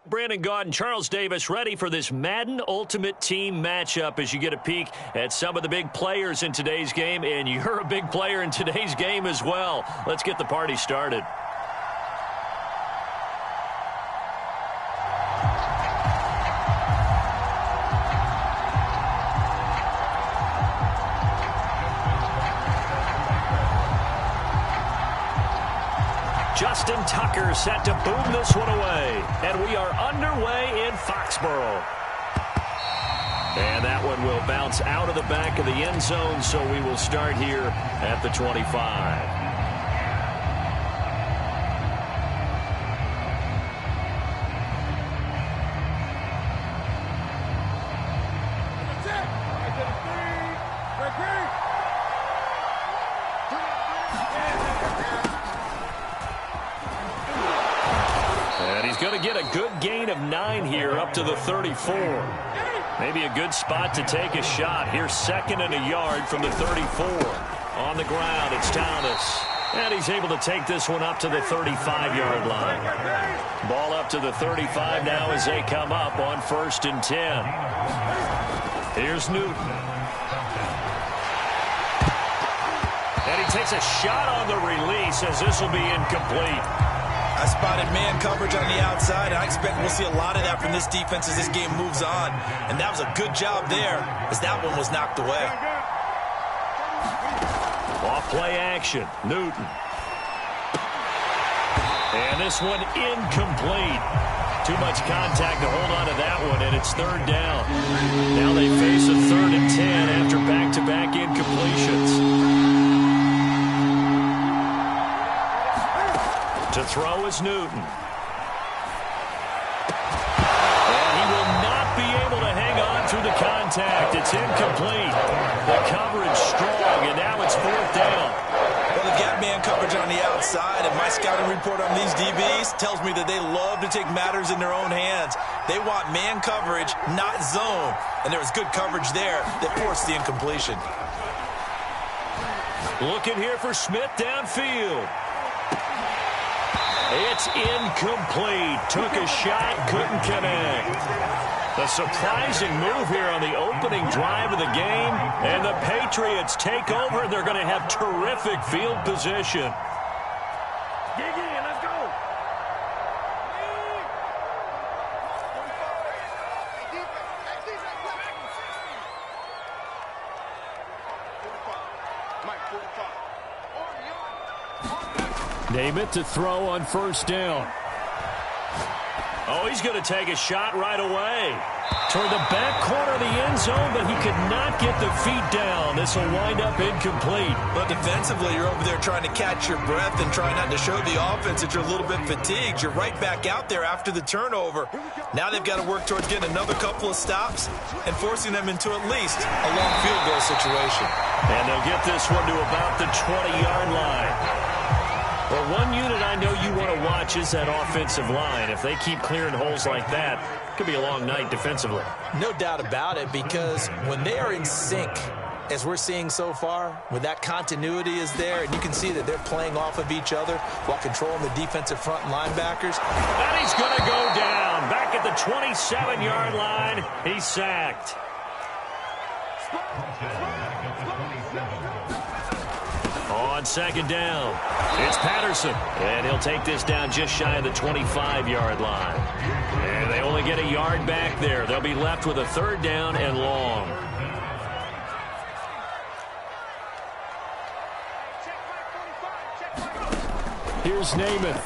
Brandon Gaud and Charles Davis ready for this Madden Ultimate Team matchup as you get a peek at some of the big players in today's game, and you're a big player in today's game as well. Let's get the party started. Justin Tucker set to boom this one away. And we are underway in Foxborough. And that one will bounce out of the back of the end zone, so we will start here at the 25. Get a good gain of 9 here up to the 34. Maybe a good spot to take a shot. Here's 2nd and a yard from the 34. On the ground, it's Thomas. And he's able to take this one up to the 35-yard line. Ball up to the 35 now as they come up on 1st and 10. Here's Newton. And he takes a shot on the release as this will be incomplete. I spotted man coverage on the outside, and I expect we'll see a lot of that from this defense as this game moves on. And that was a good job there as that one was knocked away. Off play action, Newton. And this one incomplete. Too much contact to hold on to that one, and it's 3rd down. Now they face a 3rd and 10 after back-to-back incompletions. To throw is Newton. And he will not be able to hang on through the contact. It's incomplete. The coverage strong, and now it's 4th down. Well, they've got man coverage on the outside, and my scouting report on these DBs tells me that they love to take matters in their own hands. They want man coverage, not zone. And there was good coverage there that forced the incompletion. Looking here for Smith downfield. It's incomplete. Took a shot, couldn't connect. A surprising move here on the opening drive of the game. And the Patriots take over. They're going to have terrific field position. Dig in, let's go. Namath to throw on 1st down. Oh, he's going to take a shot right away. Toward the back corner of the end zone, but he could not get the feet down. This will wind up incomplete. But defensively, you're over there trying to catch your breath and try not to show the offense that you're a little bit fatigued. You're right back out there after the turnover. Now they've got to work towards getting another couple of stops and forcing them into at least a long field goal situation. And they'll get this one to about the 20-yard line. Well, one unit I know you want to watch is that offensive line. If they keep clearing holes like that, it could be a long night defensively. No doubt about it, because when they are in sync, as we're seeing so far, when that continuity is there, and you can see that they're playing off of each other while controlling the defensive front linebackers. And he's going to go down. Back at the 27-yard line, he's sacked. On 2nd down, it's Patterson. And he'll take this down just shy of the 25-yard line. And they only get a yard back there. They'll be left with a 3rd down and long. Here's Namath.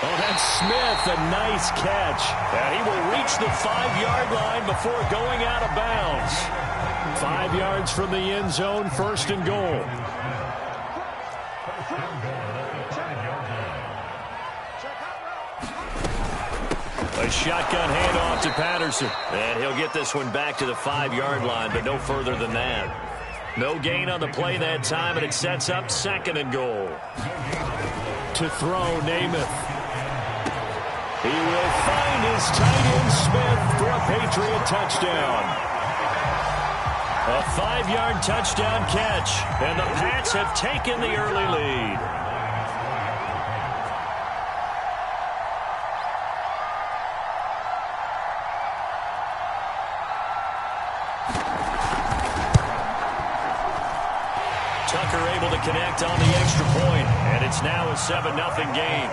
Oh, that's Smith. A nice catch. And he will reach the 5-yard line before going out of bounds. 5 yards from the end zone, 1st and goal. A shotgun handoff to Patterson. And he'll get this one back to the 5-yard line, but no further than that. No gain on the play that time, and it sets up 2nd and goal. To throw, Namath. He will find his tight end, Smith, for a Patriot touchdown. A 5-yard touchdown catch, and the Pats have taken the early lead. Tucker able to connect on the extra point, and it's now a 7-0 game.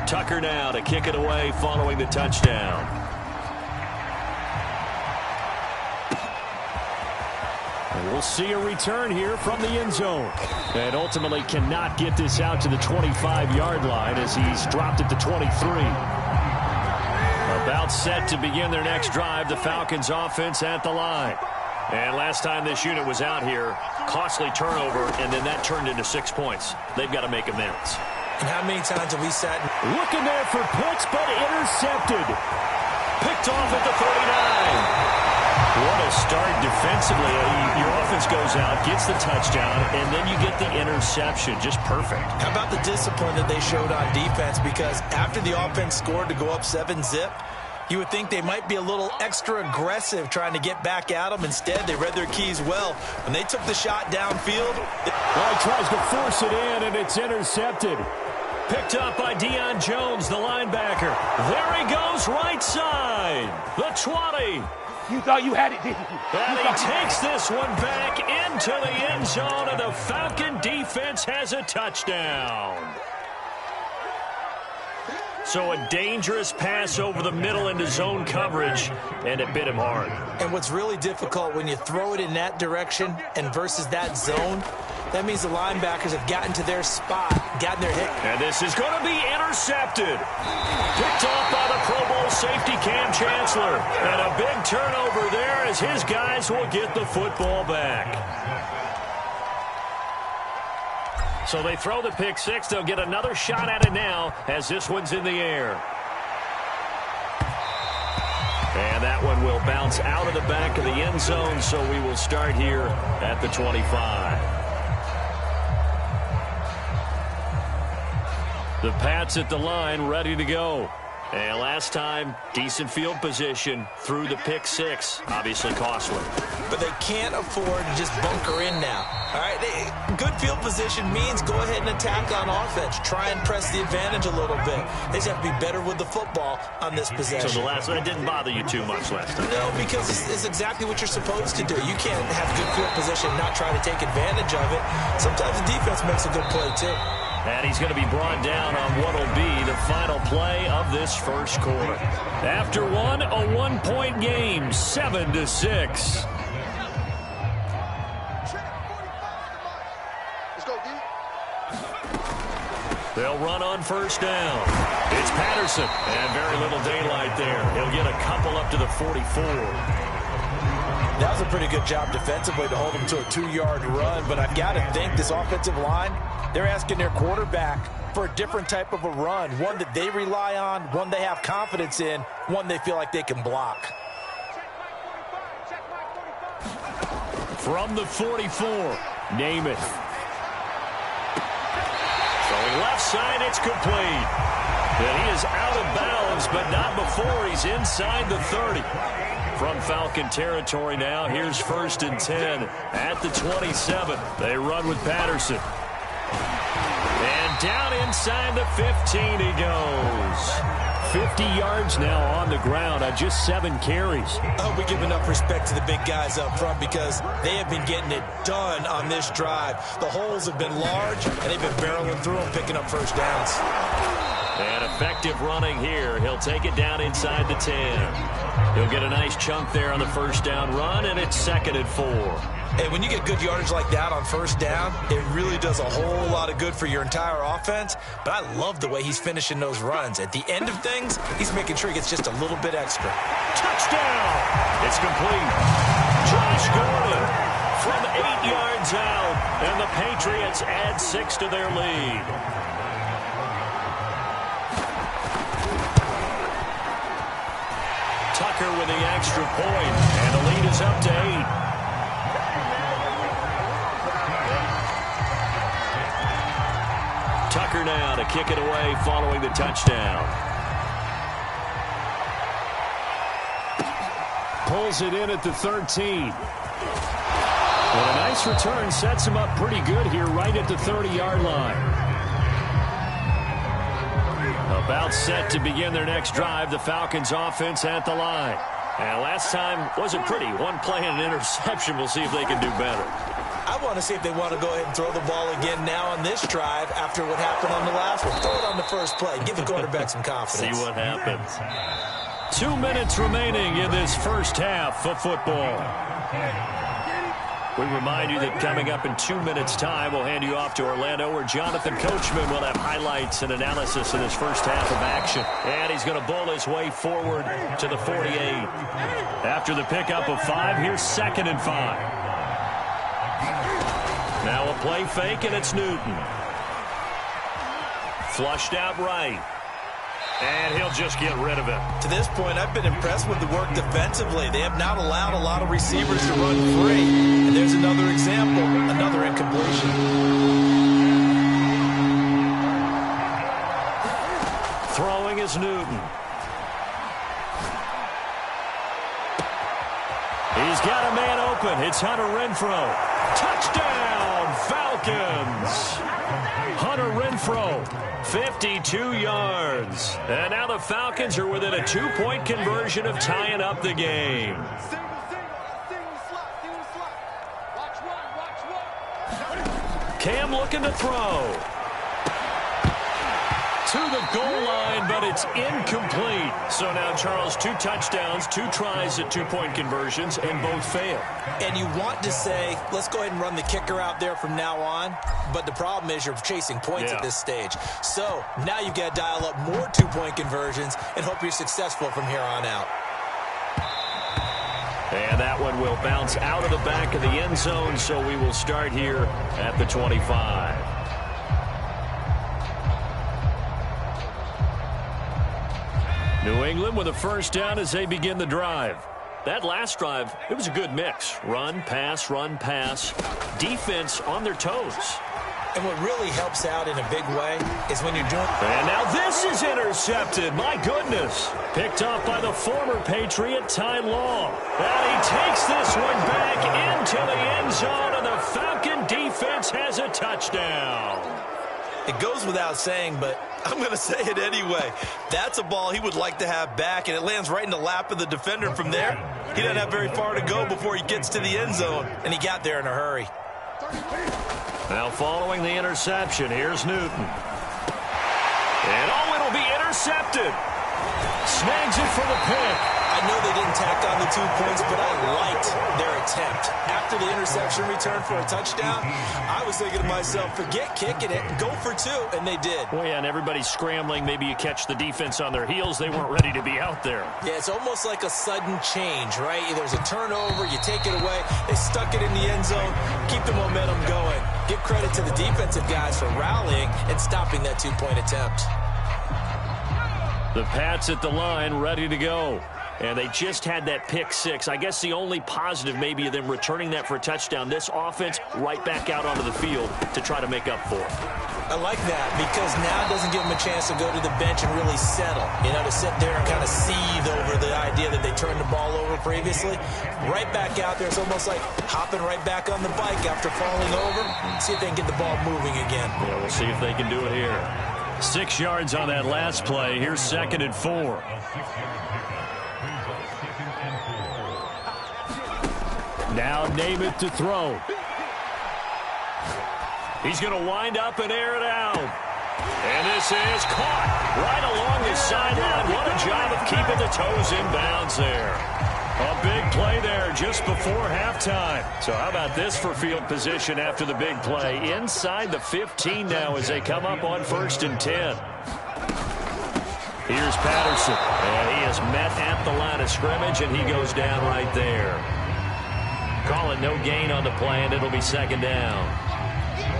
Tucker now to kick it away following the touchdown. And we'll see a return here from the end zone. And ultimately cannot get this out to the 25-yard line as he's dropped it to 23. About set to begin their next drive, the Falcons offense at the line. And last time this unit was out here, costly turnover, and then that turned into 6 points. They've got to make amends. And how many times have we sat looking there for Pitts, but intercepted. Picked off at the 39. What a start defensively. Your offense goes out, gets the touchdown, and then you get the interception. Just perfect. How about the discipline that they showed on defense? Because after the offense scored to go up 7-zip, you would think they might be a little extra aggressive trying to get back at them. Instead, they read their keys well. When they took the shot downfield. Well, he tries to force it in, and it's intercepted. Picked up by Deion Jones, the linebacker. There he goes, right side. The 20. You thought you had it, didn't you? And he takes this one back into the end zone, and the Falcon defense has a touchdown. So a dangerous pass over the middle into zone coverage, and it bit him hard. And what's really difficult when you throw it in that direction and versus that zone, that means the linebackers have gotten to their spot, gotten their hit. And this is going to be intercepted. Picked off by the Pro Bowl safety Cam Chancellor. And a big turnover there as his guys will get the football back. So they throw the pick six. They'll get another shot at it now as this one's in the air. And that one will bounce out of the back of the end zone, so we will start here at the 25. The Pats at the line, ready to go. And last time, decent field position through the pick six. Obviously costly. But they can't afford to just bunker in now. All right, good field position means go ahead and attack on offense. Try and press the advantage a little bit. They just have to be better with the football on this possession. So the last one didn't bother you too much last time? No, because it's exactly what you're supposed to do. You can't have good field position and not try to take advantage of it. Sometimes the defense makes a good play, too. And he's going to be brought down on what will be the final play of this first quarter. After one, a one-point game, 7-6. They'll run on first down. It's Patterson, and very little daylight there. He'll get a couple up to the 44. That was a pretty good job defensively to hold him to a 2-yard run, but I've got to think this offensive line, they're asking their quarterback for a different type of a run, one that they rely on, one they have confidence in, one they feel like they can block. From the 44, Namath. Throwing left side, it's complete. And he is out of bounds, but not before he's inside the 30. From Falcon territory now, here's 1st and 10 at the 27. They run with Patterson. And down inside the 15 he goes. 50 yards now on the ground on just 7 carries. I hope we give enough respect to the big guys up front because they have been getting it done on this drive. The holes have been large, and they've been barreling through them, picking up first downs. And effective running here. He'll take it down inside the 10. He'll get a nice chunk there on the first down run, and it's 2nd and 4. Hey, when you get good yardage like that on first down, it really does a whole lot of good for your entire offense. But I love the way he's finishing those runs. At the end of things, he's making sure he gets just a little bit extra. Touchdown! It's complete. Josh Gordon from 8 yards out, and the Patriots add 6 to their lead. Tucker with the extra point, and the lead is up to 8. kicker now to kick it away following the touchdown. Pulls it in at the 13. And a nice return sets him up pretty good here right at the 30-yard line. About set to begin their next drive, the Falcons offense at the line. And last time wasn't pretty. One play and an interception. We'll see if they can do better. I want to see if they want to go ahead and throw the ball again now on this drive after what happened on the last one. Throw it on the first play. Give the quarterback some confidence. See what happens. 2 minutes remaining in this first half of football. We remind you that coming up in 2 minutes' time, we'll hand you off to Orlando, where Jonathan Coachman will have highlights and analysis in his first half of action. And he's going to bowl his way forward to the 48. After the pickup of 5, here's 2nd and 5. Now a play fake, and it's Newton. Flushed out right. And he'll just get rid of it. To this point, I've been impressed with the work defensively. They have not allowed a lot of receivers to run free. And there's another example, another incompletion. Throwing is Newton. He's got a man open. It's Hunter Renfrow. Touchdown, Falcons. Hunter Renfrow, 52 yards. And now the Falcons are within a 2-point conversion of tying up the game. Cam looking to throw. To the goal line, but it's incomplete. So now, Charles, 2 touchdowns, 2 tries at 2-point conversions, and both fail. And you want to say, let's go ahead and run the kicker out there from now on. But the problem is you're chasing points at this stage. So now you've got to dial up more 2-point conversions and hope you're successful from here on out. And that one will bounce out of the back of the end zone, so we will start here at the 25. New England with a first down as they begin the drive. That last drive, it was a good mix. Run, pass, defense on their toes. And what really helps out in a big way is when you're doing... And now this is intercepted. My goodness. Picked off by the former Patriot, Ty Law. And he takes this one back into the end zone, and the Falcon defense has a touchdown. It goes without saying, but I'm going to say it anyway. That's a ball he would like to have back, and it lands right in the lap of the defender from there. He doesn't have very far to go before he gets to the end zone, and he got there in a hurry. Now following the interception, here's Newton. And it'll be intercepted. Snags it for the pick. I know they didn't tack on the 2 points, but I liked their attempt. After the interception return for a touchdown, I was thinking to myself, forget kicking it, go for 2, and they did. Well, yeah, and everybody's scrambling. Maybe you catch the defense on their heels. They weren't ready to be out there. Yeah, it's almost like a sudden change, right? There's a turnover, you take it away, they stuck it in the end zone, keep the momentum going. Give credit to the defensive guys for rallying and stopping that 2-point attempt. The Pats at the line, ready to go. And they just had that pick 6. I guess the only positive maybe of them returning that for a touchdown. This offense right back out onto the field to try to make up for it. I like that because now it doesn't give them a chance to go to the bench and really settle. To sit there and kind of seethe over the idea that they turned the ball over previously. Right back out there. It's almost like hopping right back on the bike after falling over. See if they can get the ball moving again. Yeah, we'll see if they can do it here. 6 yards on that last play. Here's 2nd and 4. Now name it to throw. He's going to wind up and air it out. And this is caught right along the sideline. What a job of keeping the toes in bounds there. A big play there just before halftime. So how about this for field position after the big play? Inside the 15 now as they come up on 1st and 10. Here's Patterson. And he is met at the line of scrimmage, and he goes down right there. Call it no gain on the play, and it'll be 2nd down.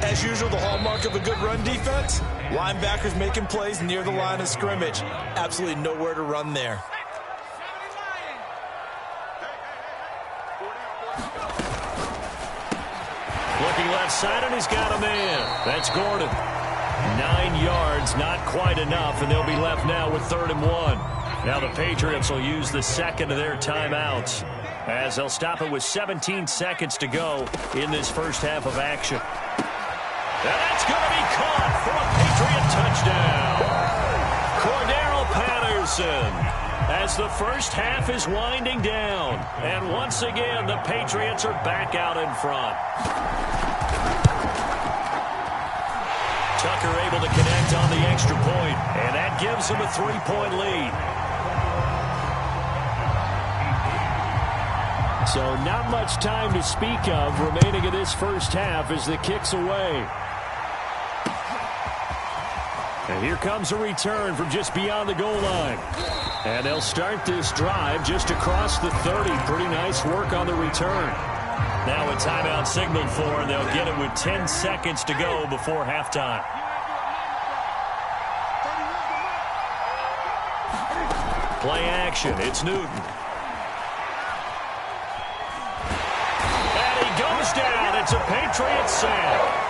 As usual, the hallmark of a good run defense, linebackers making plays near the line of scrimmage. Absolutely nowhere to run there. Looking left side, and he's got a man. That's Gordon. 9 yards, not quite enough, and they'll be left now with 3rd and 1. Now the Patriots will use the second of their timeouts as they'll stop it with 17 seconds to go in this first half of action. And that's going to be caught for a Patriot touchdown. Cordarrelle Patterson, as the first half is winding down. And once again, the Patriots are back out in front. Tucker able to connect on the extra point, and that gives him a 3-point lead. So not much time to speak of remaining in this first half as the kick's away. And here comes a return from just beyond the goal line. And they'll start this drive just across the 30. Pretty nice work on the return. Now a timeout signaled for, and they'll get it with 10 seconds to go before halftime. Play action. It's Newton. And he goes down. It's a Patriot sack.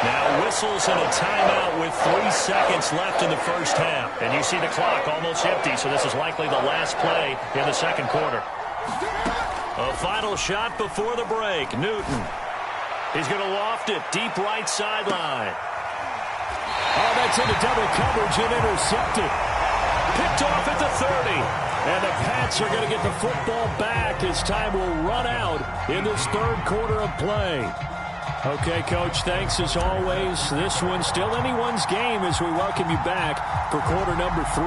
Now whistles and a timeout with 3 seconds left in the first half. And you see the clock almost empty, so this is likely the last play in the second quarter. A final shot before the break. Newton. He's going to loft it deep right sideline. Oh, that's into double coverage and intercepted. Picked off at the 30. And the Pats are going to get the football back as time will run out in this third quarter of play. Okay, Coach, thanks as always. This one's still anyone's game as we welcome you back for quarter number 3.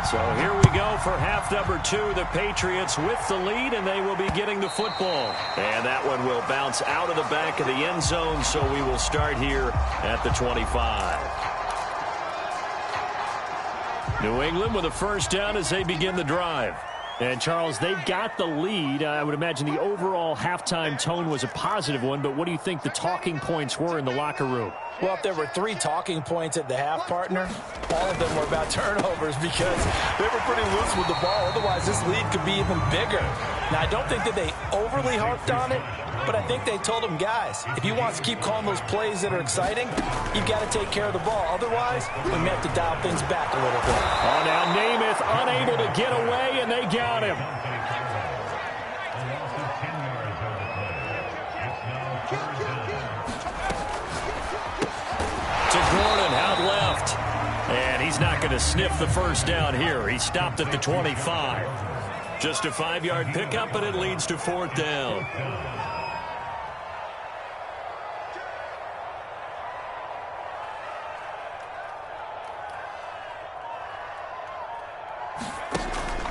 So here we go for half number 2. The Patriots with the lead, and they will be getting the football. And that one will bounce out of the back of the end zone, so we will start here at the 25. New England with a first down as they begin the drive. And, Charles, they've got the lead. I would imagine the overall halftime tone was a positive one, but what do you think the talking points were in the locker room? Well, if there were 3 talking points at the half, partner, all of them were about turnovers because they were pretty loose with the ball. Otherwise, this lead could be even bigger. Now, I don't think that they overly harped on it, but I think they told them, guys, if you want to keep calling those plays that are exciting, you've got to take care of the ball. Otherwise, we may have to dial things back a little bit. Oh, now Namath unable to get away, and they got him. To Gordon out left. And he's not going to sniff the first down here. He stopped at the 25. Just a 5-yard pickup, and it leads to 4th down.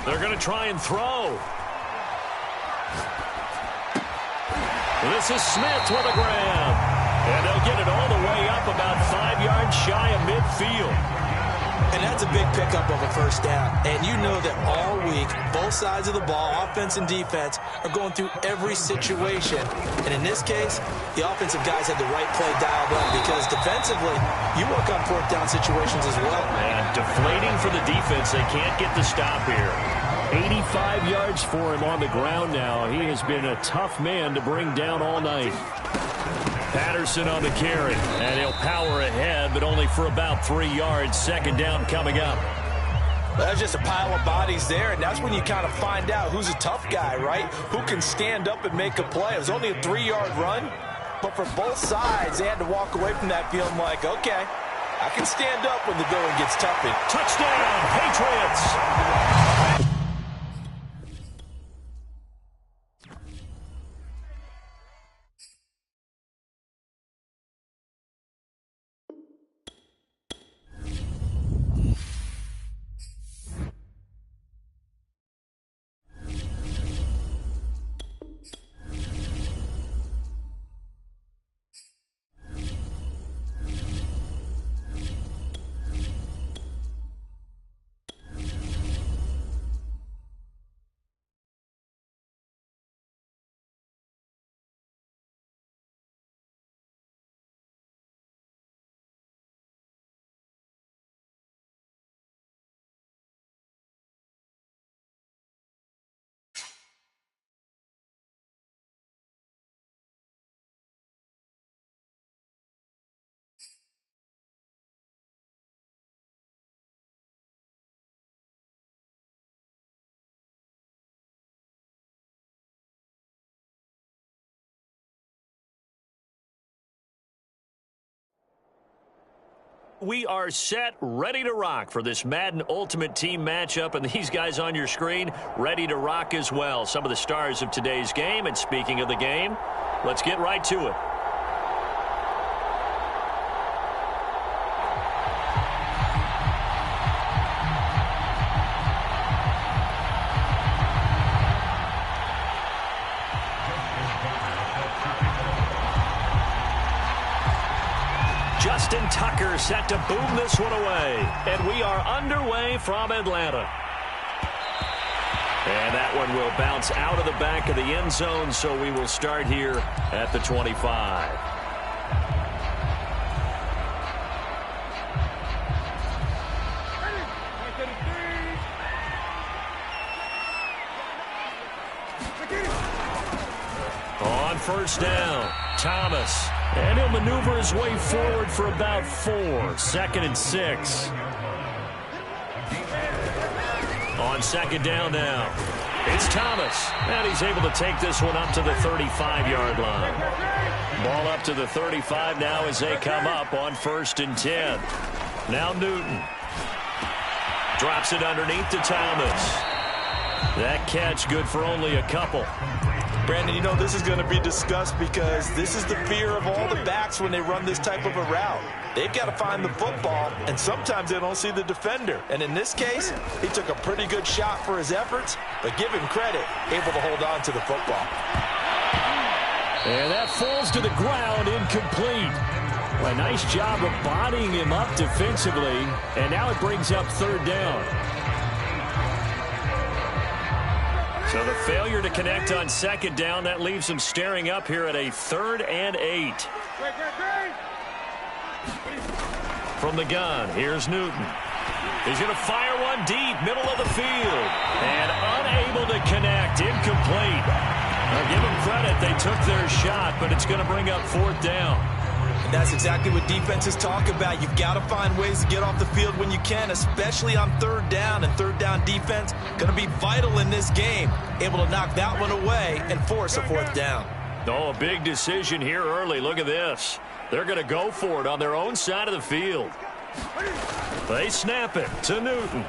They're going to try and throw. This is Smith with a grab. And they'll get it all the way up about 5 yards shy of midfield. And that's a big pickup of a first down. And you know that all week, both sides of the ball, offense and defense, are going through every situation. And in this case, the offensive guys had the right play dialed up because defensively, you work on 4th down situations as well. And deflating for the defense. They can't get the stop here. 85 yards for him on the ground now. He has been a tough man to bring down all night. Patterson on the carry, and he'll power ahead, but only for about 3 yards. Second down coming up. That's just a pile of bodies there, and that's when you kind of find out who's a tough guy, right? Who can stand up and make a play. It was only a 3-yard run, but for both sides, they had to walk away from that feeling like, okay, I can stand up when the going gets tough. Touchdown, Patriots! we are set, ready to rock for this Madden Ultimate Team matchup, and these guys on your screen ready to rock as well. Some of the stars of today's game, and speaking of the game, let's get right to it. Justin Tucker set to boom this one away. And we are underway from Atlanta. And that one will bounce out of the back of the end zone, so we will start here at the 25. On first down, Thomas. And he'll maneuver his way forward for about 4. 2nd and 6. On second down now, it's Thomas. And he's able to take this one up to the 35-yard line. Ball up to the 35 now as they come up on 1st and 10. Now Newton. Drops it underneath to Thomas. That catch good for only a couple. Brandon, you know this is going to be discussed because this is the fear of all the backs when they run this type of a route. They've got to find the football, and sometimes they don't see the defender. And in this case, he took a pretty good shot for his efforts, but give him credit, able to hold on to the football. And that falls to the ground, incomplete. Well, a nice job of bodying him up defensively, and now it brings up 3rd down. So the failure to connect on 2nd down, that leaves him staring up here at a 3rd and 8. From the gun, here's Newton. He's going to fire one deep, middle of the field. And unable to connect, incomplete. Now give them credit, they took their shot, but it's going to bring up 4th down. And that's exactly what defenses talk about. You've got to find ways to get off the field when you can, especially on 3rd down. And 3rd down defense going to be vital in this game. Able to knock that one away and force a 4th down. Oh, a big decision here early. Look at this. They're going to go for it on their own side of the field. They snap it to Newton.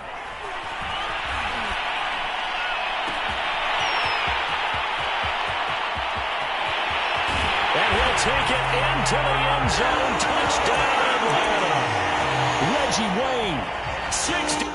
And he'll take it into the end zone. Touchdown, Atlanta. Reggie Wayne, 60.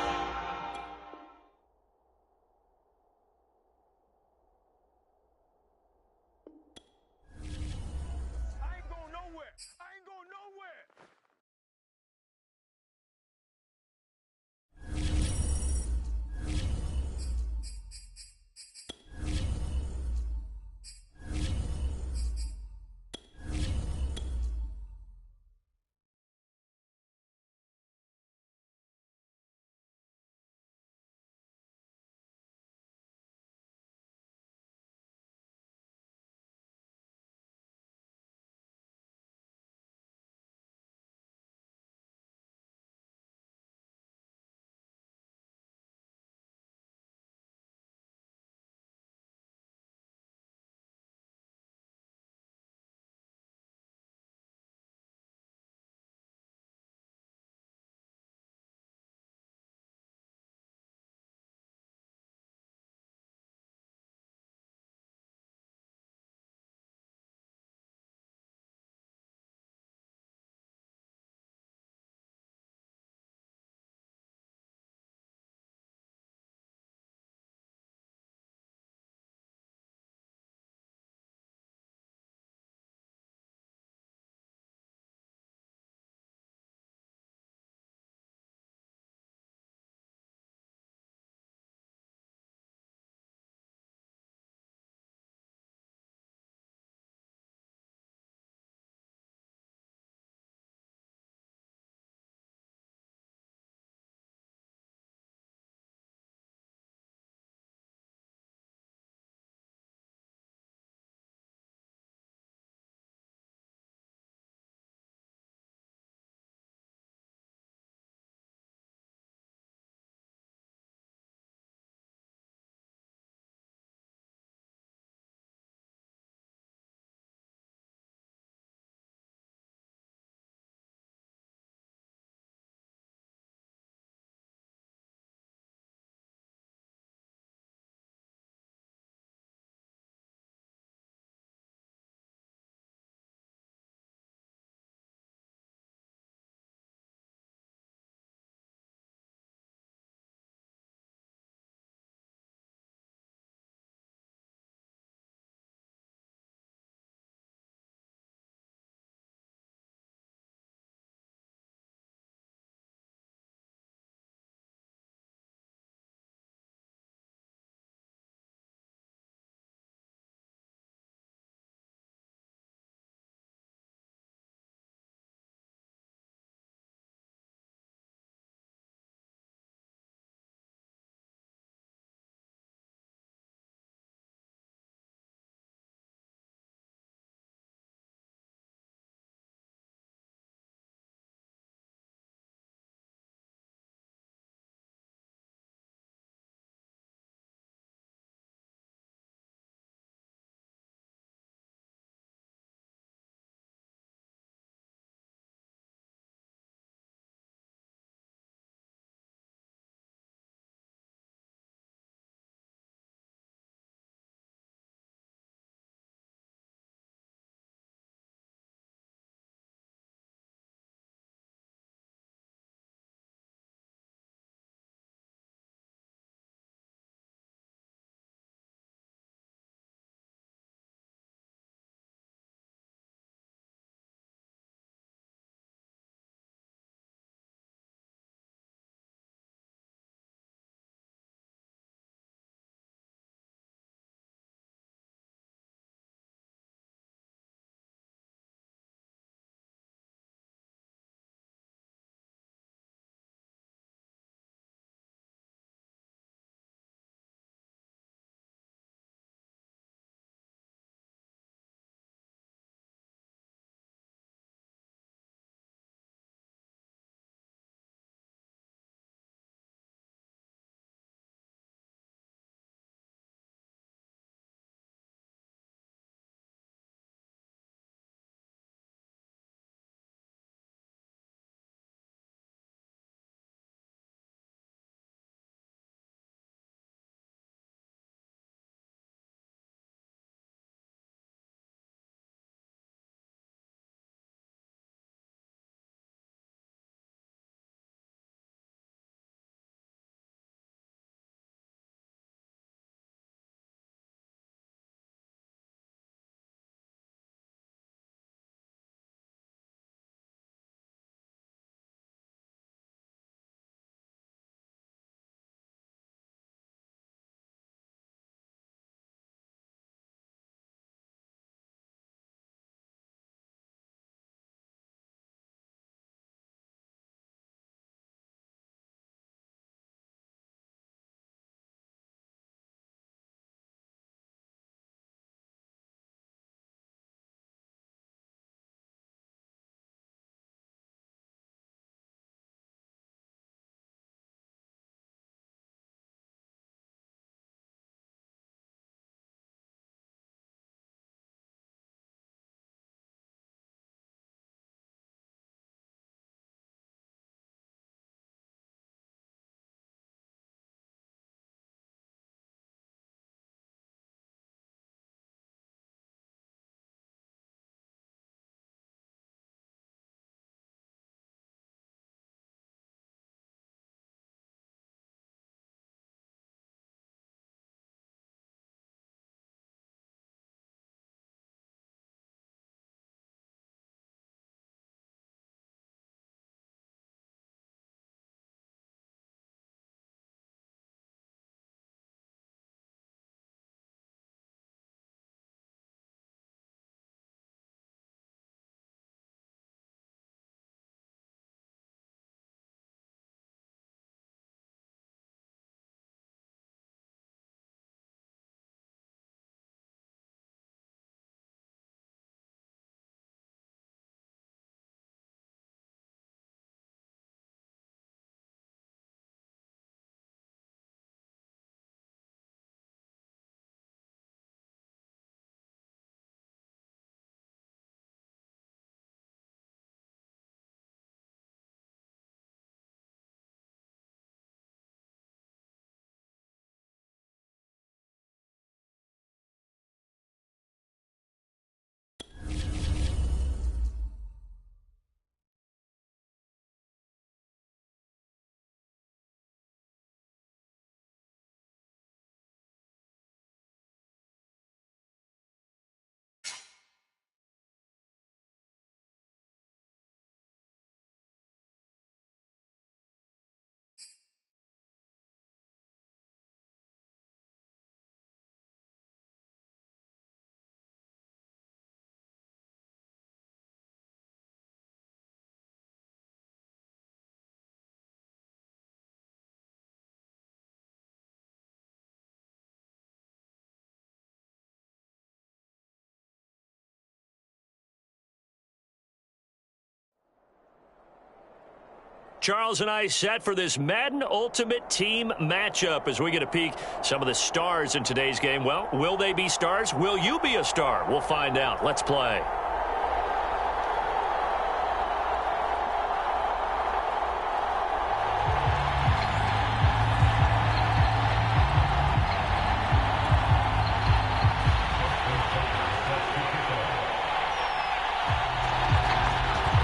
Charles and I set for this Madden Ultimate Team matchup as we get a peek some of the stars in today's game. Well, will they be stars? Will you be a star? We'll find out. Let's play.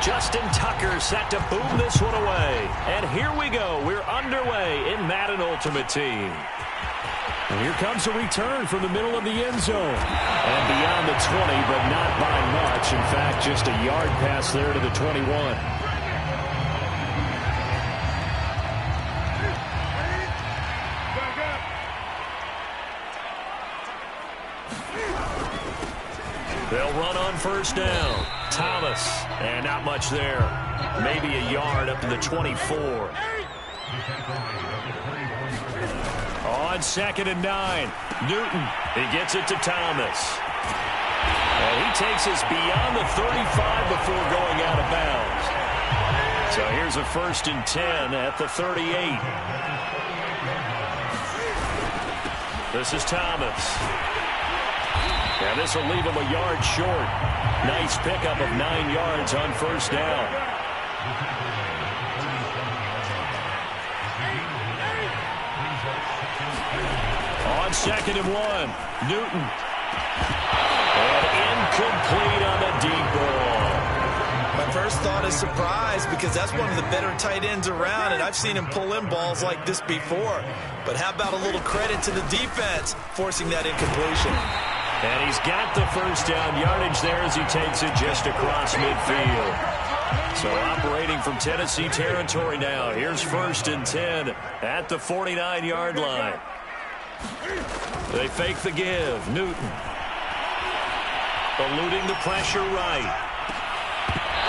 Justin Tucker set to boom this one away. And here we go. We're underway in Madden Ultimate Team. And here comes a return from the middle of the end zone. And beyond the 20, but not by much. In fact, just a yard pass there to the 21. They'll run on first down. Thomas, and not much there. Maybe a yard up to the 24. On 2nd and 9. Newton, he gets it to Thomas. And he takes us beyond the 35 before going out of bounds. So here's a 1st and 10 at the 38. This is Thomas. And this will leave him a yard short. Nice pickup of 9 yards on first down. On 2nd and 1, Newton. And incomplete on the deep ball. My first thought is surprise because that's one of the better tight ends around, and I've seen him pull in balls like this before. But how about a little credit to the defense forcing that incompletion? And he's got the first down yardage there as he takes it just across midfield. So operating from Tennessee territory now. Here's 1st and 10 at the 49-yard line. They fake the give. Newton. Eluding the pressure right.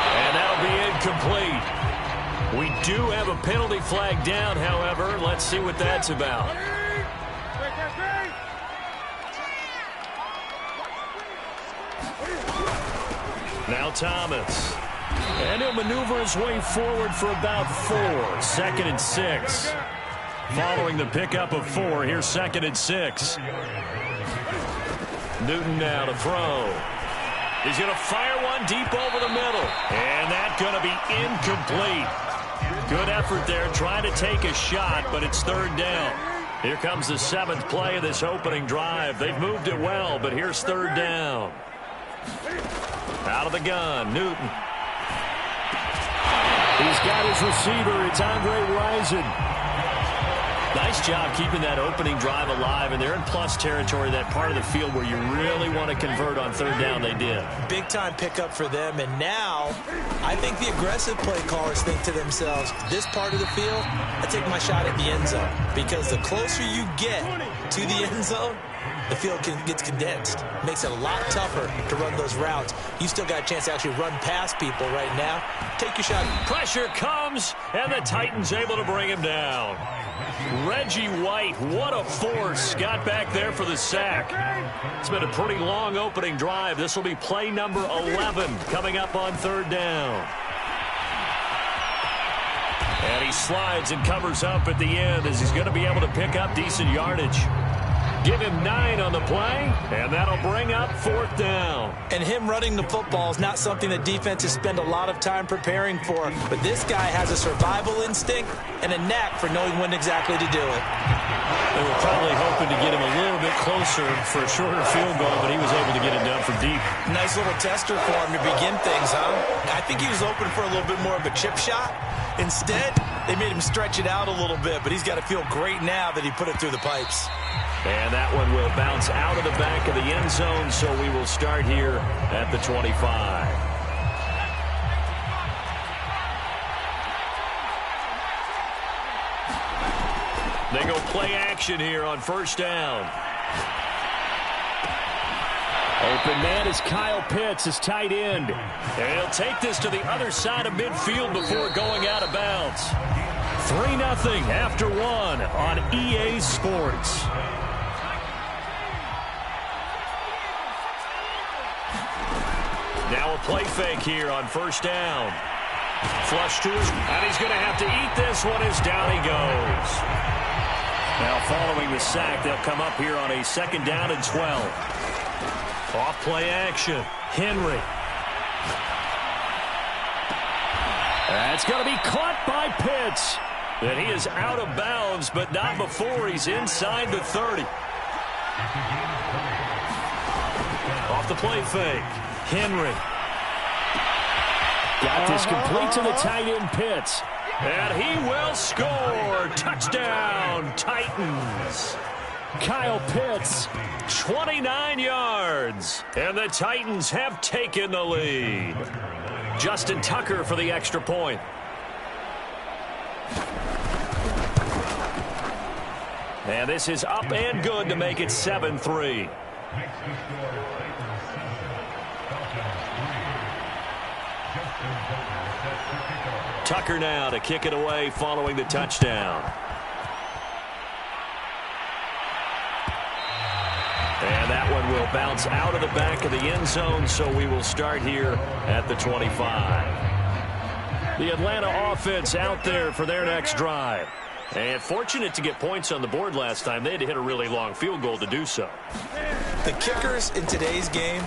And that'll be incomplete. We do have a penalty flag down, however. Let's see what that's about. Now Thomas. And he'll maneuver his way forward for about 4. 2nd and 6. Following the pickup of 4, here's 2nd and 6. Newton now to throw. He's going to fire one deep over the middle. And that's going to be incomplete. Good effort there trying to take a shot, but it's 3rd down. Here comes the 7th play of this opening drive. They've moved it well, but here's 3rd down. Out of the gun, Newton. He's got his receiver. It's Andre Rison. Nice job keeping that opening drive alive, and they're in plus territory, that part of the field where you really want to convert on 3rd down. They did. Big-time pickup for them, and now I think the aggressive play callers think to themselves, this part of the field, I take my shot at the end zone, because the closer you get to the end zone, the field gets condensed. Makes it a lot tougher to run those routes. You still got a chance to actually run past people right now. Take your shot. Pressure comes, and the Titans able to bring him down. Reggie White, what a force. Got back there for the sack. It's been a pretty long opening drive. This will be play number 11 coming up on 3rd down. And he slides and covers up at the end as he's going to be able to pick up decent yardage. Give him 9 on the play, and that'll bring up 4th down. And him running the football is not something that defenses spend a lot of time preparing for. But this guy has a survival instinct and a knack for knowing when exactly to do it. They were probably hoping to get him a little bit closer for a shorter field goal, but he was able to get it done from deep. Nice little tester for him to begin things, huh? I think he was open for a little bit more of a chip shot. Instead, they made him stretch it out a little bit, but he's got to feel great now that he put it through the pipes. And that one will bounce out of the back of the end zone, so we will start here at the 25. They go play action here on 1st down. Open man is Kyle Pitts, his tight end. And he'll take this to the other side of midfield before going out of bounds. 3-0 after 1 on EA Sports. Now a play fake here on 1st down. Flush to his, and he's going to have to eat this one as down he goes. Now following the sack, they'll come up here on a 2nd down and 12. Off play action. Henry. That's going to be caught by Pitts. And he is out of bounds, but not before he's inside the 30. Off the play fake. Henry. Got this complete to the tight end Pitts. And he will score. Touchdown, Titans. Kyle Pitts, 29 yards. And the Titans have taken the lead. Justin Tucker for the extra point. And this is up and good to make it 7-3. Tucker now to kick it away following the touchdown. And that one will bounce out of the back of the end zone, so we will start here at the 25. The Atlanta offense out there for their next drive. And fortunate to get points on the board last time. They had to hit a really long field goal to do so. The kickers in today's game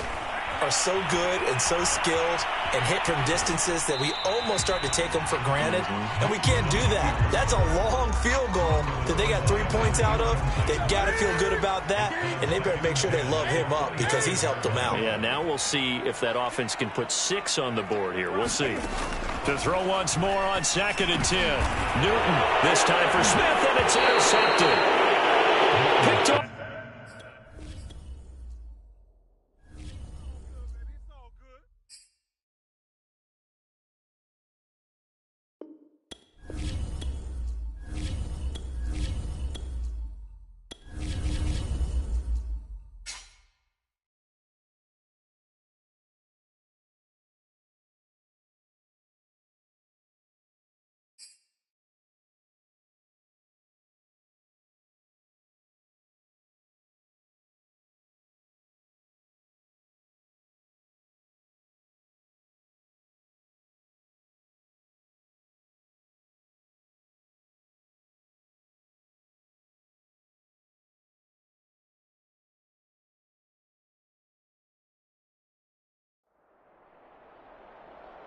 are so good and so skilled and hit from distances that we almost start to take them for granted. And we can't do that. That's a long field goal that they got 3 points out of. They've got to feel good about that, and they better make sure they love him up because he's helped them out. Yeah, now we'll see if that offense can put 6 on the board here. We'll see. To throw once more on 2nd and 10. Newton, this time for Smith, and it's intercepted. Picked up.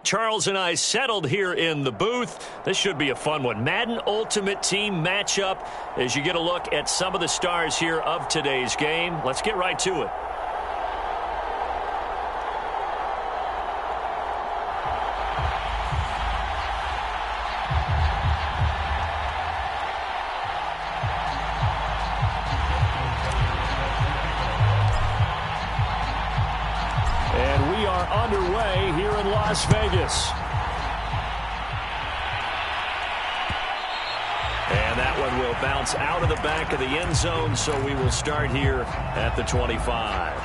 Charles and I settled here in the booth. This should be a fun one. Madden Ultimate Team matchup as you get a look at some of the stars here of today's game. Let's get right to it. Underway here in Las Vegas. And that one will bounce out of the back of the end zone, so we will start here at the 25.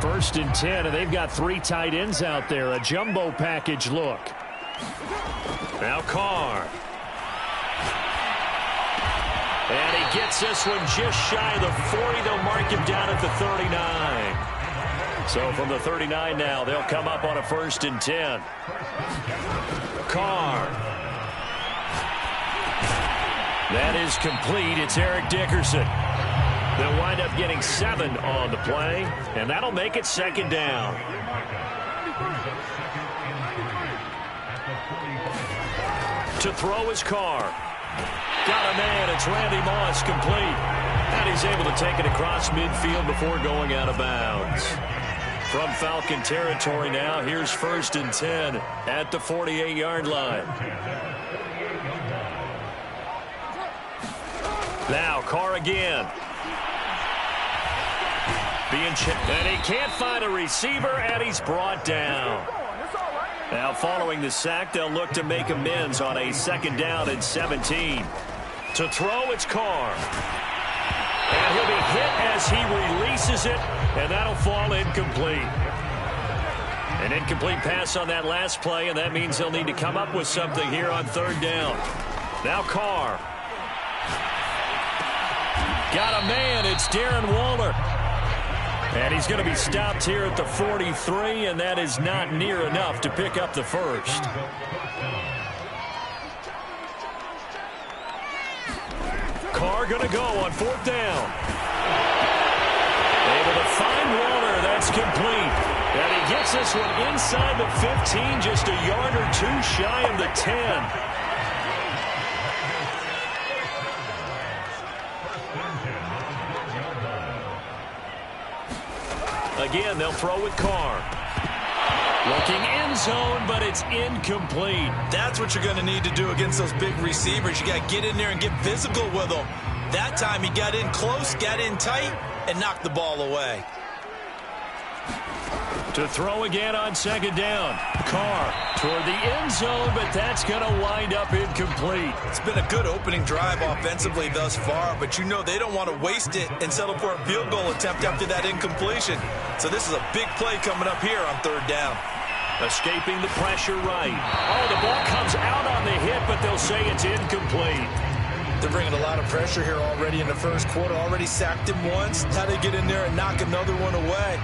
1st and 10, and they've got 3 tight ends out there. A jumbo package look. Now Carr. And he gets this one just shy of the 40. They'll mark him down at the 39. So from the 39 now, they'll come up on a 1st and 10. Carr. That is complete. It's Eric Dickerson. They'll wind up getting 7 on the play, and that'll make it 2nd down. To throw is Carr. Got a man. It's Randy Moss, complete. And he's able to take it across midfield before going out of bounds. From Falcon territory now, here's 1st and 10 at the 48-yard line. Now Carr again. And he can't find a receiver, and he's brought down. Now following the sack, they'll look to make amends on a 2nd down and 17. To throw, it's Carr. And he'll be hit as he releases it, and that'll fall incomplete. An incomplete pass on that last play, and that means they'll need to come up with something here on 3rd down. Now Carr. Got a man. It's Darren Waller. And he's going to be stopped here at the 43, and that is not near enough to pick up the first. Carr going to go on 4th down. Able to find Warner. That's complete. And he gets this one inside the 15, just a yard or two shy of the 10. Again, they'll throw with Carr. Looking end zone, but it's incomplete. That's what you're going to need to do against those big receivers. You got to get in there and get physical with them. That time he got in close, got in tight, and knocked the ball away. To throw again on 2nd down. Carr toward the end zone, but that's going to wind up incomplete. It's been a good opening drive offensively thus far, but you know they don't want to waste it and settle for a field goal attempt after that incompletion. So this is a big play coming up here on 3rd down. Escaping the pressure right. Oh, the ball comes out on the hit, but they'll say it's incomplete. They're bringing a lot of pressure here already in the first quarter. Already sacked him once. How to get in there and knock another one away.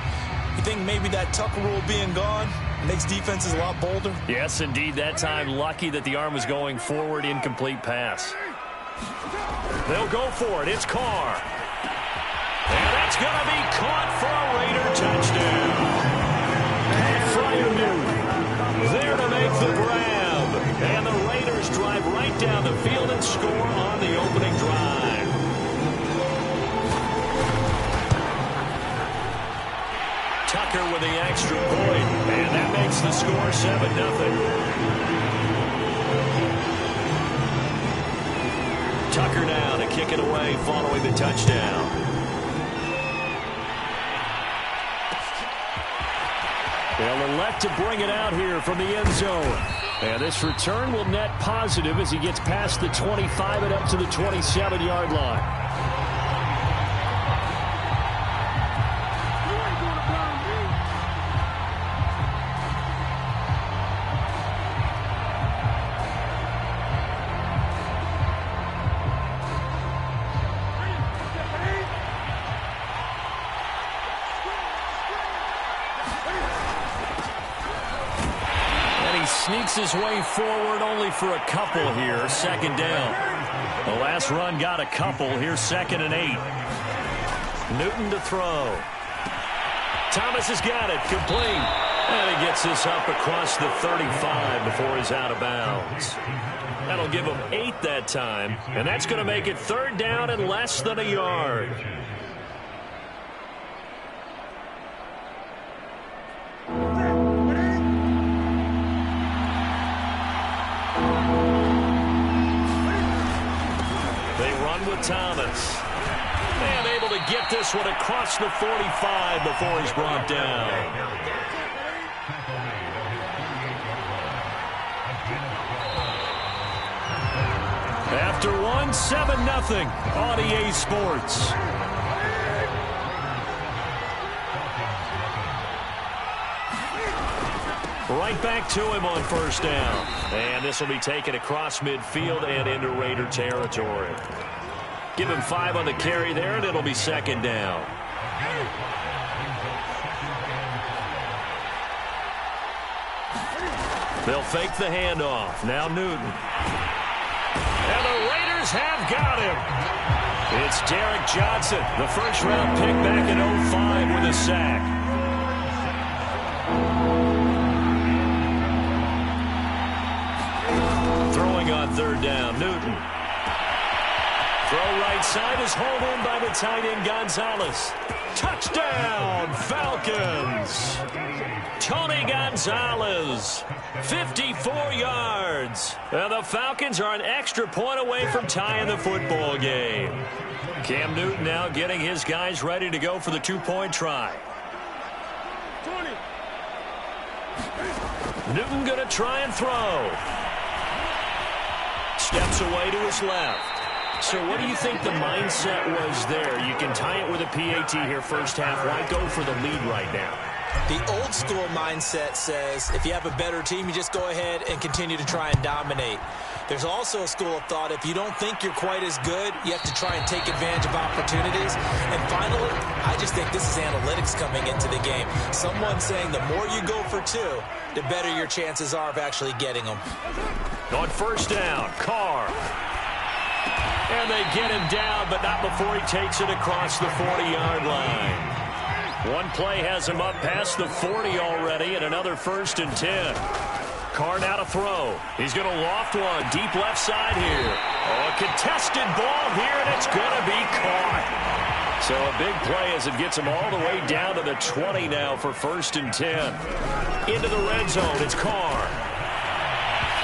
You think maybe that Tucker rule being gone makes defenses a lot bolder? Yes, indeed. That time, lucky that the arm was going forward. Incomplete pass. They'll go for it. It's Carr. And that's going to be caught for a Raider touchdown. Fryer there to make the grab. And the Raiders drive right down the field and score on the opening drive. Tucker with the extra point, and that makes the score 7-0. Tucker now to kick it away following the touchdown. They'll elect to bring it out here from the end zone. And this return will net positive as he gets past the 25 and up to the 27-yard line. Sneaks his way forward only for a couple here. 2nd down. The last run got a couple. Here's 2nd and 8. Newton to throw. Thomas has got it. Complete. And he gets this up across the 35 before he's out of bounds. That'll give him 8 that time. And that's going to make it 3rd down and less than a yard. Thomas. And able to get this one across the 45 before he's brought down. After one, 7-0 on EA Sports. Right back to him on 1st down. And this will be taken across midfield and into Raider territory. Give him 5 on the carry there, and it'll be 2nd down. They'll fake the handoff. Now Newton. And the Raiders have got him. It's Derek Johnson, the first-round pick back in 05 with a sack. Throwing on 3rd down, Newton. Throw right side is hauled in by the tight end Gonzalez. Touchdown, Falcons. Tony Gonzalez, 54 yards. And the Falcons are an extra point away from tying the football game. Cam Newton now getting his guys ready to go for the 2-point try. Newton going to try and throw. Steps away to his left. So what do you think the mindset was there? You can tie it with a PAT here first half. Why go for the lead right now? The old school mindset says if you have a better team, you just go ahead and continue to try and dominate. There's also a school of thought, if you don't think you're quite as good, you have to try and take advantage of opportunities. And finally, I just think this is analytics coming into the game. Someone saying the more you go for two, the better your chances are of actually getting them. On first down, Carr. And they get him down, but not before he takes it across the 40-yard line. One play has him up past the 40 already, and another 1st and 10. Carr now to throw. He's going to loft one. Deep left side here. Oh, a contested ball here, and it's going to be caught. So a big play as it gets him all the way down to the 20 now for 1st and 10. Into the red zone. It's Carr.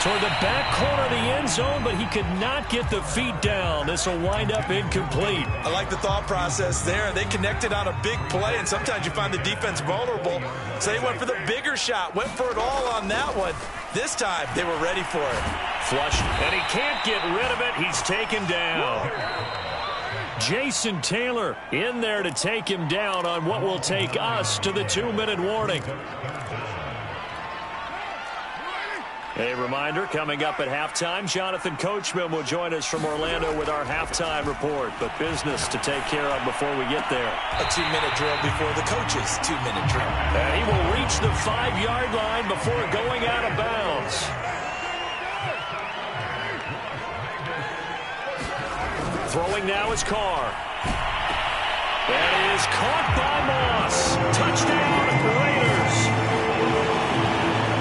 Toward the back corner of the end zone, but he could not get the feet down. This will wind up incomplete. I like the thought process there. They connected on a big play, and sometimes you find the defense vulnerable. So they went for the bigger shot, went for it all on that one. This time, they were ready for it. Flush, and he can't get rid of it. He's taken down. Jason Taylor in there to take him down on what will take us to the 2-minute warning. A reminder, coming up at halftime, Jonathan Coachman will join us from Orlando with our halftime report. But business to take care of before we get there. A 2-minute drill before the coach's 2-minute drill. And he will reach the 5-yard line before going out of bounds. Throwing now is Carr. That is caught by Moss. Touchdown, Raiders.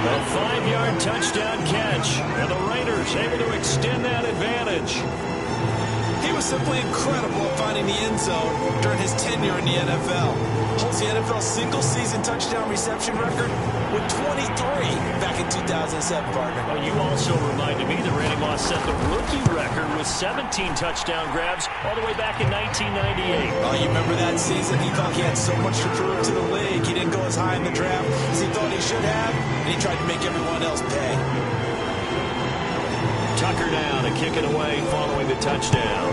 A 5-yard touchdown catch, and the Raiders able to extend that advantage. He was simply incredible at finding the end zone during his tenure in the NFL. Holds the NFL single-season touchdown reception record with 23 back in 2007, partner. Well, you also reminded me that Randy Moss set the rookie record with 17 touchdown grabs all the way back in 1998. Oh, you remember that season? He thought he had so much to prove to the league. He didn't go as high in the draft as he thought he should have, and he tried to make everyone else pay. Tucker down to kick it away following the touchdown.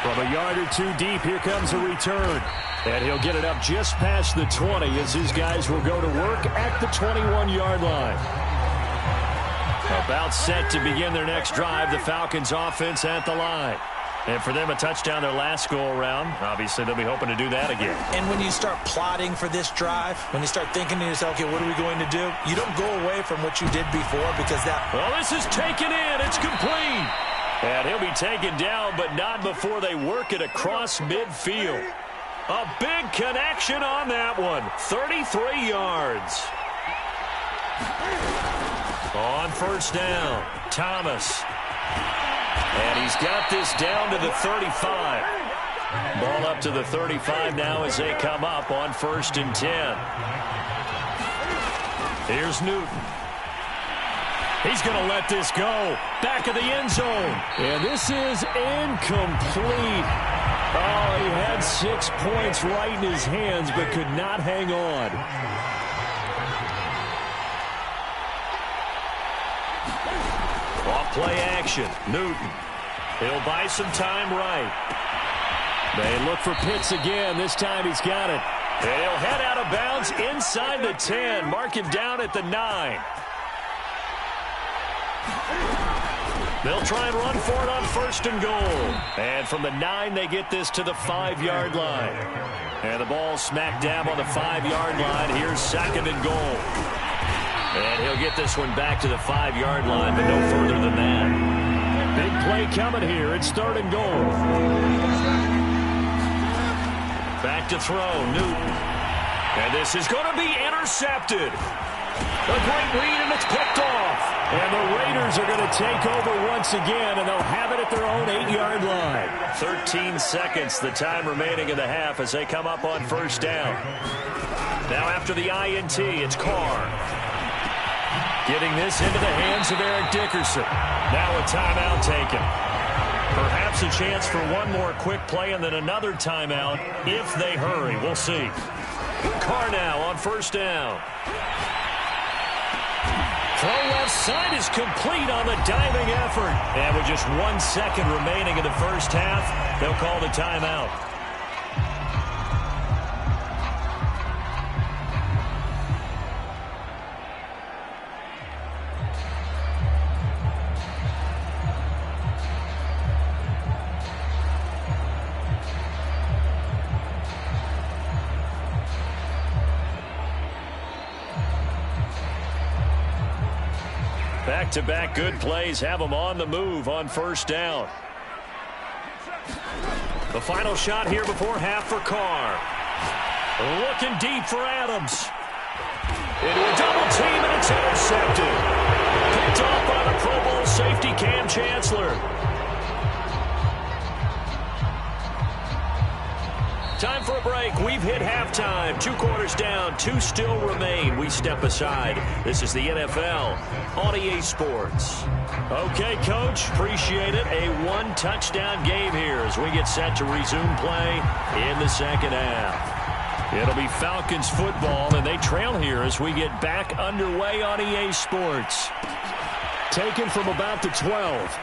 From a yard or two deep, here comes a return. And he'll get it up just past the 20 as his guys will go to work at the 21-yard line. About set to begin their next drive, the Falcons offense at the line. And for them, a touchdown their last go-around. Obviously, they'll be hoping to do that again. And when you start plotting for this drive, when you start thinking to yourself, okay, what are we going to do? You don't go away from what you did before because that... Well, this is taken in. It's complete. And he'll be taken down, but not before they work it across midfield. A big connection on that one. 33 yards. On first down, Thomas. And he's got this down to the 35. Ball up to the 35 now as they come up on 1st and 10. Here's Newton. He's going to let this go. Back of the end zone. And this is incomplete. Oh, he had 6 points right in his hands but could not hang on. Off play action. Newton. He'll buy some time right. They look for Pitts again. This time he's got it. And he'll head out of bounds inside the 10. Mark him down at the 9. They'll try and run for it on 1st and goal. And from the 9, they get this to the 5-yard line. And the ball smack dab on the 5-yard line. Here's 2nd and goal. And he'll get this one back to the 5-yard line, but no further than that. Big play coming here. It's 3rd and goal. Back to throw, Newton. And this is going to be intercepted. A great read, and it's picked off. And the Raiders are going to take over once again, and they'll have it at their own 8-yard line. 13 seconds, the time remaining in the half as they come up on 1st down. Now after the INT, it's Carr. Getting this into the hands of Eric Dickerson. Now a timeout taken. Perhaps a chance for one more quick play and then another timeout if they hurry. We'll see. Carr now on 1st down. Throw left side is complete on the diving effort. And with just 1 second remaining in the first half, they'll call the timeout. back-to-back good plays have them on the move on first down. The final shot here before half for Carr. Looking deep for Adams. Into a double team, and it's intercepted. Picked off by the Pro Bowl safety Cam Chancellor. Time for a break. We've hit halftime. 2 quarters down. 2 still remain. We step aside. This is the NFL on EA Sports. Okay, Coach. Appreciate it. A 1-touchdown game here as we get set to resume play in the second half. It'll be Falcons football, and they trail here as we get back underway on EA Sports. Taken from about the 12.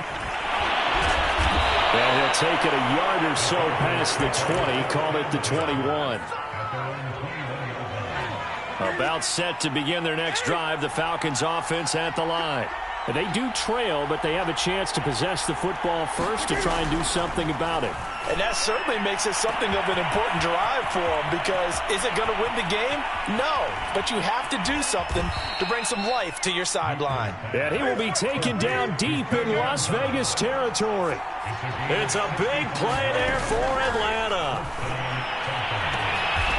And he'll take it a yard or so past the 20, call it the 21. About set to begin their next drive, the Falcons offense at the line. And they do trail, but they have a chance to possess the football first to try and do something about it. And that certainly makes it something of an important drive for them, because is it going to win the game? No, but you have to do something to bring some life to your sideline. And he will be taken down deep in Las Vegas territory. It's a big play there for Atlanta.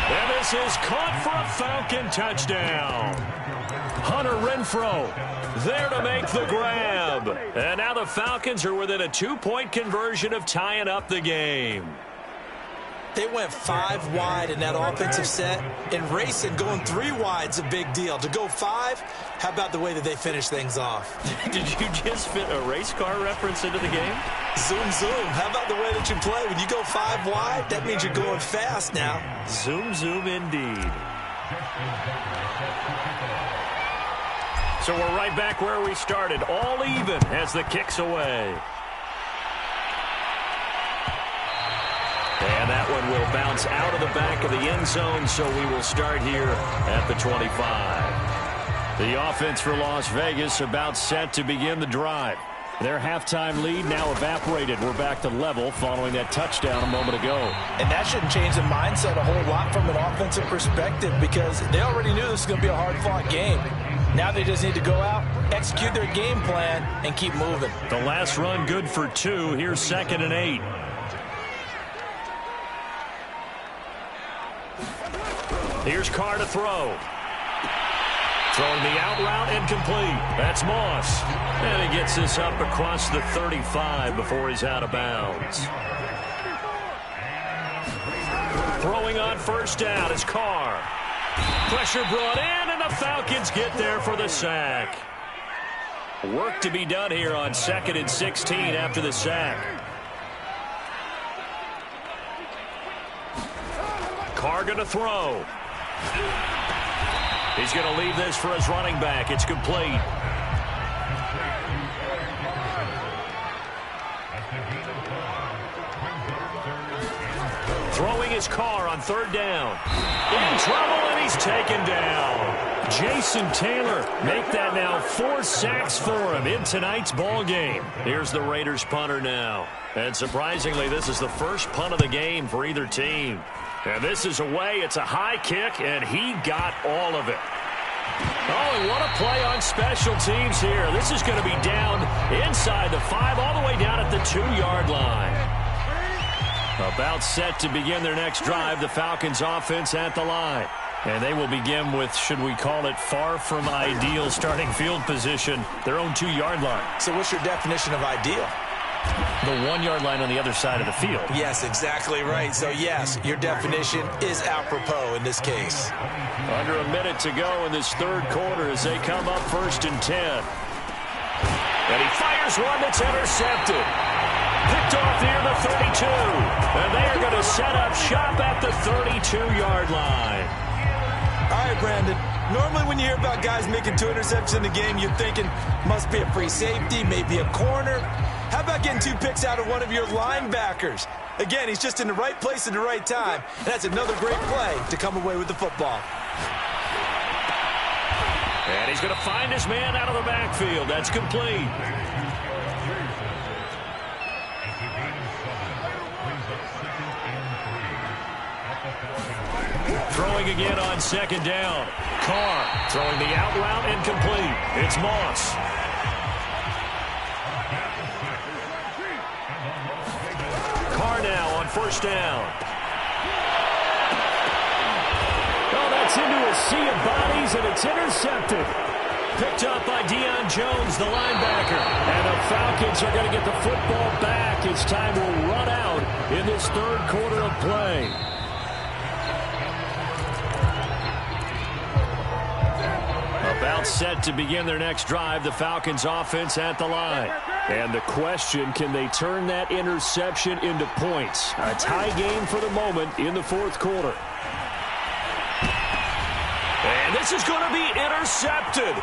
And this is caught for a Falcon touchdown. Hunter Renfrow there to make the grab. And now the Falcons are within a 2-point conversion of tying up the game. They went 5 wide in that offensive set, and racing going 3 wide's a big deal. To go 5, how about the way that they finish things off? Did you just fit a race car reference into the game? Zoom, zoom. How about the way that you play? When you go 5 wide, that means you're going fast now. Zoom, zoom indeed. So we're right back where we started, all even as the kick's away. And that one will bounce out of the back of the end zone, so we will start here at the 25. The offense for Las Vegas about set to begin the drive. Their halftime lead now evaporated. We're back to level following that touchdown a moment ago. And that shouldn't change the mindset a whole lot from an offensive perspective, because they already knew this was going to be a hard-fought game. Now they just need to go out, execute their game plan, and keep moving. The last run good for 2. Here's 2nd and 8. Here's Carr to throw. Throwing the out route incomplete. That's Moss. And he gets this up across the 35 before he's out of bounds. Throwing on first down is Carr. Pressure brought in, and the Falcons get there for the sack. Work to be done here on 2nd and 16 after the sack. Carr going to throw. He's going to leave this for his running back. It's complete. Throwing his Carr on 3rd down. In trouble, and he's taken down. Jason Taylor make that now 4 sacks for him in tonight's ball game. Here's the Raiders punter now. And surprisingly, this is the first punt of the game for either team. And this is away. It's a high kick, and he got all of it. Oh, and what a play on special teams here. This is going to be down inside the 5, all the way down at the 2-yard line. About set to begin their next drive, the Falcons offense at the line. And they will begin with, should we call it, far from ideal starting field position, their own 2-yard line. So what's your definition of ideal? The 1-yard line on the other side of the field. Yes, exactly right. So, yes, your definition is apropos in this case. Under a minute to go in this 3rd quarter as they come up 1st and 10. And he fires one that's intercepted. Picked off near the 32. And they are going to set up shop at the 32-yard line. All right, Brandon. Normally when you hear about guys making 2 interceptions in the game, you're thinking must be a free safety, maybe a corner. How about getting 2 picks out of one of your linebackers? Again, he's just in the right place at the right time. And that's another great play to come away with the football. And he's going to find his man out of the backfield. That's complete. Throwing again on 2nd down. Carr throwing the out route incomplete. It's Moss. first down. Oh, that's into a sea of bodies, and it's intercepted. Picked up by Deion Jones, the linebacker. And the Falcons are going to get the football back as time will run out in this third quarter of play. About set to begin their next drive, the Falcons offense at the line. And the question, can they turn that interception into points? A tie game for the moment in the fourth quarter. And this is going to be intercepted.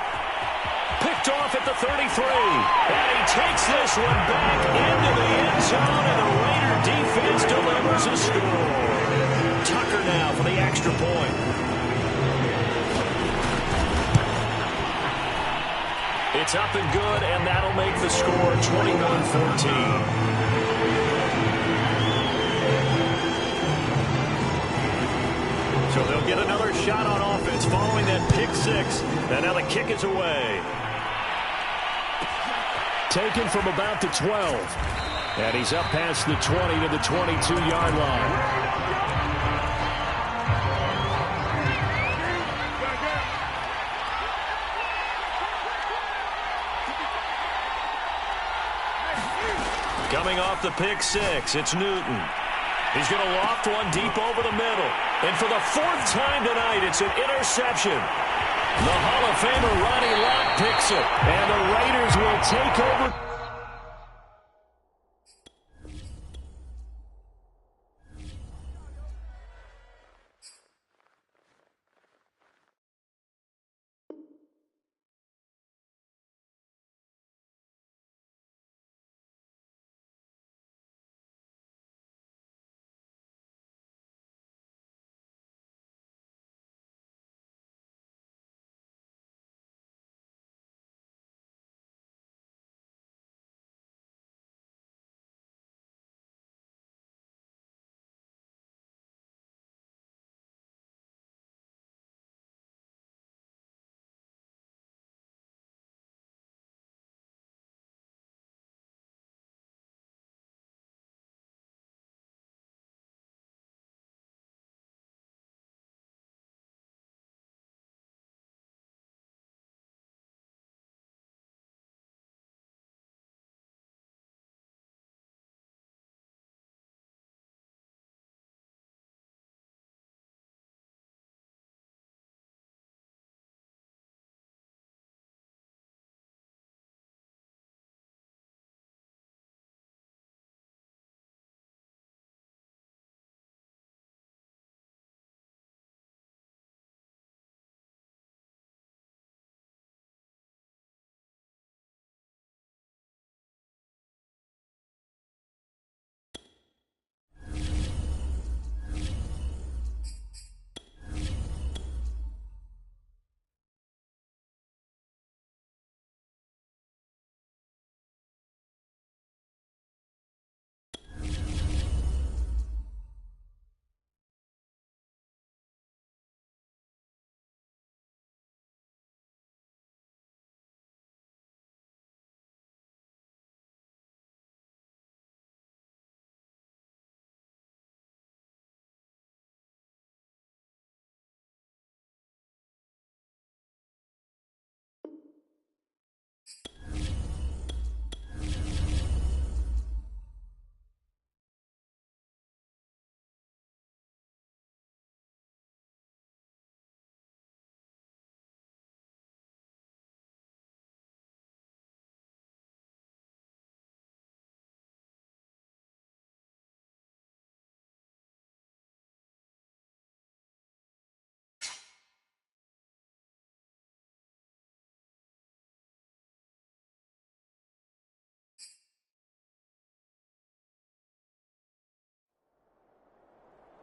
Picked off at the 33. And he takes this one back into the end zone, and the Raider defense delivers a score. Tucker now for the extra point. It's up and good, and that'll make the score 21-14. So they'll get another shot on offense following that pick six. And now the kick is away. Taken from about the 12. And he's up past the 20 to the 22-yard line. Coming off the pick six, it's Newton. He's going to loft one deep over the middle. And for the fourth time tonight, it's an interception. The Hall of Famer Ronnie Lott picks it. And the Raiders will take over.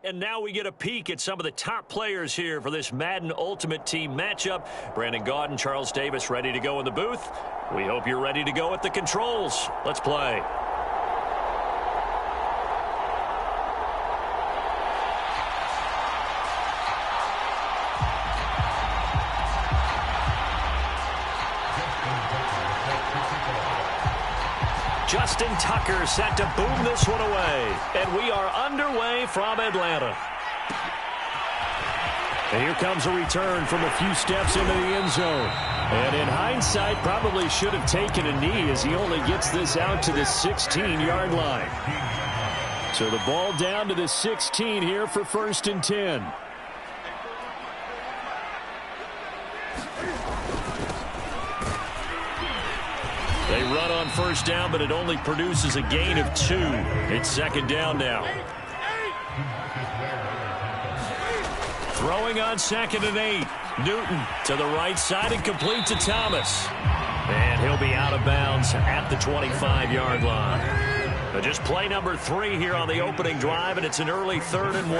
And now we get a peek at some of the top players here for this Madden Ultimate Team matchup. Brandon Gaudin, Charles Davis ready to go in the booth. We hope you're ready to go at the controls. Let's play. Justin Tucker set to boom this one away. And we are underway from Atlanta. And here comes a return from a few steps into the end zone. And in hindsight, probably should have taken a knee as he only gets this out to the 16-yard line. So the ball down to the 16 here for 1st and 10. They run on 1st down, but it only produces a gain of 2. It's 2nd down now. Throwing on 2nd and 8. Newton to the right side and complete to Thomas. And he'll be out of bounds at the 25-yard line. Just play number 3 here on the opening drive, and it's an early 3rd and 1.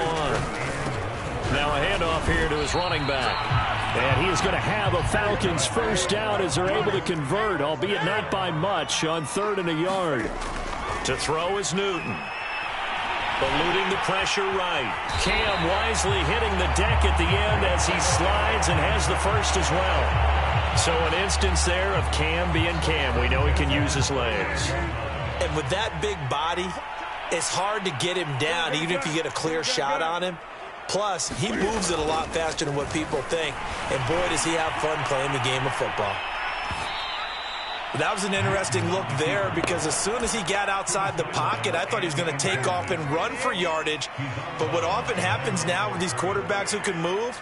Now a handoff here to his running back. And he is going to have a Falcons 1st down as they're able to convert, albeit not by much, on 3rd and a yard. To throw is Newton. Eluding the pressure right. Cam wisely hitting the deck at the end as he slides and has the 1st as well. So an instance there of Cam being Cam. We know he can use his legs. And with that big body, it's hard to get him down, even if you get a clear shot on him. Plus, he moves it a lot faster than what people think. And boy, does he have fun playing the game of football. That was an interesting look there because as soon as he got outside the pocket, I thought he was going to take off and run for yardage. But what often happens now with these quarterbacks who can move,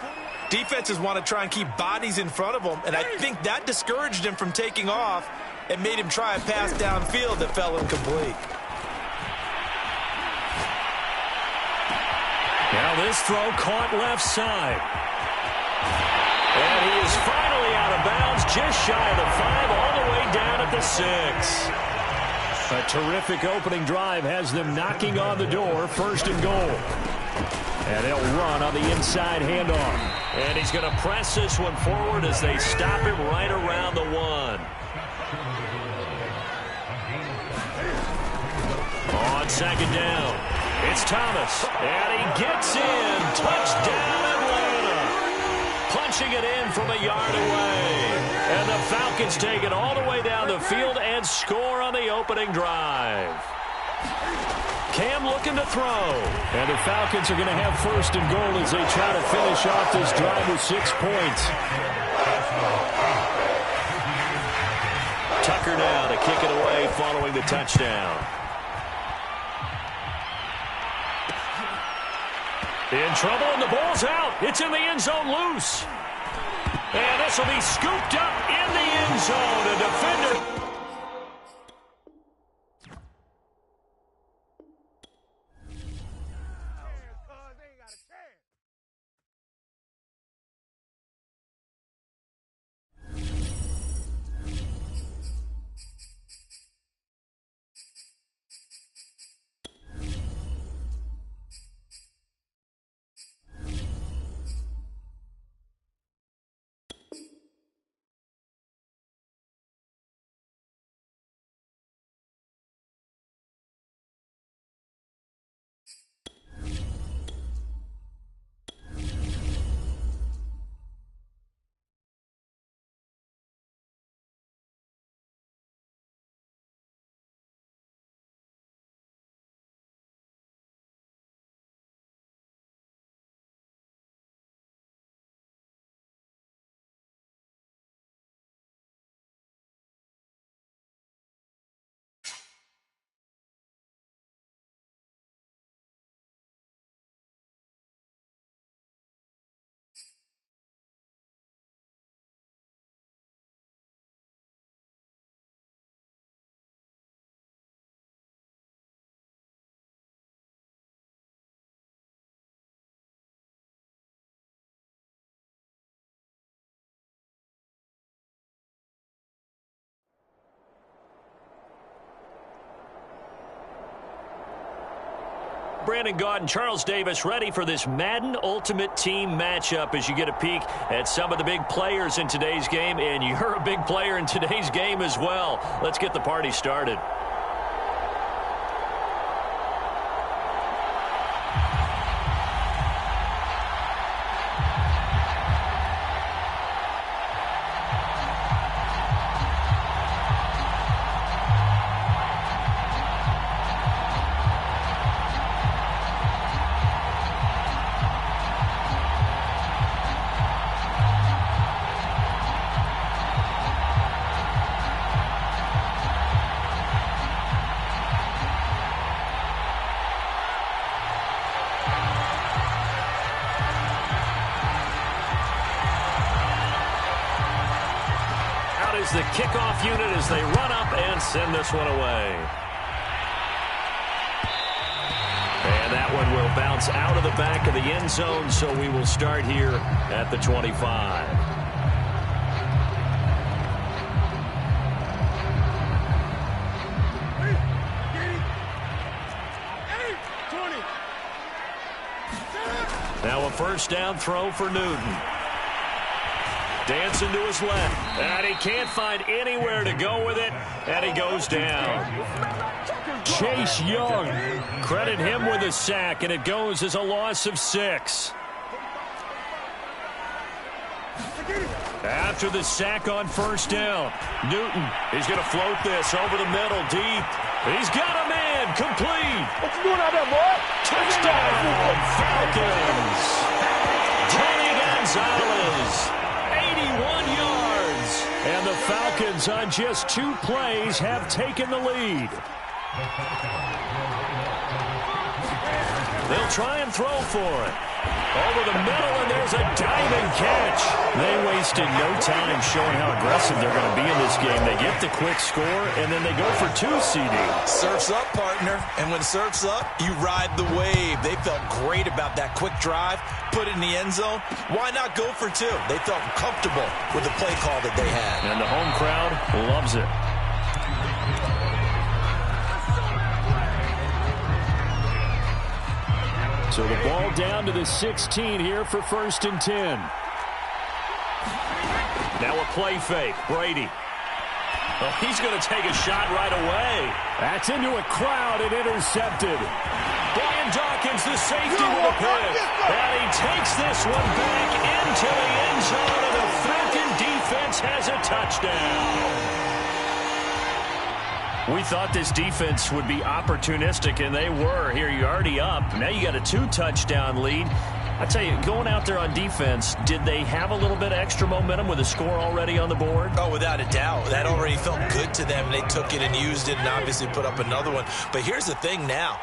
defenses want to try and keep bodies in front of them. And I think that discouraged him from taking off and made him try a pass downfield that fell incomplete. Now this throw caught left side. And he is finally out of bounds, just shy of the 5, all the way down at the 6. A terrific opening drive has them knocking on the door, 1st and goal. And they'll run on the inside handoff. And he's going to press this one forward as they stop him right around the 1. On 2nd down, it's Thomas. And he gets in. Touchdown, Atlanta. Punching it in from a yard away. And the Falcons take it all the way down the field and score on the opening drive. Cam looking to throw. And the Falcons are going to have 1st and goal as they try to finish off this drive with 6 points. Tucker now to kick it away following the touchdown. In trouble, and the ball's out. It's in the end zone loose. And this will be scooped up in the end zone. A defender. Brandon Gaud and Charles Davis ready for this Madden Ultimate Team matchup as you get a peek at some of the big players in today's game, and you're a big player in today's game as well. Let's get the party started. kickoff unit as they run up and send this one away. And that one will bounce out of the back of the end zone, so we will start here at the 25. Now a first down throw for Newton. Dancing to his left, and he can't find anywhere to go with it, and he goes down. Chase Young, credit him with a sack, and it goes as a loss of 6. After the sack on first down, Newton, he's going to float this over the middle deep. He's got a man, complete. What you doing out there, boy? Touchdown, Falcons. Tony Gonzalez, 81 yards. And the Falcons on just 2 plays have taken the lead. They'll try and throw for it. Over the middle, and there's a diving catch. They wasted no time showing how aggressive they're going to be in this game. They get the quick score, and then they go for 2, CD. Surf's up, partner. And when surf's up, you ride the wave. They felt great about that quick drive, put it in the end zone. Why not go for 2? They felt comfortable with the play call that they had. And the home crowd loves it. So the ball down to the 16 here for 1st and 10. Now a play fake. Brady. Oh, he's going to take a shot right away. That's into a crowd and intercepted. Brian Dawkins, the safety with a pick. And he takes this one back into the end zone, and the Falcon defense has a touchdown. We thought this defense would be opportunistic, and they were. Here, you're already up. Now you got a 2-touchdown lead. I tell you, going out there on defense, did they have a little bit of extra momentum with a score already on the board? Oh, without a doubt. That already felt good to them. They took it and used it and obviously put up another one. But here's the thing now.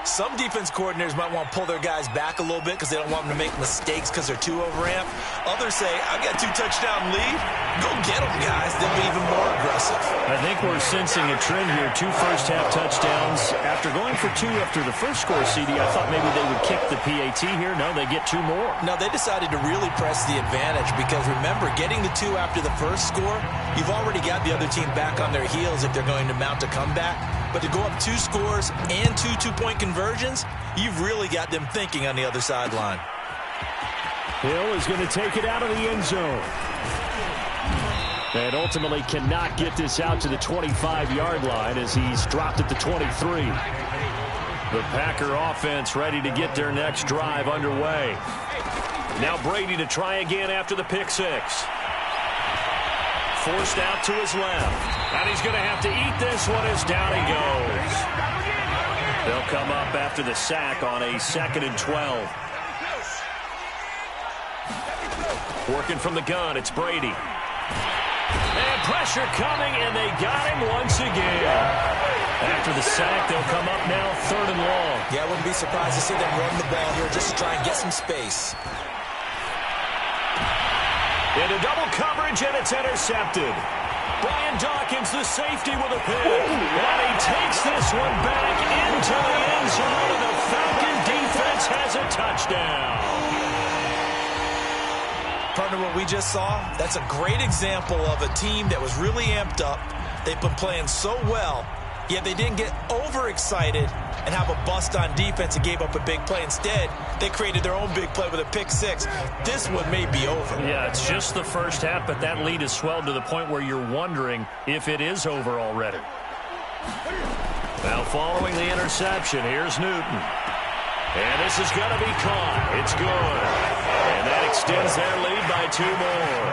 Some defense coordinators might want to pull their guys back a little bit because they don't want them to make mistakes because they're too overamped. Others say, I've got a 2-touchdown lead. Go get them, guys. They'll be even more aggressive. I think we're sensing a trend here. 2 first-half touchdowns. After going for 2 after the first score, CD, I thought maybe they would kick the PAT here. No, they get 2 more. No, they decided to really press the advantage because, remember, getting the 2 after the first score, you've already got the other team back on their heels if they're going to mount a comeback. But to go up 2 scores and 2 two-point conversions, you've really got them thinking on the other sideline. Hill is going to take it out of the end zone. And ultimately cannot get this out to the 25-yard line as he's dropped at the 23. The Packer offense ready to get their next drive underway. Now Brady to try again after the pick 6. Forced out to his left. And he's going to have to eat this one as down he goes. They'll come up after the sack on a 2nd and 12. Working from the gun, it's Brady. And pressure coming, and they got him once again. After the sack, they'll come up now 3rd and long. Yeah, I wouldn't be surprised to see them run the ball here just to try and get some space. Into double coverage, and it's intercepted. Brian Dawkins, the safety with a pick. And he takes this one back into the end zone, and the Falcon defense has a touchdown. Partner, what we just saw, that's a great example of a team that was really amped up. They've been playing so well, yet they didn't get overexcited and have a bust on defense and gave up a big play. Instead, they created their own big play with a pick 6. This one may be over. Yeah, it's just the first half, but that lead has swelled to the point where you're wondering if it is over already. Now following the interception, here's Newton. And this is going to be caught. It's good. And that extends their lead by 2 more.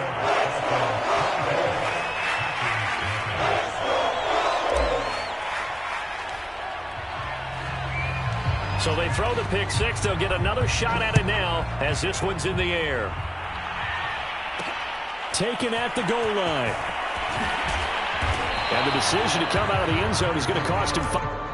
So they throw the pick 6. They'll get another shot at it now as this one's in the air. Taken at the goal line. And the decision to come out of the end zone is going to cost him 5.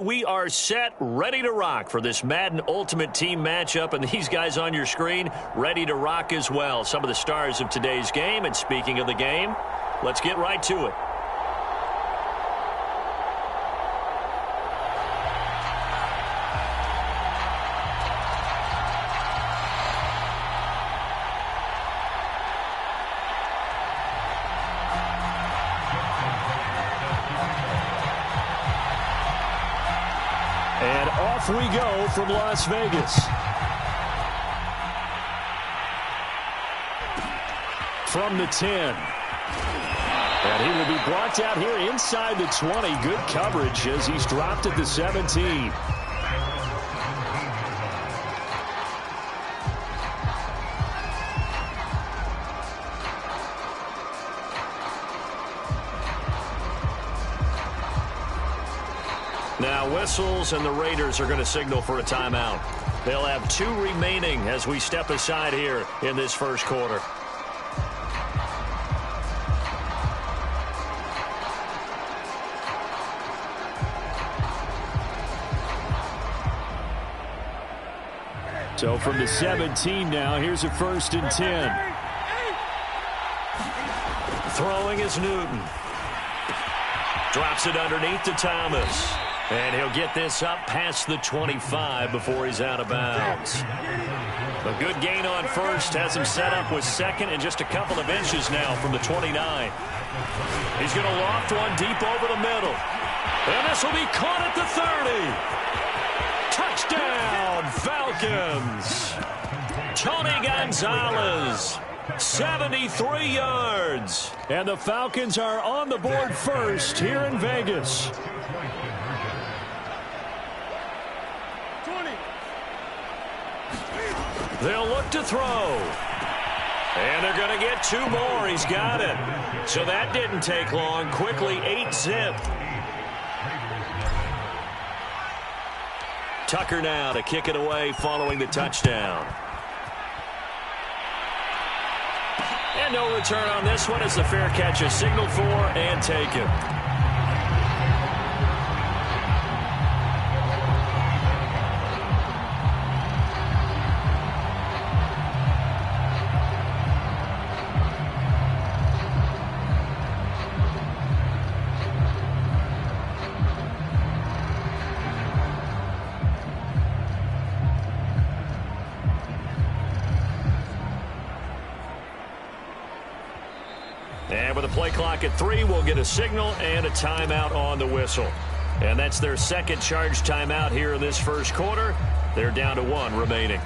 we are set, ready to rock for this Madden Ultimate Team matchup. And these guys on your screen, ready to rock as well. Some of the stars of today's game. And speaking of the game, let's get right to it. And off we go from Las Vegas. From the 10. And he will be brought down here inside the 20. Good coverage as he's dropped at the 17. Now whistles, and the Raiders are going to signal for a timeout. They'll have 2 remaining as we step aside here in this first quarter. So from the 17 now, here's a 1st and 10. Throwing is Newton. Drops it underneath to Thomas. And he'll get this up past the 25 before he's out of bounds. A good gain on first has him set up with second and just a couple of inches now from the 29. He's going to loft one deep over the middle. And this will be caught at the 30. Touchdown, Falcons. Tony Gonzalez. 73 yards. And the Falcons are on the board first here in Vegas. They'll look to throw. And they're going to get 2 more. He's got it. So that didn't take long. Quickly 8-zip. Tucker now to kick it away following the touchdown. And no return on this one as the fair catch is signaled for and taken. And with a play clock at 3, we'll get a signal and a timeout on the whistle. And that's their second charge timeout here in this first quarter. They're down to 1 remaining.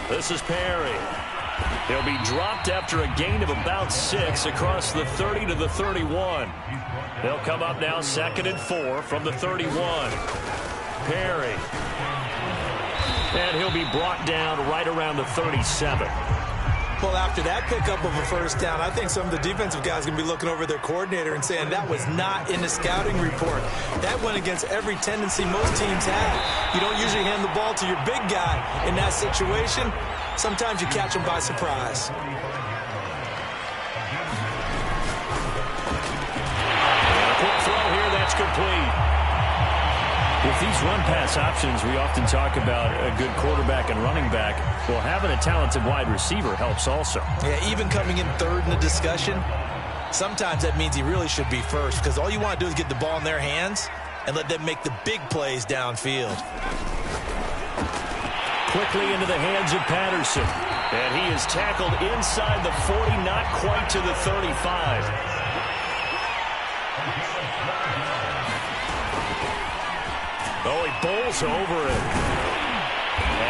This is Perry. He'll be dropped after a gain of about 6 across the 30 to the 31. They'll come up now 2nd and 4 from the 31. Perry. And he'll be brought down right around the 37. Well, after that pickup of a first down, I think some of the defensive guys are going to be looking over their coordinator and saying that was not in the scouting report. That went against every tendency most teams have. You don't usually hand the ball to your big guy in that situation. Sometimes you catch him by surprise. A quick throw here, that's complete. With these run-pass options, we often talk about a good quarterback and running back. Well, having a talented wide receiver helps also. Yeah, even coming in 3rd in the discussion, sometimes that means he really should be first because all you want to do is get the ball in their hands and let them make the big plays downfield. Quickly into the hands of Patterson. And he is tackled inside the 40, not quite to the 35. Oh, he bowls over it.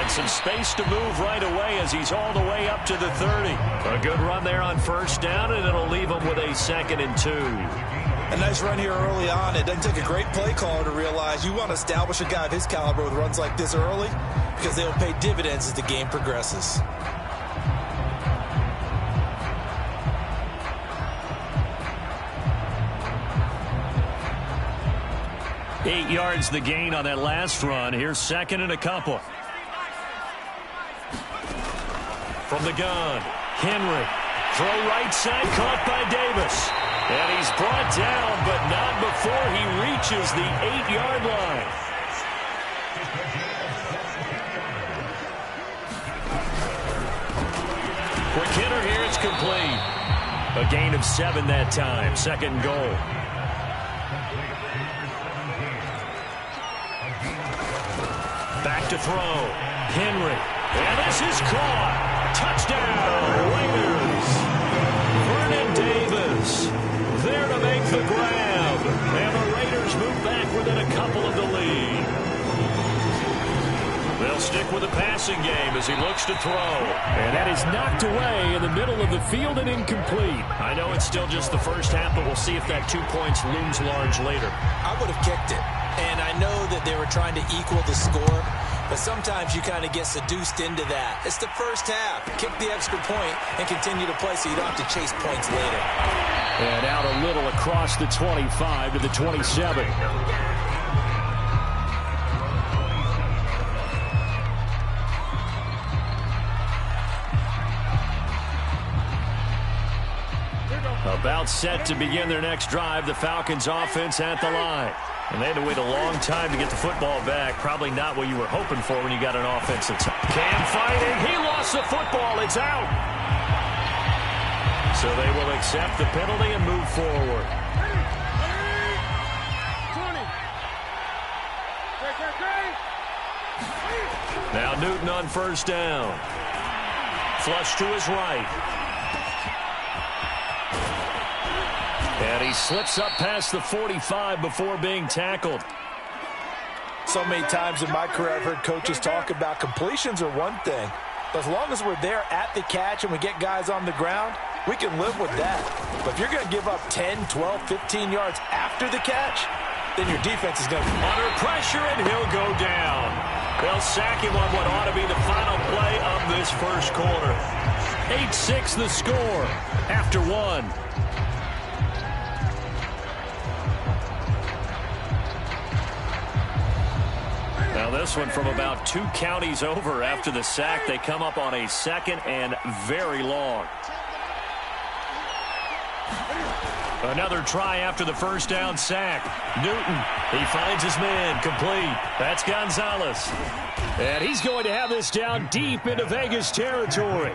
And some space to move right away as he's all the way up to the 30. A good run there on first down, and it'll leave him with a 2nd and 2. A nice run here early on. It doesn't take a great play caller to realize you want to establish a guy of his caliber with runs like this early because they'll pay dividends as the game progresses. Eight yards the gain on that last run. Here's 2nd and a couple. From the gun, Henry. Throw right side, caught by Davis. And he's brought down, but not before he reaches the 8-yard line. Quick hitter here, it's complete. A gain of 7 that time, 2nd and goal. Back to throw. Henry. And this is caught. Touchdown, Raiders. Vernon Davis there to make the grab. And the Raiders move back within a couple of the lead. They'll stick with the passing game as he looks to throw. And that is knocked away in the middle of the field and incomplete. I know it's still just the first half, but we'll see if that 2 points looms large later. I would have kicked it. And I know that they were trying to equal the score, but sometimes you kind of get seduced into that. It's the first half. Kick the extra point and continue to play so you don't have to chase points later. And out a little across the 25 to the 27. About set to begin their next drive, the Falcons offense at the line. And they had to wait a long time to get the football back. Probably not what you were hoping for when you got an offense that's Cam fighting. He lost the football. It's out. So they will accept the penalty and move forward. Now Newton on first down. Flush to his right. And he slips up past the 45 before being tackled. So many times in my career I've heard coaches talk about completions are one thing. But as long as we're there at the catch and we get guys on the ground, we can live with that. But if you're going to give up 10, 12, 15 yards after the catch, then your defense is going to be under pressure, and he'll go down. They'll sack him on what ought to be the final play of this first quarter. 8-6 the score after one. Now this one from about 2 counties over after the sack. They come up on a 2nd and very long. Another try after the first down sack. Newton, he finds his man, complete. That's Gonzalez. And he's going to have this down deep into Vegas territory.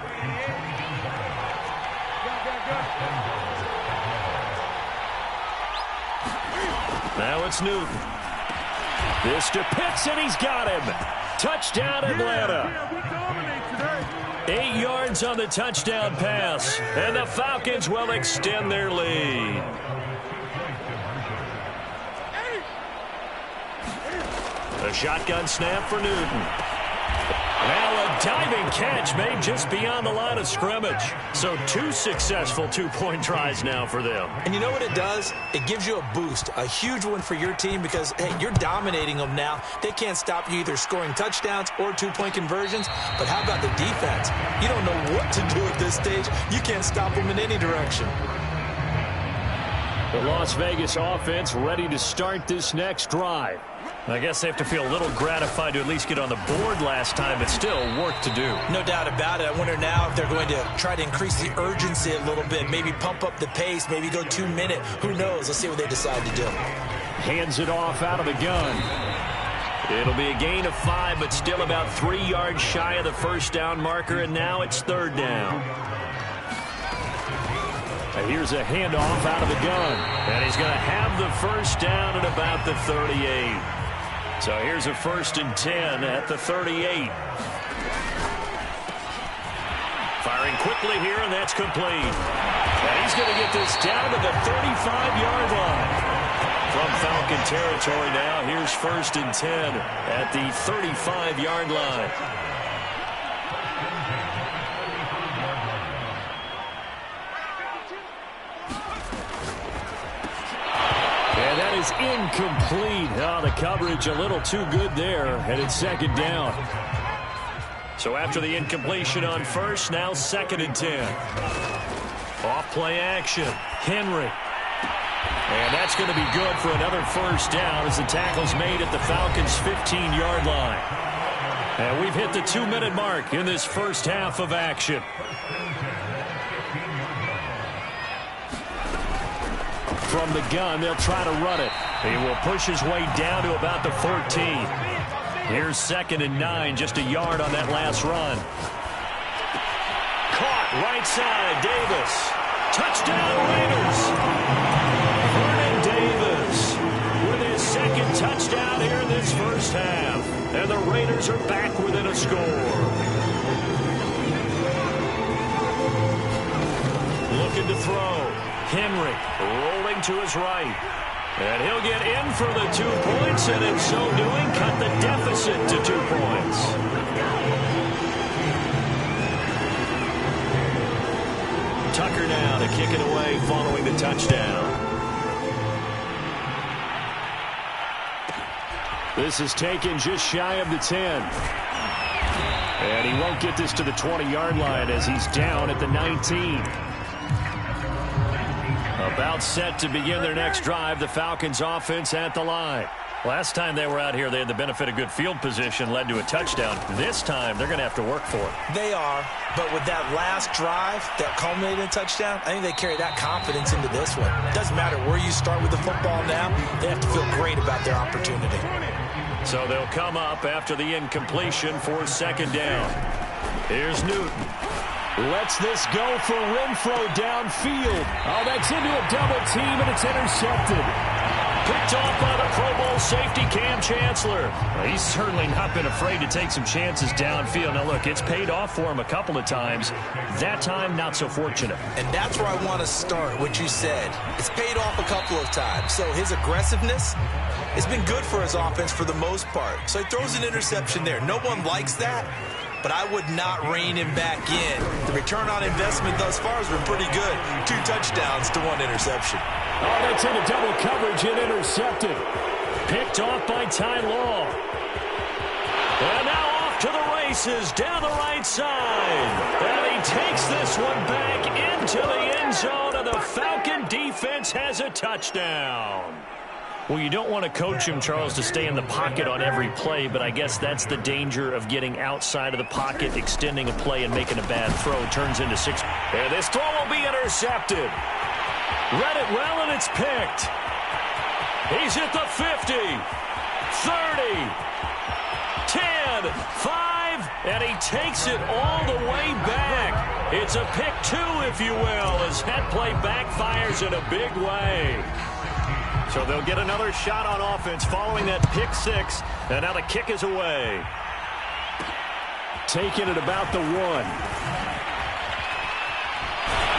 Now it's Newton. This to Pitts, and he's got him. Touchdown, Atlanta. 8 yards on the touchdown pass, and the Falcons will extend their lead. A shotgun snap for Newton. Now a diving catch made just beyond the line of scrimmage. So 2 successful 2-point tries now for them. And you know what it does? It gives you a boost, a huge one for your team because, hey, you're dominating them now. They can't stop you either scoring touchdowns or 2-point conversions. But how about the defense? You don't know what to do at this stage. You can't stop them in any direction. The Las Vegas offense ready to start this next drive. I guess they have to feel a little gratified to at least get on the board last time, but still work to do. No doubt about it. I wonder now if they're going to try to increase the urgency a little bit, maybe pump up the pace, maybe go 2-minute. Who knows? Let's see what they decide to do. Hands it off out of the gun. It'll be a gain of 5, but still about 3 yards shy of the first down marker, and now it's 3rd down. And here's a handoff out of the gun. And he's going to have the first down at about the 38. So here's a 1st and 10 at the 38. Firing quickly here, and that's complete. And he's going to get this down to the 35-yard line. From Falcon territory now, here's 1st and 10 at the 35-yard line. that is incomplete. Oh, the coverage a little too good there, and it's second down. So after the incompletion on first, now 2nd and 10. Off play action. Henry. And that's going to be good for another first down as the tackle's made at the Falcons' 15-yard line. And we've hit the 2-minute mark in this first half of action. From the gun, they'll try to run it. He will push his way down to about the 14. Here's 2nd and 9, just a yard on that last run. Caught right side, Davis. Touchdown, Raiders. Vernon Davis with his 2nd touchdown here in this first half. And the Raiders are back within a score. Looking to throw. Henry rolling to his right. And he'll get in for the 2 points, and in so doing, cut the deficit to 2 points. Tucker now to kick it away following the touchdown. This is taken just shy of the 10. And he won't get this to the 20-yard line as he's down at the 19. About set to begin their next drive, the Falcons offense at the line. Last time they were out here, they had the benefit of good field position, led to a touchdown. This time, they're going to have to work for it. They are, but with that last drive that culminated in a touchdown, I think they carry that confidence into this one. It doesn't matter where you start with the football now, they have to feel great about their opportunity. So they'll come up after the incompletion for 2nd down. Here's Newton. Lets this go for Renfro downfield. Oh, that's into a double team, and it's intercepted. Picked off by the Pro Bowl safety Cam Chancellor. Well, he's certainly not been afraid to take some chances downfield. Now, look, it's paid off for him a couple of times. That time, not so fortunate. And that's where I want to start, what you said. It's paid off a couple of times. So his aggressiveness has been good for his offense for the most part. So he throws an interception there. No one likes that, but I would not rein him back in. The return on investment thus far has been pretty good. 2 touchdowns to 1 interception. Oh, that's into double coverage and intercepted. Picked off by Ty Law. And now off to the races down the right side. And he takes this one back into the end zone, and the Falcon defense has a touchdown. Well, you don't want to coach him, Charles, to stay in the pocket on every play, but I guess that's the danger of getting outside of the pocket, extending a play, and making a bad throw. Turns into 6. And this throw will be intercepted. Read it well, and it's picked. He's at the 50, 30, 10, 5, and he takes it all the way back. It's a pick 2, if you will, as that play backfires in a big way. So they'll get another shot on offense following that pick 6, and now the kick is away. Taking it about the 1.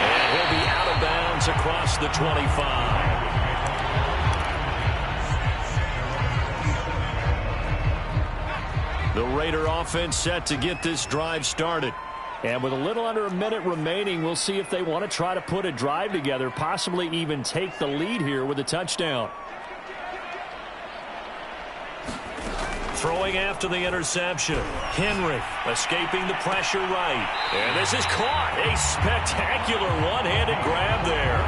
And he'll be out of bounds across the 25. The Raider offense set to get this drive started. And with a little under a minute remaining, we'll see if they want to try to put a drive together, possibly even take the lead here with a touchdown. Throwing after the interception. Henry escaping the pressure right. And this is caught. A spectacular one-handed grab there.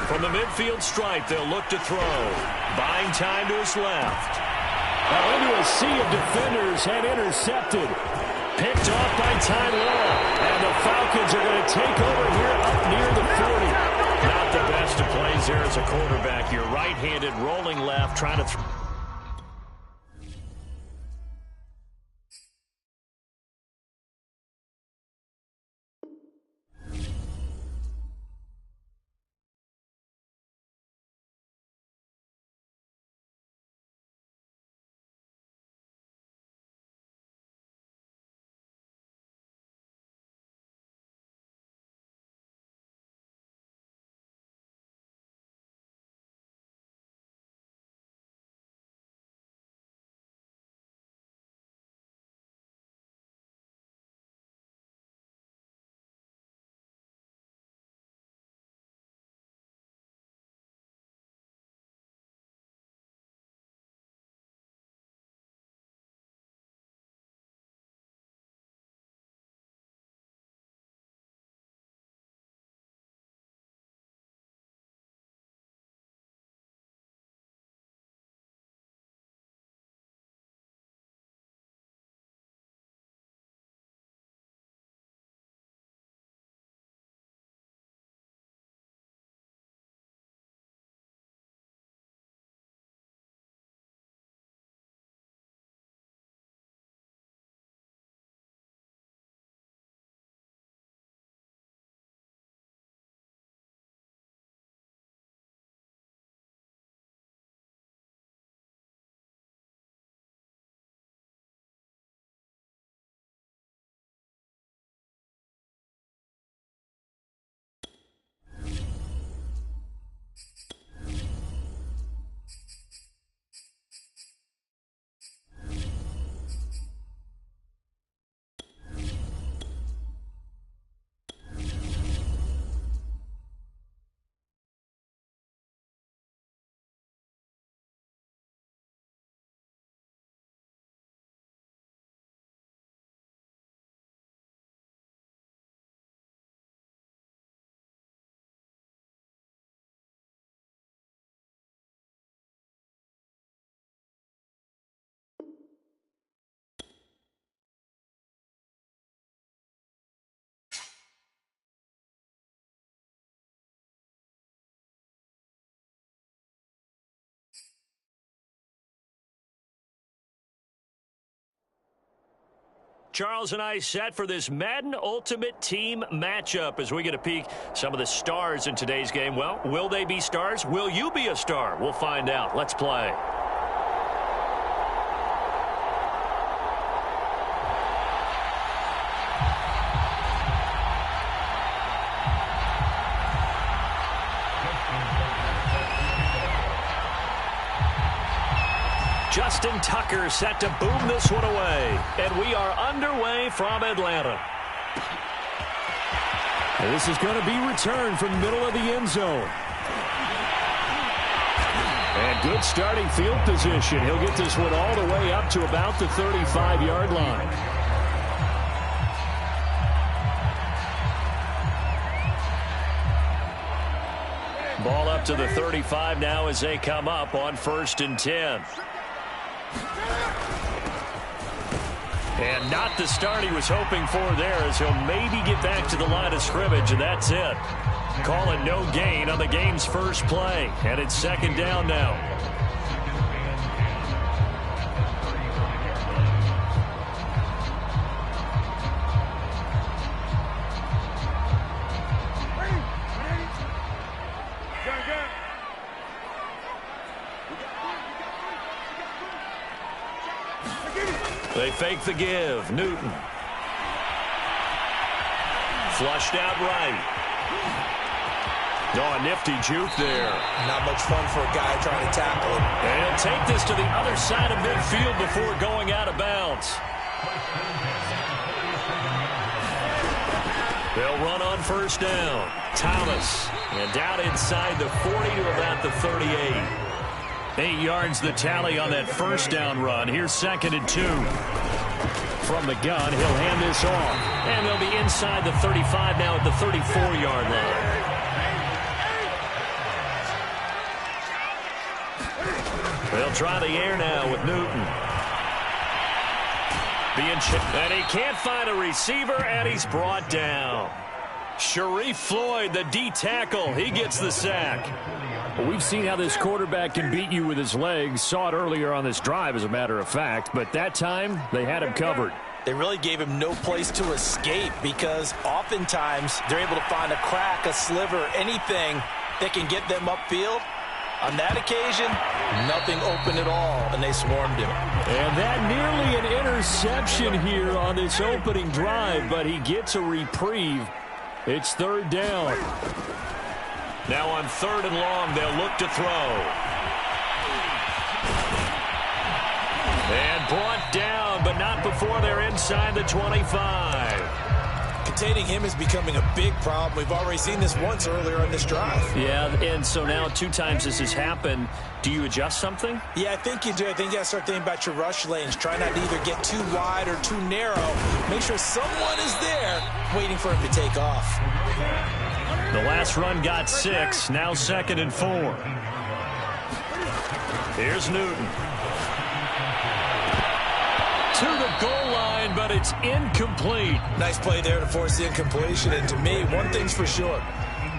From the midfield stripe, they'll look to throw. Buying time to his left. Into a sea of defenders and intercepted. Picked off by Ty Law. And the Falcons are going to take over here up near the 40. Not the best of plays there as a quarterback. You're right-handed, rolling left, trying to throw. Charles and I set for this Madden Ultimate Team matchup as we get a peek some of the stars in today's game. Well, will they be stars? Will you be a star? We'll find out. Let's play. Justin Tucker set to boom this one away. And we are underway from Atlanta. And this is going to be returned from the middle of the end zone. And good starting field position. He'll get this one all the way up to about the 35-yard line. Ball up to the 35 now as they come up on 1st and 10. And not the start he was hoping for there, as he'll maybe get back to the line of scrimmage, and that's it. Call it no gain on the game's first play, and it's 2nd down now. They fake the give. Newton. Flushed out right. Oh, a nifty juke there. Not much fun for a guy trying to tackle him. And he'll take this to the other side of midfield before going out of bounds. They'll run on 1st down. Thomas. And down inside the 40 to about the 38. 8 yards the tally on that 1st down run. Here's 2nd and 2. From the gun, he'll hand this off. And they'll be inside the 35 now at the 34-yard line. They'll try the air now with Newton. And he can't find a receiver, and he's brought down. Sharif Floyd, the D-tackle, he gets the sack. Well, we've seen how this quarterback can beat you with his legs. Saw it earlier on this drive, as a matter of fact. But that time, they had him covered. They really gave him no place to escape, because oftentimes they're able to find a crack, a sliver, anything that can get them upfield. On that occasion, nothing open at all, and they swarmed him. And that nearly an interception here on this opening drive, but he gets a reprieve. It's 3rd down. Now on 3rd and long, they'll look to throw. And brought down, but not before they're inside the 25. Containing him is becoming a big problem. We've already seen this once earlier in this drive. Yeah, and so now 2 times this has happened. Do you adjust something? Yeah, I think you do. I think you got to start thinking about your rush lanes. Try not to either get too wide or too narrow. Make sure someone is there waiting for him to take off. The last run got 6. Now 2nd and 4. Here's Newton. To the goal line, but it's incomplete. Nice play there to force the incompletion. And to me, one thing's for sure.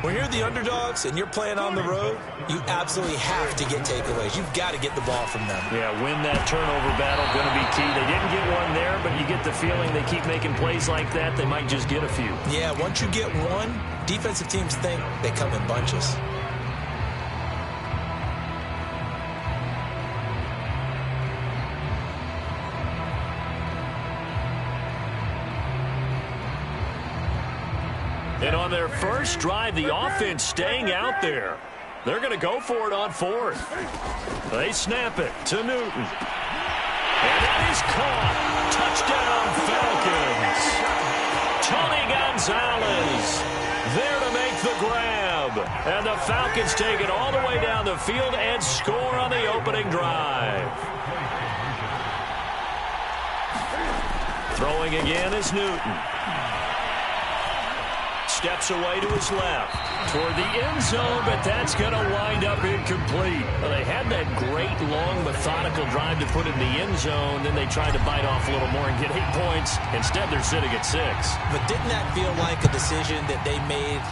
When you're the underdogs and you're playing on the road, you absolutely have to get takeaways. You've got to get the ball from them. Yeah, win that turnover battle, going to be key. They didn't get one there, but you get the feeling they keep making plays like that, they might just get a few. Yeah, once you get one, defensive teams think they come in bunches. And on their first drive, the offense staying out there. They're going to go for it on 4th. They snap it to Newton. And it is caught. Touchdown, Falcons. Tony Gonzalez there to make the grab. And the Falcons take it all the way down the field and score on the opening drive. Throwing again is Newton. Steps away to his left toward the end zone, but that's going to wind up incomplete. Well, they had that great, long, methodical drive to put in the end zone. Then they tried to bite off a little more and get 8 points. Instead, they're sitting at 6. But didn't that feel like a decision that they made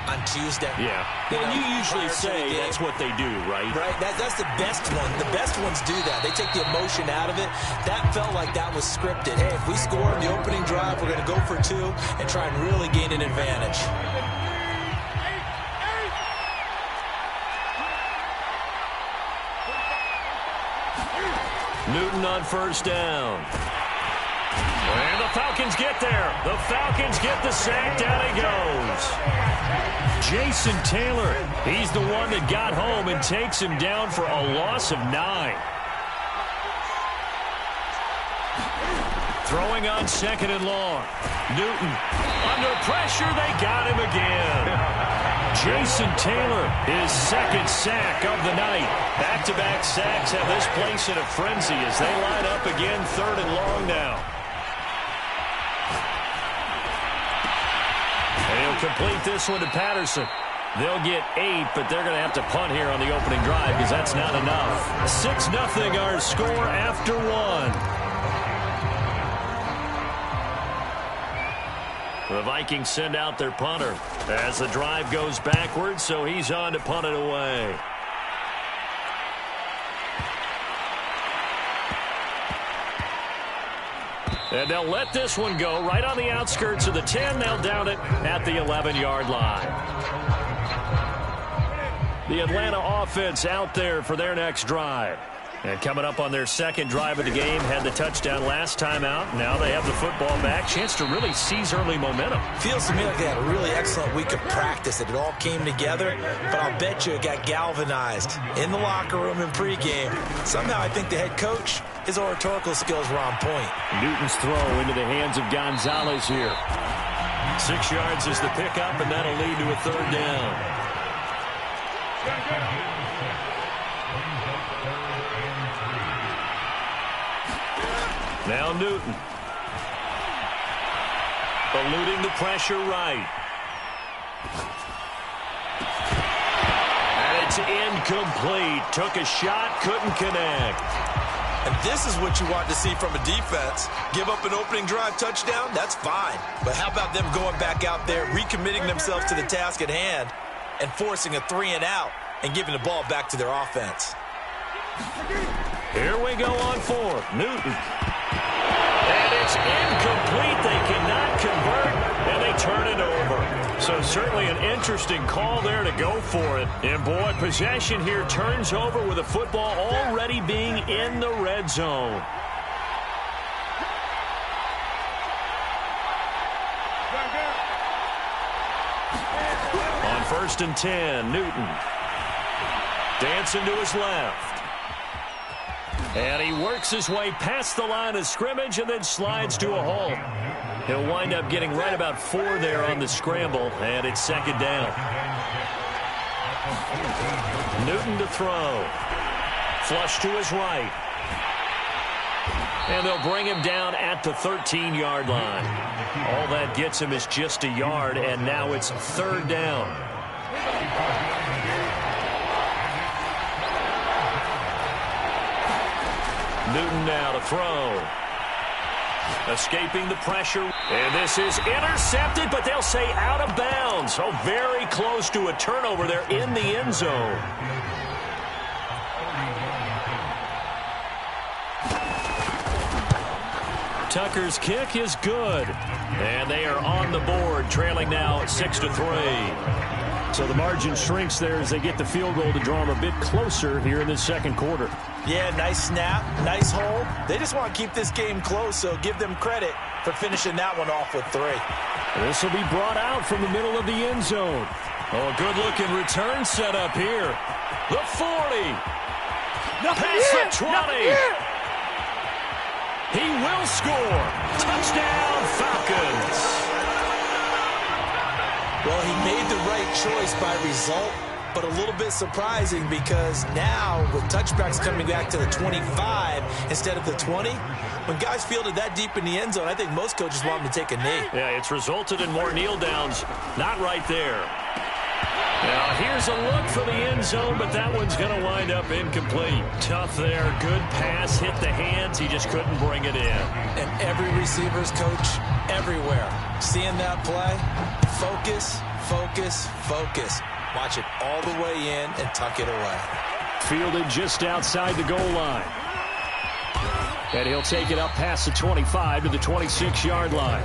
on Tuesday. Yeah. And you usually say that's what they do, right? Right. That's the best one. The best ones do that. They take the emotion out of it. That felt like that was scripted. Hey, if we score on the opening drive, we're going to go for 2 and try and really gain an advantage. Newton on first down. And the Falcons get there. The Falcons get the sack. Down he goes. Jason Taylor, he's the one that got home and takes him down for a loss of 9. Throwing on 2nd and long. Newton under pressure. They got him again. Jason Taylor, his 2nd sack of the night. Back-to-back sacks have this place in a frenzy as they line up again 3rd and long now. And he'll complete this one to Patterson. They'll get 8, but they're going to have to punt here on the opening drive because that's not enough. 6-0 our score after 1. The Vikings send out their punter as the drive goes backwards, so he's on to punt it away. And they'll let this one go right on the outskirts of the 10. They'll down it at the 11-yard line. The Atlanta offense out there for their next drive. And coming up on their 2nd drive of the game, had the touchdown last time out. Now they have the football back. Chance to really seize early momentum. Feels to me like they had a really excellent week of practice. It all came together, but I'll bet you it got galvanized in the locker room in pregame. Somehow I think the head coach, his oratorical skills were on point. Newton's throw into the hands of Gonzalez here. 6 yards is the pickup, and that'll lead to a 3rd down. Now Newton. Eluding the pressure right. And it's incomplete. Took a shot, couldn't connect. And this is what you want to see from a defense. Give up an opening drive touchdown, that's fine. But how about them going back out there, recommitting themselves to the task at hand, and forcing a 3-and-out and giving the ball back to their offense. Here we go on 4th. Newton. And it's incomplete. They cannot convert, and they turn it over. So certainly an interesting call there to go for it. And, boy, possession here turns over with the football already being in the red zone. On 1st and 10, Newton. Dancing to his left. And he works his way past the line of scrimmage and then slides to a halt. He'll wind up getting right about 4 there on the scramble, and it's 2nd down. Newton to throw. Flush to his right. And they'll bring him down at the 13-yard line. All that gets him is just a yard, and now it's 3rd down. Newton now to throw. Escaping the pressure. And this is intercepted, but they'll say out of bounds. So very close to a turnover there in the end zone. Tucker's kick is good. And they are on the board, trailing now 6-3. So the margin shrinks there as they get the field goal to draw them a bit closer here in this 2nd quarter. Yeah, nice snap, nice hold. They just want to keep this game close, so give them credit for finishing that one off with 3. This will be brought out from the middle of the end zone. Oh, good-looking return set up here. The 40. Past the 20. He will score. Touchdown, Falcons. Well, he made the right choice by result, but a little bit surprising because now with touchbacks coming back to the 25 instead of the 20, when guys fielded that deep in the end zone, I think most coaches want them to take a knee. Yeah, it's resulted in more kneel downs. Not right there. Now, here's a look for the end zone, but that one's going to wind up incomplete. Tough there. Good pass. Hit the hands. He just couldn't bring it in. And every receiver's coach everywhere, seeing that play, focus, focus, focus. Watch it all the way in and tuck it away. Fielded just outside the goal line. And he'll take it up past the 25 to the 26-yard line.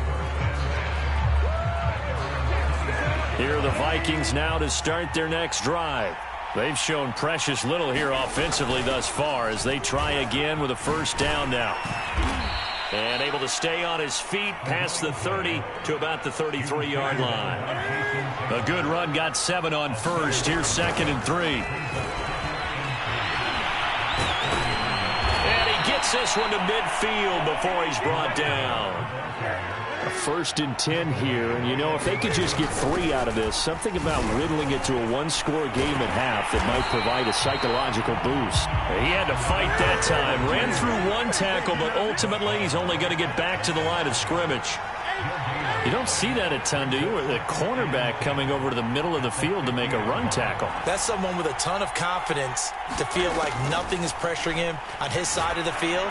Here are the Vikings now to start their next drive. They've shown precious little here offensively thus far as they try again with a first down now. And able to stay on his feet past the 30 to about the 33-yard line. A good run, got 7 on first. Here's 2nd and 3. This one to midfield before he's brought down. A 1st and 10 here, and you know, if they could just get 3 out of this, something about whittling it to a 1-score game at half that might provide a psychological boost. He had to fight that time. Ran through 1 tackle, but ultimately he's only going to get back to the line of scrimmage. You don't see that a ton, do you? Or the cornerback coming over to the middle of the field to make a run tackle. That's someone with a ton of confidence to feel like nothing is pressuring him on his side of the field.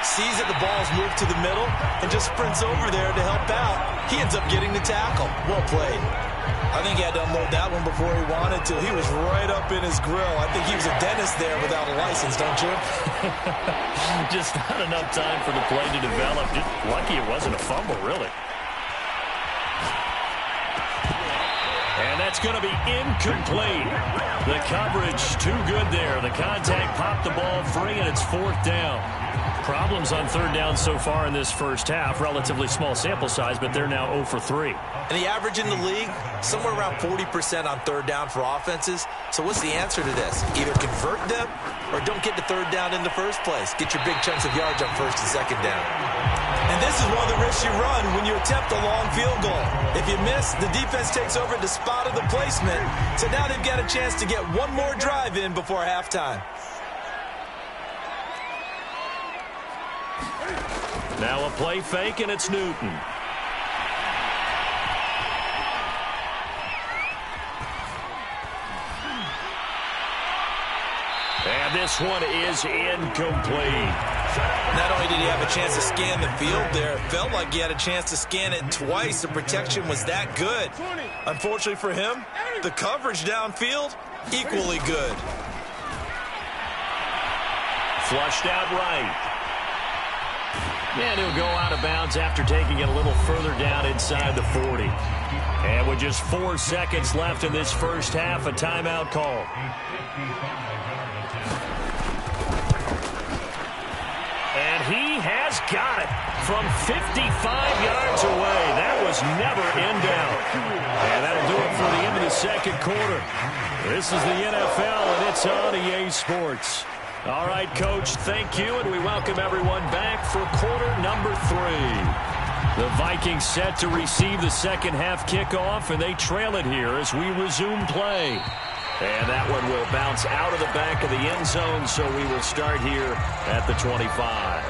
Sees that the ball's moved to the middle and just sprints over there to help out. He ends up getting the tackle. Well played. I think he had to unload that one before he wanted to. He was right up in his grill. I think he was a dentist there without a license, don't you? Just not enough time for the play to develop. Just lucky it wasn't a fumble, really. And that's going to be incomplete. The coverage too good there. The contact popped the ball free, and it's 4th down. Problems on 3rd down so far in this first half. Relatively small sample size, but they're now 0 for 3. And the average in the league, somewhere around 40% on 3rd down for offenses. So what's the answer to this? Either convert them or don't get to 3rd down in the first place. Get your big chunks of yards on 1st and 2nd down. And this is one of the risks you run when you attempt a long field goal. If you miss, the defense takes over the spot of the placement. So now they've got a chance to get one more drive in before halftime. Now a play fake, and it's Newton. And this one is incomplete. Not only did he have a chance to scan the field there, it felt like he had a chance to scan it twice. The protection was that good. Unfortunately for him, the coverage downfield, equally good. Flushed out right. And he'll go out of bounds after taking it a little further down inside the 40. And with just 4 seconds left in this first half, a timeout call. And he has got it from 55 yards away. That was never in doubt. And that'll do it for the end of the 2nd quarter. This is the NFL, and it's on EA Sports. All right, Coach, thank you, and we welcome everyone back for quarter number 3. The Vikings set to receive the 2nd half kickoff, and they trail it here as we resume play. And that one will bounce out of the back of the end zone, so we will start here at the 25.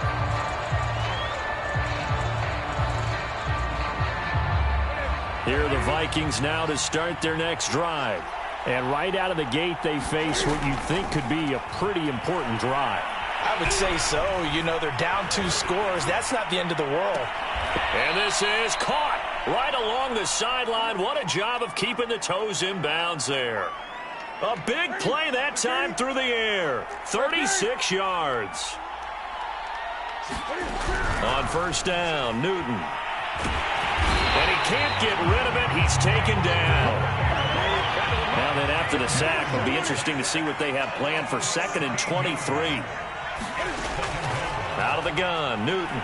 Here are the Vikings now to start their next drive. And right out of the gate, they face what you think could be a pretty important drive. I would say so. You know, they're down 2 scores. That's not the end of the world. And this is caught right along the sideline. What a job of keeping the toes in bounds there. A big play that time through the air. 36 yards. On first down, Newton. And he can't get rid of it. He's taken down. Now then, after the sack, it'll be interesting to see what they have planned for 2nd and 23. Out of the gun, Newton.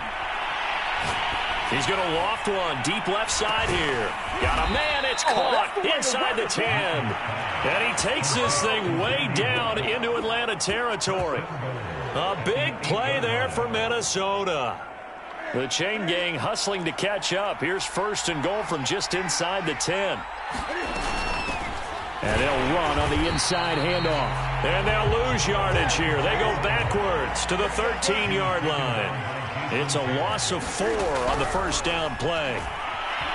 He's going to loft one deep left side here. Got a man, it's caught inside the 10. And he takes this thing way down into Atlanta territory. A big play there for Minnesota. The chain gang hustling to catch up. Here's 1st and goal from just inside the 10. And they'll run on the inside handoff. And they'll lose yardage here. They go backwards to the 13-yard line. It's a loss of 4 on the first down play.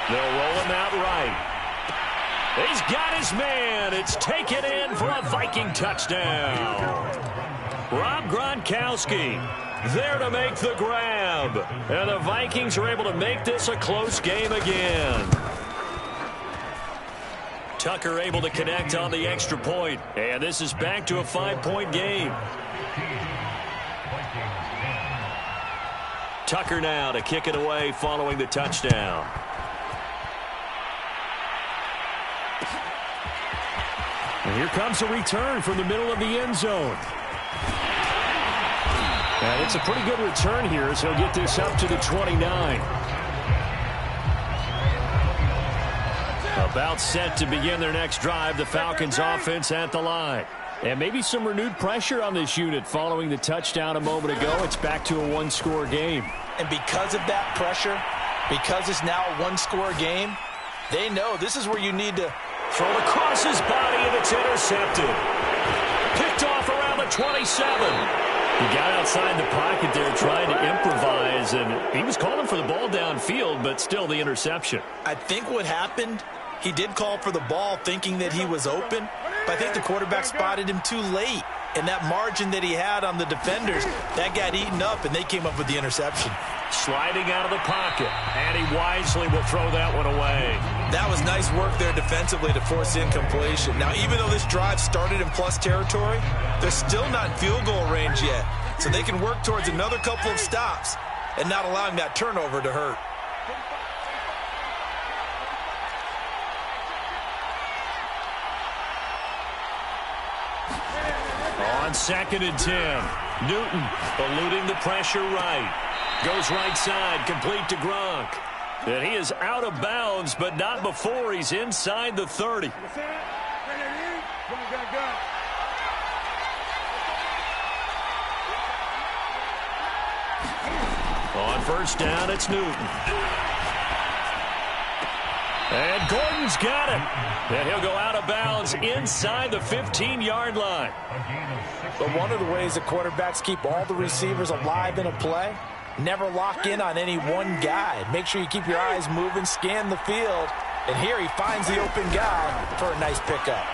They'll roll him out right. He's got his man. It's taken in for a Viking touchdown. Rob Gronkowski there to make the grab. And the Vikings are able to make this a close game again. Tucker able to connect on the extra point. And this is back to a 5-point game. Tucker now to kick it away following the touchdown. And here comes a return from the middle of the end zone. And it's a pretty good return here as he'll get this up to the 29. About set to begin their next drive, the Falcons offense at the line. And maybe some renewed pressure on this unit following the touchdown a moment ago. It's back to a one-score game. And because of that pressure, because it's now a one-score game, they know this is where you need to throw it across his body, and it's intercepted. Picked off around the 27. He got outside the pocket there trying to improvise, and he was calling for the ball downfield, but still the interception. I think what happened, he did call for the ball thinking that he was open, but I think the quarterback spotted him too late. And that margin that he had on the defenders, that got eaten up, and they came up with the interception. Sliding out of the pocket, and he wisely will throw that one away. That was nice work there defensively to force incompletion. Now, even though this drive started in plus territory, they're still not in field goal range yet. So they can work towards another couple of stops and not allowing that turnover to hurt. On 2nd and 10, Newton eluding the pressure right. Goes right side, complete to Gronk. And he is out of bounds, but not before he's inside the 30. On 1st down, it's Newton. And Gordon's got it. And he'll go out of bounds inside the 15-yard line. But one of the ways that quarterbacks keep all the receivers alive in a play, never lock in on any one guy. Make sure you keep your eyes moving, scan the field. And here he finds the open guy for a nice pickup.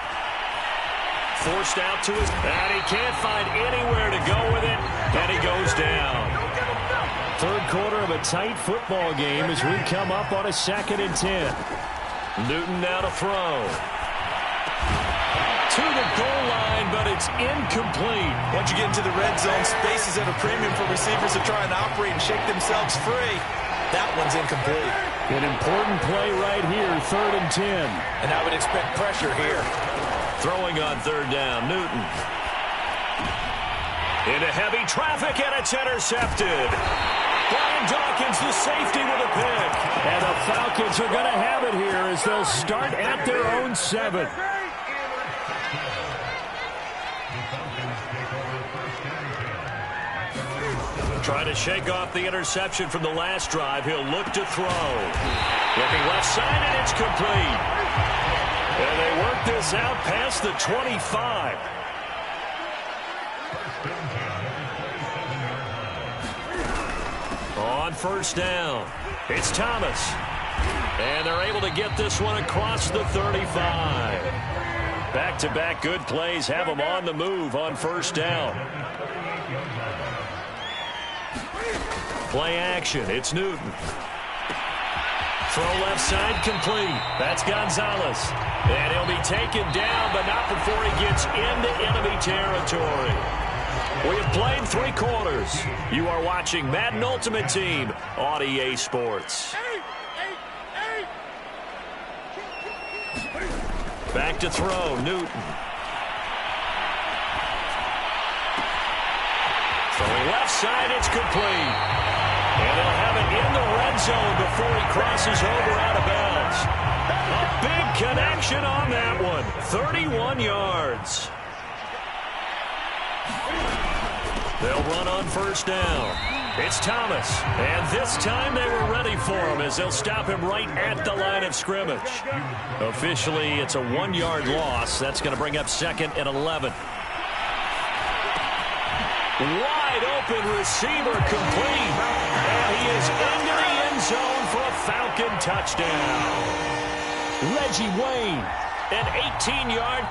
Forced out to his, and he can't find anywhere to go with it, and he goes down. 3rd quarter of a tight football game as we come up on a 2nd and 10. Newton now to throw. To the goal line, but it's incomplete. Once you get into the red zone, space is at a premium for receivers to try and operate and shake themselves free. That one's incomplete. An important play right here, 3rd and 10. And I would expect pressure here. Throwing on 3rd down, Newton. Into heavy traffic, and it's intercepted. Brian Dawkins, the safety, with a pick. And the Falcons are going to have it here as they'll start at their own 7. Trying to shake off the interception from the last drive. He'll look to throw. Looking left side, and it's complete. And they work this out past the 25. On 1st down, it's Thomas. And they're able to get this one across the 35. Back-to-back good plays have them on the move on 1st down. Play action, it's Newton. Throw left side complete. That's Gonzalez. And he'll be taken down, but not before he gets into enemy territory. We have played 3 quarters. You are watching Madden Ultimate Team on EA Sports. Back to throw, Newton. Throwing left side, it's complete. And they'll have it in the red zone before he crosses over out of bounds. A big connection on that one. 31 yards. They'll run on 1st down. It's Thomas. And this time they were ready for him as they'll stop him right at the line of scrimmage. Officially, it's a 1-yard loss. That's going to bring up 2nd and 11. Wide open receiver complete. And he is into the end zone for a Falcon touchdown. Reggie Wayne, an 18-yard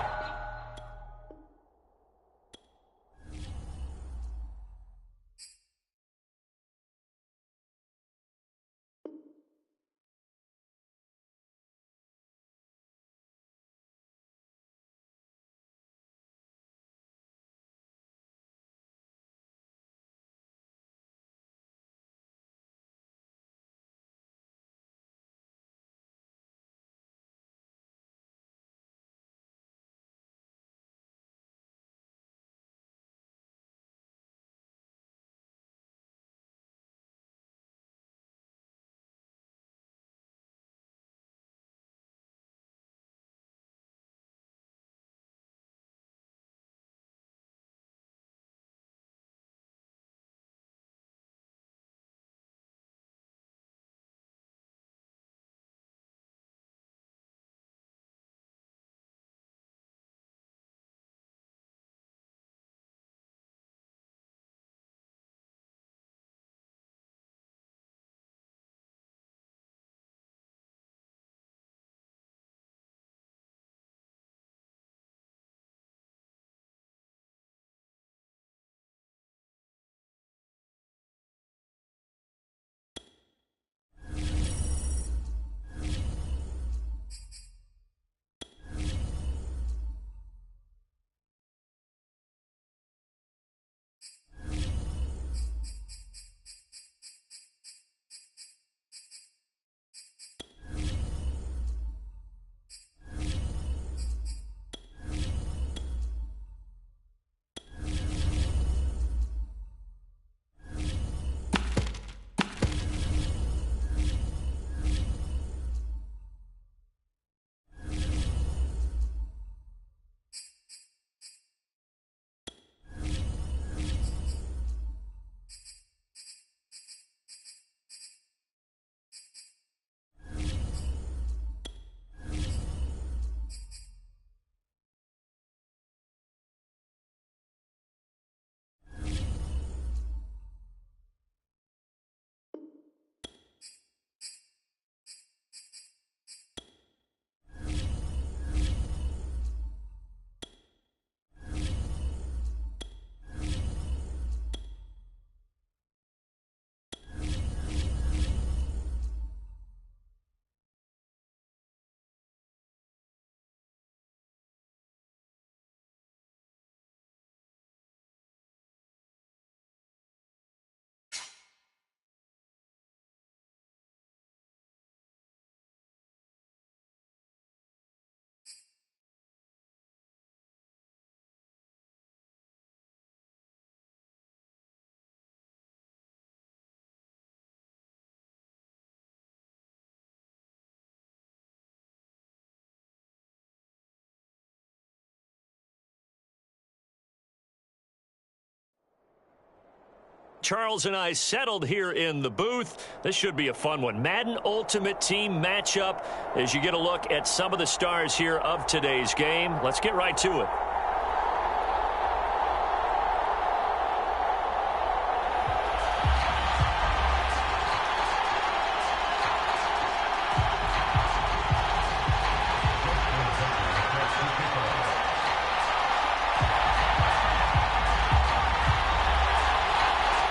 Charles and I settled here in the booth. This should be a fun one. Madden Ultimate Team matchup as you get a look at some of the stars here of today's game. Let's get right to it.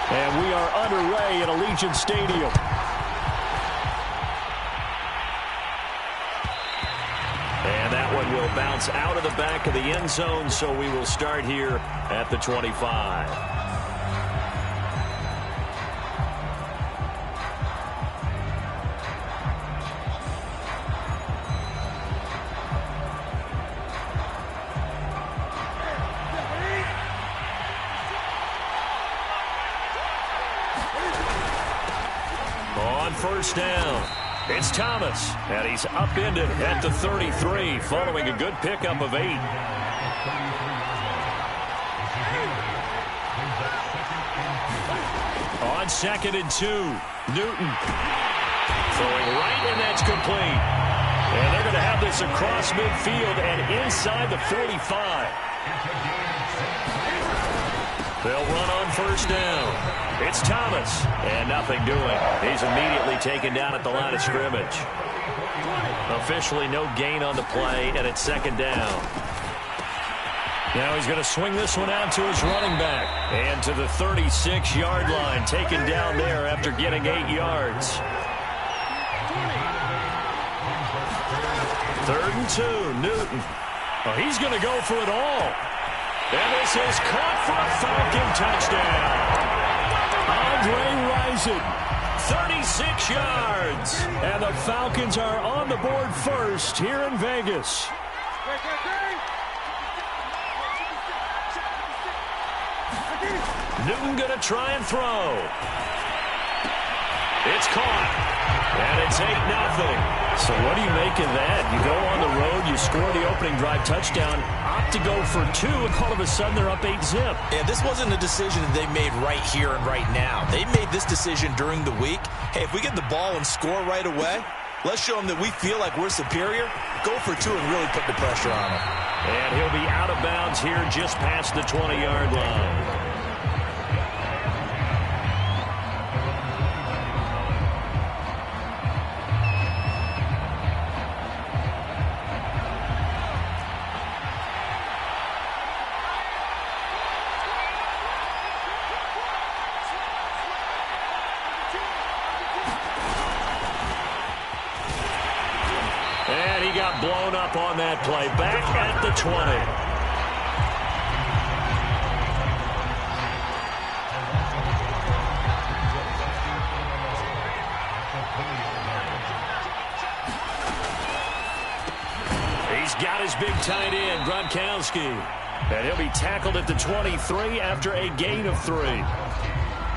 And we are underway at Allegiant Stadium. And that one will bounce out of the back of the end zone, so we will start here at the 25. First down. It's Thomas, and he's upended at the 33 following a good pickup of 8. On 2nd and 2, Newton throwing right, and that's complete. And they're going to have this across midfield and inside the 45. They'll run on first down. It's Thomas, and nothing doing. He's immediately taken down at the line of scrimmage. Officially no gain on the play, and it's 2nd down. Now he's going to swing this one out to his running back. And to the 36-yard line, taken down there after getting 8 yards. 3rd and 2, Newton. Oh, he's going to go for it all. And this is caught for a Falcon touchdown. Andre Rison, 36 yards. And the Falcons are on the board first here in Vegas. Newton going to try and throw. It's caught. And it's 8-0. So what do you make of that? You go on the road, you score the opening drive touchdown, opt to go for 2, and all of a sudden they're up 8-0. Yeah, this wasn't a decision that they made right here and right now. They made this decision during the week. Hey, if we get the ball and score right away, let's show them that we feel like we're superior. Go for 2 and really put the pressure on them. And he'll be out of bounds here just past the 20-yard line. Blown up on that play. Back at the 20. He's got his big tight end, Gronkowski. And he'll be tackled at the 23 after a gain of 3.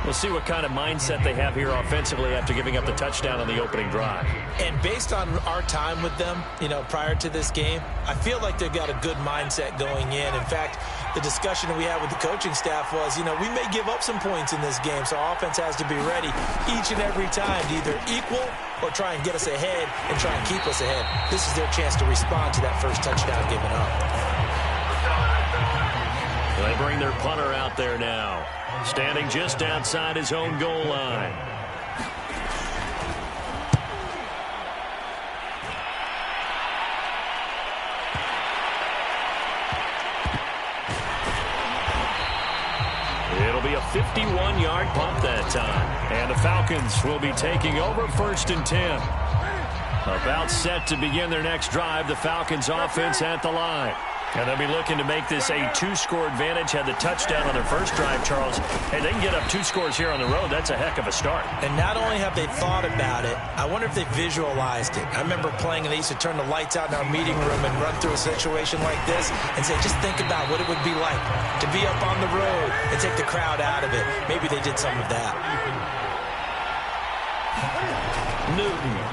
We'll see what kind of mindset they have here offensively after giving up the touchdown on the opening drive. And based on our time with them, prior to this game, I feel like they've got a good mindset going in. In fact, the discussion that we had with the coaching staff was, we may give up some points in this game, so our offense has to be ready each and every time to either equal or try and get us ahead and try and keep us ahead. This is their chance to respond to that first touchdown given up. They bring their punter out there now, standing just outside his own goal line. It'll be a 51-yard punt that time. And the Falcons will be taking over 1st and 10. About set to begin their next drive, the Falcons offense at the line. And they'll be looking to make this a 2-score advantage. Had the touchdown on their first drive, Charles. Hey, they can get up 2 scores here on the road. That's a heck of a start. And not only have they thought about it, I wonder if they visualized it. I remember playing, and they used to turn the lights out in our meeting room and run through a situation like this and say, just think about what it would be like to be up on the road and take the crowd out of it. Maybe they did some of that. Newton.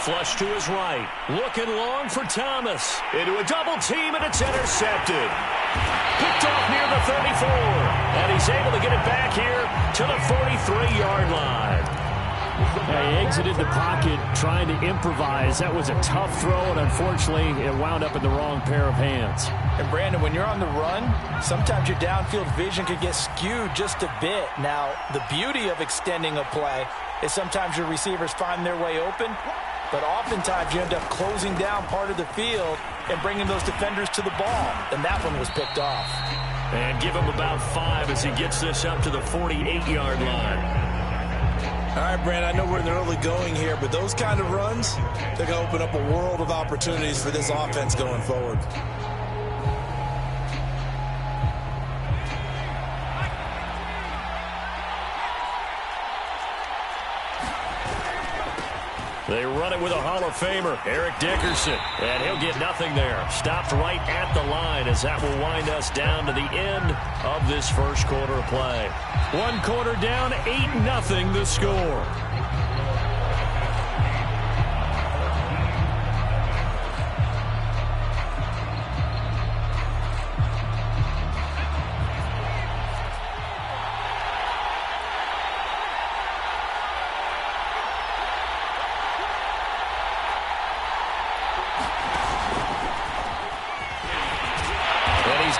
Flush to his right. Looking long for Thomas. Into a double team, and it's intercepted. Picked off near the 34. And he's able to get it back here to the 43-yard line. He exited the pocket trying to improvise. That was a tough throw, and unfortunately, it wound up in the wrong pair of hands. And, Brandon, when you're on the run, sometimes your downfield vision can get skewed just a bit. Now, the beauty of extending a play is sometimes your receivers find their way open, but oftentimes you end up closing down part of the field and bringing those defenders to the ball, and that one was picked off. And give him about 5 as he gets this up to the 48-yard line. All right, Brandon, I know we're in the early going here, but those kind of runs, they're going to open up a world of opportunities for this offense going forward. They run it with a Hall of Famer, Eric Dickerson, and he'll get nothing there. Stopped right at the line as that will wind us down to the end of this first quarter of play. 1 quarter down, 8-0 the score.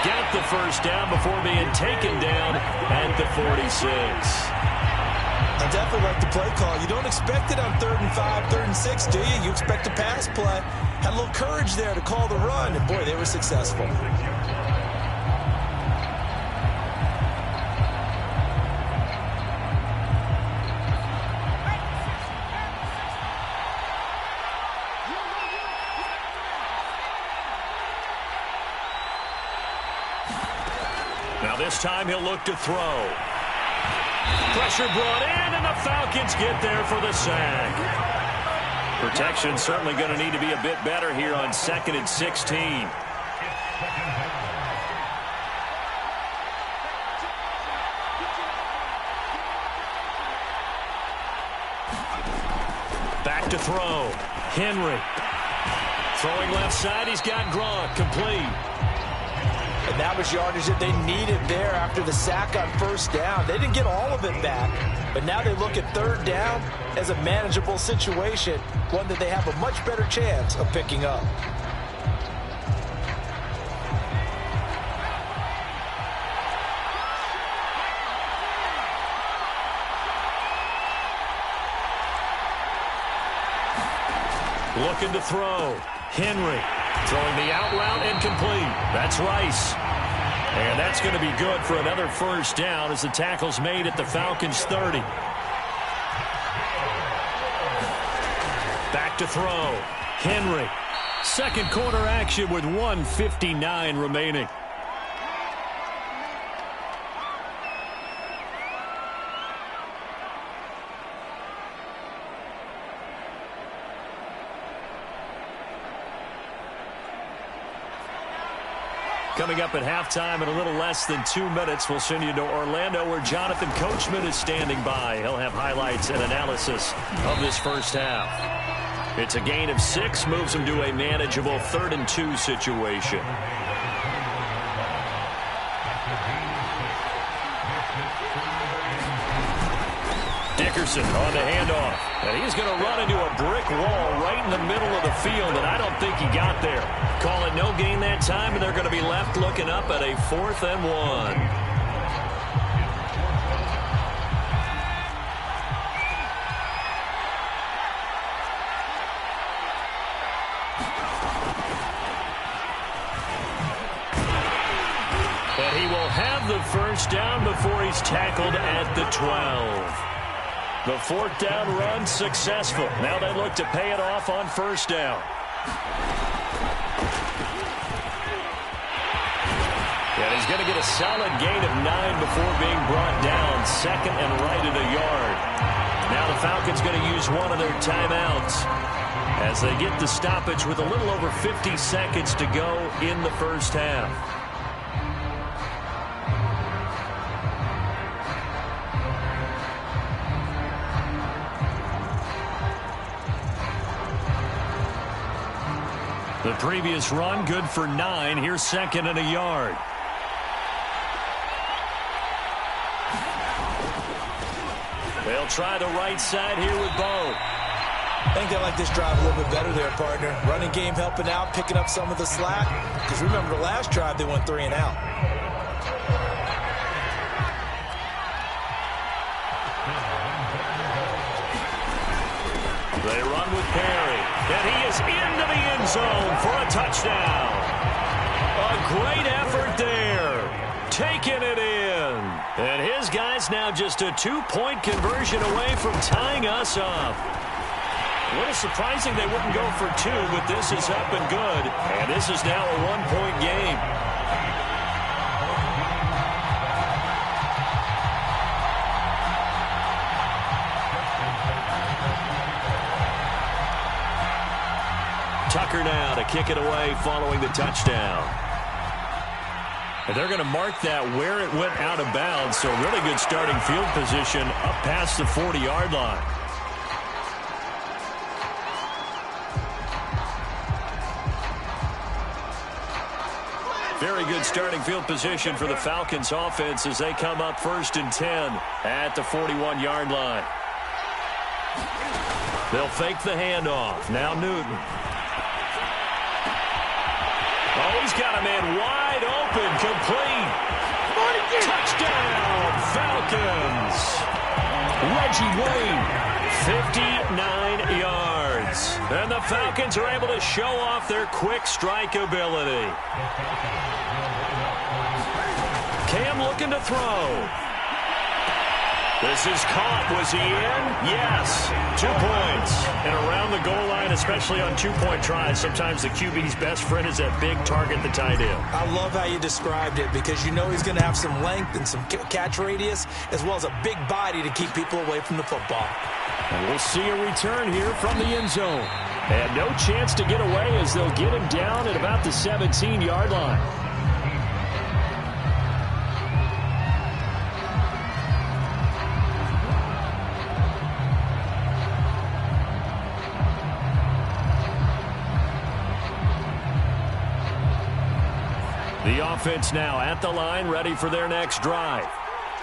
Got the first down before being taken down at the 46. I definitely like the play call. You don't expect it on 3rd and 5, 3rd and 6, do you? You expect a pass play. Had a little courage there to call the run, and boy, they were successful. This time he'll look to throw. Pressure brought in, and the Falcons get there for the sack. Protection certainly going to need to be a bit better here on 2nd and 16. Back to throw. Henry. Throwing left side, he's got Gronk, complete. And that was yardage that they needed there after the sack on 1st down. They didn't get all of it back, but now they look at 3rd down as a manageable situation, one that they have a much better chance of picking up. Looking to throw. Henry. Throwing the out route incomplete. That's Rice. And that's going to be good for another first down as the tackle's made at the Falcons' 30. Back to throw. Henry. 2nd quarter action with 1:59 remaining. Coming up at halftime in a little less than 2 minutes, we'll send you to Orlando where Jonathan Coachman is standing by. He'll have highlights and analysis of this first half. It's a gain of 6, moves them to a manageable 3rd and 2 situation. Dickerson on the handoff. And he's going to run into a brick wall right in the middle of the field, and I don't think he got there. Call it no gain that time, and they're going to be left looking up at a 4th and 1. And he will have the first down before he's tackled at the 12. The 4th down run successful. Now they look to pay it off on 1st down. And he's going to get a solid gain of 9 before being brought down. 2nd and right at a yard. Now the Falcons going to use one of their timeouts as they get the stoppage with a little over 50 seconds to go in the first half. The previous run good for 9. Here's 2nd and a yard. They'll try the right side here with Bo. I think they like this drive a little bit better there, partner. Running game helping out, picking up some of the slack. Because remember the last drive, they went 3 and out. They run with Perry. And he is into the end zone for a touchdown. A great effort there. Taking it in. And his guy's now just a 2-point conversion away from tying us up. A little surprising they wouldn't go for 2, but this is up and good. And this is now a 1-point game. Tucker now to kick it away following the touchdown. And they're going to mark that where it went out of bounds, so really good starting field position up past the 40-yard line. Very good starting field position for the Falcons offense as they come up 1st and 10 at the 41-yard line. They'll fake the handoff. Now Newton. Oh, he's got a man wide open, complete. Touchdown, Falcons. Reggie Wayne, 59 yards. And the Falcons are able to show off their quick strike ability. Cam looking to throw. This is caught. Was he in? Yes. 2 points. And around the goal line, especially on 2-point tries, sometimes the QB's best friend is that big target, the tight end. I love how you described it because you know he's going to have some length and some catch radius as well as a big body to keep people away from the football. And we'll see a return here from the end zone. And no chance to get away as they'll get him down at about the 17-yard line. The offense now at the line, ready for their next drive.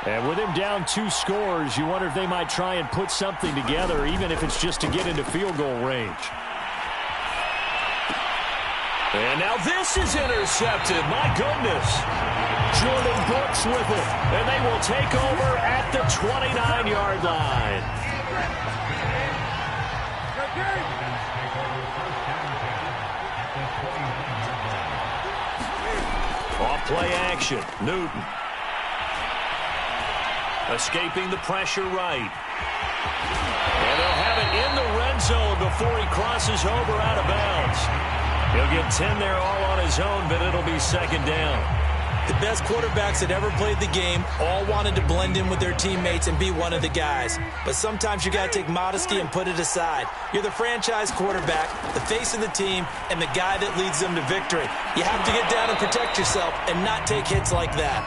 And with him down 2 scores, you wonder if they might try and put something together, even if it's just to get into field goal range. And now this is intercepted. My goodness. Jordan Brooks with it. And they will take over at the 29-yard line. Off play action. Newton. Escaping the pressure right. And they'll have it in the red zone before he crosses over out of bounds. He'll get 10 there all on his own, but it'll be 2nd down. The best quarterbacks that ever played the game all wanted to blend in with their teammates and be one of the guys. But sometimes you got to take modesty and put it aside. You're the franchise quarterback, the face of the team, and the guy that leads them to victory. You have to get down and protect yourself and not take hits like that.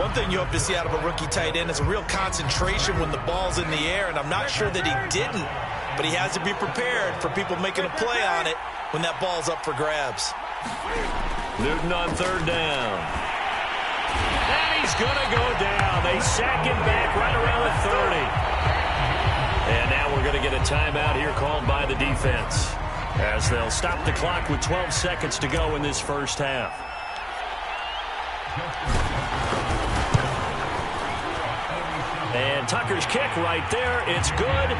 One thing you hope to see out of a rookie tight end is a real concentration when the ball's in the air, and I'm not sure that he didn't, but he has to be prepared for people making a play on it when that ball's up for grabs. Newton on 3rd down. And he's going to go down. They sack him back right around the 30. And now we're going to get a timeout here called by the defense as they'll stop the clock with 12 seconds to go in this first half. And Tucker's kick right there. It's good.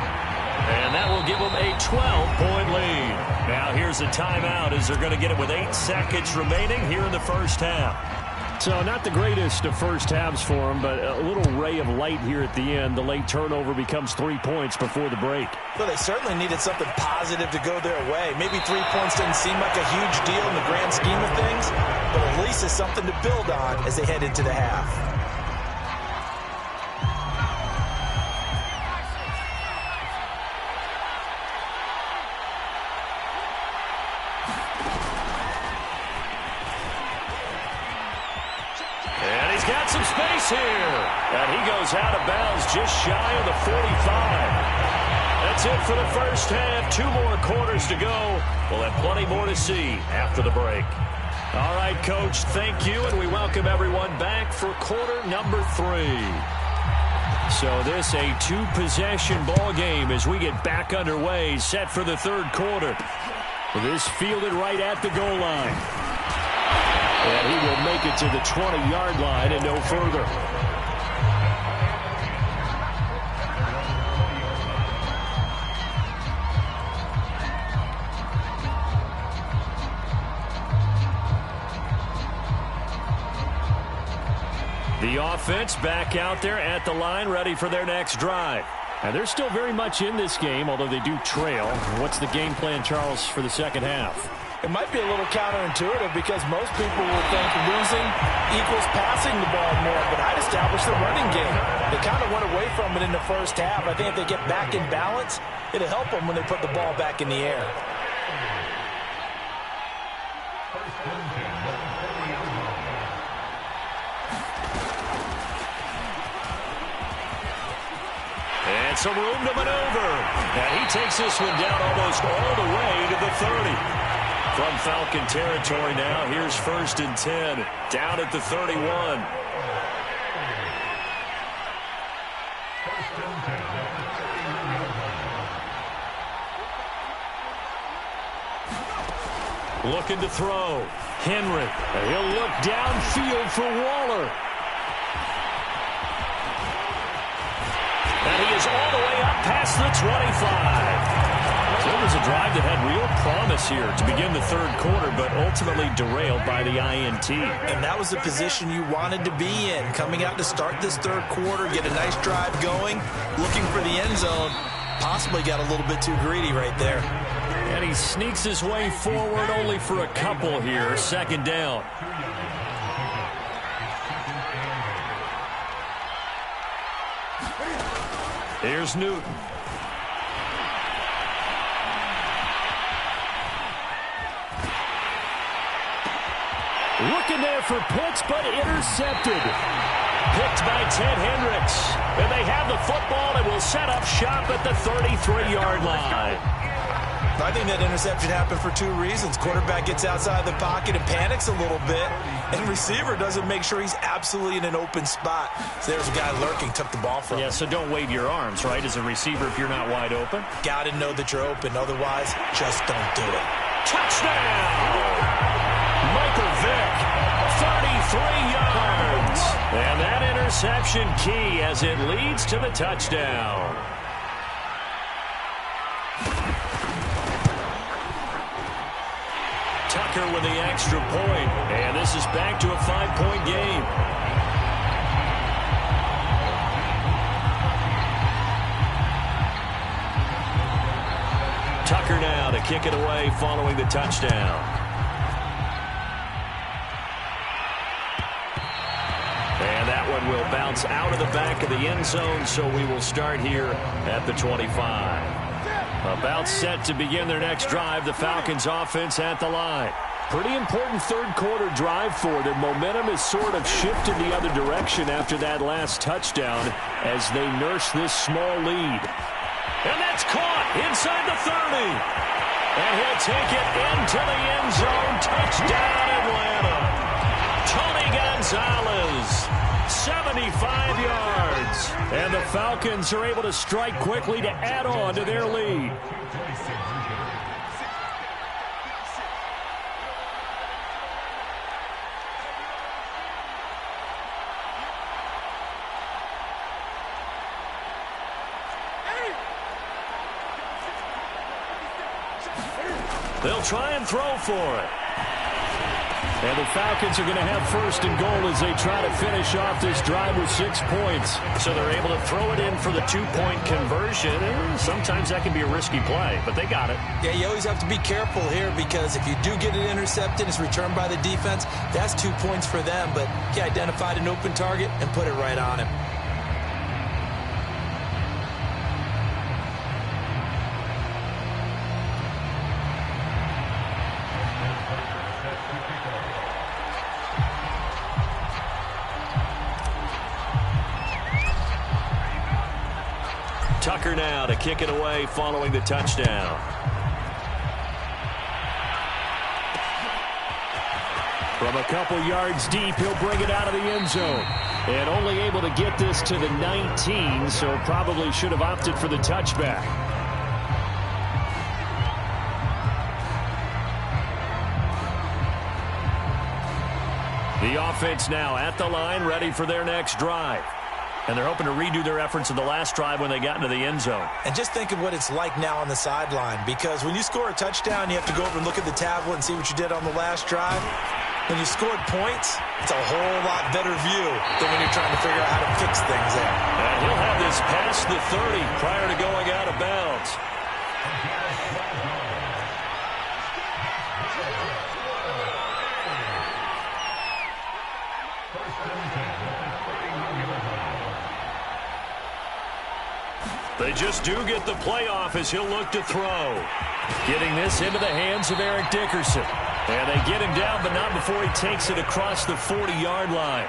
And that will give them a 12-point lead. Now here's a timeout as they're going to get it with 8 seconds remaining here in the first half. So not the greatest of first halves for him, but a little ray of light here at the end. The late turnover becomes 3 points before the break. Well, they certainly needed something positive to go their way. Maybe 3 points doesn't seem like a huge deal in the grand scheme of things, but at least it's something to build on as they head into the half. Got some space here. And he goes out of bounds just shy of the 45. That's it for the first half. 2 more quarters to go. We'll have plenty more to see after the break. All right, Coach, thank you, and we welcome everyone back for quarter number 3. So this a two-possession ball game as we get back underway, set for the third quarter. This fielded right at the goal line. And he will make it to the 20-yard line and no further. The offense back out there at the line, ready for their next drive. And they're still very much in this game, although they do trail. What's the game plan, Charles, for the second half? It might be a little counterintuitive because most people would think losing equals passing the ball more, but I'd establish the running game. They kind of went away from it in the first half. I think if they get back in balance, it'll help them when they put the ball back in the air. And some room to maneuver. And he takes this one down almost all the way to the 30. From Falcon territory now, here's 1st and 10, down at the 31. Looking to throw. Henry. And he'll look downfield for Waller. And he is all the way up past the 25. So it was a drive that had real promise here to begin the third quarter, but ultimately derailed by the INT. And that was the position you wanted to be in. Coming out to start this third quarter, get a nice drive going, looking for the end zone. Possibly got a little bit too greedy right there. And he sneaks his way forward only for a couple here. 2nd down. Here's Newton. Looking there for Pitts, but intercepted. Picked by Ted Hendricks. And they have the football and will set up shop at the 33-yard line. I think that interception happened for two reasons. Quarterback gets outside the pocket and panics a little bit, and receiver doesn't make sure he's absolutely in an open spot. So there's a guy lurking, took the ball from him. Yeah, so don't wave your arms, right, as a receiver if you're not wide open? Got to know that you're open. Otherwise, just don't do it. Touchdown! Michael Vick, 33 yards. And that interception key as it leads to the touchdown. Tucker with the extra point. And this is back to a 5-point game. Tucker now to kick it away following the touchdown. And that one will bounce out of the back of the end zone, so we will start here at the 25. About set to begin their next drive, the Falcons offense at the line. Pretty important third quarter drive for them. Momentum has sort of shifted the other direction after that last touchdown as they nurse this small lead. And that's caught inside the 30. And he'll take it into the end zone. Touchdown, Atlanta. Tony Gonzalez, 75 yards. And the Falcons are able to strike quickly to add on to their lead. They'll try and throw for it. And the Falcons are going to have 1st and goal as they try to finish off this drive with 6 points. So they're able to throw it in for the 2-point conversion. And sometimes that can be a risky play, but they got it. Yeah, you always have to be careful here because if you do get it intercepted, it's returned by the defense, that's 2 points for them. But he identified an open target and put it right on him. Tucker now to kick it away following the touchdown. From a couple yards deep, he'll bring it out of the end zone. And only able to get this to the 19, so probably should have opted for the touchback. The offense now at the line, ready for their next drive. And they're hoping to redo their efforts in the last drive when they got into the end zone. And just think of what it's like now on the sideline, because when you score a touchdown, you have to go over and look at the tablet and see what you did on the last drive. When you scored points, it's a whole lot better view than when you're trying to figure out how to fix things there. And he'll have this past the 30 prior to going out of bounds. They just do get the playoff as he'll look to throw. Getting this into the hands of Eric Dickerson. And they get him down, but not before he takes it across the 40-yard line.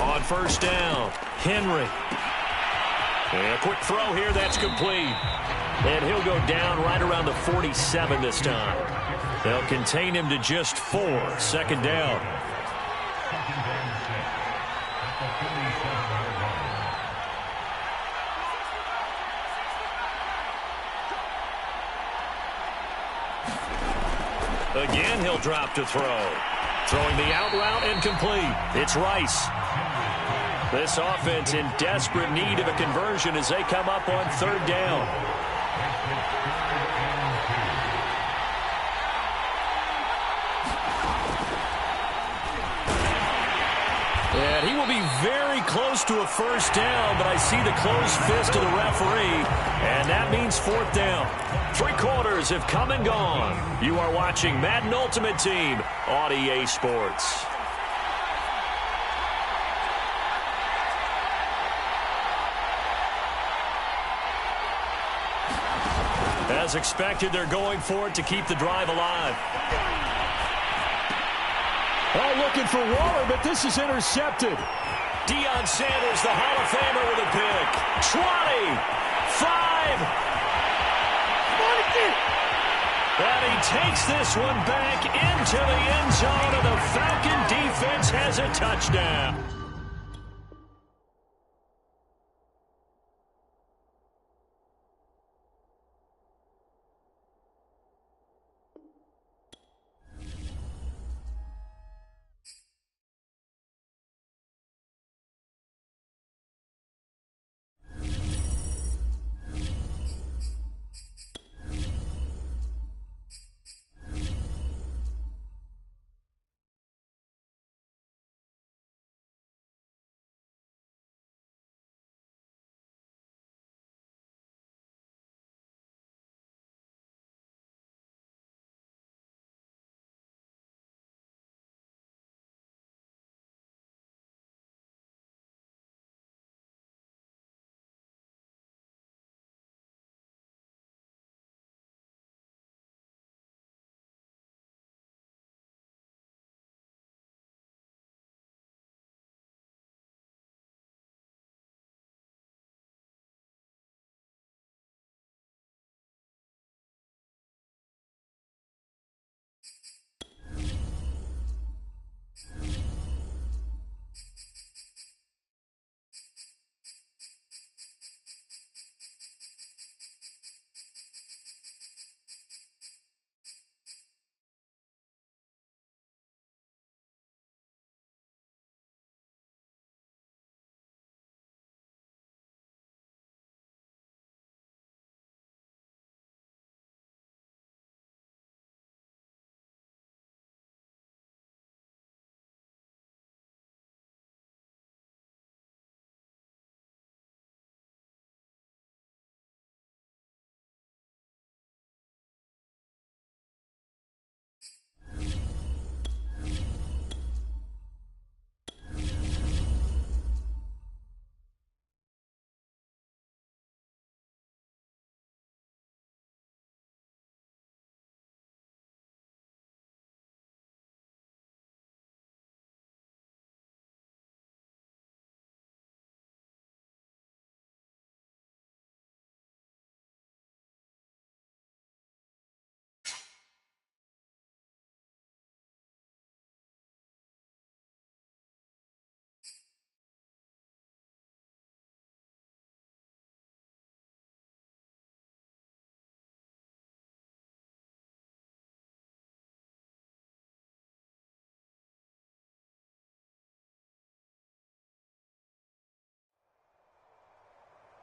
On first down, Henry. And a quick throw here, that's complete. And he'll go down right around the 47 this time. They'll contain him to just 4. Second down. Again, he'll drop to throw. Throwing the out route incomplete. It's Rice. This offense in desperate need of a conversion as they come up on third down. And he will be very close to a first down, but I see the closed fist of the referee, and that means fourth down. 3 quarters have come and gone. You are watching Madden Ultimate Team on EA Sports. As expected, they're going for it to keep the drive alive. Oh, looking for Waller, but this is intercepted. Deion Sanders, the Hall of Famer, with a pick. 20, 5. And he takes this one back into the end zone, and the Falcon defense has a touchdown.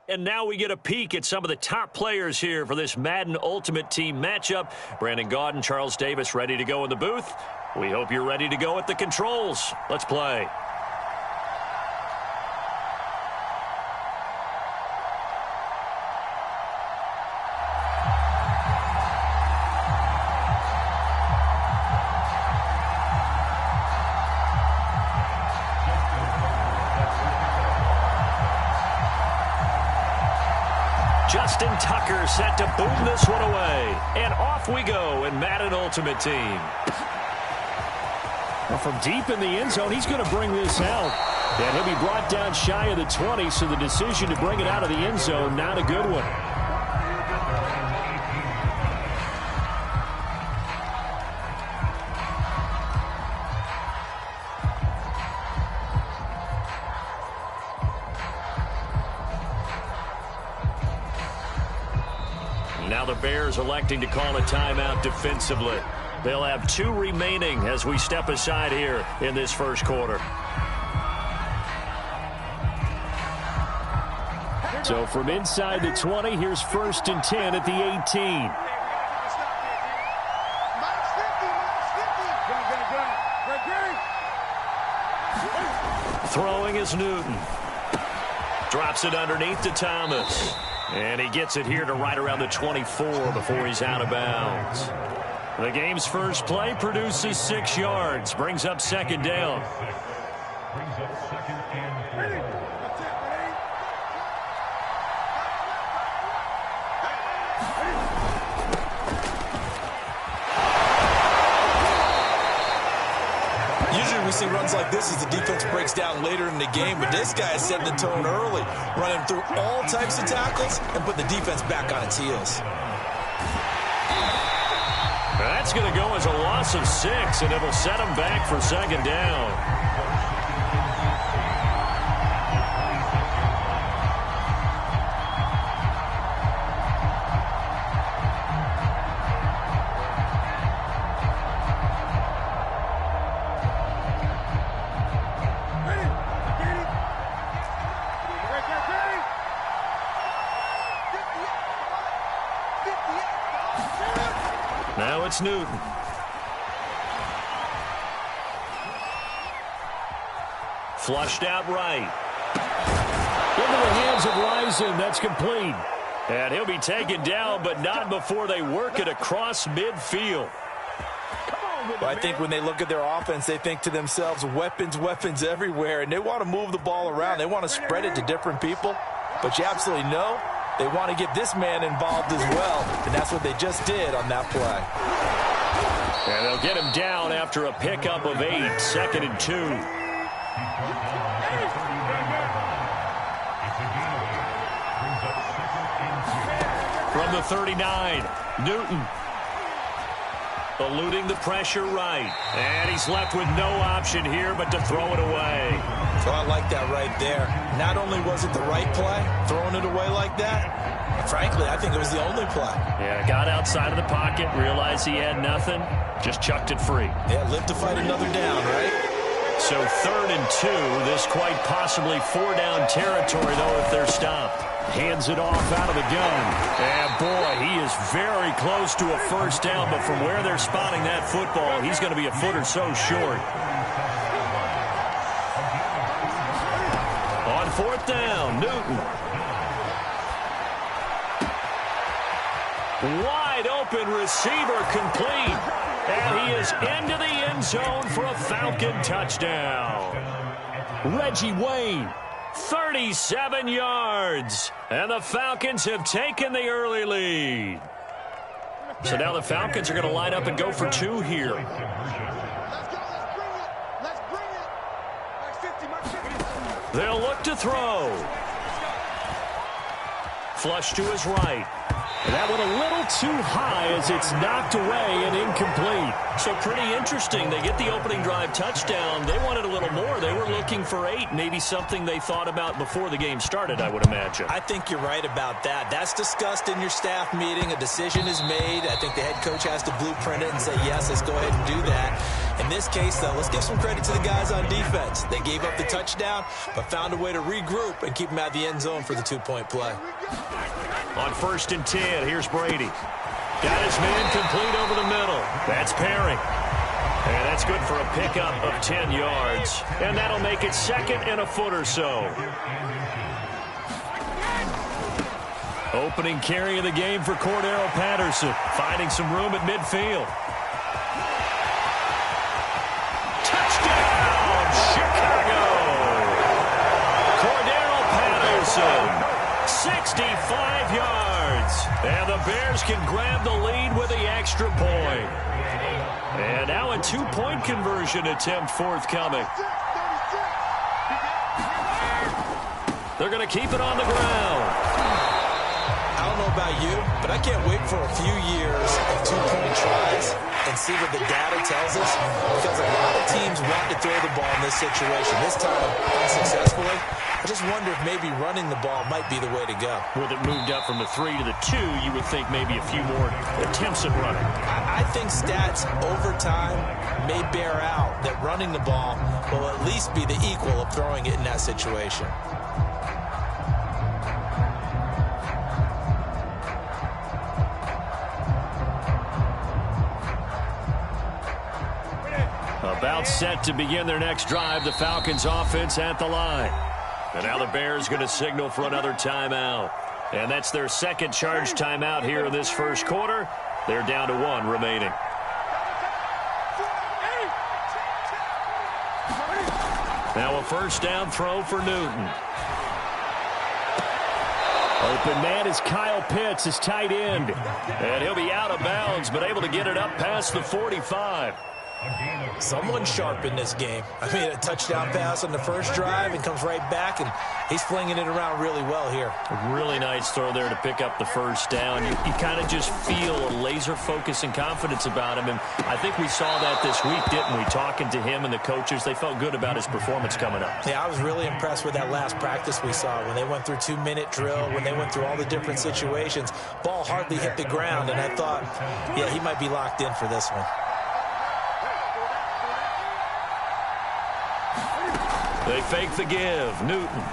And now we get a peek at some of the top players here for this Madden Ultimate Team matchup. Brandon Gaudin, Charles Davis ready to go in the booth. We hope you're ready to go at the controls. Let's play. Justin Tucker set to boom this one away. And off we go in Madden Ultimate Team. Well, from deep in the end zone, he's going to bring this out. And he'll be brought down shy of the 20, so the decision to bring it out of the end zone, not a good one. Now the Bears electing to call a timeout defensively. They'll have 2 remaining as we step aside here in this first quarter. So from inside the 20, here's 1st and 10 at the 18. Throwing is Newton. Drops it underneath to Thomas. And he gets it here to right around the 24 before he's out of bounds. The game's first play produces 6 yards. Brings up 2nd down. Usually we see runs like this as the defense breaks down later in the game, but this guy is setting the tone early, running through all types of tackles and putting the defense back on its heels. That's going to go as a loss of 6, and it'll set him back for 2nd down. Now it's Newton. Flushed out right. Into the hands of Rison. That's complete. And he'll be taken down, but not before they work it across midfield. Well, I think when they look at their offense, they think to themselves, weapons, weapons everywhere, and they want to move the ball around. They want to spread it to different people, but you absolutely know they want to get this man involved as well, and that's what they just did on that play. And they'll get him down after a pickup of 8, 2nd and 2. From the 39, Newton. Eluding the pressure right. And he's left with no option here but to throw it away. So I like that right there. Not only was it the right play, throwing it away like that, frankly, I think it was the only play. Yeah, got outside of the pocket, realized he had nothing, just chucked it free. Yeah, live to fight another down, right? So 3rd and 2, this quite possibly 4-down territory, though, if they're stopped. Hands it off out of the gun. And, boy, he is very close to a 1st down, but from where they're spotting that football, he's going to be a foot or so short. On 4th down, Newton. Wide open receiver complete. And he is into the end zone for a Falcon touchdown. Reggie Wayne. 37 yards. And the Falcons have taken the early lead. So now the Falcons are going to line up and go for 2 here. They'll look to throw. Flush to his right. That one a little too high as it's knocked away and incomplete. So pretty interesting. They get the opening drive touchdown. They wanted a little more. They were looking for 8, maybe something they thought about before the game started, I would imagine. I think you're right about that. That's discussed in your staff meeting. A decision is made. I think the head coach has to blueprint it and say, yes, let's go ahead and do that. In this case, though, let's give some credit to the guys on defense. They gave up the touchdown, but found a way to regroup and keep them out of the end zone for the two-point play. On 1st and 10, here's Brady. Got his man complete over the middle. That's Perry. And that's good for a pickup of 10 yards. And that'll make it 2nd and a foot or so. Opening carry of the game for Cordero Patterson. Finding some room at midfield. Touchdown, Chicago! Cordero Patterson, 65 yards. And the Bears can grab the lead with the extra point. And now a two-point conversion attempt forthcoming. They're going to keep it on the ground. I don't know about you, but I can't wait for a few years of two-point tries and see what the data tells us, because a lot of teams want to throw the ball in this situation. This time, unsuccessfully. I just wonder if maybe running the ball might be the way to go. With it moved up from the 3 to the 2, you would think maybe a few more attempts at running. I think stats over time may bear out that running the ball will at least be the equal of throwing it in that situation. About set to begin their next drive, the Falcons offense at the line. And now the Bears going to signal for another timeout. And that's their second charge timeout here in this first quarter. They're down to 1 remaining. Now a first down throw for Newton. Open man is Kyle Pitts, his tight end. And he'll be out of bounds, but able to get it up past the 45. Someone's sharp in this game. I mean, a touchdown pass on the first drive and comes right back, and he's flinging it around really well here. A really nice throw there to pick up the first down. You kind of just feel a laser focus and confidence about him, and I think we saw that this week, didn't we? Talking to him and the coaches, they felt good about his performance coming up. Yeah, I was really impressed with that last practice we saw when they went through 2-minute drill, when they went through all the different situations. Ball hardly hit the ground, and I thought, yeah, he might be locked in for this one. They fake the give. Newton.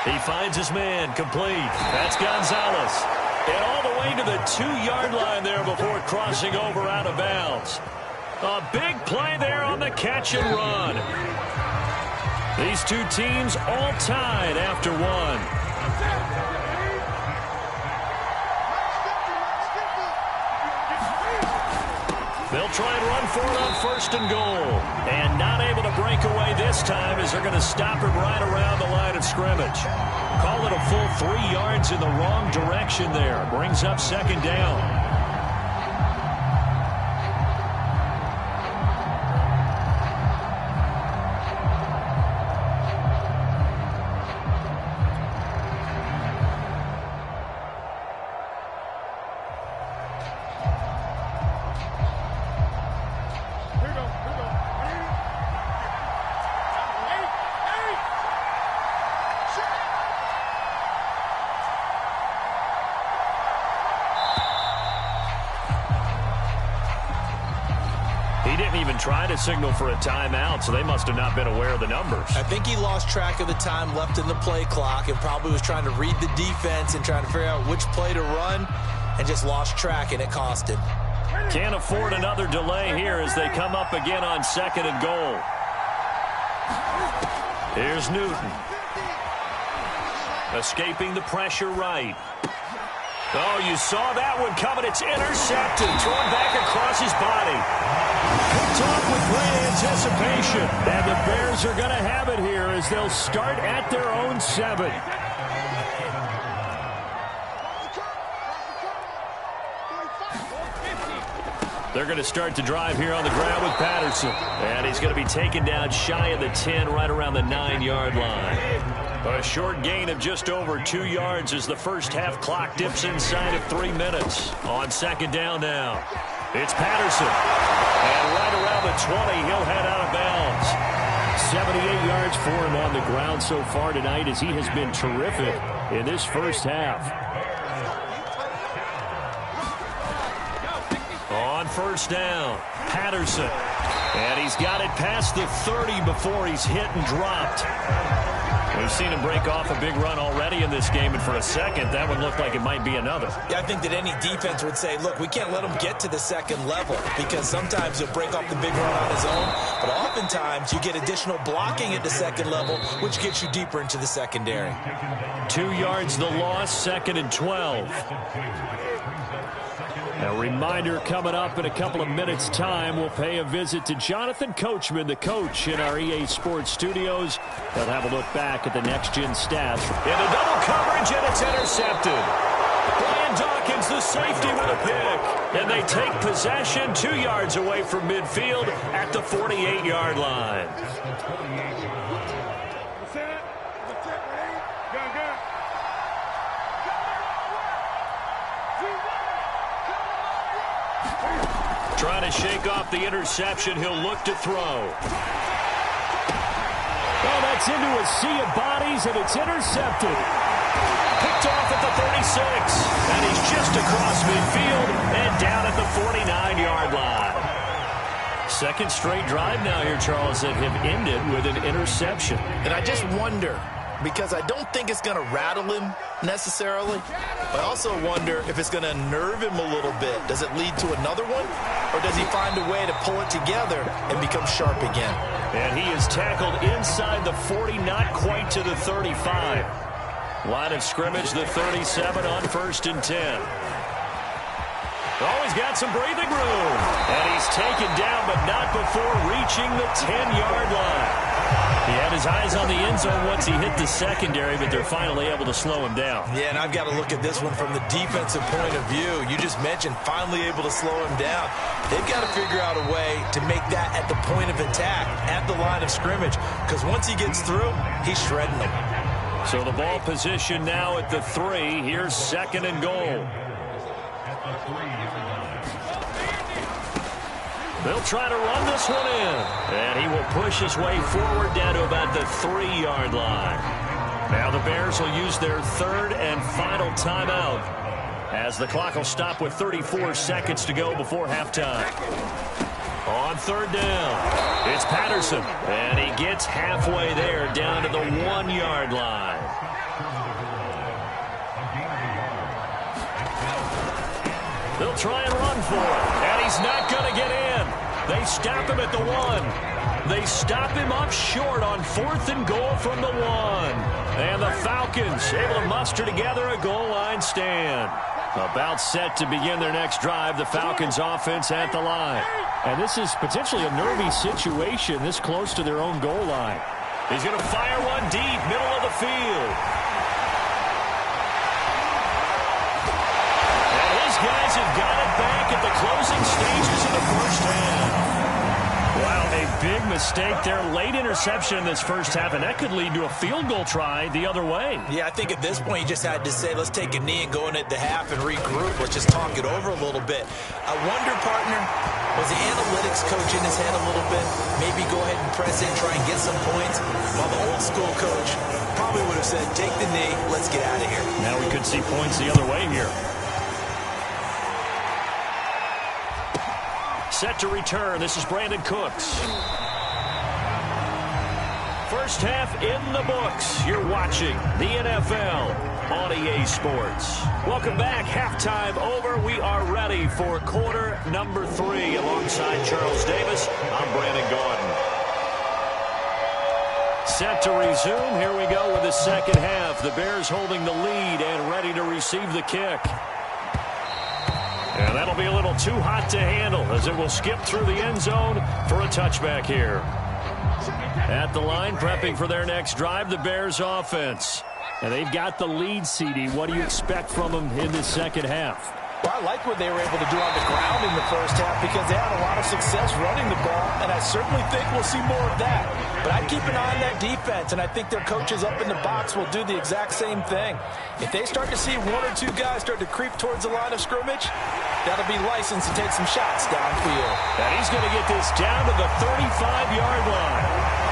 He finds his man complete. That's Gonzalez. And all the way to the 2-yard line there before crossing over out of bounds. A big play there on the catch and run. These two teams all tied after 1. They'll try and run for it on 1st and goal. And not able to break away this time as they're going to stop him right around the line of scrimmage. Call it a full 3 yards in the wrong direction there. Brings up 2nd down. He didn't even try to signal for a timeout, so they must have not been aware of the numbers. I think he lost track of the time left in the play clock and probably was trying to read the defense and trying to figure out which play to run and just lost track, and it cost him. Can't afford another delay here as they come up again on 2nd and goal. Here's Newton. Escaping the pressure right. Oh, you saw that one coming. It's intercepted. Thrown back across his body. Picked off with great anticipation. And the Bears are going to have it here as they'll start at their own 7. They're going to start the drive here on the ground with Patterson. And he's going to be taken down shy of the 10, right around the 9-yard line. A short gain of just over 2 yards as the first half clock dips inside of 3 minutes. On 2nd down now. It's Patterson. And right around the 20, he'll head out of bounds. 78 yards for him on the ground so far tonight as he has been terrific in this first half. On on first down. Patterson. And he's got it past the 30 before he's hit and dropped. We've seen him break off a big run already in this game, and for a second, that one looked like it might be another. Yeah, I think that any defense would say, look, we can't let him get to the second level, because sometimes he'll break off the big run on his own, but oftentimes you get additional blocking at the second level, which gets you deeper into the secondary. 2 yards the loss, 2nd and 12. A reminder coming up in a couple of minutes' time. We'll pay a visit to Jonathan Coachman, the coach in our EA Sports studios. They'll have a look back at the next-gen stats. Into double coverage, and it's intercepted. Brian Dawkins, the safety, with a pick. And they take possession 2 yards away from midfield at the 48-yard line. Trying to shake off the interception. He'll look to throw. Oh, that's into a sea of bodies, and it's intercepted. Picked off at the 36. And he's just across midfield and down at the 49-yard line. Second straight drive now here, Charles, that have ended with an interception. And I just wonder, because I don't think it's going to rattle him necessarily, but I also wonder if it's going to unnerve him a little bit. Does it lead to another one? Or does he find a way to pull it together and become sharp again? And he is tackled inside the 40, not quite to the 35. Line of scrimmage, the 37 on 1st and 10. Oh, he's got some breathing room. And he's taken down, but not before reaching the 10-yard line. He had his eyes on the end zone once he hit the secondary, but they're finally able to slow him down. Yeah, and I've got to look at this one from the defensive point of view. You just mentioned finally able to slow him down. They've got to figure out a way to make that at the point of attack, at the line of scrimmage, because once he gets through, he's shredding them. So the ball position now at the 3. Here's 2nd and goal. They'll try to run this one in. And he will push his way forward down to about the 3-yard line. Now the Bears will use their 3rd and final timeout, as the clock will stop with 34 seconds to go before halftime. On 3rd down, it's Patterson. And he gets halfway there, down to the 1-yard line. They'll try and run for it. And he's not going to get in. They stop him at the 1. They stop him up short on 4th and goal from the 1. And the Falcons able to muster together a goal line stand. About set to begin their next drive, the Falcons offense at the line. And this is potentially a nervy situation this close to their own goal line. He's going to fire one deep, middle of the field. And his guys have got it back at the closing stages of the first half. Wow, a big mistake there. Late interception in this first half, and that could lead to a field goal try the other way. Yeah, I think at this point you just had to say, let's take a knee and go in at the half and regroup. Let's just talk it over a little bit. I wonder, partner, was the analytics coach in his head a little bit? Maybe go ahead and press in, try and get some points. While the old school coach probably would have said, take the knee, let's get out of here. Now we could see points the other way here. Set to return. This is Brandon Cooks. First half in the books. You're watching the NFL on EA Sports. Welcome back. Halftime over. We are ready for quarter number 3. Alongside Charles Davis, I'm Brandon Gaudin. Set to resume. Here we go with the second half. The Bears holding the lead and ready to receive the kick. And that'll be a little too hot to handle, as it will skip through the end zone for a touchback here. At the line, prepping for their next drive, the Bears offense. And they've got the lead, CD. What do you expect from them in this second half? Well, I like what they were able to do on the ground in the first half, because they had a lot of success running the ball, and I certainly think we'll see more of that. But I'd keep an eye on that defense, and I think their coaches up in the box will do the exact same thing. If they start to see 1 or 2 guys start to creep towards the line of scrimmage, that'll be licensed to take some shots downfield. And he's going to get get this down to the 35-yard line.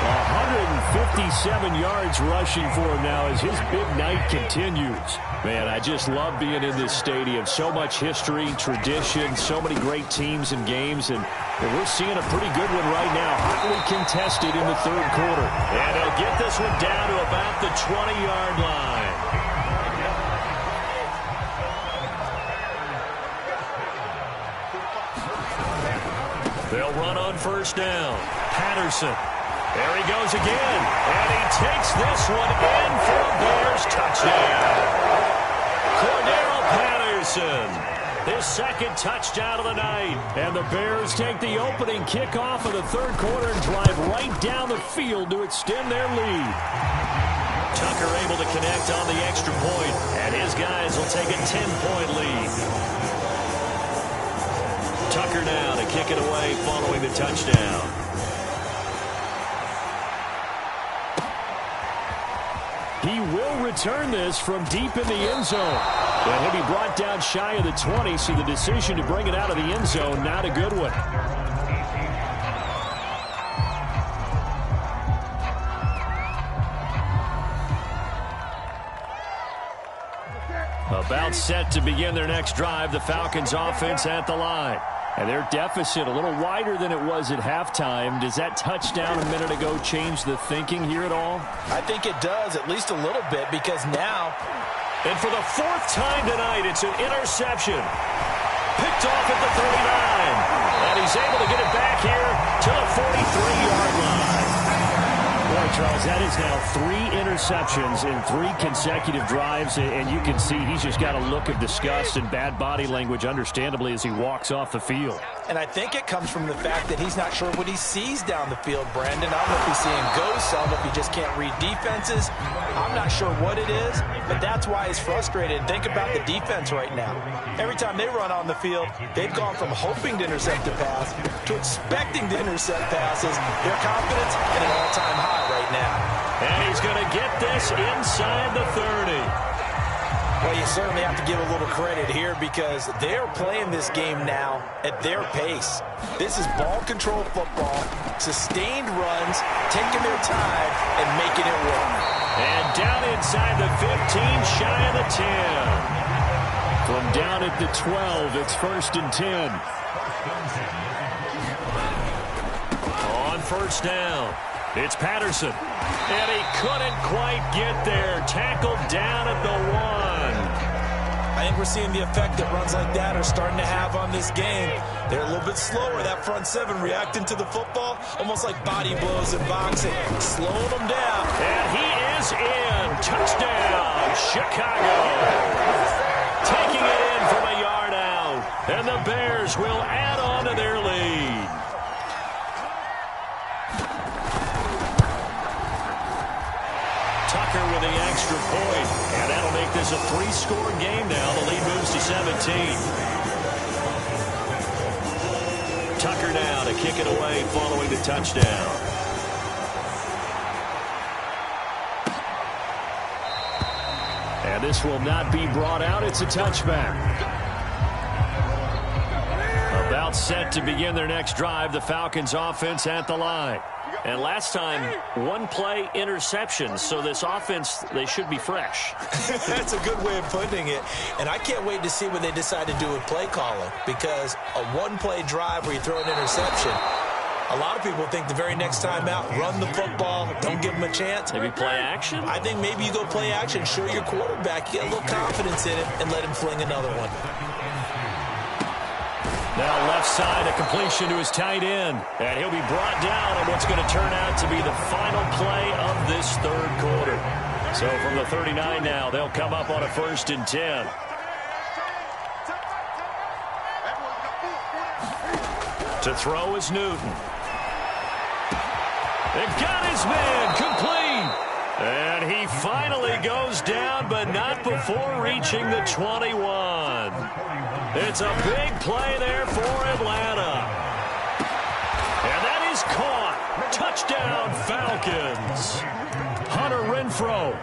157 yards rushing for him now as his big night continues. Man, I just love being in this stadium. So much history, tradition, so many great teams and games, and we're seeing a pretty good one right now, hotly contested in the third quarter. And he'll get this one down to about the 20-yard line. They'll run on first down. Patterson. There he goes again. And he takes this one in for a Bears touchdown. Cordero Patterson, his second touchdown of the night. And the Bears take the opening kickoff of the third quarter and drive right down the field to extend their lead. Tucker able to connect on the extra point, and his guys will take a 10-point lead. Tucker now to kick it away following the touchdown. He will return this from deep in the end zone. And he'll be brought down shy of the 20, so the decision to bring it out of the end zone, not a good one. About set to begin their next drive, the Falcons offense at the line. And their deficit a little wider than it was at halftime. Does that touchdown a minute ago change the thinking here at all? I think it does, at least a little bit, because now... And for the fourth time tonight, it's an interception. Picked off at the 39. And he's able to get it back here to the 43-yard line. Boy, Charles, that is now 3 interceptions in 3 consecutive drives, and you can see he's just got a look of disgust and bad body language, understandably, as he walks off the field. And I think it comes from the fact that he's not sure what he sees down the field, Brandon. I don't know if he's seeing ghosts. I don't know if he just can't read defenses. I'm not sure what it is, but that's why he's frustrated. Think about the defense right now. Every time they run on the field, they've gone from hoping to intercept a pass to expecting to intercept passes. Their confidence at an all-time high right now. And he's going to get this inside the 30. Well, you certainly have to give a little credit here because they're playing this game now at their pace. This is ball control football, sustained runs, taking their time and making it work. And down inside the 15, shy of the 10. From down at the 12, it's 1st and 10. On first down, it's Patterson. And he couldn't quite get there. Tackled down at the 1. I think we're seeing the effect that runs like that are starting to have on this game. They're a little bit slower, that front 7 reacting to the football, almost like body blows in boxing, slowing them down. And he is in. Touchdown, Chicago. Taking it in from a yard out. And the Bears will add on to their lead. Tucker with the extra point, and that'll make this a 3-score game now. The lead moves to 17. Tucker now to kick it away following the touchdown. And this will not be brought out. It's a touchback. About set to begin their next drive, the Falcons offense at the line. And last time, 1-play interceptions, so this offense, they should be fresh. That's a good way of putting it. And I can't wait to see what they decide to do with play calling, because a 1-play drive where you throw an interception, a lot of people think the very next time out, run the football, don't give them a chance. Maybe play action? I think maybe you go play action, show your quarterback, get a little confidence in it, and let him fling another one. Now left side, a completion to his tight end. And he'll be brought down on what's going to turn out to be the final play of this third quarter. So from the 39 now, they'll come up on a 1st and 10. To throw is Newton. They've got his man complete. And he finally goes down, but not before reaching the 21. It's a big play there for Atlanta. And that is caught. Touchdown, Falcons. Hunter Renfrow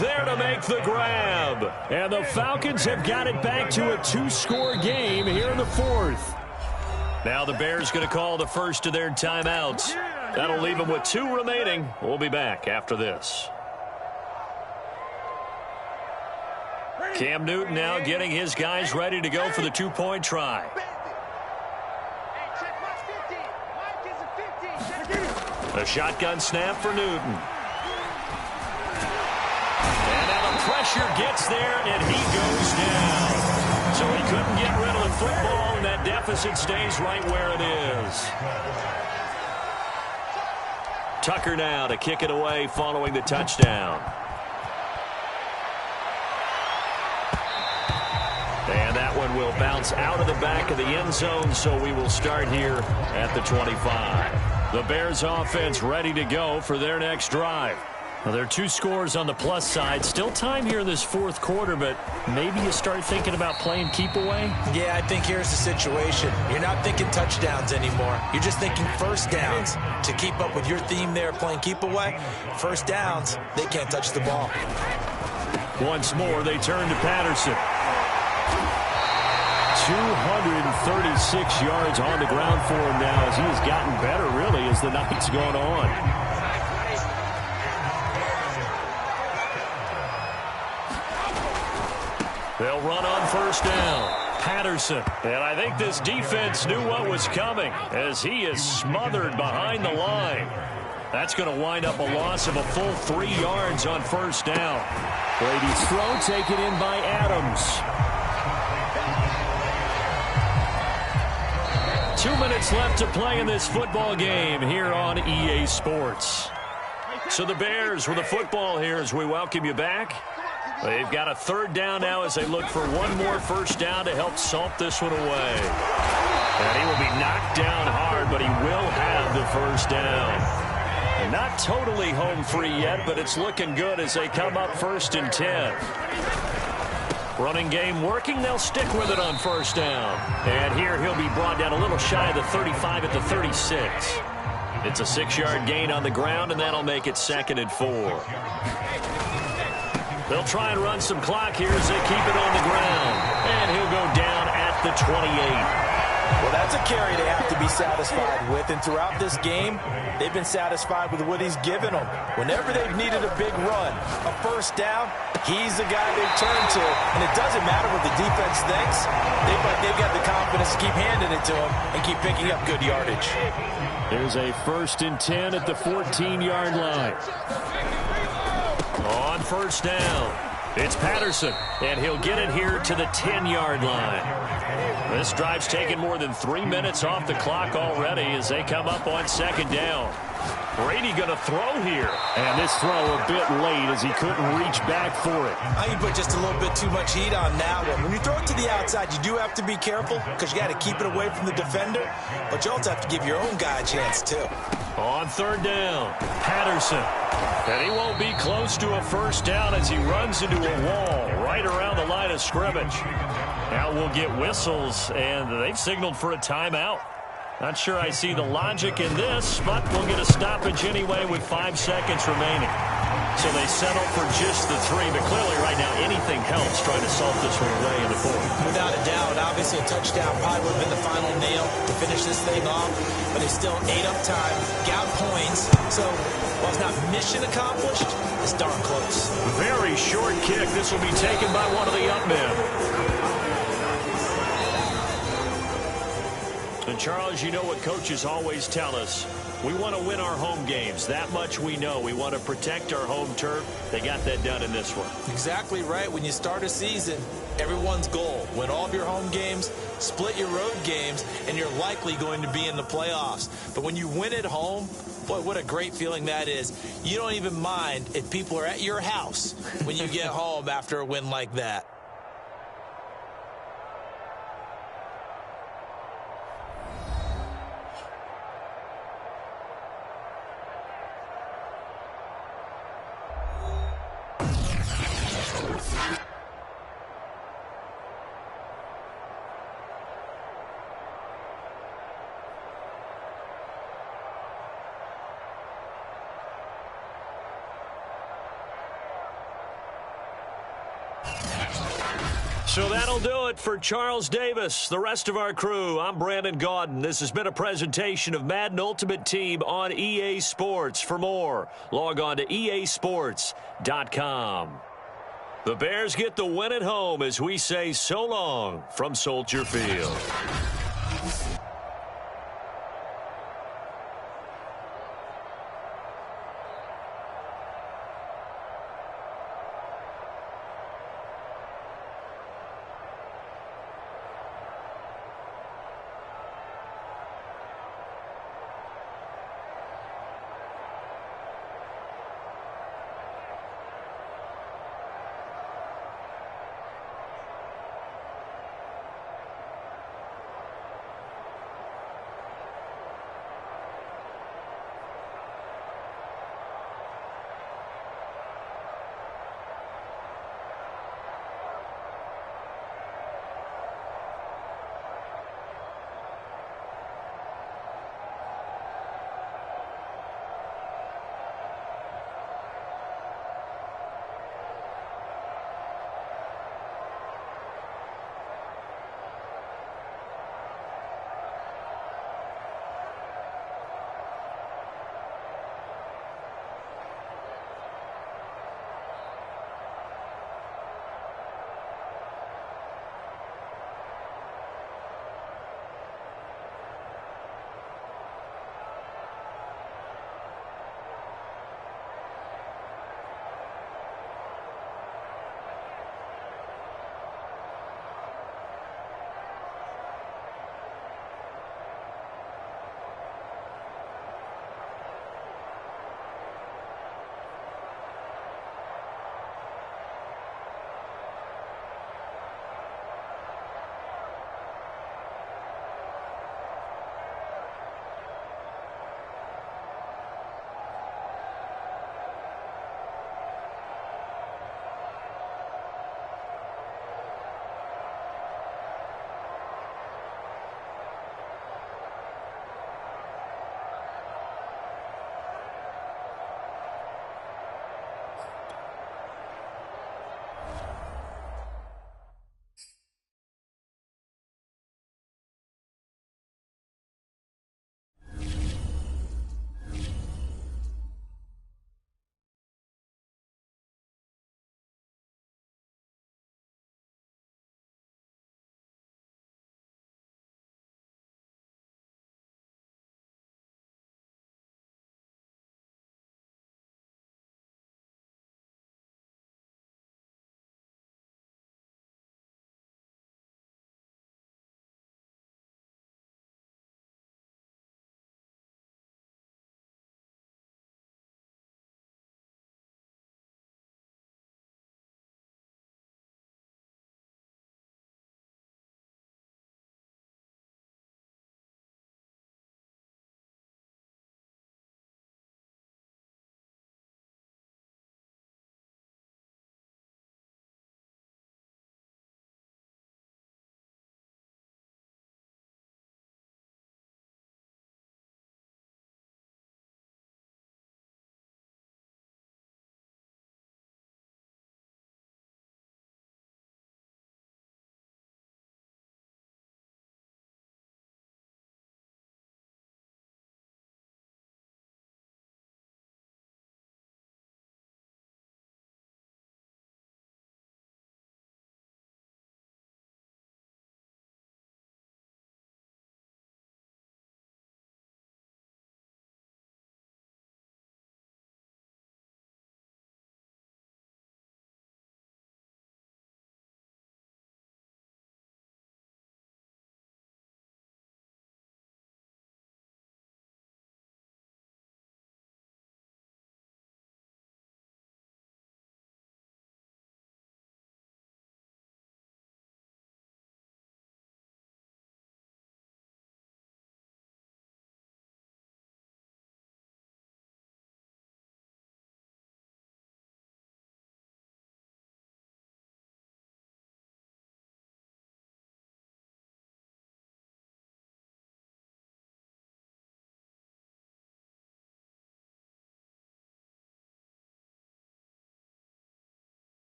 there to make the grab. And the Falcons have got it back to a 2-score game here in the 4th. Now the Bears going to call the first of their timeouts. That'll leave them with 2 remaining. We'll be back after this. Cam Newton now getting his guys ready to go for the 2-point try. A shotgun snap for Newton. And now the pressure gets there, and he goes down. So he couldn't get rid of the football, and that deficit stays right where it is. Tucker now to kick it away following the touchdown. And that one will bounce out of the back of the end zone, so we will start here at the 25. The Bears offense ready to go for their next drive. Well, there are 2 scores on the plus side. Still time here in this 4th quarter, but maybe you start thinking about playing keep away? Yeah, I think here's the situation. You're not thinking touchdowns anymore. You're just thinking first downs. To keep up with your theme there, playing keep away, first downs, they can't touch the ball. Once more, they turn to Patterson. 236 yards on the ground for him now as he has gotten better, really, as the night's gone on. They'll run on first down. Patterson. And I think this defense knew what was coming as he is smothered behind the line. That's going to wind up a loss of a full 3 yards on first down. Brady's throw taken in by Adams. 2 minutes left to play in this football game here on EA Sports. So the Bears with the football here as we welcome you back. They've got a 3rd down now as they look for one more first down to help salt this one away. And he will be knocked down hard, but he will have the first down. And not totally home free yet, but it's looking good as they come up 1st and 10. Running game working. They'll stick with it on first down. And here he'll be brought down a little shy of the 35 at the 36. It's a 6-yard gain on the ground, and that'll make it 2nd and 4. They'll try and run some clock here as they keep it on the ground. And he'll go down at the 28. Well, that's a carry they have to be satisfied with. And throughout this game, they've been satisfied with what he's given them. Whenever they've needed a big run, a first down, he's the guy they've turned to. And it doesn't matter what the defense thinks. They've got the confidence to keep handing it to him and keep picking up good yardage. There's a 1st and 10 at the 14-yard line. On first down, it's Patterson, and he'll get it here to the 10-yard line. This drive's taken more than 3 minutes off the clock already as they come up on 2nd down. Brady going to throw here. And this throw a bit late as he couldn't reach back for it. I think you put just a little bit too much heat on that one. When you throw it to the outside, you do have to be careful because you got to keep it away from the defender. But you also have to give your own guy a chance, too. On 3rd down, Patterson. And he won't be close to a first down as he runs into a wall right around the line of scrimmage. Now we'll get whistles, and they've signaled for a timeout. Not sure I see the logic in this, but we'll get a stoppage anyway with 5 seconds remaining. So they settle for just the 3, but clearly right now anything helps trying to salt this one away in the 4th. Without a doubt, obviously a touchdown probably would have been the final nail to finish this thing off, but they still ate up time, got points, so while it's not mission accomplished, it's darn close. Very short kick. This will be taken by one of the up men. And Charles, you know what coaches always tell us. We want to win our home games. That much we know. We want to protect our home turf. They got that done in this one. Exactly right. When you start a season, everyone's goal, win all of your home games, split your road games, and you're likely going to be in the playoffs. But when you win at home, boy, what a great feeling that is. You don't even mind if people are at your house when you get home after a win like that. So that'll do it for Charles Davis. The rest of our crew, I'm Brandon Gaudin. This has been a presentation of Madden Ultimate Team on EA Sports. For more, log on to easports.com. The Bears get the win at home as we say so long from Soldier Field.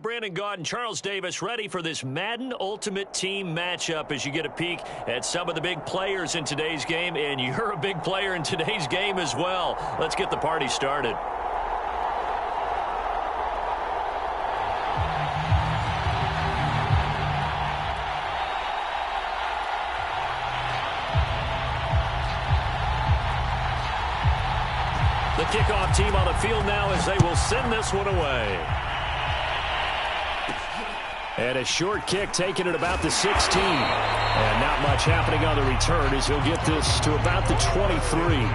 Brandon Gaud and Charles Davis ready for this Madden Ultimate Team matchup as you get a peek at some of the big players in today's game, and you're a big player in today's game as well. Let's get the party started. The kickoff team on the field now as they will send this one away. And a short kick taken at about the 16. And not much happening on the return as he'll get this to about the 23.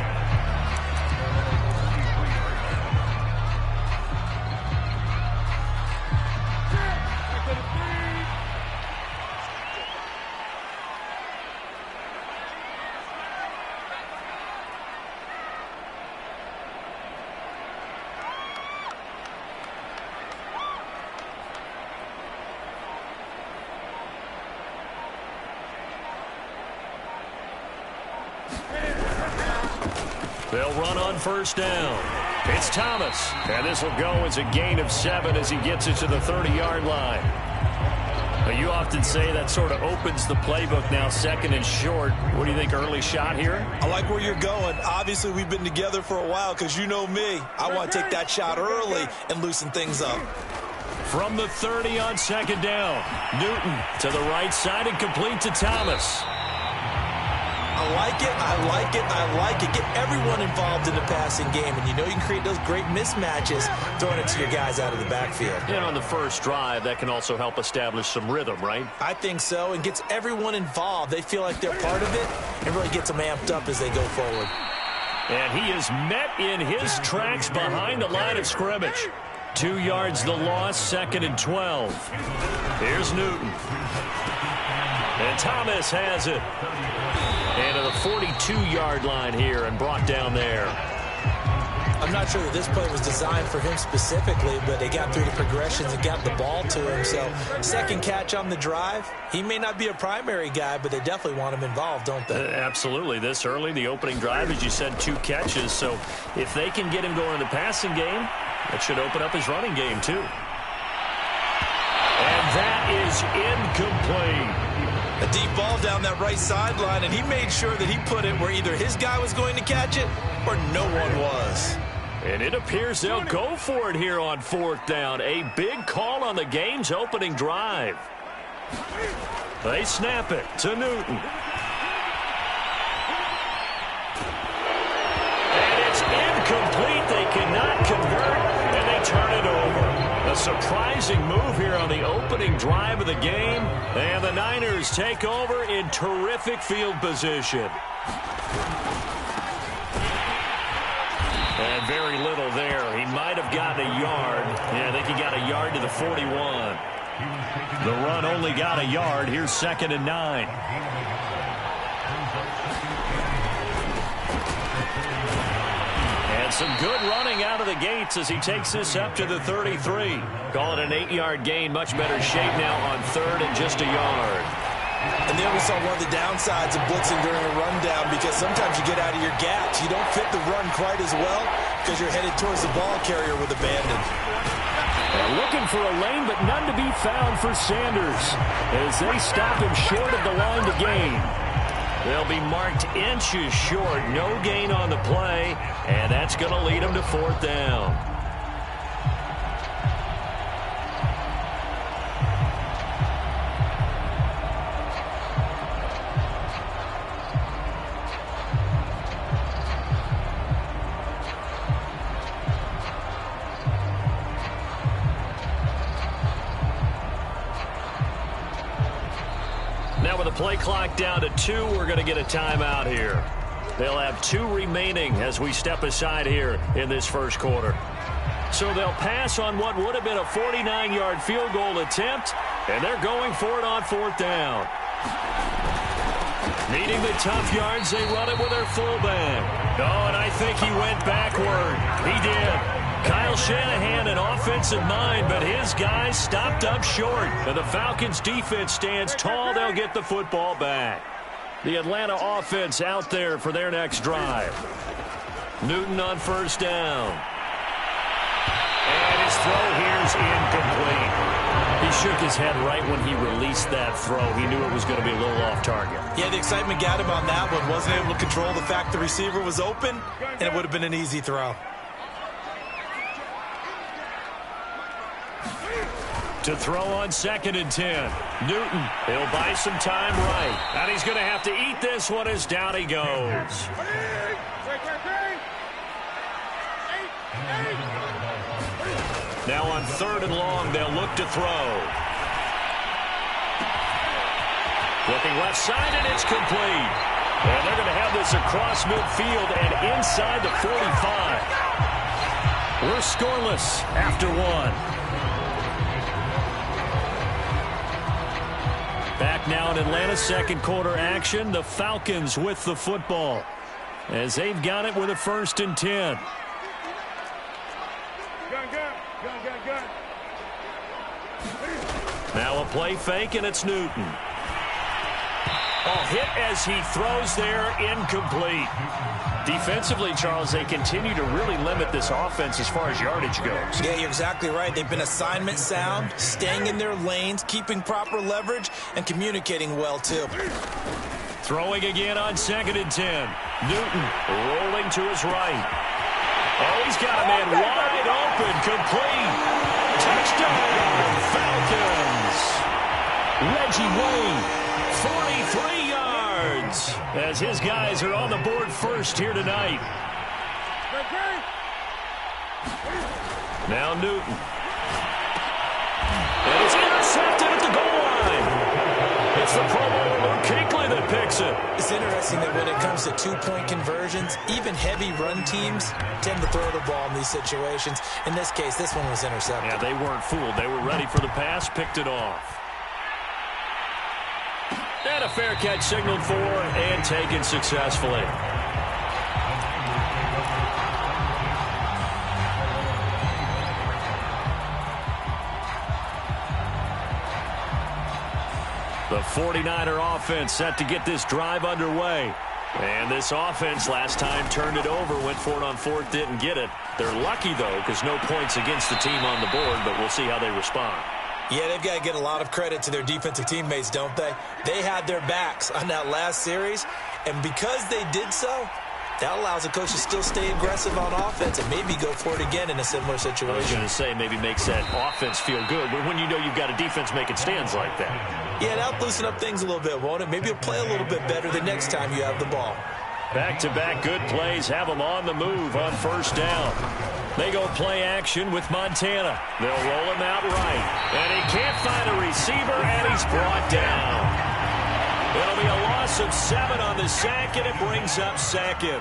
They'll run on first down. It's Thomas. And this will go as a gain of 7 as he gets it to the 30-yard line. Now, you often say that sort of opens the playbook now, second and short. What do you think, early shot here? I like where you're going. Obviously, we've been together for a while because you know me. I want to take that shot early and loosen things up. From the 30 on second down. Newton to the right side and complete to Thomas. I like it, I like it, I like it. Get everyone involved in the passing game, and you know you can create those great mismatches throwing it to your guys out of the backfield. And on the first drive, that can also help establish some rhythm, right? I think so, and gets everyone involved. They feel like they're part of it, and really gets them amped up as they go forward. And he is met in his tracks behind the line of scrimmage. 2 yards the loss, second and 12. Here's Newton. And Thomas has it. And to the 42-yard line here and brought down there. I'm not sure that this play was designed for him specifically, but they got through the progressions and got the ball to him. So second catch on the drive. He may not be a primary guy, but they definitely want him involved, don't they? Absolutely. This early, the opening drive, as you said, 2 catches. So if they can get him going in the passing game, that should open up his running game too. And that is incomplete. A deep ball down that right sideline, and he made sure that he put it where either his guy was going to catch it or no one was. And it appears they'll go for it here on fourth down. A big call on the game's opening drive. They snap it to Newton. And it's incomplete. They cannot convert, and they turn it over. A surprising move here on the opening drive of the game. And the Niners take over in terrific field position. And very little there. He might have gotten a yard. Yeah, I think he got a yard to the 41. The run only got a yard. Here's second and 9. And some good running out of the gates as he takes this up to the 33. Call it an 8-yard gain. Much better shape now on third and just a yard. And there we saw one of the downsides of blitzing during a rundown, because sometimes you get out of your gaps. You don't fit the run quite as well because you're headed towards the ball carrier with abandon. Looking for a lane, but none to be found for Sanders as they stop him short of the line to gain. They'll be marked inches short. No gain on the play, and that's going to lead them to fourth down. Now with the play clock down to 2, we're going to get a timeout here. They'll have 2 remaining as we step aside here in this first quarter. So they'll pass on what would have been a 49-yard field goal attempt, and they're going for it on fourth down. Needing the tough yards, they run it with their fullback. Oh, and I think he went backward. He did. Kyle Shanahan, an offensive mind, but his guys stopped up short. And the Falcons' defense stands tall. They'll get the football back. The Atlanta offense out there for their next drive. Newton on first down. And his throw here's incomplete. shook his head right when he released that throw. He knew it was going to be a little off target. Yeah, the excitement got him on that one. Wasn't able to control the fact the receiver was open, and it would have been an easy throw. To throw on 2nd and 10. Newton, he'll buy some time right. And he's going to have to eat this one as down he goes. Now on 3rd and long, they'll look to throw. Looking left side, and it's complete. And they're going to have this across midfield and inside the 45. We're scoreless after 1. Back now in Atlanta's second quarter action. The Falcons with the football as they've got it with a 1st and 10. Now a play fake, and it's Newton. Hit as he throws there, incomplete. Defensively, Charles, they continue to really limit this offense as far as yardage goes. Yeah, you're exactly right. They've been assignment sound, staying in their lanes, keeping proper leverage, and communicating well, too. Throwing again on 2nd and 10. Newton rolling to his right. Oh, he's got a man wide open, complete. Touchdown, Falcons. Reggie Wayne, 43 yards, as his guys are on the board first here tonight. Now Newton. And it's intercepted at the goal line. It's the Pro Bowler Luke Kuechly that picks it. It's interesting that when it comes to two-point conversions, even heavy run teams tend to throw the ball in these situations. In this case, this one was intercepted. Yeah, they weren't fooled. They were ready for the pass, picked it off. And a fair catch signaled for and taken successfully. The 49er offense set to get this drive underway. And this offense last time turned it over, went for it on 4th, didn't get it. They're lucky, though, because no points against the team on the board, but we'll see how they respond. Yeah, they've got to get a lot of credit to their defensive teammates, don't they? They had their backs on that last series, and because they did so, that allows a coach to still stay aggressive on offense and maybe go for it again in a similar situation. I was going to say maybe makes that offense feel good, but when you know you've got a defense making stands like that. Yeah, that'll loosen up things a little bit, won't it? Maybe you'll play a little bit better the next time you have the ball. Back-to-back good plays have them on the move on 1st down. They go play action with Montana. They'll roll him out right. And he can't find a receiver, and he's brought down. It'll be a loss of 7 on the sack, and it brings up 2nd.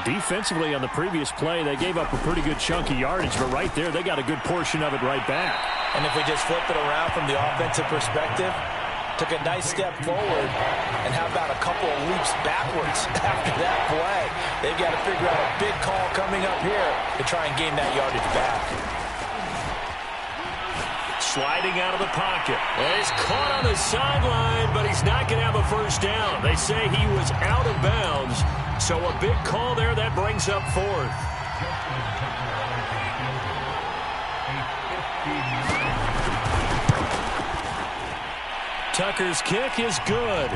Defensively on the previous play, they gave up a pretty good chunk of yardage, but right there, they got a good portion of it right back. And if we just flip it around from the offensive perspective, took a nice step forward, and how about a couple of leaps backwards after that play? They've got to figure out a big call coming up here to try and gain that yardage back. Sliding out of the pocket. And he's caught on the sideline, but he's not going to have a 1st down. They say he was out of bounds, so a big call there that brings up 4th. Tucker's kick is good.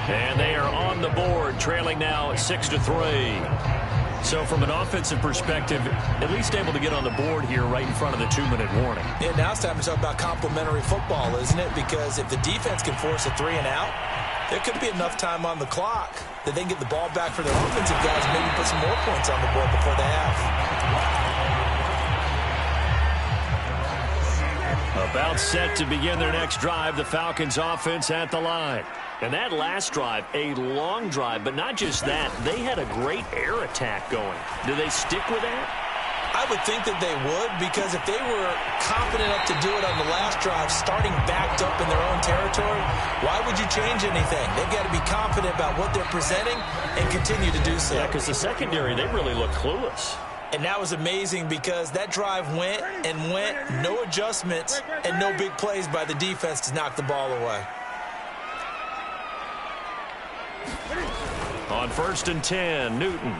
And they are on the board, trailing now 6-3. So from an offensive perspective, at least able to get on the board here right in front of the 2-minute warning. Yeah, now it's time to talk about complementary football, isn't it? Because if the defense can force a 3 and out, there could be enough time on the clock that they can get the ball back for their offensive guys and maybe put some more points on the board before the half. About set to begin their next drive, the Falcons offense at the line. And that last drive, a long drive, but not just that. They had a great air attack going. Do they stick with that? I would think that they would, because if they were confident enough to do it on the last drive, starting backed up in their own territory, why would you change anything? They've got to be confident about what they're presenting and continue to do so. Yeah, because the secondary, they really looked clueless. And that was amazing because that drive went and went, no adjustments, and no big plays by the defense to knock the ball away. On 1st and 10, Newton.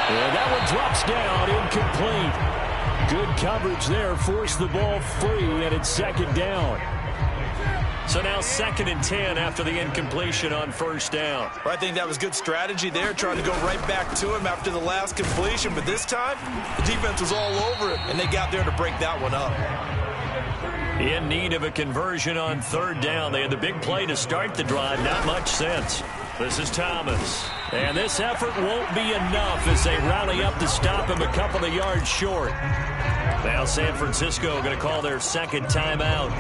And that one drops down, incomplete. Good coverage there. Forced the ball free, and it's second down. So now 2nd and 10 after the incompletion on first down. I think that was good strategy there, trying to go right back to him after the last completion. But this time, the defense was all over it, and they got there to break that one up. In need of a conversion on 3rd down. They had the big play to start the drive. Not much sense. This is Thomas. And this effort won't be enough as they rally up to stop him a couple of yards short. Now San Francisco going to call their 2nd timeout,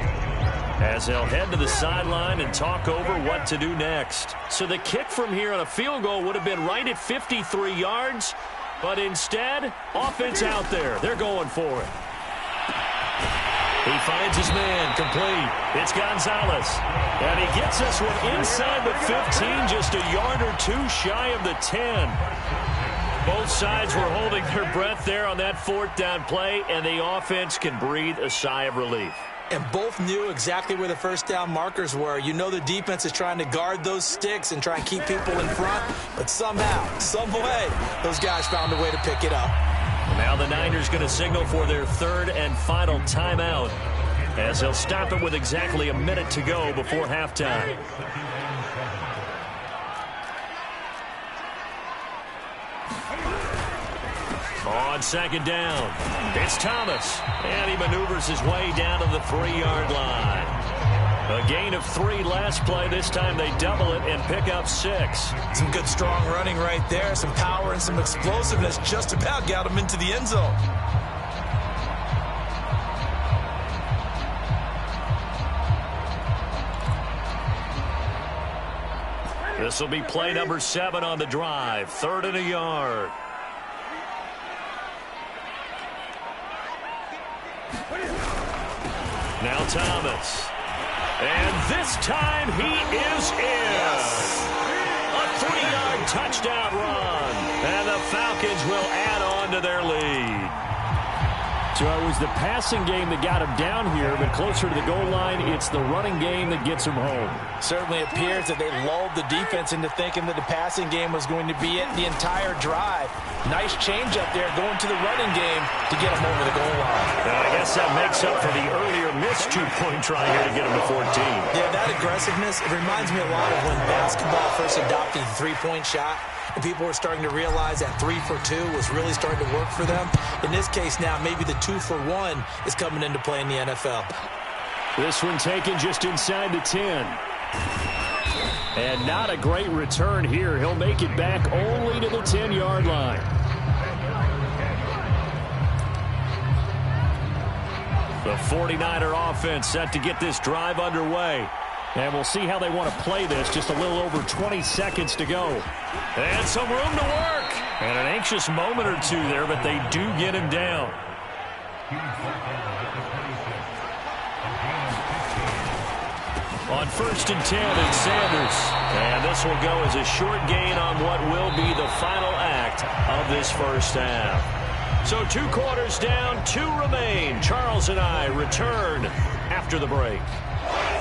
as they'll head to the sideline and talk over what to do next. So the kick from here on a field goal would have been right at 53 yards, but instead, offense out there. They're going for it. He finds his man, complete. It's Gonzalez. And he gets this one inside the 15, just a yard or two shy of the 10. Both sides were holding their breath there on that 4th down play, and the offense can breathe a sigh of relief. And both knew exactly where the first down markers were. You know the defense is trying to guard those sticks and try and keep people in front, but somehow, some way, those guys found a way to pick it up. Now the Niners going to signal for their 3rd and final timeout, as they'll stop it with exactly a minute to go before halftime. On 2nd down, it's Thomas, and he maneuvers his way down to the 3-yard line. A gain of 3 last play. This time they double it and pick up 6. Some good strong running right there, some power and some explosiveness, just about got him into the end zone. This will be play number 7 on the drive. 3rd and a yard. Now Thomas. And this time he is in. A 3-yard touchdown run. And the Falcons will add on to their lead. So it was the passing game that got him down here, but closer to the goal line, it's the running game that gets him home. Certainly appears that they lulled the defense into thinking that the passing game was going to be it the entire drive. Nice change up there going to the running game to get him over the goal line. And I guess that makes up for the earlier missed 2-point try here to get him to 14. Yeah, that aggressiveness, it reminds me a lot of when basketball first adopted the 3-point shot. And people were starting to realize that 3 for 2 was really starting to work for them. In this case now, maybe the 2 for 1 is coming into play in the NFL. This one taken just inside the 10. And not a great return here. He'll make it back only to the 10-yard line. The 49er offense set to get this drive underway. And we'll see how they want to play this. Just a little over 20 seconds to go. And some room to work. And an anxious moment or two there, but they do get him down. On 1st and 10, it's Sanders. And this will go as a short gain on what will be the final act of this first half. So 2 quarters down, 2 remain. Charles and I return after the break.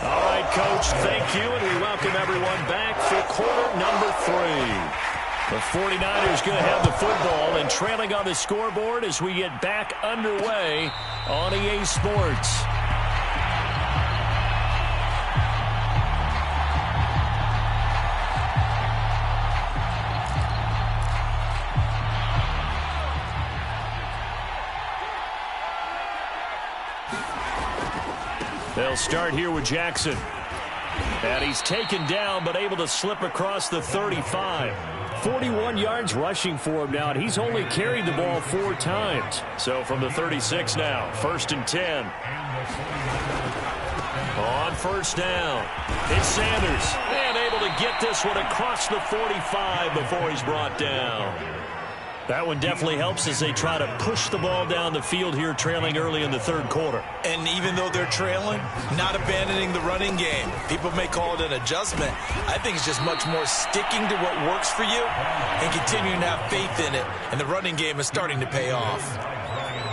All right, Coach, thank you, and we welcome everyone back for quarter number 3. The 49ers going to have the football and trailing on the scoreboard as we get back underway on EA Sports. They'll start here with Jackson. And he's taken down, but able to slip across the 35. 41 yards rushing for him now, and he's only carried the ball 4 times. So from the 36 now, 1st and 10. On 1st down, it's Sanders. And able to get this one across the 45 before he's brought down. That one definitely helps as they try to push the ball down the field here, trailing early in the 3rd quarter. And even though they're trailing, not abandoning the running game. People may call it an adjustment. I think it's just much more sticking to what works for you and continuing to have faith in it. And the running game is starting to pay off.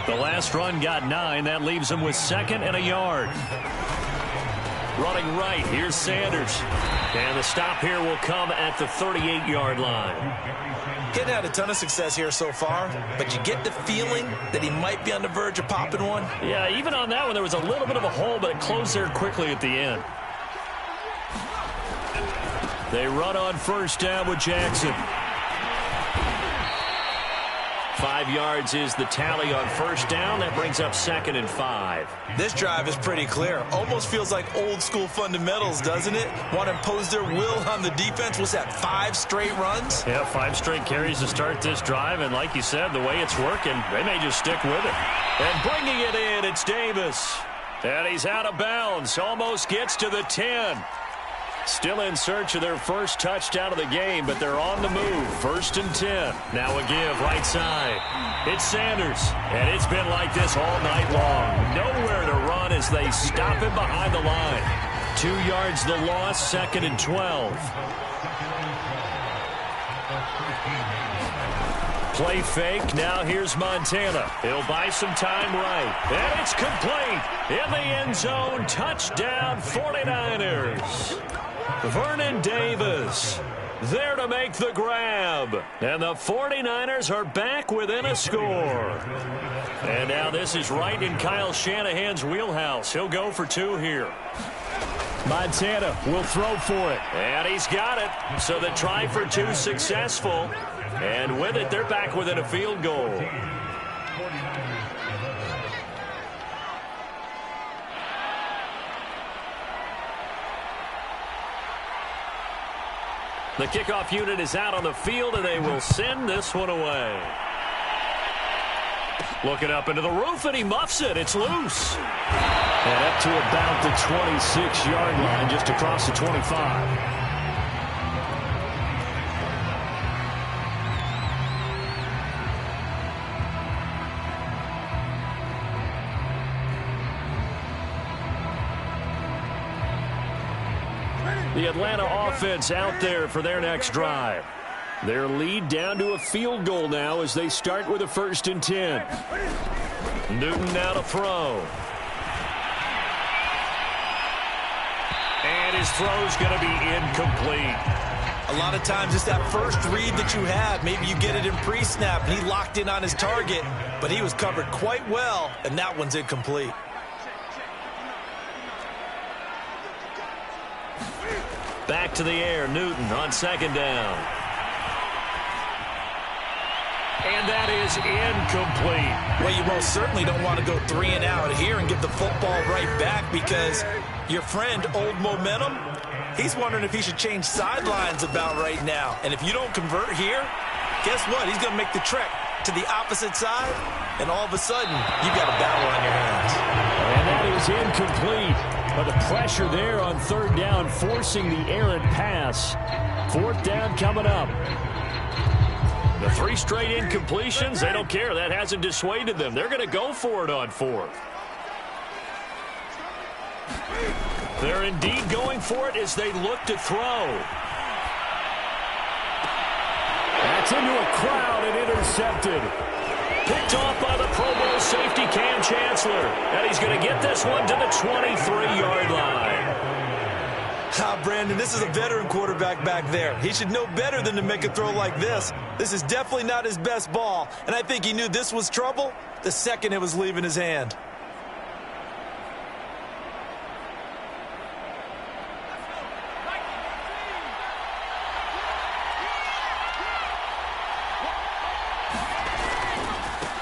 The last run got 9. That leaves them with 2nd and a yard. Running right, here's Sanders. And the stop here will come at the 38-yard line. Getting had a ton of success here so far, but you get the feeling that he might be on the verge of popping one. Yeah, even on that one, there was a little bit of a hole, but it closed there quickly at the end. They run on first down with Jackson. 5 yards is the tally on first down. That brings up 2nd and 5. This drive is pretty clear. Almost feels like old school fundamentals, doesn't it? Want to impose their will on the defense. What's that, 5 straight runs? Yeah, 5 straight carries to start this drive. And like you said, the way it's working, they may just stick with it. And bringing it in, it's Davis. And he's out of bounds. Almost gets to the 10. Still in search of their first touchdown of the game, but they're on the move. 1st and 10. Now a give right side. It's Sanders, and it's been like this all night long. Nowhere to run as they stop him behind the line. 2 yards the loss, 2nd and 12. Play fake. Now here's Montana. He'll buy some time right. And it's complete. In the end zone. Touchdown 49ers. Vernon Davis there to make the grab. And the 49ers are back within a score. And now this is right in Kyle Shanahan's wheelhouse. He'll go for 2 here. Montana will throw for it. And he's got it. So the try for 2 successful. And with it, they're back within a field goal. The kickoff unit is out on the field, and they will send this one away. Looking up into the roof, and he muffs it. It's loose. And up to about the 26-yard line, just across the 25. The Atlanta offense out there for their next drive. Their lead down to a field goal now as they start with a 1st and 10. Newton now to throw. And his throw's going to be incomplete. A lot of times it's that first read that you have. Maybe you get it in pre-snap, and he locked in on his target, but he was covered quite well, and that one's incomplete. Back to the air, Newton on 2nd down. And that is incomplete. Well, you most certainly don't want to go 3 and out here and give the football right back because your friend, Old Momentum, he's wondering if he should change sidelines about right now. And if you don't convert here, guess what? He's going to make the trek to the opposite side, and all of a sudden, you've got a battle on your hands. And that is incomplete. But the pressure there on 3rd down, forcing the errant pass. 4th down coming up. The 3 straight incompletions, they don't care. That hasn't dissuaded them. They're going to go for it on 4th. They're indeed going for it as they look to throw. That's into a crowd and intercepted. Picked off by the Pro Bowl safety Cam Chancellor. And he's going to get this one to the 23-yard line. Brandon, this is a veteran quarterback back there. He should know better than to make a throw like this. This is definitely not his best ball. And I think he knew this was trouble the second it was leaving his hand.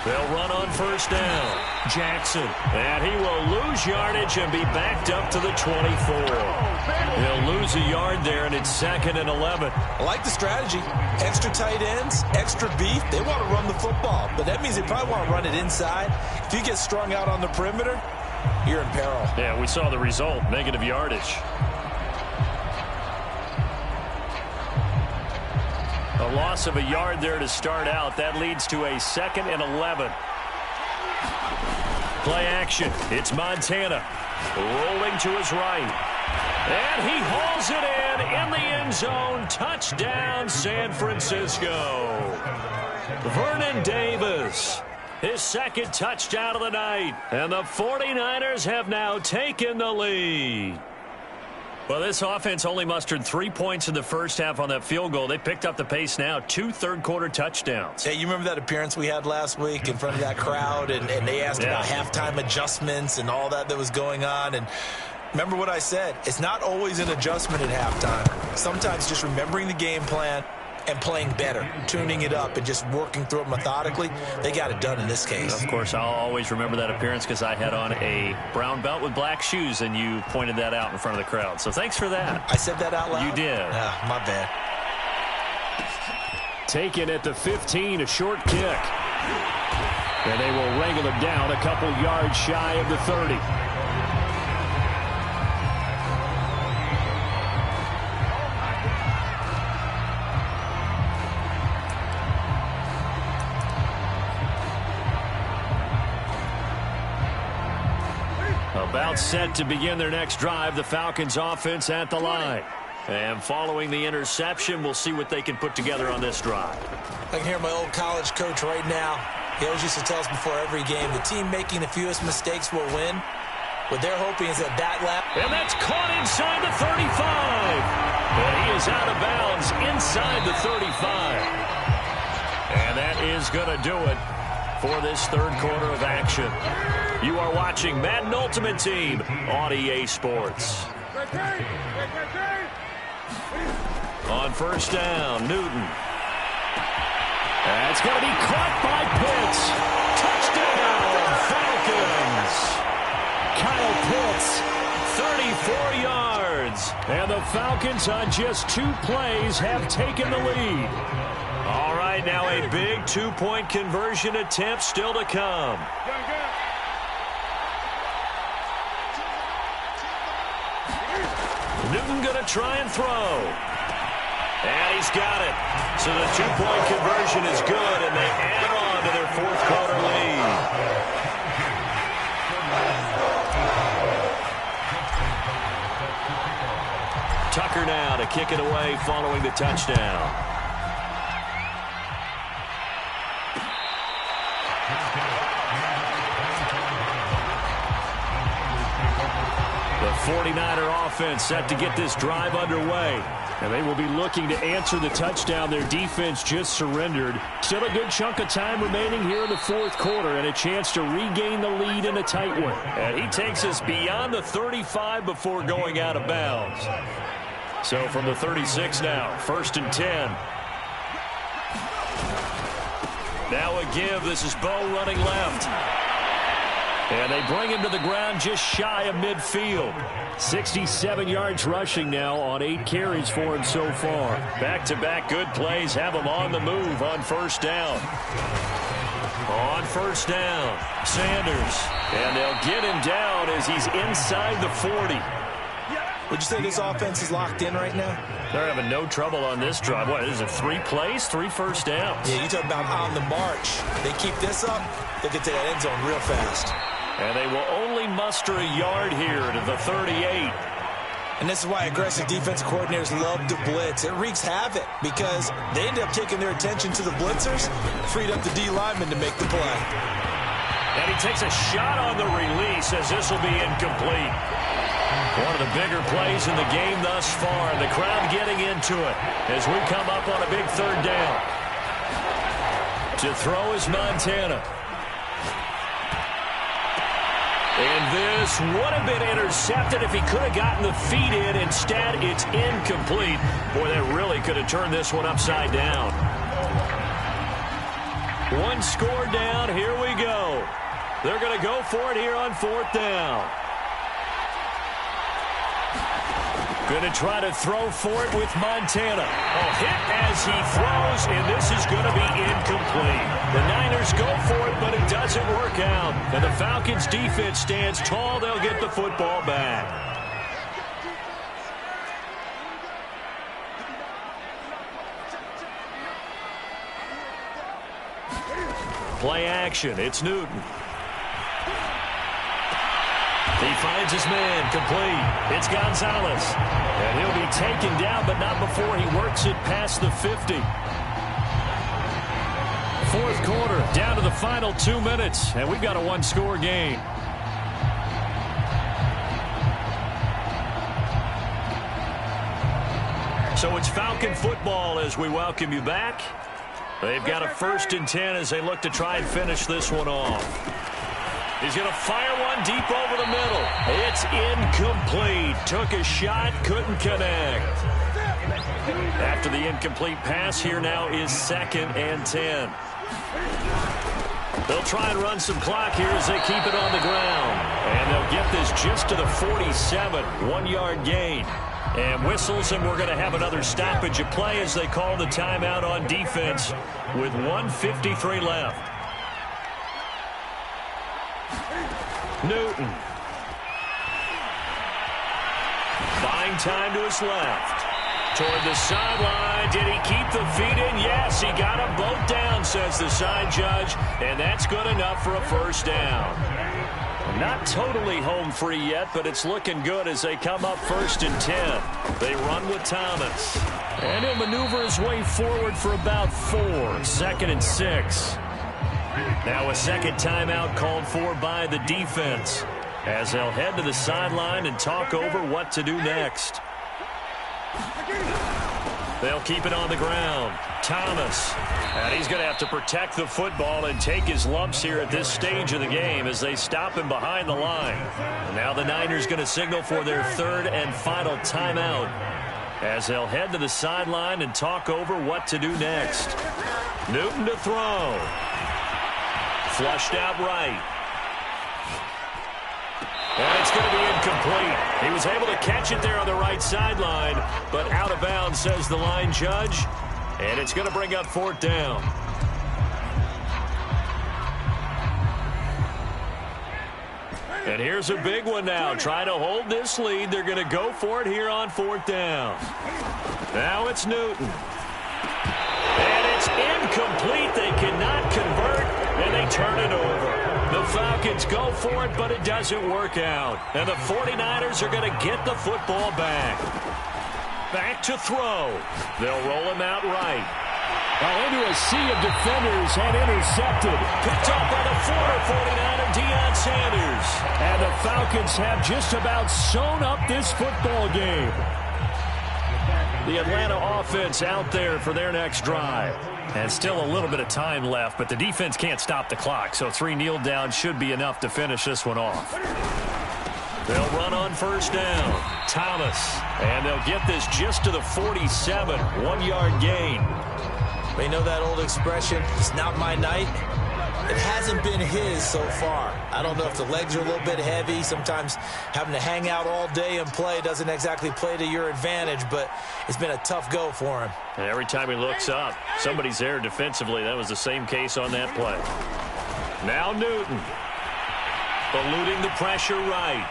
They'll run on 1st down. Jackson. And he will lose yardage and be backed up to the 24. He'll lose a yard there, and it's 2nd and 11. I like the strategy. Extra tight ends, extra beef. They want to run the football, but that means they probably want to run it inside. If you get strung out on the perimeter, you're in peril. Yeah, we saw the result, negative yardage. A loss of a yard there to start out. That leads to a 2nd and 11. Play action. It's Montana. Rolling to his right. And he hauls it in the end zone. Touchdown, San Francisco. Vernon Davis. His 2nd touchdown of the night. And the 49ers have now taken the lead. Well, this offense only mustered 3 points in the first half on that field goal. They picked up the pace now. 2 third-quarter touchdowns. Hey, you remember that appearance we had last week in front of that crowd, and they asked about halftime adjustments and all that was going on, and remember what I said. It's not always an adjustment at halftime. Sometimes just remembering the game plan and playing better, tuning it up, and just working through it methodically. They got it done in this case. Of course, I'll always remember that appearance because I had on a brown belt with black shoes, and you pointed that out in front of the crowd. So thanks for that. I said that out loud? You did. My bad. Taken at the 15, a short kick. And they will wrangle it down a couple yards shy of the 30. About set to begin their next drive, the Falcons offense at the line. And following the interception, we'll see what they can put together on this drive. I can hear my old college coach right now. He always used to tell us before every game, the team making the fewest mistakes will win. What they're hoping is that lap. And that's caught inside the 35. And he is out of bounds inside the 35. And that is going to do it for this third quarter of action. You are watching Madden Ultimate Team on EA Sports. On first down, Newton. That's going to be caught by Pitts. Touchdown, Falcons. Kyle Pitts, 34 yards. And the Falcons on just 2 plays have taken the lead. All right, now a big 2-point conversion attempt still to come. Newton going to try and throw. And he's got it. So the 2-point conversion is good, and they add on to their fourth quarter lead. Tucker now to kick it away following the touchdown. The 49er offense set to get this drive underway. And they will be looking to answer the touchdown their defense just surrendered. Still a good chunk of time remaining here in the fourth quarter and a chance to regain the lead in a tight one. And he takes us beyond the 35 before going out of bounds. So from the 36 now, 1st and 10. Now a give. This is Bo running left. And they bring him to the ground just shy of midfield. 67 yards rushing now on 8 carries for him so far. Back-to-back good plays have him on the move on first down. On first down, Sanders. And they'll get him down as he's inside the 40. Would you say this offense is locked in right now? They're having no trouble on this drive. What, is it 3 plays, 3 first downs? Yeah, you talk about on the march. They keep this up, they get to that end zone real fast. And they will only muster a yard here to the 38. And this is why aggressive defensive coordinators love to blitz. It wreaks havoc because they end up taking their attention to the blitzers, freed up the D lineman to make the play. And he takes a shot on the release as this will be incomplete. One of the bigger plays in the game thus far, and the crowd getting into it as we come up on a big third down. To throw is Montana. And this would have been intercepted if he could have gotten the feet in. Instead, it's incomplete. Boy, that really could have turned this one upside down. 1 score down. Here we go. They're going to go for it here on 4th down. Going to try to throw for it with Montana. A hit as he throws, and this is going to be incomplete. The Niners go for it, but it doesn't work out. And the Falcons' defense stands tall. They'll get the football back. Play action. It's Newton. He finds his man, complete. It's Gonzalez. And he'll be taken down, but not before he works it past the 50. Fourth quarter, down to the final 2 minutes, and we've got a 1-score game. So it's Falcon football as we welcome you back. They've got a 1st and 10 as they look to try and finish this one off. He's going to fire one deep over the middle. It's incomplete. Took a shot, couldn't connect. After the incomplete pass, here now is 2nd and 10. They'll try and run some clock here as they keep it on the ground. And they'll get this just to the 47, 1-yard gain. And whistles, and we're going to have another stoppage of play as they call the timeout on defense with 1:53 left. Newton. Buying time to his left. Toward the sideline. Did he keep the feet in? Yes, he got them both down, says the side judge. And that's good enough for a 1st down. Not totally home free yet, but it's looking good as they come up 1st and 10. They run with Thomas. And he'll maneuver his way forward for about 4. 2nd and 6. Now a 2nd timeout called for by the defense as they'll head to the sideline and talk over what to do next. They'll keep it on the ground. Thomas. And he's going to have to protect the football and take his lumps here at this stage of the game as they stop him behind the line. And now the Niners going to signal for their 3rd and final timeout as they'll head to the sideline and talk over what to do next. Newton to throw. Flushed out right. And it's going to be incomplete. He was able to catch it there on the right sideline, but out of bounds, says the line judge. And it's going to bring up 4th down. And here's a big one now. Trying to hold this lead. They're going to go for it here on 4th down. Now it's Newton. And it's incomplete. They cannot convert, and they turn it over. The Falcons go for it, but it doesn't work out. And the 49ers are going to get the football back. Back to throw. They'll roll him out right. Now into a sea of defenders and intercepted. Picked up by the former 49er, Deion Sanders. And the Falcons have just about sewn up this football game. The Atlanta offense out there for their next drive. And still a little bit of time left, but the defense can't stop the clock, so 3 kneel downs should be enough to finish this one off. They'll run on 1st down. Thomas. And they'll get this just to the 47, 1-yard gain. They know that old expression, it's not my night. It hasn't been his so far. I don't know if the legs are a little bit heavy. Sometimes having to hang out all day and play doesn't exactly play to your advantage, but it's been a tough go for him. And every time he looks up, somebody's there defensively. That was the same case on that play. Now Newton. Eluding the pressure right.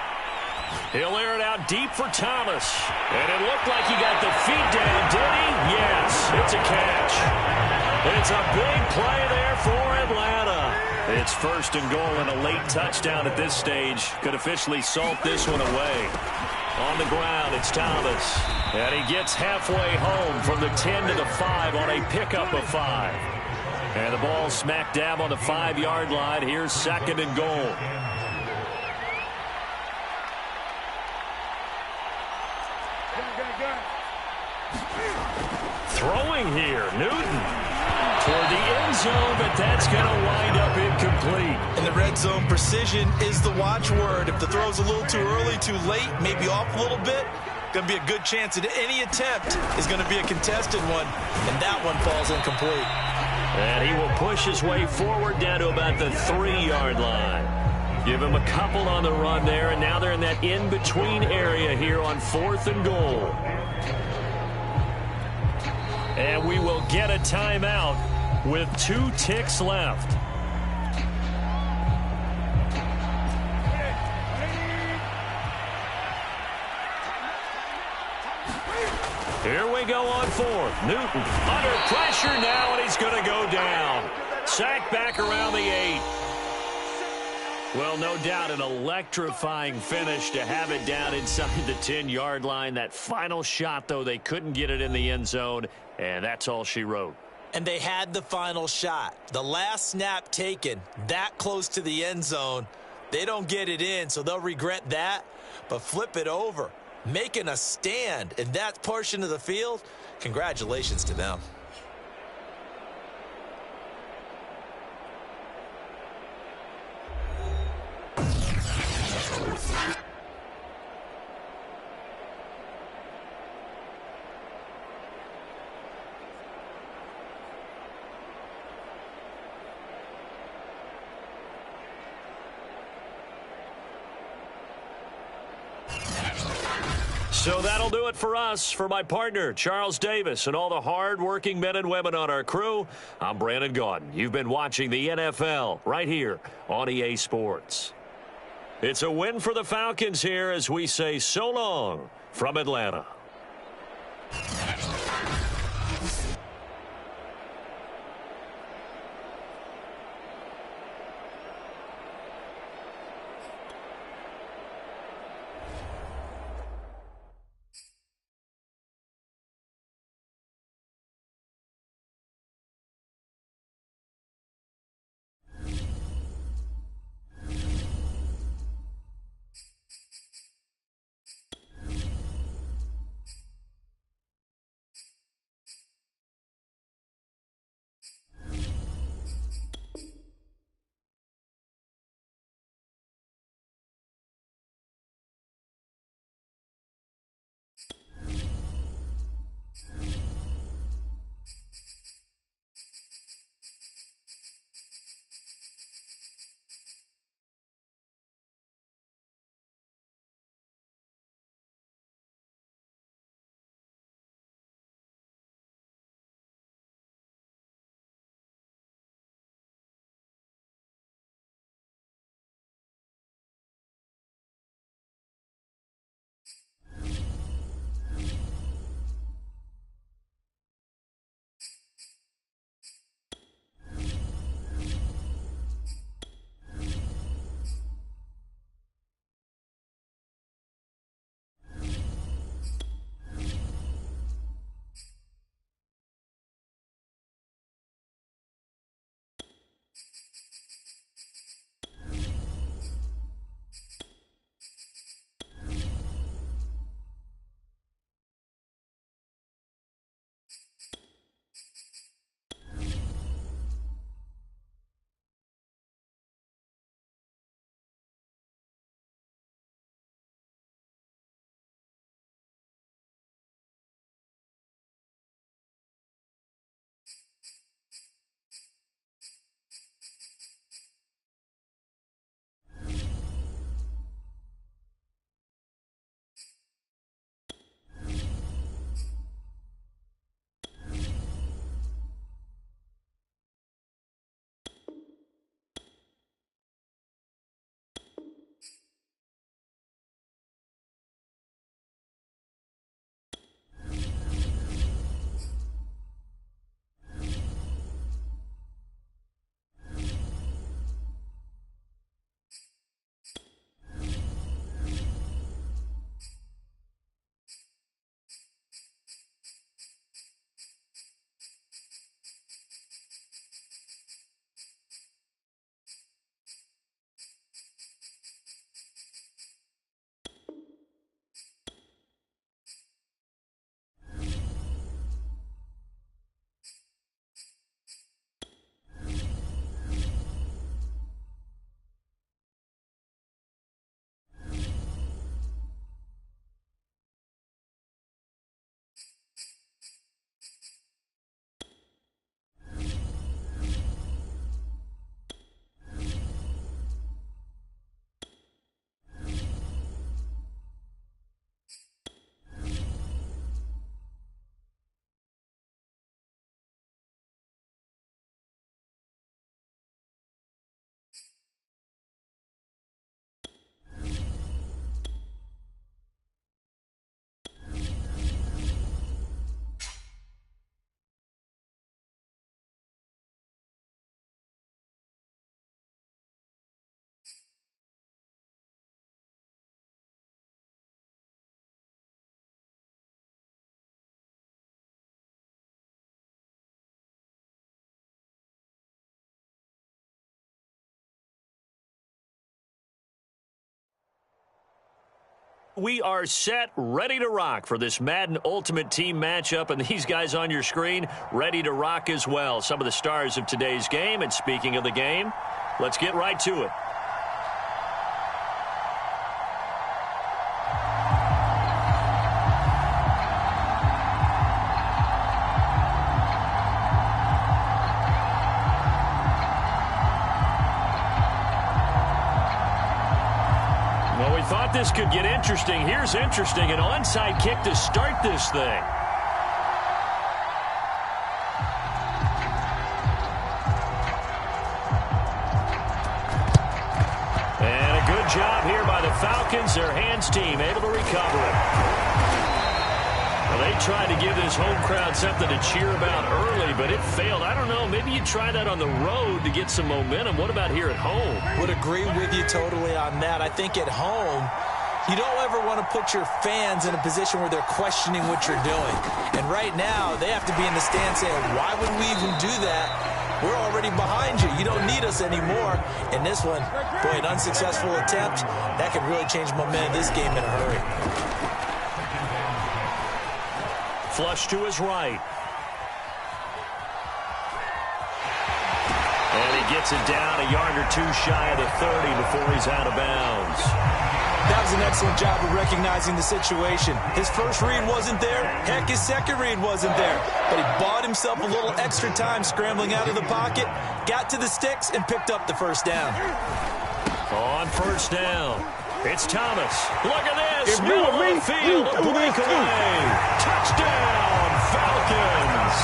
He'll air it out deep for Thomas. And it looked like he got the feet down, did he? Yes, it's a catch. It's a big play there for Atlanta. It's 1st and goal and a late touchdown at this stage. Could officially salt this one away. On the ground, it's Thomas. And he gets halfway home from the 10 to the 5 on a pickup of 5. And the ball smack dab on the 5-yard line. Here's 2nd and goal. Throwing here, Newton. Toward the end zone, but that's going to wind up incomplete. In the red zone, precision is the watchword. If the throw's a little too early, too late, maybe off a little bit, going to be a good chance that any attempt is going to be a contested one, and that one falls incomplete. And he will push his way forward down to about the 3-yard line. Give him a couple on the run there, and now they're in that in-between area here on 4th and goal. And we will get a timeout with 2 ticks left. Here we go on 4th. Newton under pressure now, and he's going to go down. Sacked back around the 8. Well, no doubt an electrifying finish to have it down inside the 10-yard line. That final shot, though, they couldn't get it in the end zone, and that's all she wrote. And they had the final shot. The last snap taken that close to the end zone. They don't get it in, so they'll regret that, but flip it over. making a stand in that portion of the field. Congratulations to them. So that'll do it for us. For my partner, Charles Davis, and all the hard-working men and women on our crew, I'm Brandon Gaudin. You've been watching the NFL right here on EA Sports. It's a win for the Falcons here as we say so long from Atlanta. We are set, ready to rock for this Madden Ultimate Team matchup, and these guys on your screen ready to rock as well. Some of the stars of today's game, and speaking of the game, let's get right to it. Thought this could get interesting. Here's interesting. An onside kick to start this thing. And a good job here by the Falcons. Their hands team able to recover it. Well, they tried to give this home crowd something to cheer about early, but it failed. I don't know. Maybe you try that on the road to get some momentum. What about here at home? Would agree with you totally on that. I think at home, you don't ever want to put your fans in a position where they're questioning what you're doing. And right now, they have to be in the stand saying, why would we even do that? We're already behind you. You don't need us anymore. And this one, boy, an unsuccessful attempt, that could really change the momentum of this game in a hurry. Flush to his right. And he gets it down a yard or two shy of the 30 before he's out of bounds. That was an excellent job of recognizing the situation. His first read wasn't there. Heck, his second read wasn't there. But he bought himself a little extra time scrambling out of the pocket, got to the sticks, and picked up the first down. On first down, it's Thomas. Look at this. Middle of the field, a breakaway. Touchdown, Falcons.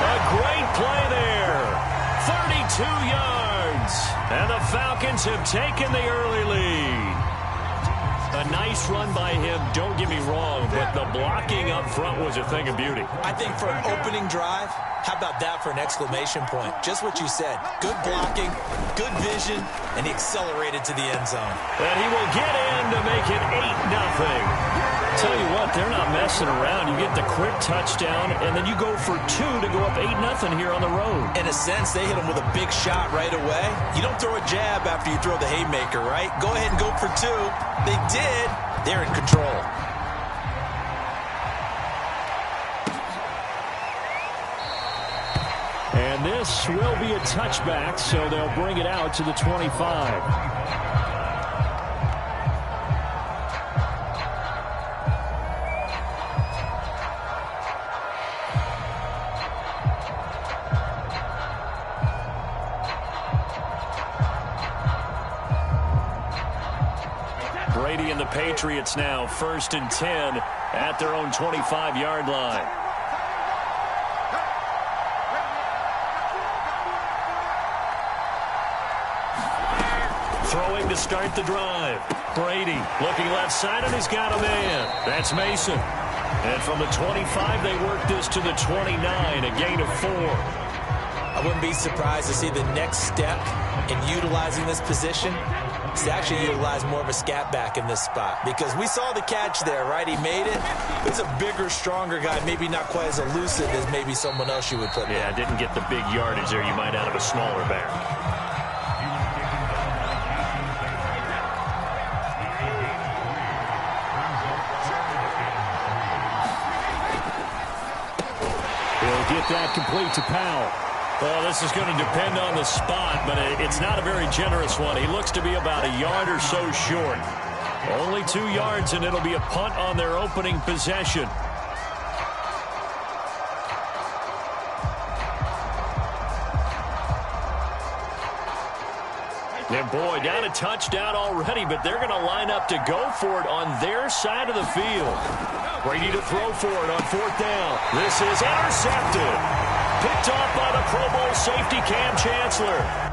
A great play there. 32 yards. And the Falcons have taken the early lead. A nice run by him, don't get me wrong, but the blocking up front was a thing of beauty. I think for an opening drive, how about that for an exclamation point? Just what you said. Good blocking, good vision, and he accelerated to the end zone. And he will get in to make it 8-0. Tell you what, they're not messing around. You get the quick touchdown, and then you go for 2 to go up 8-0 here on the road. In a sense, they hit him with a big shot right away. You don't throw a jab after you throw the haymaker, right? Go ahead and go for 2. They did. They're in control. And this will be a touchback, so they'll bring it out to the 25. Brady and the Patriots now 1st and 10 at their own 25-yard line. Throwing to start the drive. Brady looking left side, and he's got a man. That's Mason. And from the 25, they work this to the 29, a gain of 4. I wouldn't be surprised to see the next step in utilizing this position is to actually utilize more of a scat back in this spot, because we saw the catch there, right? He made it. He's a bigger, stronger guy, maybe not quite as elusive as maybe someone else you would put there. Yeah, didn't get the big yardage there you might out of a smaller back. He'll get that complete to Powell. Well, this is going to depend on the spot, but it's not a very generous one. He looks to be about a yard or so short. Only 2 yards, and it'll be a punt on their opening possession. And boy, down a touchdown already, but they're going to line up to go for it on their side of the field. Brady to throw for it on 4th down. This is intercepted. Picked off by the Pro Bowl safety Cam Chancellor.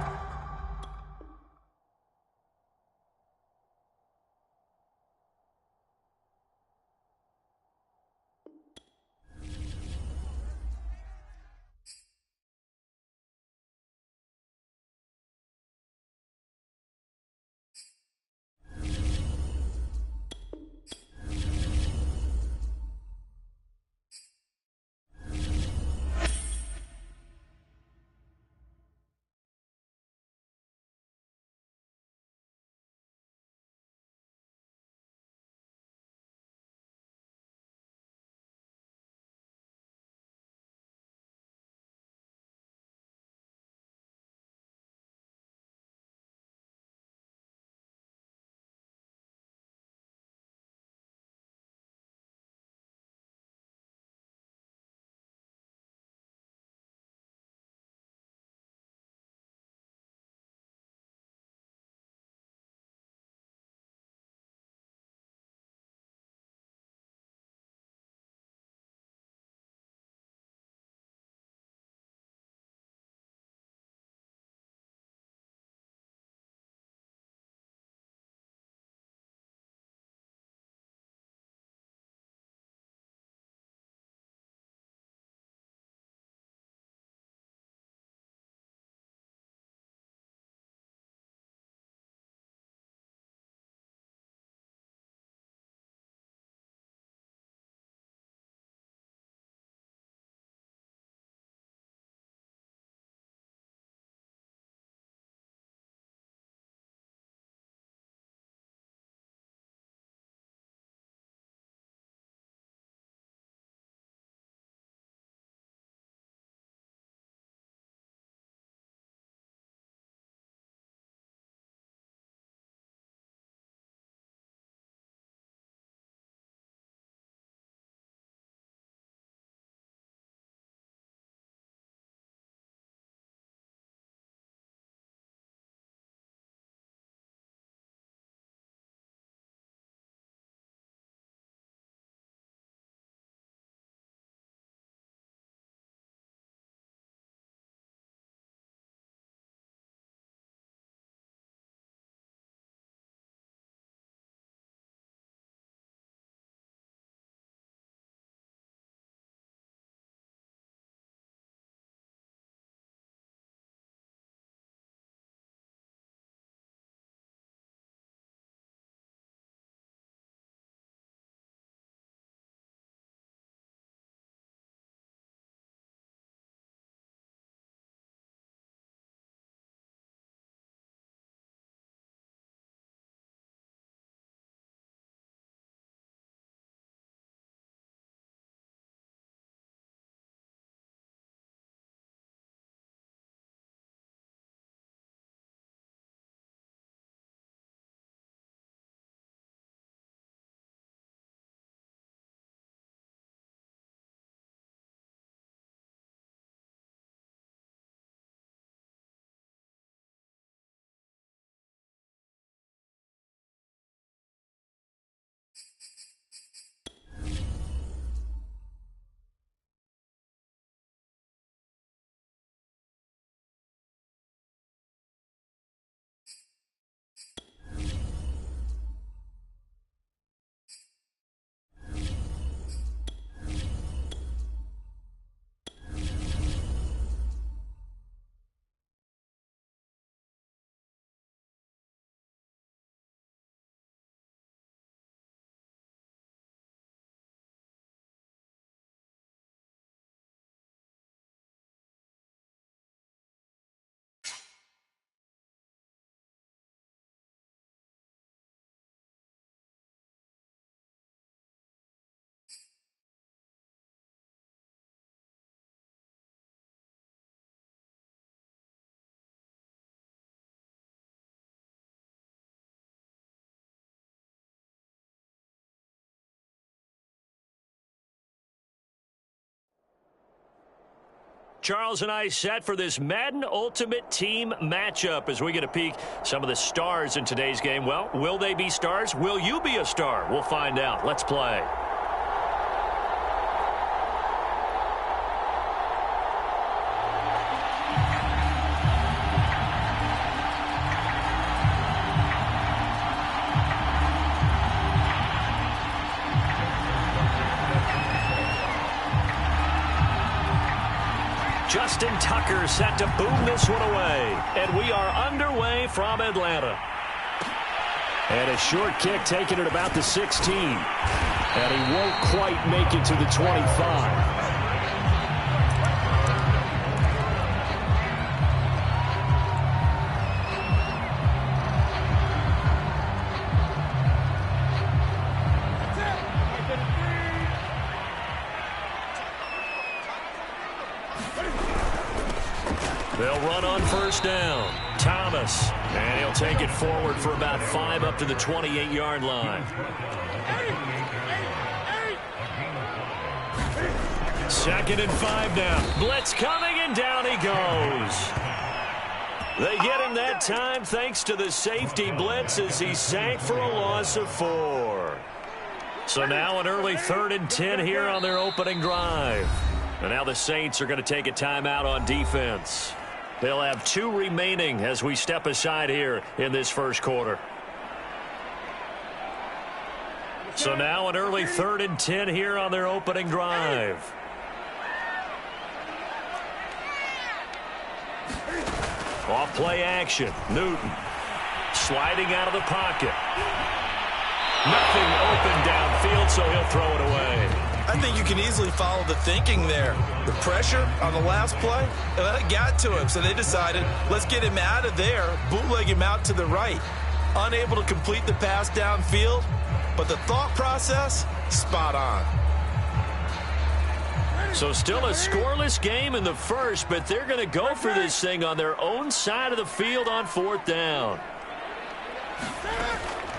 Charles and I set for this Madden Ultimate Team matchup as we get a peek some of the stars in today's game. Well, will they be stars? Will you be a star? We'll find out. Let's play. Justin Tucker set to boom this one away. And we are underway from Atlanta. And a short kick taken at about the 16. And he won't quite make it to the 25. They'll run on first down. Thomas. And he'll take it forward for about 5 up to the 28-yard line. Second and 5 now. Blitz coming, and down he goes. They get him that time thanks to the safety blitz as he sank for a loss of 4. So now an early 3rd and 10 here on their opening drive. And now the Saints are going to take a timeout on defense. They'll have 2 remaining as we step aside here in this first quarter. So now an early 3rd and 10 here on their opening drive. Off play action. Newton sliding out of the pocket. Nothing open downfield, so he'll throw it away. I think you can easily follow the thinking there. The pressure on the last play, it got to him, so they decided, let's get him out of there, bootleg him out to the right. Unable to complete the pass downfield, but the thought process, spot on. So still a scoreless game in the first, but they're going to go for this thing on their own side of the field on 4th down.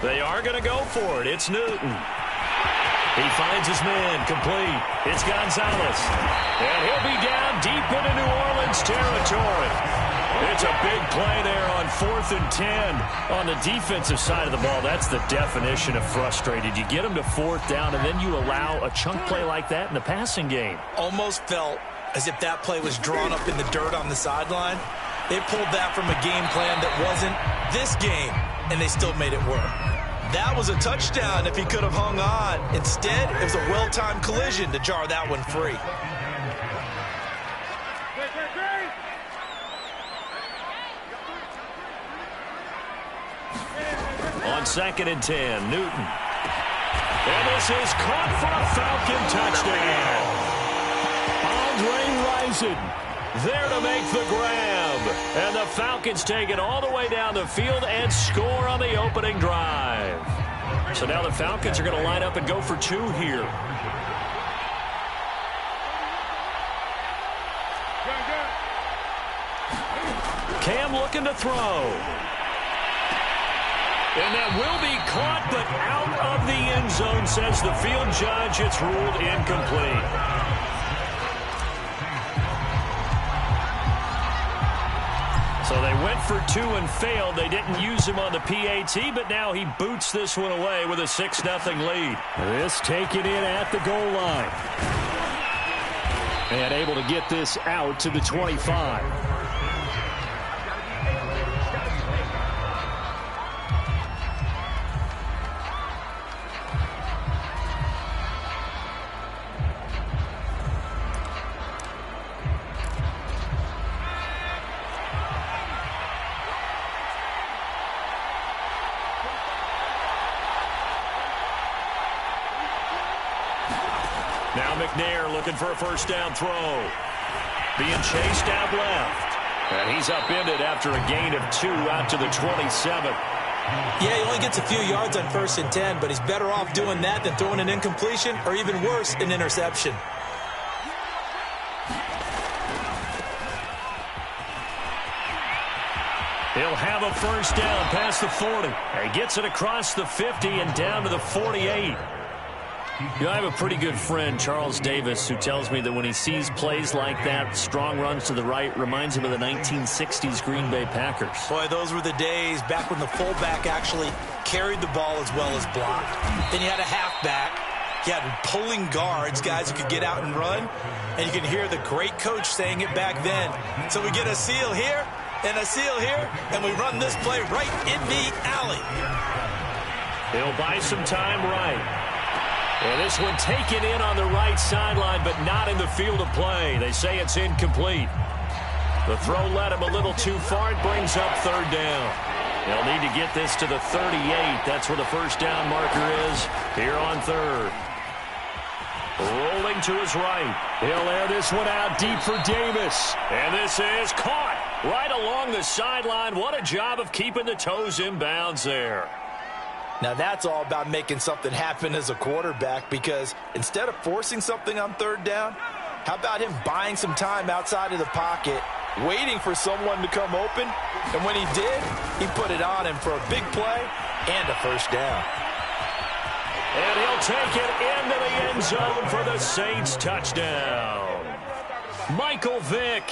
They are going to go for it. It's Newton. He finds his man, complete. It's Gonzalez. And he'll be down deep into New Orleans territory. It's a big play there on 4th and 10. On the defensive side of the ball, that's the definition of frustrated. You get them to 4th down, and then you allow a chunk play like that in the passing game. Almost felt as if that play was drawn up in the dirt on the sideline. They pulled that from a game plan that wasn't this game, and they still made it work. That was a touchdown if he could have hung on. Instead, it was a well-timed collision to jar that one free. On 2nd and 10, Newton. And this is caught for a Falcon touchdown. Andre Rison there to make the grab. And the Falcons take it all the way down the field and score on the opening drive. So now the Falcons are going to line up and go for 2 here. Cam looking to throw. And that will be caught, but out of the end zone, says the field judge. It's ruled incomplete. So they went for 2 and failed. They didn't use him on the PAT, but now he boots this one away with a 6-0 lead. This taken in at the goal line. And able to get this out to the 25. Now McNair looking for a first down throw. Being chased out left. And he's upended after a gain of 2 out to the 27. Yeah, he only gets a few yards on 1st and 10, but he's better off doing that than throwing an incompletion or even worse, an interception. He'll have a first down past the 40. He gets it across the 50 and down to the 48. You know, I have a pretty good friend, Charles Davis, who tells me that when he sees plays like that, strong runs to the right, reminds him of the 1960s Green Bay Packers. Boy, those were the days back when the fullback actually carried the ball as well as blocked. Then you had a halfback. You had pulling guards, guys who could get out and run. And you can hear the great coach saying it back then. So we get a seal here and a seal here, and we run this play right in the alley. He'll buy some time right. And this one taken in on the right sideline, but not in the field of play. They say it's incomplete. The throw led him a little too far. It brings up third down. They'll need to get this to the 38. That's where the first down marker is here on third. Rolling to his right. He'll air this one out deep for Davis. And this is caught right along the sideline. What a job of keeping the toes in bounds there. Now that's all about making something happen as a quarterback, because instead of forcing something on third down, how about him buying some time outside of the pocket, waiting for someone to come open, and when he did, he put it on him for a big play and a first down. And he'll take it into the end zone for the Saints touchdown. Michael Vick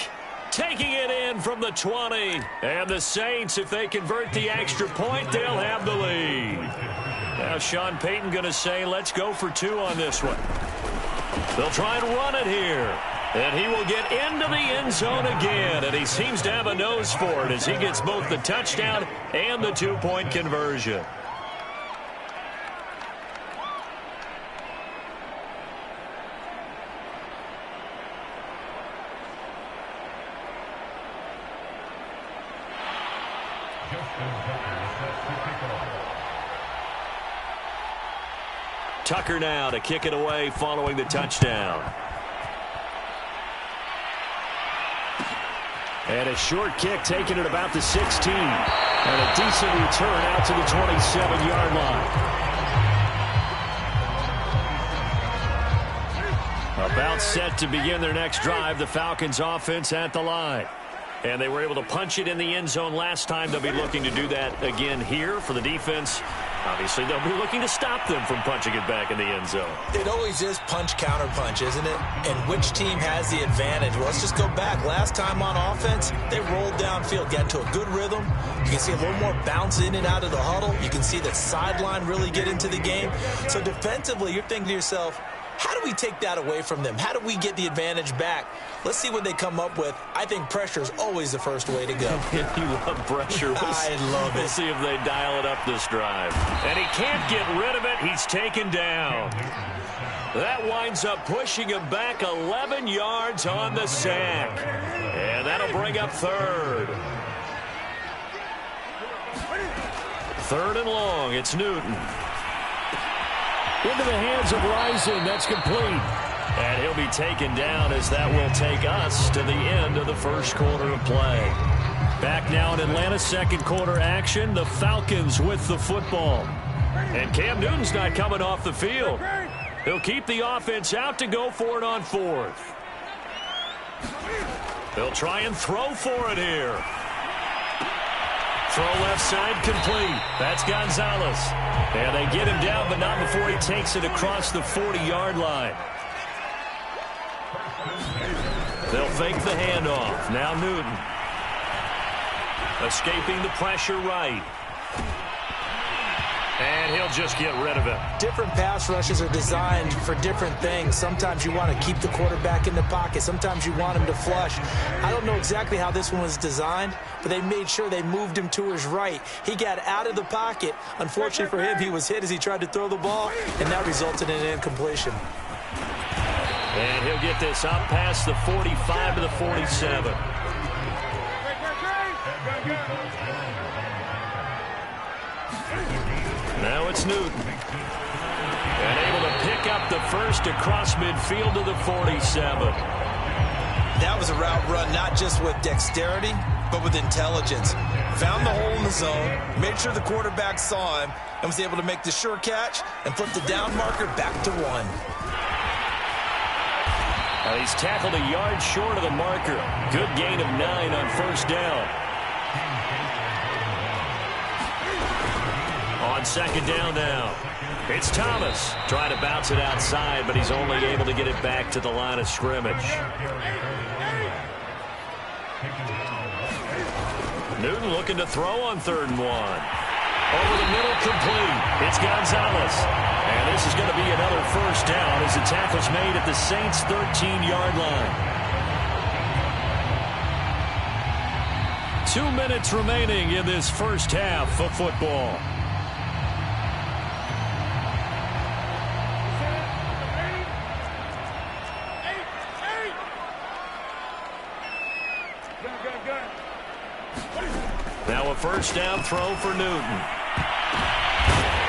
taking it in from the 20. And the Saints, if they convert the extra point, they'll have the lead. Now Sean Payton going to say, let's go for two on this one. They'll try and run it here. And he will get into the end zone again. And he seems to have a nose for it as he gets both the touchdown and the two-point conversion. Tucker now to kick it away following the touchdown. And a short kick taken at about the 16. And a decent return out to the 27-yard line. About set to begin their next drive, the Falcons offense at the line. And they were able to punch it in the end zone last time. They'll be looking to do that again here for the defense. Obviously, they'll be looking to stop them from punching it back in the end zone. It always is punch-counter-punch, isn't it? And which team has the advantage? Well, let's just go back. Last time on offense, they rolled downfield, got into a good rhythm. You can see a little more bounce in and out of the huddle. You can see the sideline really get into the game. So defensively, you're thinking to yourself, how do we take that away from them? How do we get the advantage back? Let's see what they come up with. I think pressure is always the first way to go. You love pressure. I love it. We'll see if they dial it up this drive. And he can't get rid of it. He's taken down. That winds up pushing him back 11 yards on the sack. And that'll bring up third. Third and long. It's Newton. Into the hands of Rising. That's complete. And he'll be taken down as that will take us to the end of the first quarter of play. Back now in Atlanta's second quarter action. The Falcons with the football. And Cam Newton's not coming off the field. He'll keep the offense out to go for it on fourth. They'll try and throw for it here. Throw left side complete. That's Gonzalez. And they get him down, but not before he takes it across the 40-yard line. They'll fake the handoff. Now Newton. Escaping the pressure right. And he'll just get rid of it. Different pass rushes are designed for different things. Sometimes you want to keep the quarterback in the pocket. Sometimes you want him to flush. I don't know exactly how this one was designed, but they made sure they moved him to his right. He got out of the pocket. Unfortunately for him, he was hit as he tried to throw the ball, and that resulted in an incompletion. And he'll get this up past the 45 to the 47. Now it's Newton. And able to pick up the first across midfield to the 47. That was a route run not just with dexterity, but with intelligence. Found the hole in the zone, made sure the quarterback saw him, and was able to make the sure catch and flip the down marker back to one. Now he's tackled a yard short of the marker. Good gain of 9 on first down. On second down now, it's Thomas trying to bounce it outside, but he's only able to get it back to the line of scrimmage. Newton looking to throw on 3rd and 1. Over the middle, complete. It's Gonzalez. And this is going to be another first down as the tackle's made at the Saints' 13-yard line. 2 minutes remaining in this first half of football. Now a first down throw for Newton.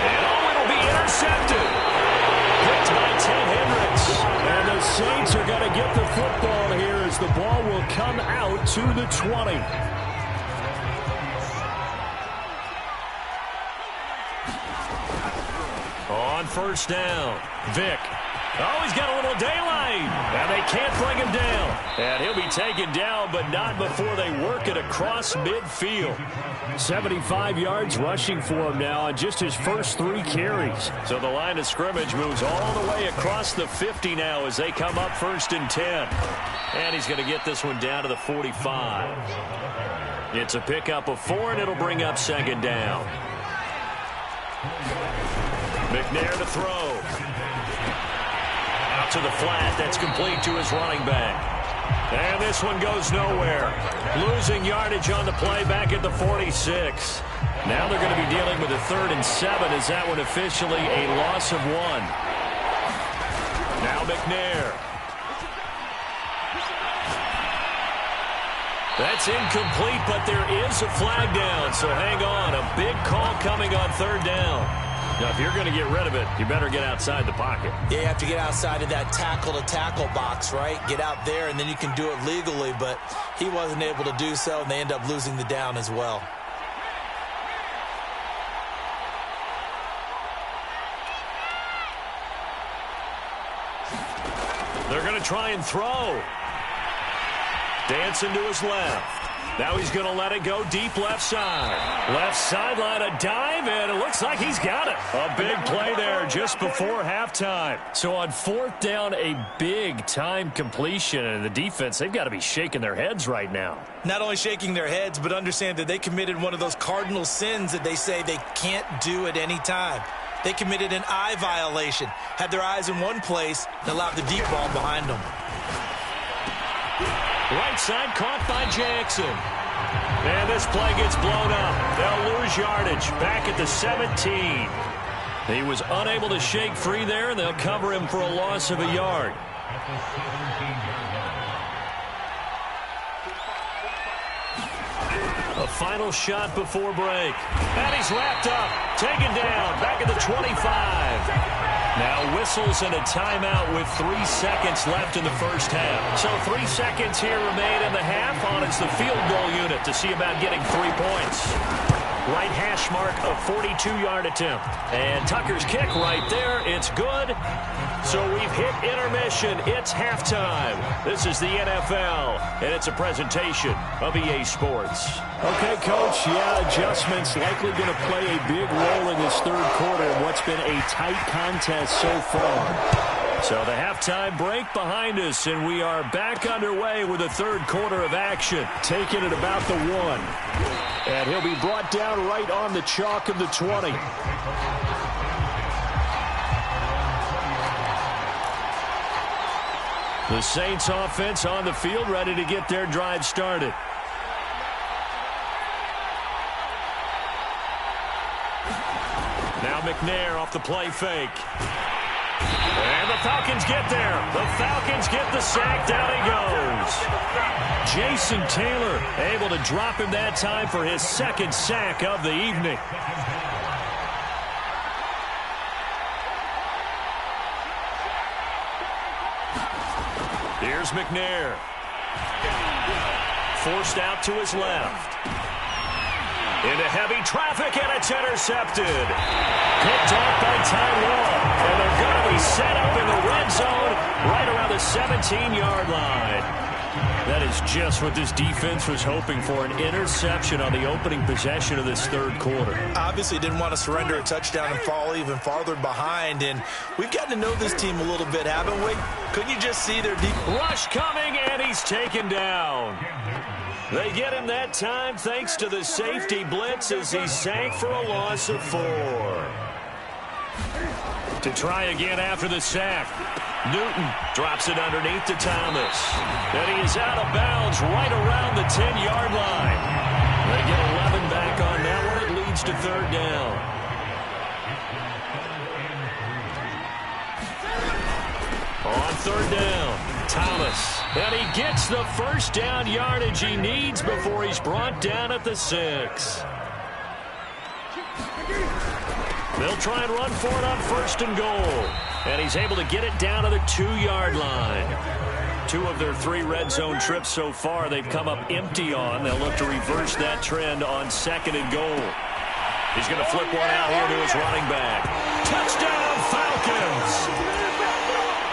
And it'll be intercepted. Picked by Ted Hendricks. And the Saints are going to get the football here as the ball will come out to the 20. On first down, Vick. Oh, he's got a little daylight. And they can't bring him down. And he'll be taken down, but not before they work it across midfield. 75 yards rushing for him now on just his first 3 carries. So the line of scrimmage moves all the way across the 50 now as they come up 1st and 10. And he's going to get this one down to the 45. It's a pickup of 4, and it'll bring up 2nd down. McNair to throw. Out to the flat. That's complete to his running back. And this one goes nowhere. Losing yardage on the play back at the 46. Now they're going to be dealing with a 3rd and 7. Is that one officially a loss of 1? Now McNair. That's incomplete, but there is a flag down, so hang on. A big call coming on 3rd down. Now, if you're going to get rid of it, you better get outside the pocket. Yeah, you have to get outside of that tackle-to-tackle box, right? Get out there, and then you can do it legally, but he wasn't able to do so, and they end up losing the down as well. They're going to try and throw. Dancing to his left. Now he's going to let it go deep left side. Left sideline, a dive, and it looks like he's got it. A big play there just before halftime. So on 4th down, a big-time completion, and the defense, they've got to be shaking their heads right now. Not only shaking their heads, but understand that they committed one of those cardinal sins that they say they can't do at any time. They committed an eye violation, had their eyes in one place, and allowed the deep ball behind them. Right side caught by Jackson. And this play gets blown up. They'll lose yardage back at the 17. He was unable to shake free there, and they'll cover him for a loss of a yard. A final shot before break. And he's wrapped up. Taken down. Back at the 25. Now whistles and a timeout with 3 seconds left in the first half. So 3 seconds here remain in the half on it's the field goal unit to see about getting 3 points. Right hash mark, a 42-yard attempt. And Tucker's kick right there. It's good. So we've hit intermission. It's halftime. This is the NFL, and it's a presentation of EA Sports. Okay, Coach, yeah, adjustments likely going to play a big role in this 3rd quarter in what's been a tight contest so far. So the halftime break behind us, and we are back underway with the 3rd quarter of action. Taking it about the 1. And he'll be brought down right on the chalk of the 20. The Saints offense on the field, ready to get their drive started. Now McNair off the play fake. And the Falcons get there. The Falcons get the sack. Down he goes. Jason Taylor able to drop him that time for his 2nd sack of the evening. Here's McNair. Forced out to his left. Into heavy traffic, and it's intercepted. Picked off by Tyrell. And they're going to be set up in the red zone right around the 17-yard line. That is just what this defense was hoping for, an interception on the opening possession of this third quarter. Obviously didn't want to surrender a touchdown and fall even farther behind, and we've gotten to know this team a little bit, haven't we? Couldn't you just see their deep rush coming, and he's taken down. They get him that time thanks to the safety blitz as he sank for a loss of 4. To try again after the sack. Newton drops it underneath to Thomas. And he is out of bounds right around the 10-yard line. They get 11 back on that one. It leads to third down. On third down, Thomas. And he gets the first down yardage he needs before he's brought down at the 6. They'll try and run for it on first and goal. And he's able to get it down to the 2-yard line. 2 of their 3 red zone trips so far they've come up empty on. They'll look to reverse that trend on second and goal. He's going to flip one out here to his running back. Touchdown, Falcons!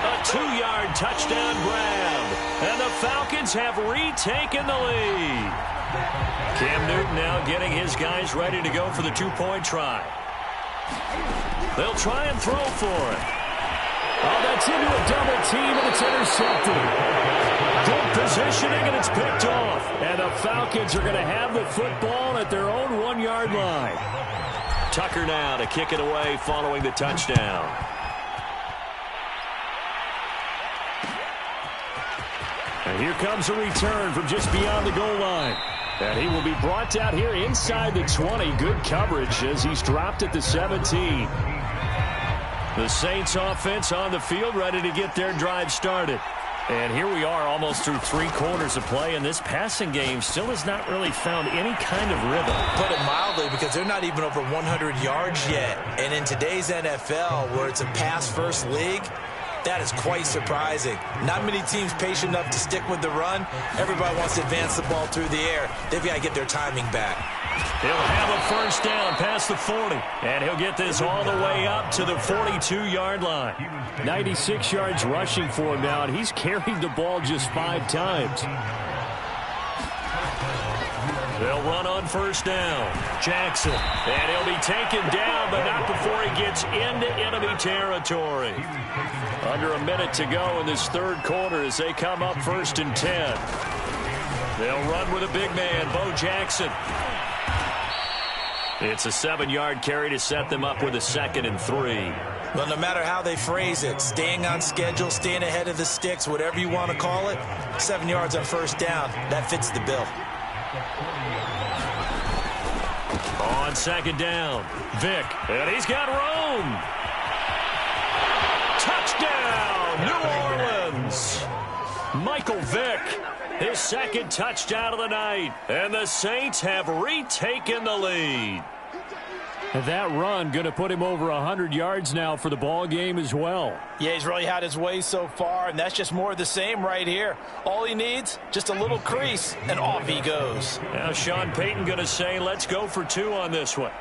A 2-yard touchdown grab. And the Falcons have retaken the lead. Cam Newton now getting his guys ready to go for the 2-point try. They'll try and throw for it. Oh, that's into a double team, and it's intercepted. Good positioning, and it's picked off. And the Falcons are going to have the football at their own 1-yard line. Tucker now to kick it away following the touchdown. And here comes a return from just beyond the goal line. And he will be brought out here inside the 20. Good coverage as he's dropped at the 17. The Saints offense on the field ready to get their drive started. And here we are almost through 3 quarters of play, and this passing game still has not really found any kind of rhythm. Put it mildly, because they're not even over 100 yards yet. And in today's NFL, where it's a pass-first league, that is quite surprising. Not many teams patient enough to stick with the run. Everybody wants to advance the ball through the air. They've got to get their timing back. He'll have a first down past the 40. And he'll get this all the way up to the 42-yard line. 96 yards rushing for him now, and he's carried the ball just 5 times. They'll run on first down. Jackson. And he'll be taken down, but not before he gets into enemy territory. Under a minute to go in this third quarter as they come up first and 10. They'll run with a big man, Bo Jackson. It's a 7-yard carry to set them up with a 2nd and 3. Well, no matter how they phrase it, staying on schedule, staying ahead of the sticks, whatever you want to call it, 7 yards on first down, that fits the bill. On second down, Vick, and he's got room. Touchdown, New Orleans. Michael Vick, his 2nd touchdown of the night, and the Saints have retaken the lead. And that run going to put him over 100 yards now for the ball game as well. Yeah, he's really had his way so far, and that's just more of the same right here. All he needs, just a little crease, and off he goes. Now Sean Payton going to say, let's go for 2 on this one.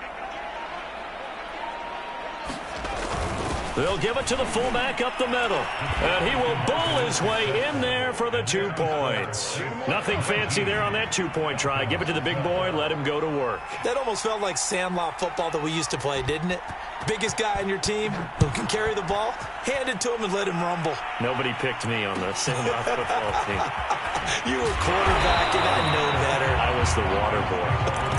They'll give it to the fullback up the middle. And he will bull his way in there for the 2 points. Nothing fancy there on that 2-point try. Give it to the big boy, let him go to work. That almost felt like sandlot football that we used to play, didn't it? Biggest guy on your team who can carry the ball, hand it to him and let him rumble. Nobody picked me on the sandlot football team. You were quarterback and I know better. I was the water boy.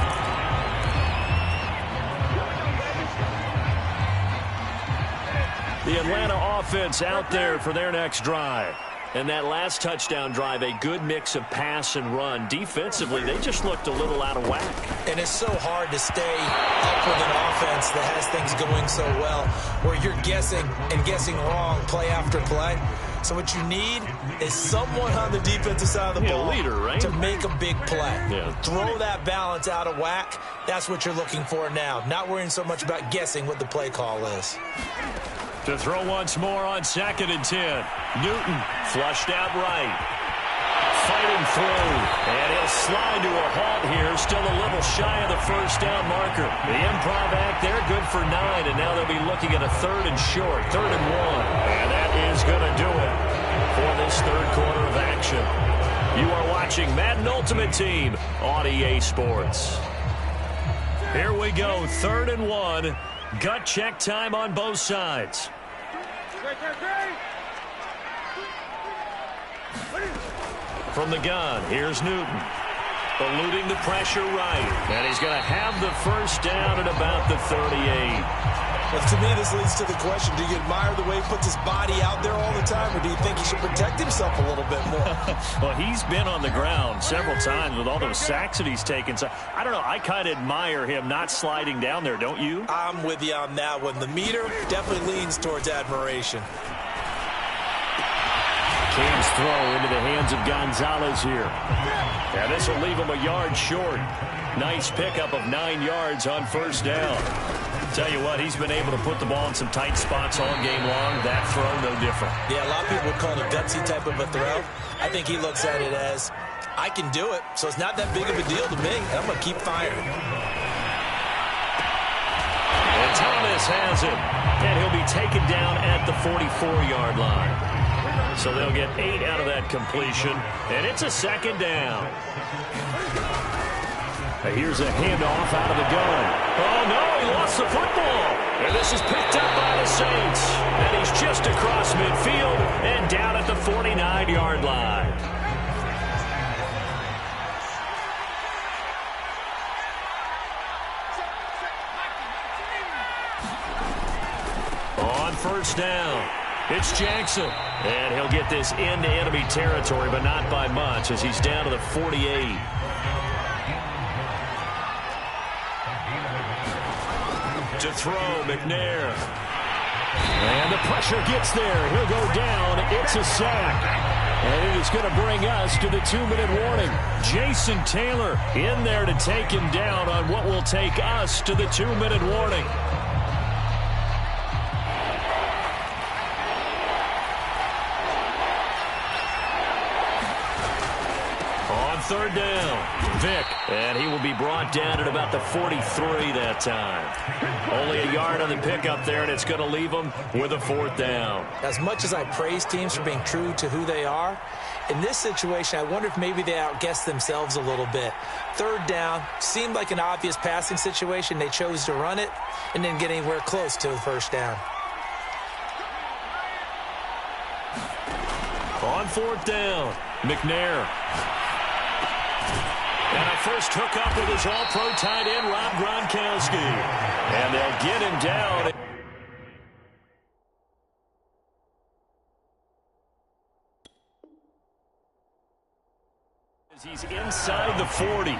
The Atlanta offense out there for their next drive. And that last touchdown drive, a good mix of pass and run. Defensively, they just looked a little out of whack. And it's so hard to stay up with an offense that has things going so well, where you're guessing and guessing wrong play after play. So what you need is someone on the defensive side of the ball, leader, right? to make a big play. Yeah. Throw that balance out of whack. That's what you're looking for now. Not worrying so much about guessing what the play call is. To throw once more on 2nd and 10. Newton flushed out right. Fighting through. And he'll slide to a halt here. Still a little shy of the first down marker. The improv act there, good for 9. And now they'll be looking at a 3rd and short. 3rd and 1. And that is going to do it for this third quarter of action. Madden Ultimate Team on EA Sports. Here we go, 3rd and 1. Gut check time on both sides. From the gun, here's Newton. Eluding the pressure right. And he's going to have the first down at about the 38. Well, to me, this leads to the question, do you admire the way he puts his body out there all the time, or do you think he should protect himself a little bit more? Well, he's been on the ground several times with all those sacks that he's taken. So, I don't know, I kind of admire him not sliding down there, don't you? I'm with you on that one. The meter definitely leans towards admiration. Cam's throw into the hands of Gonzalez here. Yeah, this will leave him a yard short. Nice pickup of 9 yards on first down. Tell you what, he's been able to put the ball in some tight spots all game long. That throw, no different. Yeah, a lot of people would call it a gutsy type of a throw. I think he looks at it as, I can do it, so it's not that big of a deal to me. I'm going to keep firing. And Thomas has it. And he'll be taken down at the 44-yard line. So they'll get 8 out of that completion, and it's a 2nd down. Here's a handoff out of the gun. Oh, no, he lost the football. And this is picked up by the Saints. And he's just across midfield and down at the 49-yard line. On first down, it's Jackson. And he'll get this into enemy territory, but not by much as he's down to the 48. To throw, McNair. And the pressure gets there. He'll go down. It's a sack. And it is going to bring us to the 2-minute warning. Jason Taylor in there to take him down on what will take us to the 2-minute warning. Third down, Vick, and he will be brought down at about the 43 that time. Only a yard on the pickup there, and it's going to leave him with a 4th down. As much as I praise teams for being true to who they are, in this situation, I wonder if maybe they outguessed themselves a little bit. 3rd down seemed like an obvious passing situation. They chose to run it and didn't get anywhere close to the 1st down. On 4th down, McNair. And a first hookup with his all-pro tight end, Rob Gronkowski. And they'll get him down. As he's inside the 40.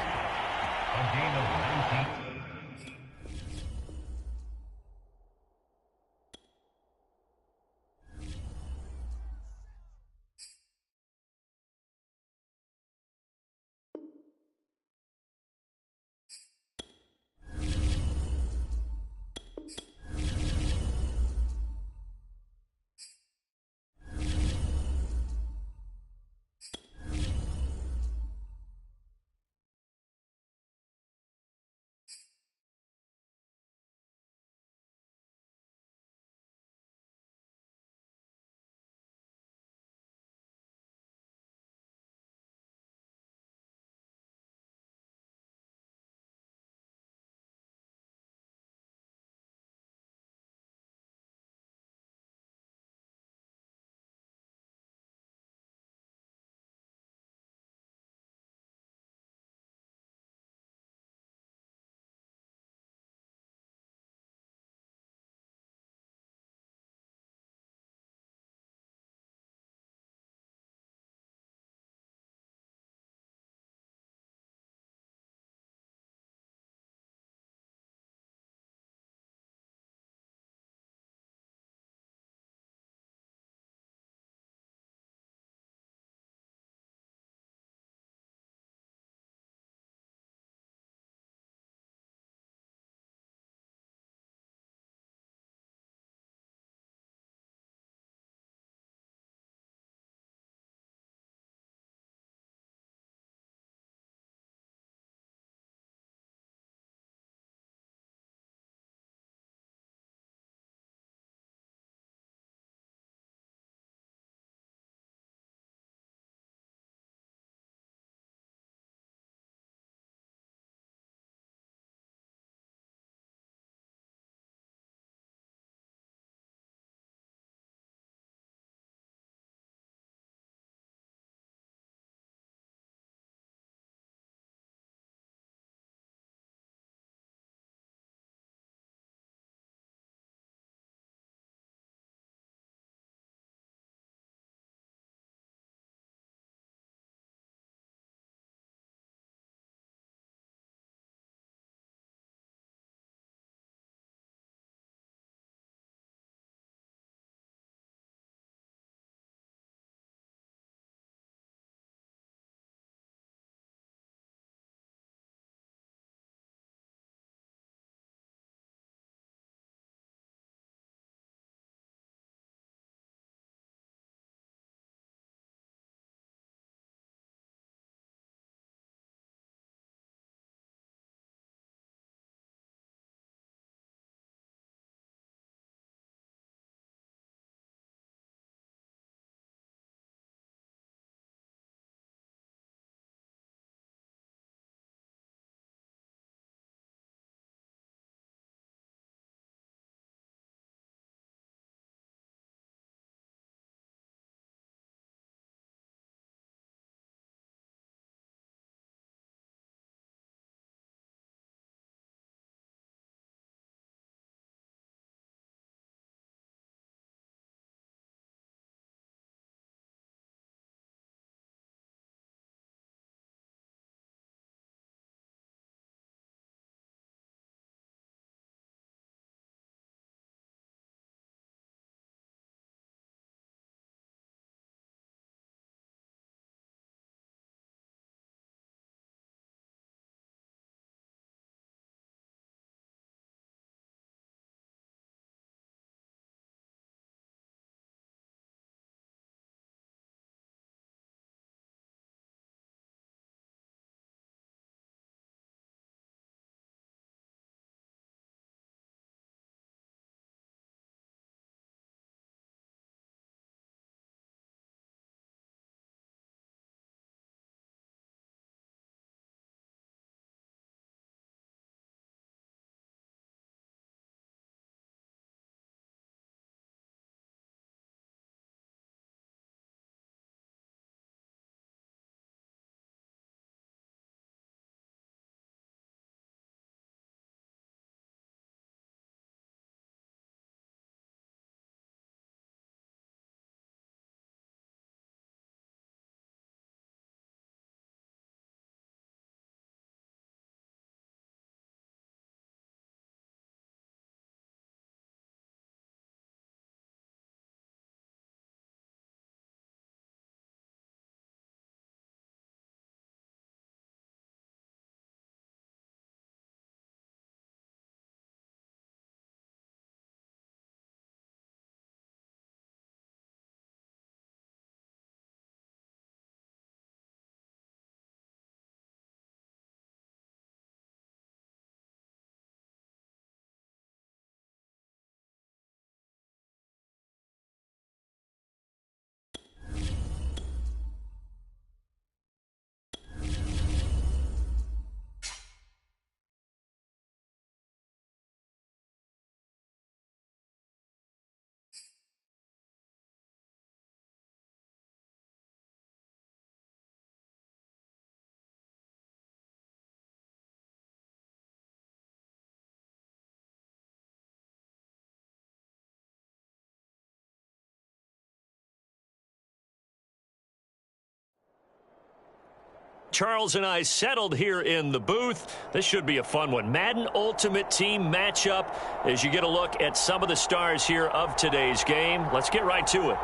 Charles and I settled here in the booth. This should be a fun one. Madden Ultimate Team matchup as you get a look at some of the stars here of today's game. Let's get right to it.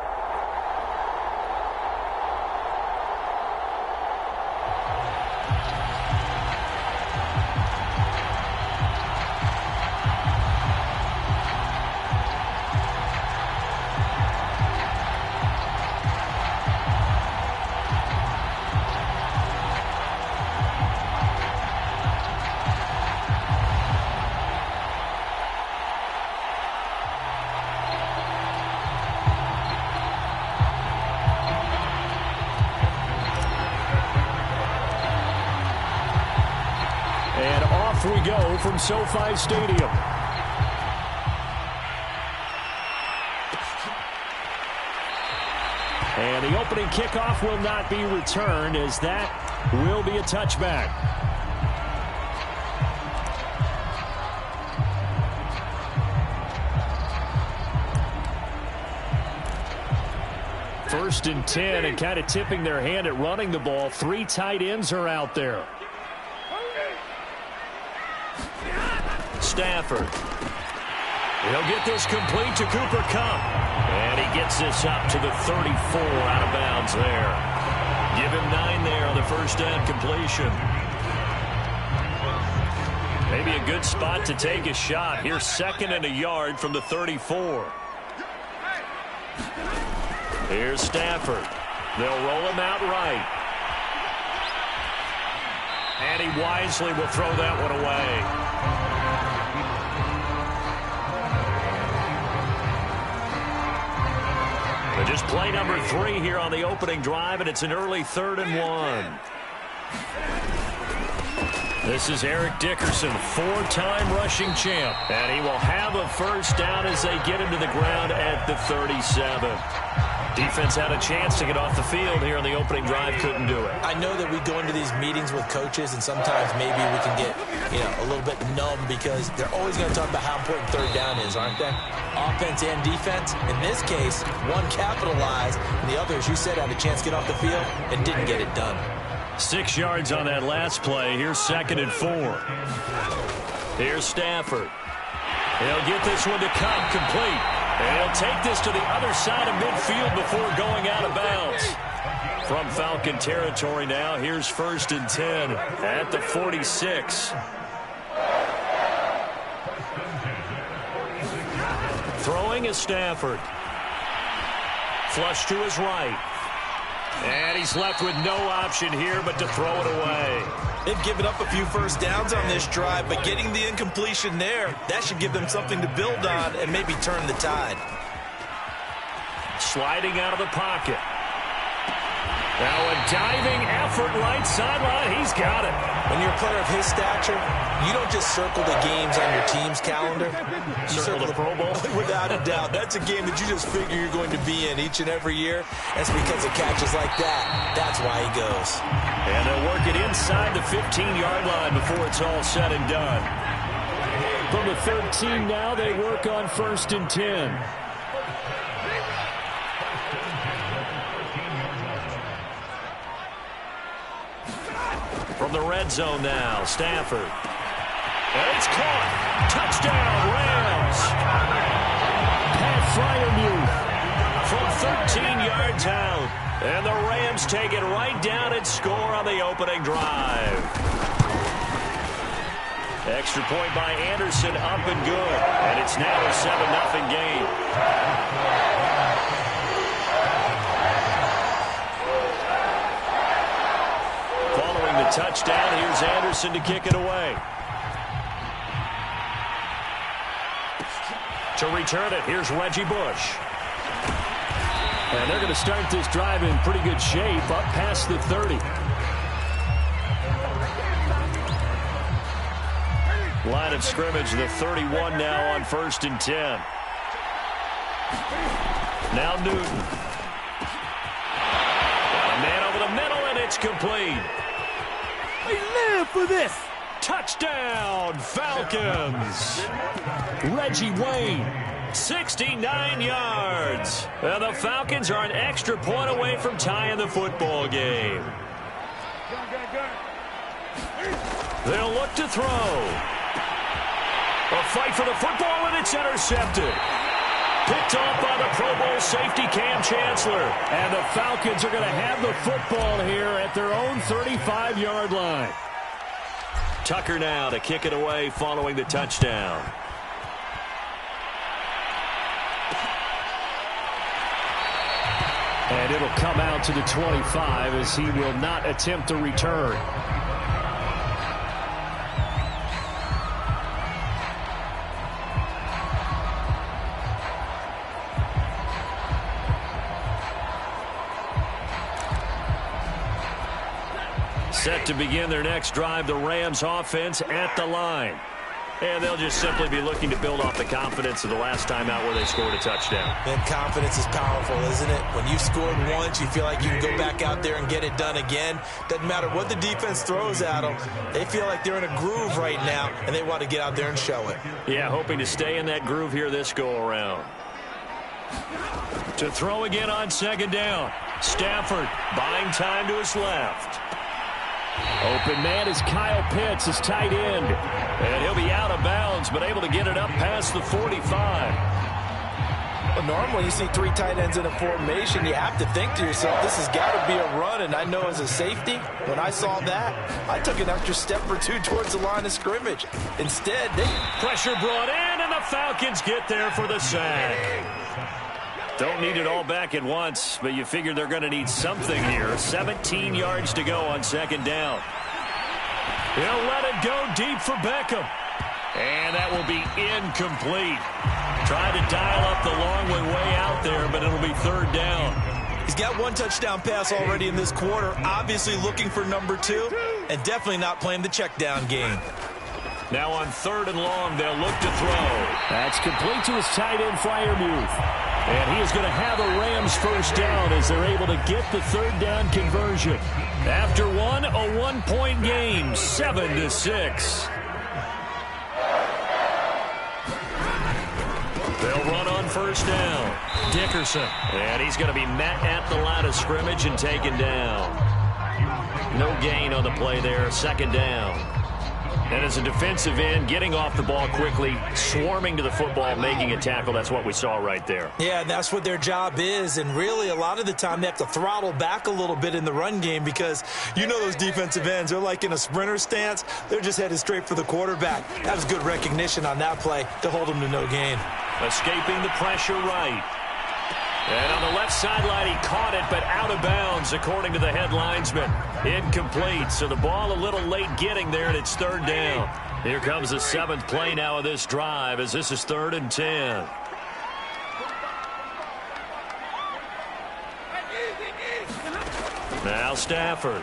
We go from SoFi Stadium. And the opening kickoff will not be returned, as that will be a touchback. First and 10, and kind of tipping their hand at running the ball. 3 tight ends are out there. Stafford. He'll get this complete to Cooper Kupp. And he gets this up to the 34, out of bounds there. Give him 9 there on the first down completion. Maybe a good spot to take a shot. Here's 2nd and a yard from the 34. Here's Stafford. They'll roll him out right. And he wisely will throw that one away. Just play number 3 here on the opening drive, and it's an early 3rd and 1. This is Eric Dickerson, 4-time rushing champ. And he will have a first down as they get him to the ground at the 37. Defense had a chance to get off the field here on the opening drive, couldn't do it. I know that we go into these meetings with coaches, and sometimes maybe we can get, a little bit numb because they're always going to talk about how important 3rd down is, aren't they? Offense and defense. In this case, one capitalized, and the other, as you said, had a chance to get off the field and didn't get it done. 6 yards on that last play. Here's 2nd and 4. Here's Stafford. He'll get this one to Kupp, complete. And he'll take this to the other side of midfield before going out of bounds. From Falcon territory now, here's 1st and 10 at the 46. Throwing is Stafford. Flush to his right. And he's left with no option here but to throw it away. They've given up a few first downs on this drive, but getting the incompletion there, that should give them something to build on and maybe turn the tide. Sliding out of the pocket. Now a diving effort right sideline. He's got it. When you're a player of his stature, you don't just circle the games on your team's calendar. You circle the Pro Bowl. Without a doubt. That's a game that you just figure you're going to be in each and every year. That's because of catches like that. That's why he goes. And they'll work it inside the 15-yard line before it's all said and done. From the 13 now, they work on 1st and 10. From the red zone now, Stafford. And it's caught. Touchdown, Rams. Pat Fryermuth from 13 yards out. And the Rams take it right down and score on the opening drive. Extra point by Anderson, up and good. And it's now a 7-0 game. The touchdown. Here's Anderson to kick it away. To return it, here's Reggie Bush. And they're going to start this drive in pretty good shape, up past the 30. Line of scrimmage, the 31 now on 1st and 10. Now Newton. Got a man over the middle, and it's complete. We live for this. Touchdown, Falcons. Reggie Wayne. 69 yards. And the Falcons are an extra point away from tying the football game. They'll look to throw. A fight for the football, and it's intercepted. Picked off by the Pro Bowl safety Cam Chancellor. And the Falcons are going to have the football here at their own 35-yard line. Tucker now to kick it away following the touchdown. And it'll come out to the 25 as he will not attempt to return. Set to begin their next drive, the Rams offense at the line. And they'll just simply be looking to build off the confidence of the last time out where they scored a touchdown. And confidence is powerful, isn't it? When you've scored once, you feel like you can go back out there and get it done again. Doesn't matter what the defense throws at them. They feel like they're in a groove right now, and they want to get out there and show it. Yeah, hoping to stay in that groove here this go-around. To throw again on second down. Stafford buying time to his left. Open man is Kyle Pitts, his tight end. And he'll be out of bounds, but able to get it up past the 45. Well, normally you see three tight ends in a formation, you have to think to yourself, this has got to be a run. And I know as a safety, when I saw that, I took an extra step or two towards the line of scrimmage. Instead, pressure brought in, and the Falcons get there for the sack. Don't need it all back at once, but you figure they're going to need something here. 17 yards to go on second down. He'll let it go deep for Beckham. And that will be incomplete. Try to dial up the long way out there, but it'll be third down. He's got one touchdown pass already in this quarter, obviously looking for number 2, and definitely not playing the check down game. Now on third and long, they'll look to throw. That's complete to his tight end, Freiermuth. And he is going to have a Rams first down as they're able to get the third down conversion. After one, a one-point game, 7-6. They'll run on first down. Dickerson. And he's going to be met at the line of scrimmage and taken down. No gain on the play there, second down. And as a defensive end, getting off the ball quickly, swarming to the football, making a tackle, that's what we saw right there. Yeah, and that's what their job is. And really, a lot of the time, they have to throttle back a little bit in the run game because you know those defensive ends, they're like in a sprinter stance. They're just headed straight for the quarterback. That was good recognition on that play to hold them to no gain. Escaping the pressure right. And on the left sideline, he caught it, but out of bounds, according to the head linesman. Incomplete, so the ball a little late getting there, and it's third down. Here comes the 7th play now of this drive, as this is 3rd and 10. Now Stafford.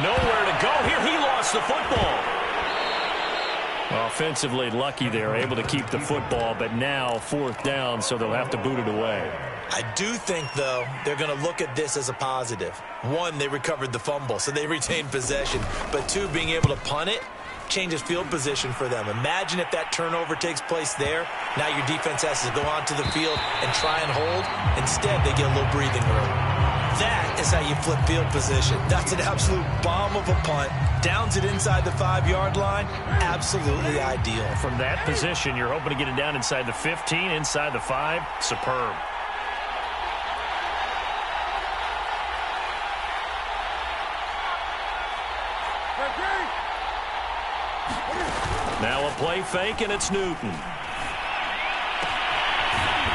Nowhere to go here. He lost the football. Offensively lucky there, able to keep the football, but now 4th down, so they'll have to boot it away. I do think, though, they're going to look at this as a positive. 1, they recovered the fumble, so they retained possession. But 2, being able to punt it changes field position for them. Imagine if that turnover takes place there. Now your defense has to go onto the field and try and hold. Instead, they get a little breathing room. That is how you flip field position. That's an absolute bomb of a punt. Downs it inside the 5-yard line. Absolutely ideal. From that position, you're hoping to get it down inside the 15, inside the 5. Superb. Now a play fake, and it's Newton.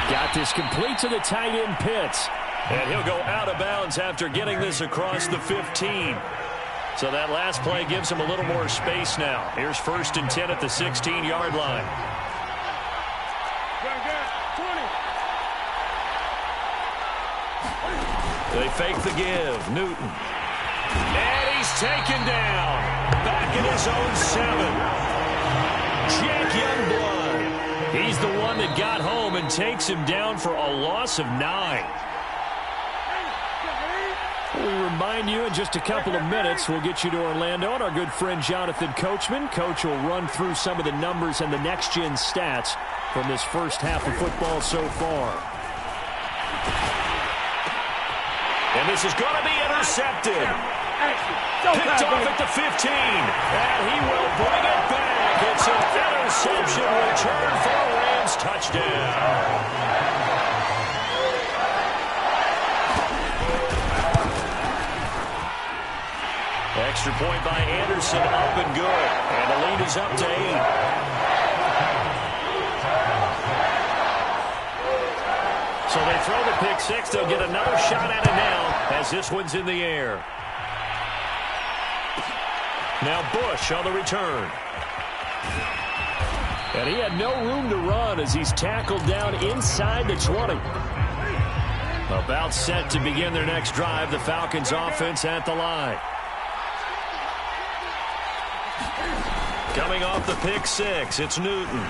Got this complete to the tight end, Pitts. And he'll go out of bounds after getting this across the 15. So that last play gives him a little more space now. Here's 1st and 10 at the 16-yard line. They fake the give. Newton. And he's taken down. Back in his own 7. Jack Youngblood. He's the one that got home and takes him down for a loss of 9. We remind you in just a couple of minutes, we'll get you to Orlando and our good friend Jonathan Coachman. Coach will run through some of the numbers and the next-gen stats from this first half of football so far. And this is going to be intercepted. Picked off at the 15. And he will bring it back. It's an interception return for a Rams touchdown. Extra point by Anderson, up and good. And the lead is up to 8. So they throw the pick six. They'll get another shot at it now as this one's in the air. Now Bush on the return. And he had no room to run as he's tackled down inside the 20. About set to begin their next drive. The Falcons offense at the line. Coming off the pick six, it's Newton.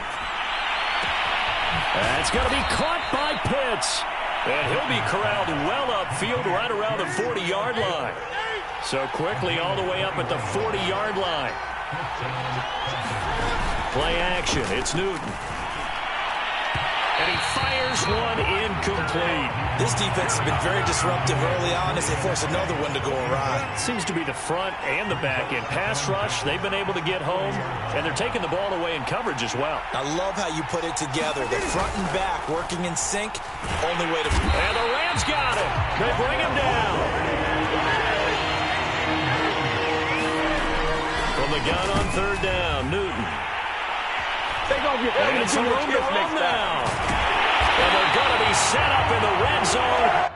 That's going to be caught by Pitts. And he'll be corralled well upfield right around the 40-yard line. So quickly all the way up at the 40-yard line. Play action, it's Newton. And he fires one incomplete. This defense has been very disruptive early on as they force another one to go awry. Seems to be the front and the back end. Pass rush, they've been able to get home, and they're taking the ball away in coverage as well. I love how you put it together. The front and back working in sync. Only way to... And the Rams got it. They bring him down. From the gun on third down, Newton. And some room to run now. And they're going to be set up in the red zone.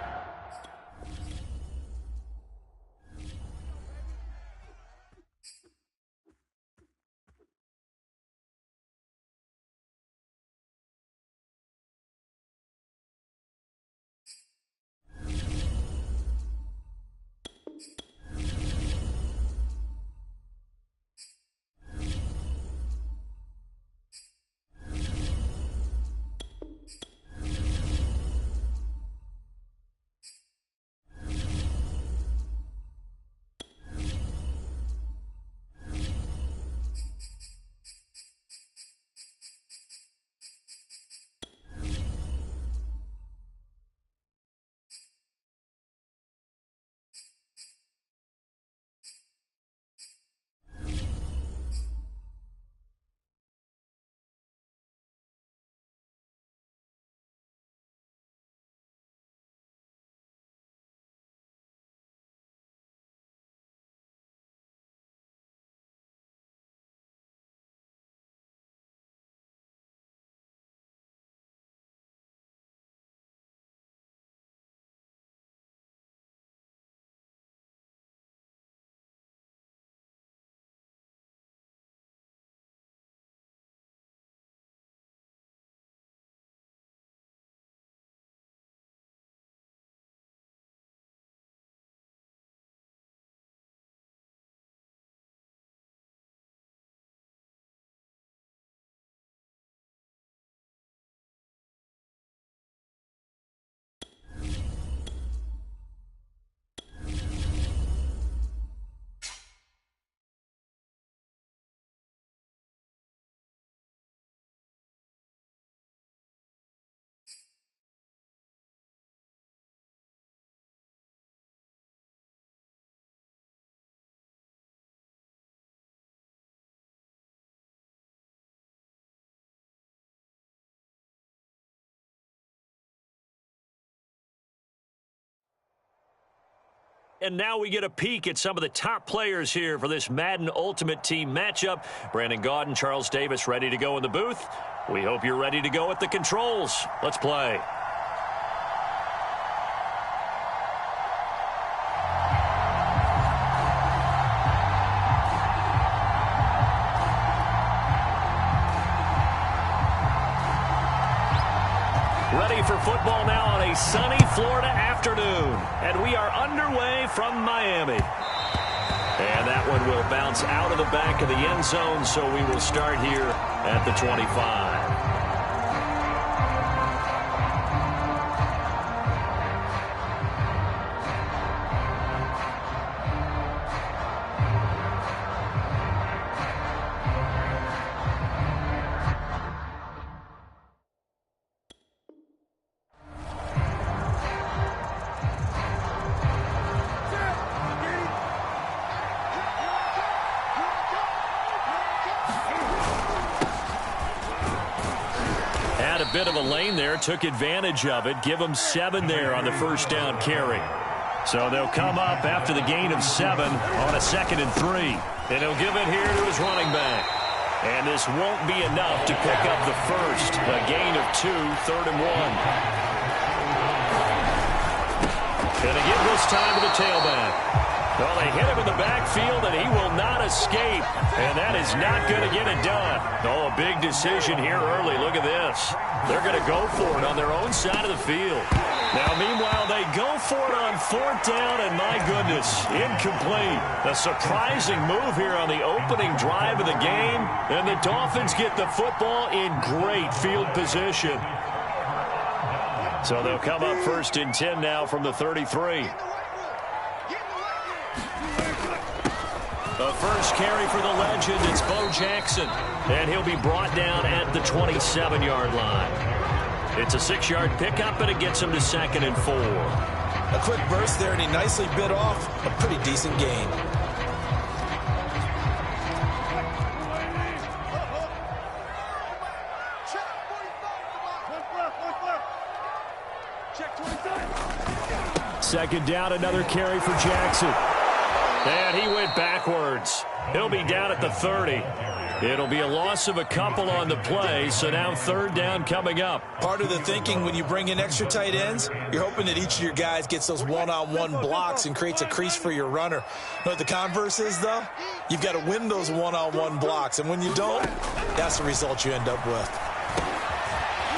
And now we get a peek at some of the top players here for this Madden Ultimate Team matchup. Brandon Gaudin, Charles Davis ready to go in the booth. We hope you're ready to go at the controls. Let's play. Ready for football now on a sunny Florida afternoon. And we are underway from Miami. And that one will bounce out of the back of the end zone, so we will start here at the 25. a bit of a lane there, took advantage of it. Give them 7 there on the first down carry. So they'll come up after the gain of 7 on a 2nd and 3. And he'll give it here to his running back. And this won't be enough to pick up the first. A gain of 2, 3rd and 1. Gonna give this time to the tailback. Well, they hit him in the backfield, and he will not escape. And that is not going to get it done. Oh, a big decision here early. Look at this. They're going to go for it on their own side of the field. Now, meanwhile, they go for it on 4th down, and my goodness, incomplete. A surprising move here on the opening drive of the game, and the Dolphins get the football in great field position. So they'll come up 1st and 10 now from the 33. The first carry for the legend, it's Bo Jackson. And he'll be brought down at the 27-yard line. It's a 6-yard pickup, and it gets him to 2nd and 4. A quick burst there, and he nicely bit off a pretty decent gain. Second down, another carry for Jackson. And he went backwards. He'll be down at the 30. It'll be a loss of a couple on the play, so now 3rd down coming up. Part of the thinking when you bring in extra tight ends, you're hoping that each of your guys gets those one-on-one blocks and creates a crease for your runner. You know what the converse is, though? You've got to win those one-on-one blocks, and when you don't, that's the result you end up with.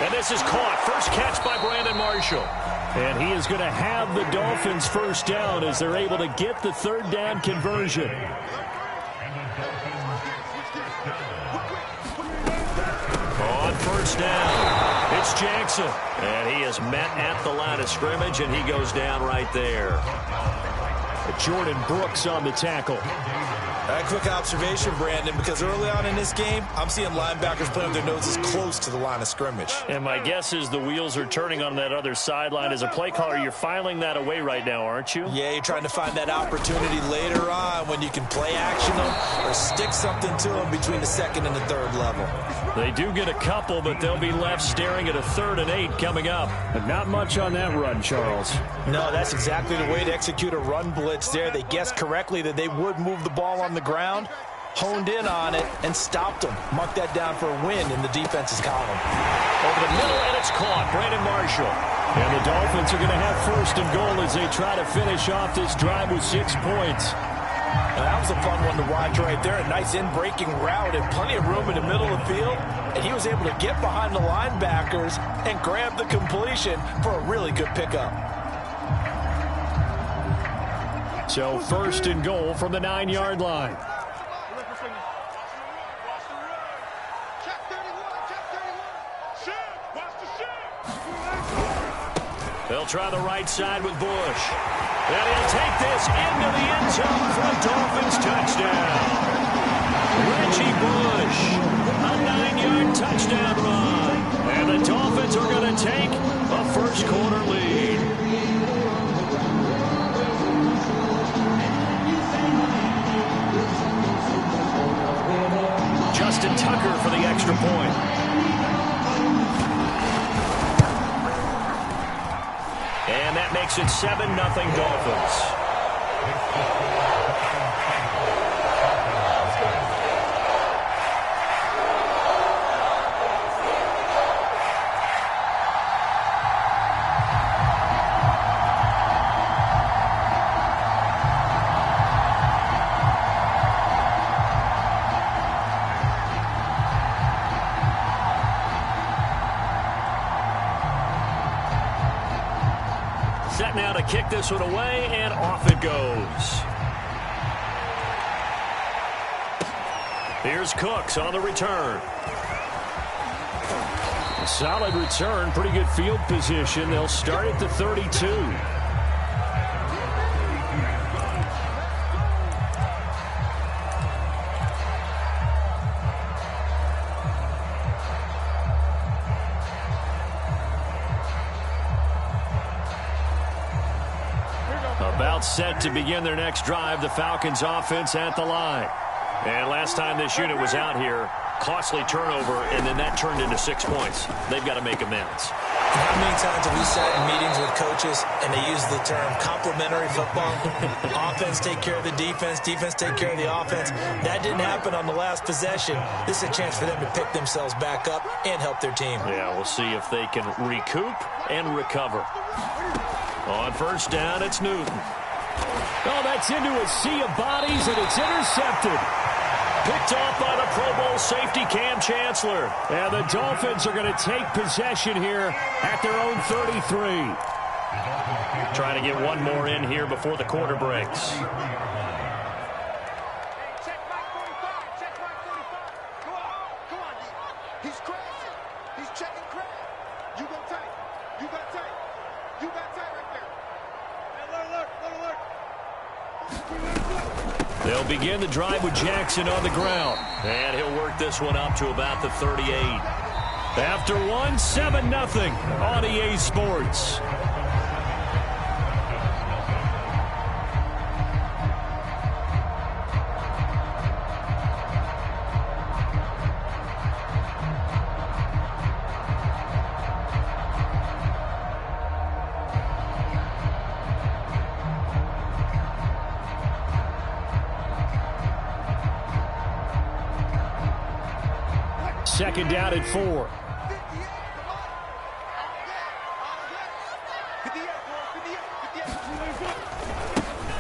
And this is caught. First catch by Brandon Marshall. And he is going to have the Dolphins first down as they're able to get the 3rd down conversion. On 1st down, it's Jackson. And he is met at the line of scrimmage, and he goes down right there. Jordan Brooks on the tackle. A quick observation, Brandon, because early on in this game, I'm seeing linebackers putting their noses close to the line of scrimmage. And my guess is the wheels are turning on that other sideline. As a play caller, you're filing that away right now, aren't you? Yeah, you're trying to find that opportunity later on when you can play action them or stick something to them between the 2nd and the 3rd level. They do get a couple, but they'll be left staring at a 3rd and 8 coming up. But not much on that run, Charles. No, that's exactly the way to execute a run blitz there. They guessed correctly that they would move the ball on the ground, honed in on it, and stopped them. Mark that down for a win in the defense's column. Over the middle, and it's caught. Brandon Marshall. And the Dolphins are going to have 1st and goal as they try to finish off this drive with 6 points. And that was a fun one to watch right there. A nice in-breaking route and plenty of room in the middle of the field. And he was able to get behind the linebackers and grab the completion for a really good pickup. So 1st and goal from the 9-yard line. They'll try the right side with Bush. And he'll take this into the end zone for a Dolphins touchdown. Reggie Bush, a 9-yard touchdown run. And the Dolphins are going to take a first-quarter lead. Justin Tucker for the extra point. And that makes it 7-0 Dolphins. Set now to kick this one away, and off it goes. Here's Cooks on the return. A solid return, pretty good field position. They'll start at the 32. About set to begin their next drive, the Falcons offense at the line. And last time this unit was out here, Costly turnover, and then that turned into 6 points. They've got to make amends. How many times have we sat in meetings with coaches and they use the term complementary football? Offense take care of the defense, defense take care of the offense. That didn't happen on the last possession. This is a chance for them to pick themselves back up and help their team. Yeah, we'll see if they can recoup and recover. On first down, it's Newton. Oh, that's into a sea of bodies, and it's intercepted. Picked off by the Pro Bowl safety Cam Chancellor. And the Dolphins are going to take possession here at their own 33. Trying to get one more in here before the quarter breaks. Check Mike 45. Check Mike 45. Come on. He's crashing. He's checking crash. You go tight. You got tight. You got tight right there. Alert. They'll begin the drive with Jackson on the ground. And he'll work this one up to about the 38. After one, 7-0 on EA Sports. Second down at 4.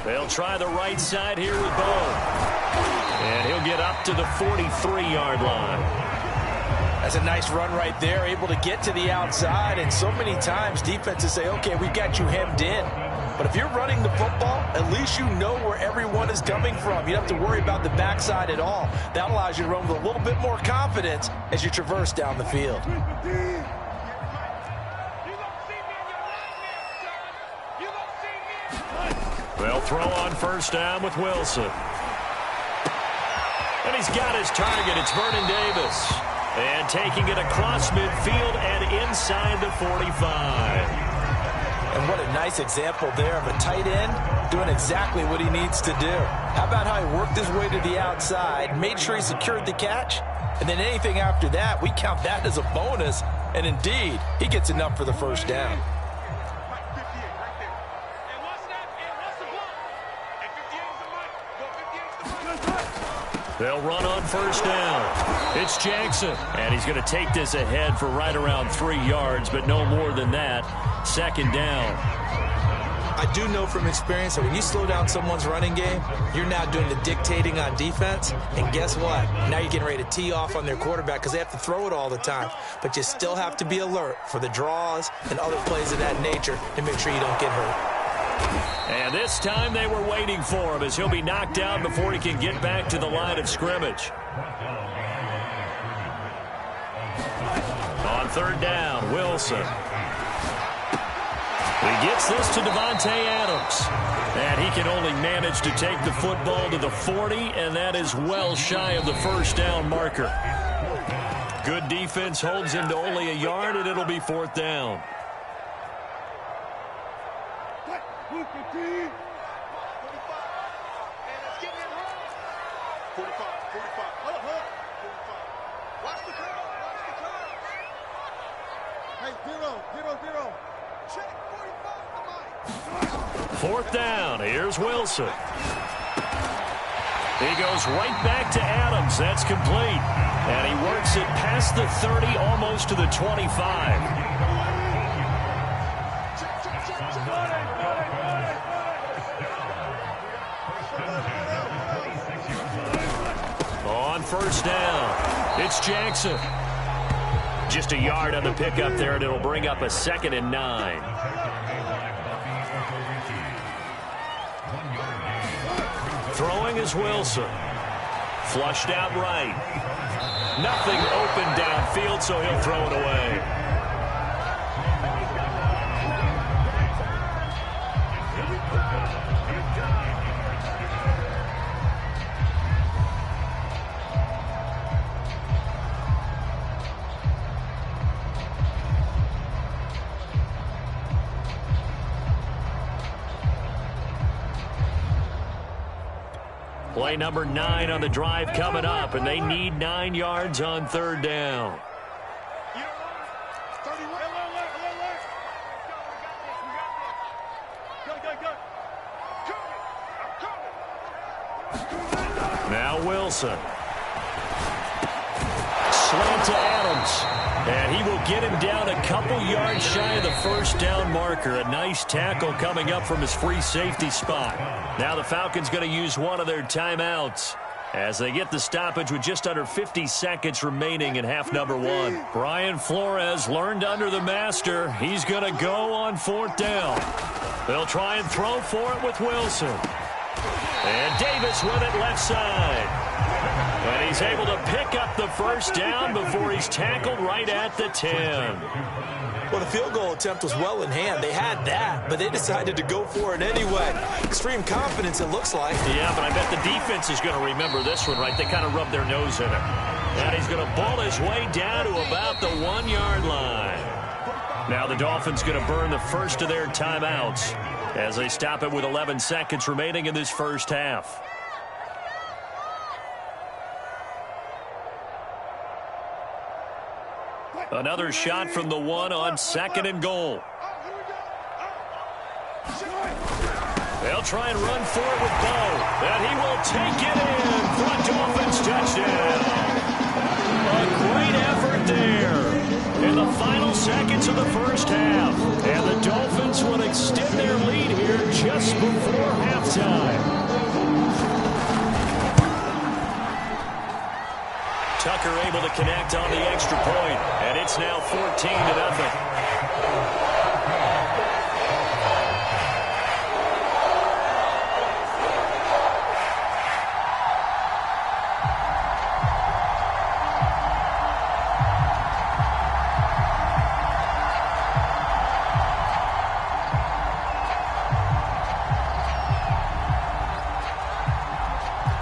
They'll try the right side here with Bone. And he'll get up to the 43-yard line. That's a nice run right there, able to get to the outside. And so many times defenses say, okay, we've got you hemmed in. But if you're running the football, at least you know where everyone is coming from. You don't have to worry about the backside at all. That allows you to run with a little bit more confidence as you traverse down the field. They'll throw on first down with Wilson. And he's got his target. It's Vernon Davis. And taking it across midfield and inside the 45. And what a nice example there of a tight end doing exactly what he needs to do. How about how he worked his way to the outside, made sure he secured the catch, and then anything after that, we count that as a bonus. And indeed, he gets enough for the first down. They'll run on first down. It's Jackson. And he's going to take this ahead for right around 3 yards, but no more than that. Second down. I do know from experience that when you slow down someone's running game, you're now doing the dictating on defense. And guess what? Now you're getting ready to tee off on their quarterback because they have to throw it all the time. But you still have to be alert for the draws and other plays of that nature to make sure you don't get hurt. And this time they were waiting for him as he'll be knocked down before he can get back to the line of scrimmage. On third down, Wilson. He gets this to Devontae Adams. And he can only manage to take the football to the 40, and that is well shy of the first down marker. Good defense holds him to only a yard, and it'll be fourth down. Fourth down. Here's Wilson. He goes right back to Adams. That's complete. And he works it past the 30, almost to the 25. On first down, it's Jackson. Just a yard on the pickup there, and it'll bring up a 2nd and 9. Throwing is Wilson. Flushed out right. Nothing open downfield, so he'll throw it away. Play number 9 on the drive coming up, and they need 9 yards on third down. Now Wilson. Slant to Adams. And he will get him down a couple yards shy of the first down marker. A nice tackle coming up from his free safety spot. Now the Falcons going to use one of their timeouts as they get the stoppage with just under 50 seconds remaining in half number 1. Brian Flores learned under the master. He's going to go on fourth down. They'll try and throw for it with Wilson. And Davis with it left side. And he's able to pick up the first down before he's tackled right at the 10. Well, the field goal attempt was well in hand. They had that, but they decided to go for it anyway. Extreme confidence, it looks like. Yeah, but I bet the defense is going to remember this one, right? They kind of rubbed their nose in it. And he's going to ball his way down to about the 1-yard line. Now the Dolphins going to burn the first of their timeouts as they stop it with 11 seconds remaining in this first half. Another shot from the 1 on 2nd and goal. They'll try and run for it with Bo. And he will take it in for a Dolphins touchdown. A great effort there in the final seconds of the first half. And the Dolphins will extend their lead here just before halftime. Tucker able to connect on the extra point, and it's now 14-0.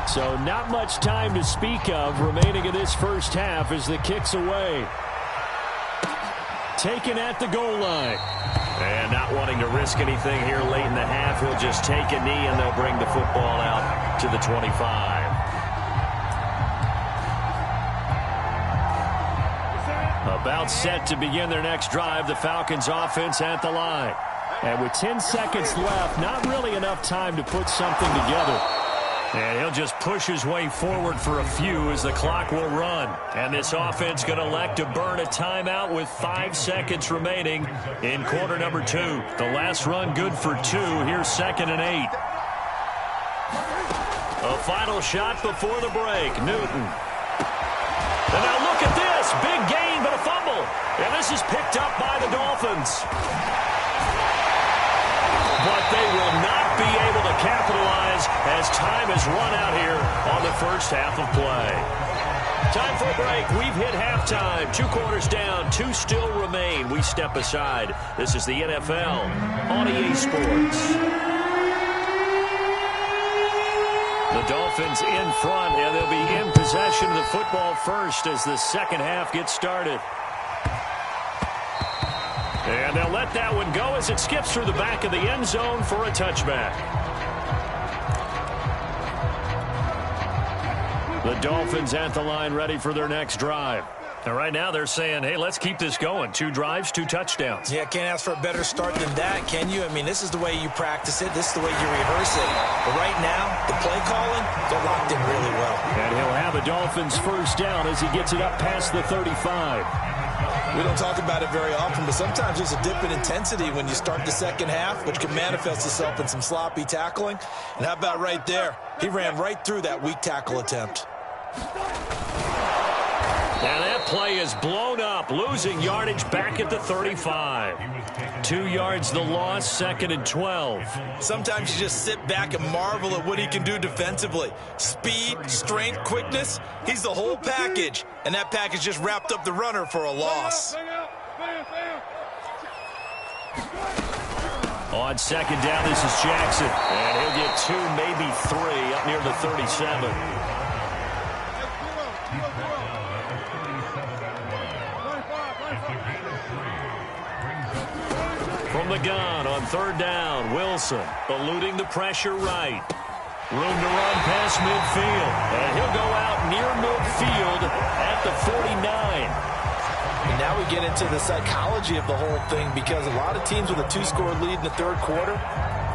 So not much time to speak of remaining in this first half as the kick's away. Taken at the goal line. And not wanting to risk anything here late in the half, he'll just take a knee and they'll bring the football out to the 25. About set to begin their next drive, the Falcons offense at the line. And with 10 seconds left, not really enough time to put something together. And he'll just push his way forward for a few as the clock will run. And this offense going to elect to burn a timeout with 5 seconds remaining in quarter number 2. The last run good for 2. Here's 2nd and 8. A final shot before the break. Newton. And now look at this. Big gain, but a fumble. And this is picked up by the Dolphins. But they will not be able to capitalize as time has run out here on the first half of play. Time for a break. We've hit halftime. 2 quarters down. 2 still remain. We step aside. This is the NFL on EA Sports. The Dolphins in front, and they'll be in possession of the football first as the second half gets started. And they'll let that one go as it skips through the back of the end zone for a touchback. The Dolphins at the line ready for their next drive. And right now they're saying, hey, let's keep this going. 2 drives, 2 touchdowns. Yeah, can't ask for a better start than that, can you? I mean, this is the way you practice it. This is the way you rehearse it. But right now, the play calling, they're locked in really well. And he'll have a Dolphins first down as he gets it up past the 35. We don't talk about it very often, but sometimes there's a dip in intensity when you start the second half, which can manifest itself in some sloppy tackling. And how about right there? He ran right through that weak tackle attempt. And that play is blown up, losing yardage back at the 35. 2 yards the loss, 2nd and 12. Sometimes you just sit back and marvel at what he can do defensively. Speed, strength, quickness, he's the whole package. And that package just wrapped up the runner for a loss. On 2nd down, this is Jackson. And he'll get 2, maybe 3 up near the 37. From the gun on 3rd down, Wilson eluding the pressure right. Room to run, past midfield. And he'll go out near midfield at the 49. And now we get into the psychology of the whole thing, because a lot of teams with a 2-score lead in the third quarter,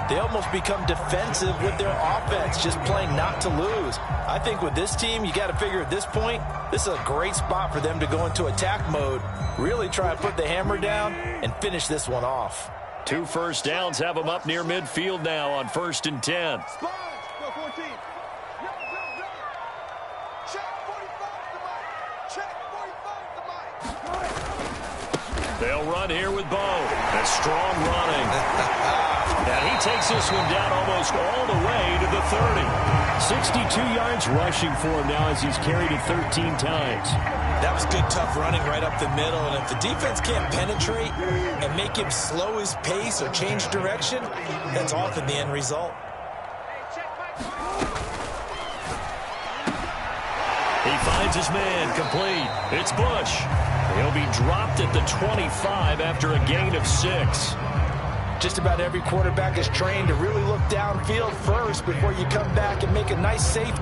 they almost become defensive with their offense, just playing not to lose. I think with this team, you got to figure at this point, this is a great spot for them to go into attack mode, really try to put the hammer down and finish this one off. 2 first downs have them up near midfield now on 1st and 10. Sponge, go 14. No. Check 45 to Mike. Check 45 to Mike. They'll run here with Bo. A strong running. And he takes this one down almost all the way to the 30. 62 yards rushing for him now as he's carried it 13 times. That was good, tough running right up the middle. And if the defense can't penetrate and make him slow his pace or change direction, that's often the end result. He finds his man complete. It's Bush. He'll be dropped at the 25 after a gain of 6. Just about every quarterback is trained to really look downfield first before you come back and make a nice safety.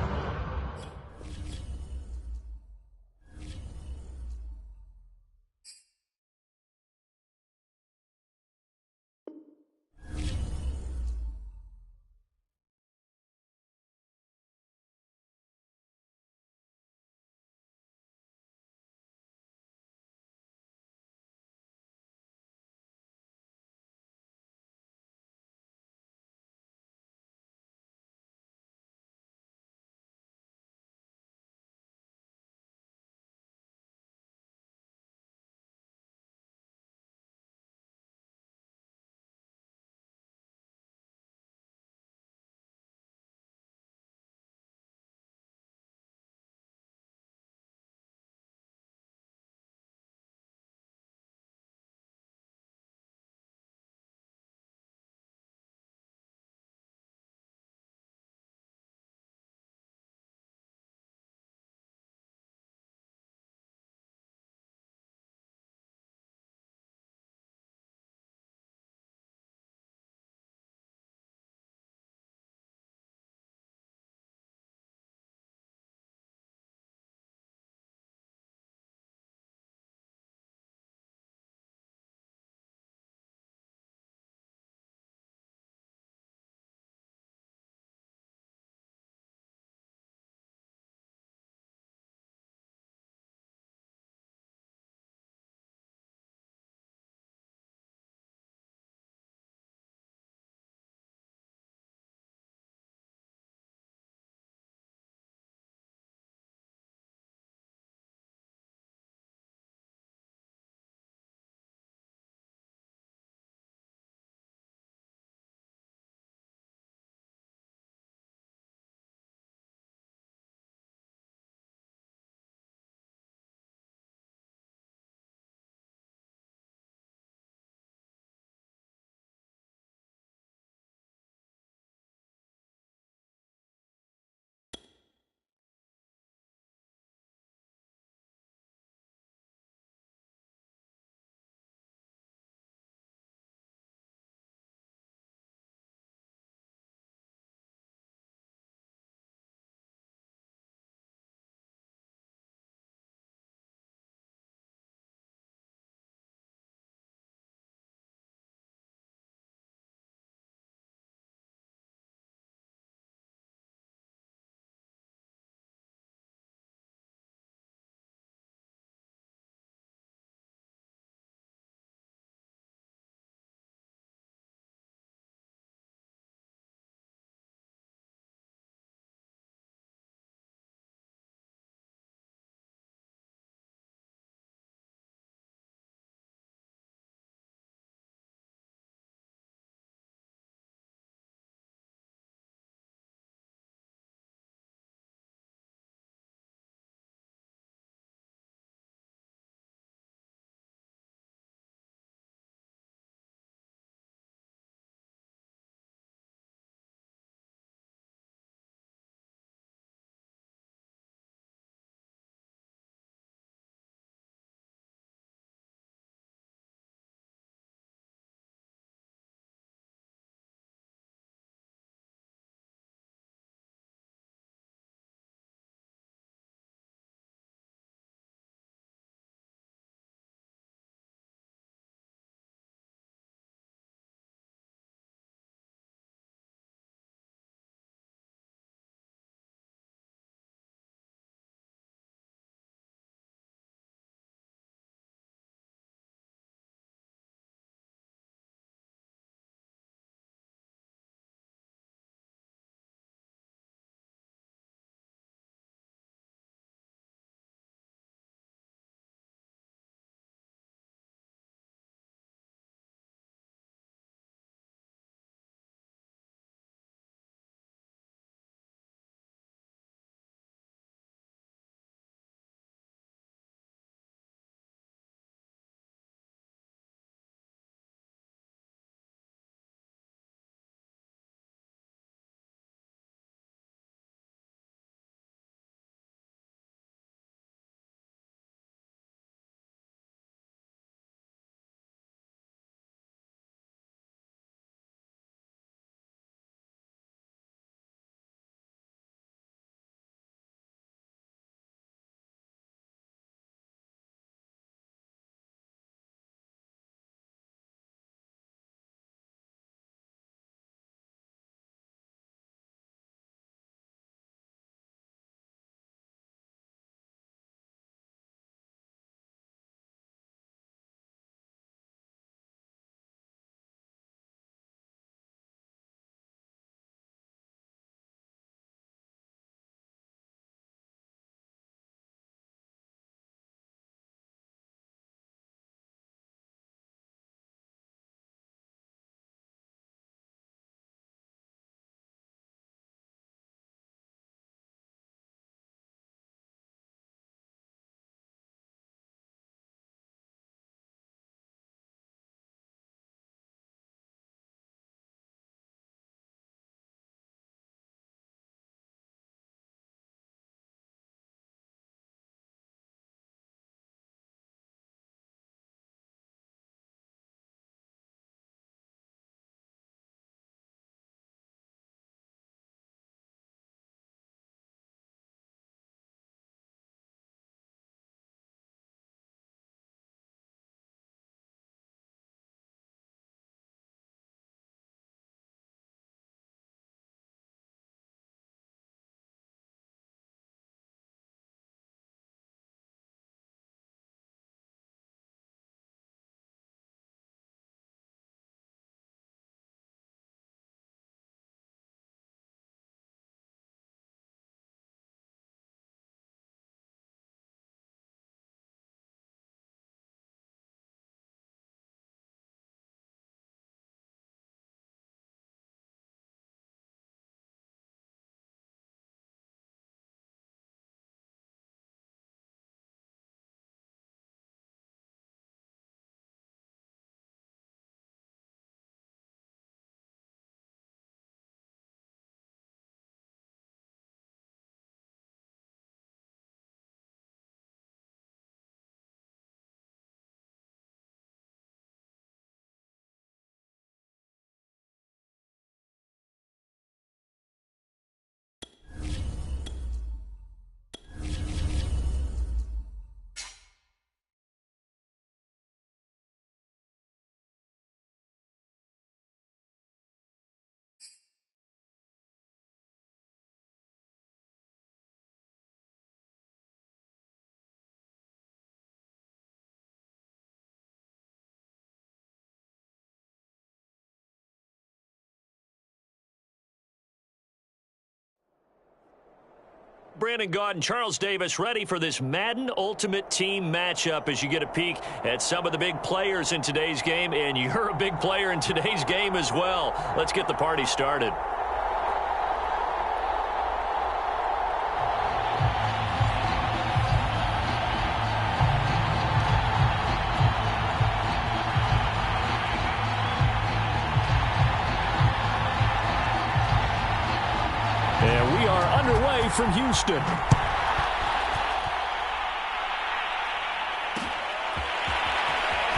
Brandon Gaudin, Charles Davis, ready for this Madden Ultimate Team matchup as you get a peek at some of the big players in today's game, and you're a big player in today's game as well. Let's get the party started. And we are underway from Houston.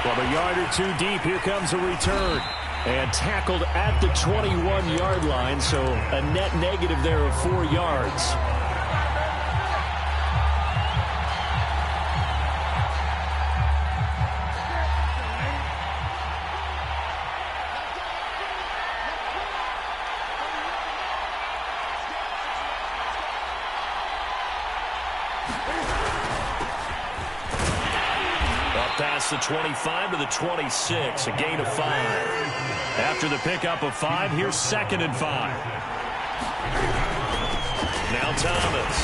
From a yard or two deep, here comes a return. And tackled at the 21-yard line, so a net negative there of 4 yards. Past the 25 to the 26, a gain of 5. After the pickup of 5, here's 2nd and 5. Now Thomas.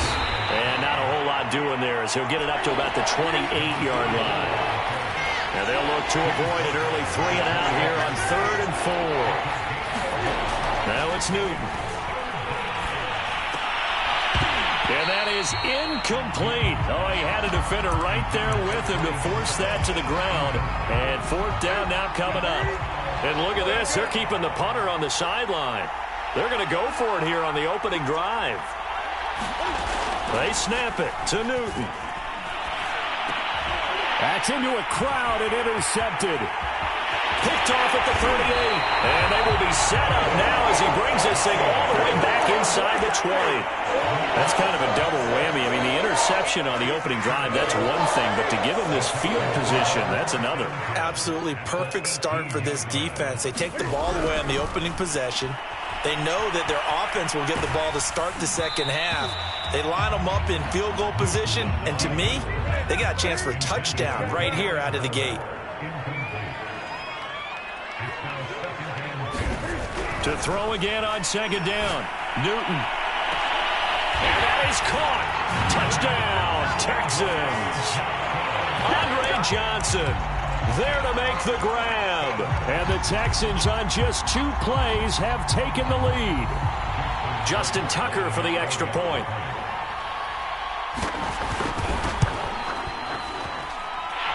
And not a whole lot doing there as he'll get it up to about the 28-yard line. Now they'll look to avoid an early 3 and out here on 3rd and 4. Now it's Newton. And that is incomplete. Oh, he had a defender right there with him to force that to the ground. And 4th down now coming up. And look at this. They're keeping the punter on the sideline. They're going to go for it here on the opening drive. They snap it to Newton. That's into a crowd and intercepted. Picked off at the 38. And they will be set up now as he brings this thing all the way back inside the 20. That's kind of a double whammy. I mean, the interception on the opening drive, that's one thing. But to give him this field position, that's another. Absolutely perfect start for this defense. They take the ball away on the opening possession. They know that their offense will get the ball to start the second half. They line them up in field goal position. And to me, they got a chance for a touchdown right here out of the gate. To throw again on 2nd down. Newton. And that is caught. Touchdown, Texans. Andre Johnson there to make the grab. And the Texans on just 2 plays have taken the lead. Justin Tucker for the extra point.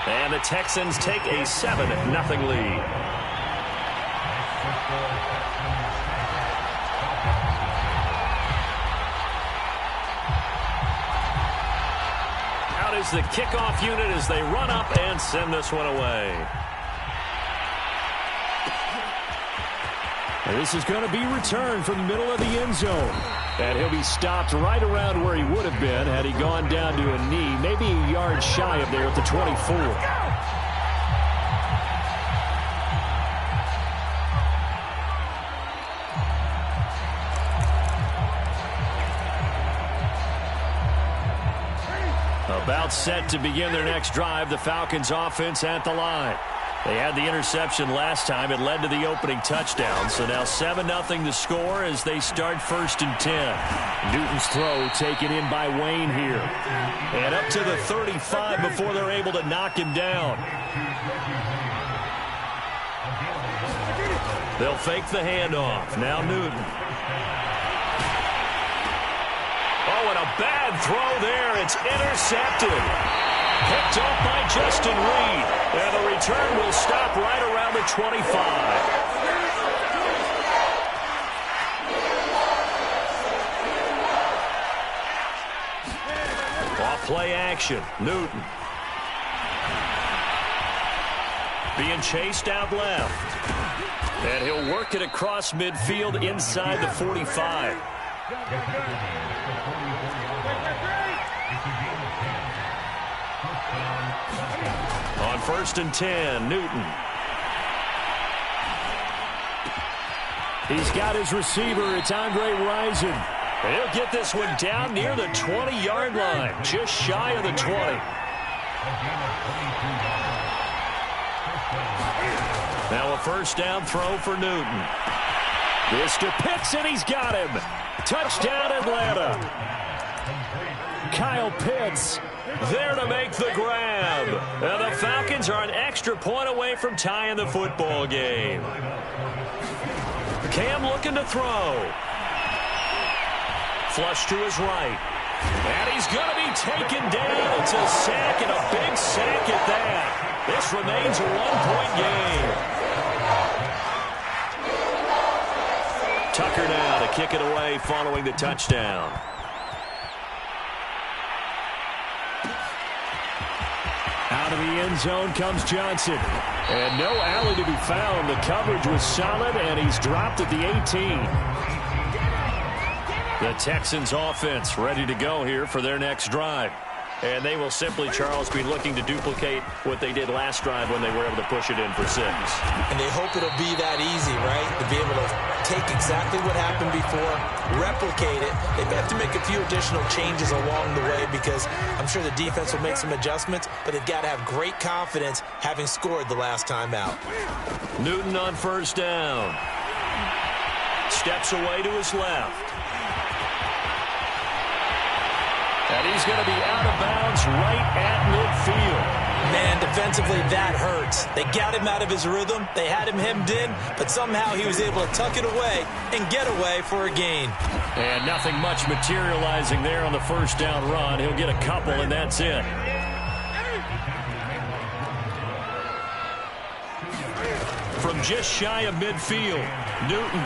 And the Texans take a 7-0 lead. Is the kickoff unit as they run up and send this one away. And this is going to be returned from the middle of the end zone. And he'll be stopped right around where he would have been had he gone down to a knee, maybe a yard shy of there at the 24. About set to begin their next drive, the Falcons offense at the line. They had the interception last time. It led to the opening touchdown. So now 7-0 the score as they start 1st and 10. Newton's throw taken in by Wayne here. And up to the 35 before they're able to knock him down. They'll fake the handoff. Now Newton. Oh, and a bad throw there. It's intercepted. Picked up by Justin Reed. And the return will stop right around the 25. Off play action. Newton. Being chased out left. And he'll work it across midfield inside the 45. On 1st and 10, Newton. He's got his receiver. It's Andre Rison. He'll get this one down near the 20-yard line, just shy of the 20. Now a 1st down throw for Newton. This to Pitts, and he's got him. Touchdown, Atlanta. Kyle Pitts there to make the grab. And the Falcons are an extra point away from tying the football game. Cam looking to throw. Flush to his right. And he's going to be taken down. It's a sack, and a big sack at that. This remains a one-point game. Tucker now to kick it away following the touchdown. Out of the end zone comes Johnson. And no alley to be found. The coverage was solid, and he's dropped at the 18. The Texans offense ready to go here for their next drive. And they will simply, Charles, be looking to duplicate what they did last drive when they were able to push it in for 6. And they hope it'll be that easy, right? To be able to take exactly what happened before, replicate it. They have to make a few additional changes along the way because I'm sure the defense will make some adjustments, but they've got to have great confidence having scored the last time out. Newton on first down. Steps away to his left. And he's going to be out of bounds right at midfield. Man, defensively, that hurts. They got him out of his rhythm. They had him hemmed in, but somehow he was able to tuck it away and get away for a gain. And nothing much materializing there on the first down run. He'll get a couple, and that's it. From just shy of midfield, Newton.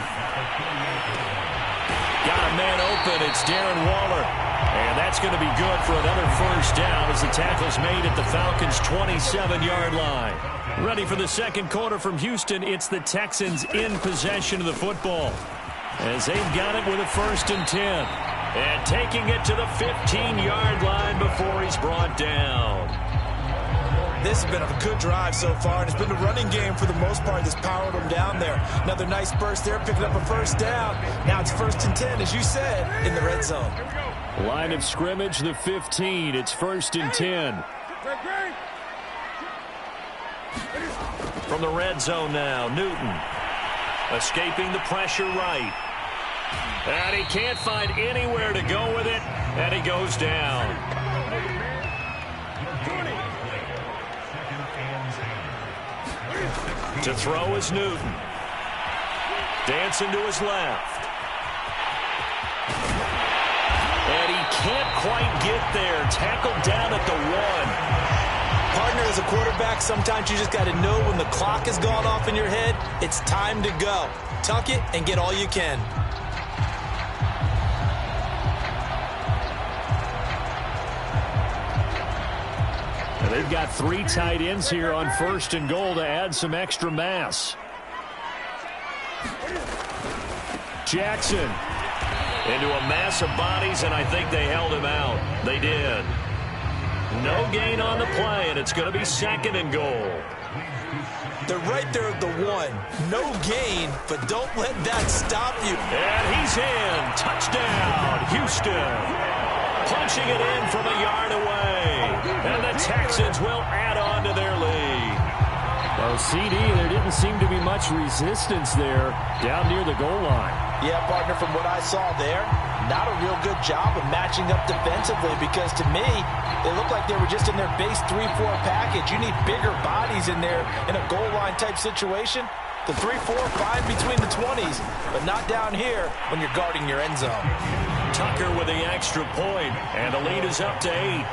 Got a man open. It's Darren Waller. And that's going to be good for another first down as the tackle's made at the Falcons' 27-yard line. Ready for the second quarter from Houston. It's the Texans in possession of the football as they've got it with a 1st and 10. And taking it to the 15-yard line before he's brought down. This has been a good drive so far, and it's been a running game for the most part that's powered them down there. Another nice burst there, picking up a first down. Now it's 1st and 10, as you said, in the red zone. Line of scrimmage, the 15. It's 1st and 10. From the red zone now, Newton. Escaping the pressure right. And he can't find anywhere to go with it, and he goes down. To throw is Newton. Dancing to his left. And he can't quite get there. Tackled down at the 1. Partner, as a quarterback, sometimes you just got to know when the clock has gone off in your head, it's time to go. Tuck it and get all you can. And they've got 3 tight ends here on 1st and goal to add some extra mass. Jackson. Into a mass of bodies, and I think they held him out. They did. No gain on the play, and it's going to be 2nd and goal. They're right there at the 1. No gain, but don't let that stop you. And he's in. Touchdown, Houston. Punching it in from a yard away. And the Texans will add on to their lead. Well, CD, there didn't seem to be much resistance there down near the goal line. Yeah, partner, from what I saw there, not a real good job of matching up defensively because to me, they look like they were just in their base 3-4 package. You need bigger bodies in there in a goal line type situation. The 3-4, fine between the 20s, but not down here when you're guarding your end zone. Tucker with the extra point, and the lead is up to 8.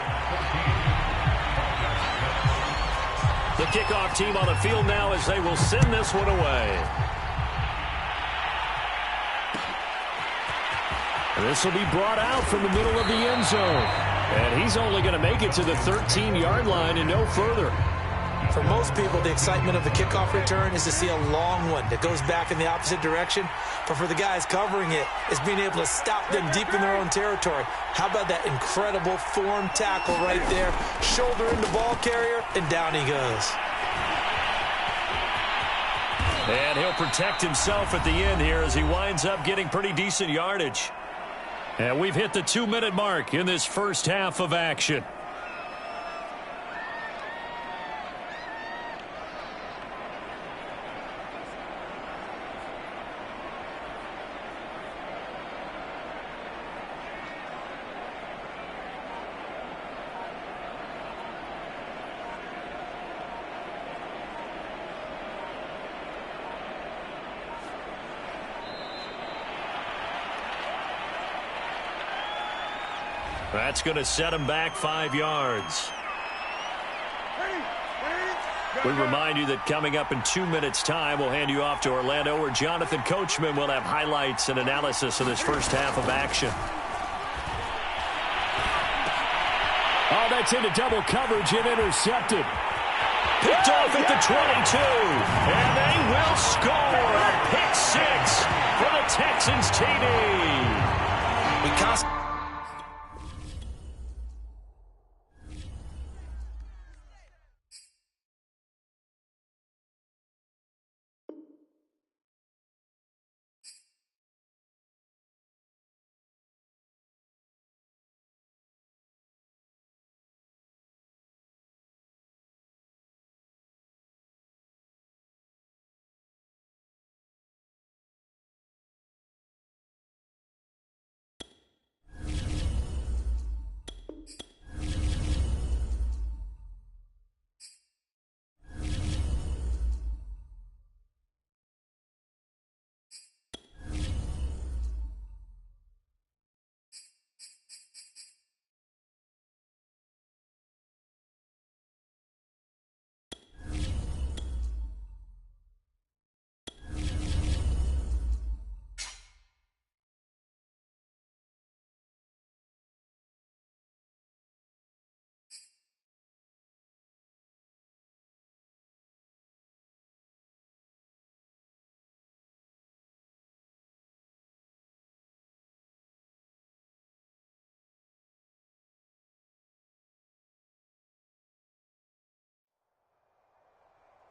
The kickoff team on the field now as they will send this one away. This will be brought out from the middle of the end zone. And he's only going to make it to the 13-yard line and no further. For most people, the excitement of the kickoff return is to see a long one that goes back in the opposite direction. But for the guys covering it, it's being able to stop them deep in their own territory. How about that incredible form tackle right there? Shoulder into ball carrier, and down he goes. And he'll protect himself at the end here as he winds up getting pretty decent yardage. And we've hit the 2-minute mark in this first half of action. That's going to set him back 5 yards. We remind you that coming up in 2 minutes' time, we'll hand you off to Orlando, where Jonathan Coachman will have highlights and analysis of this first half of action. Oh, that's into double coverage and intercepted. Picked off at the 22. And they will score a pick six for the Texans TD.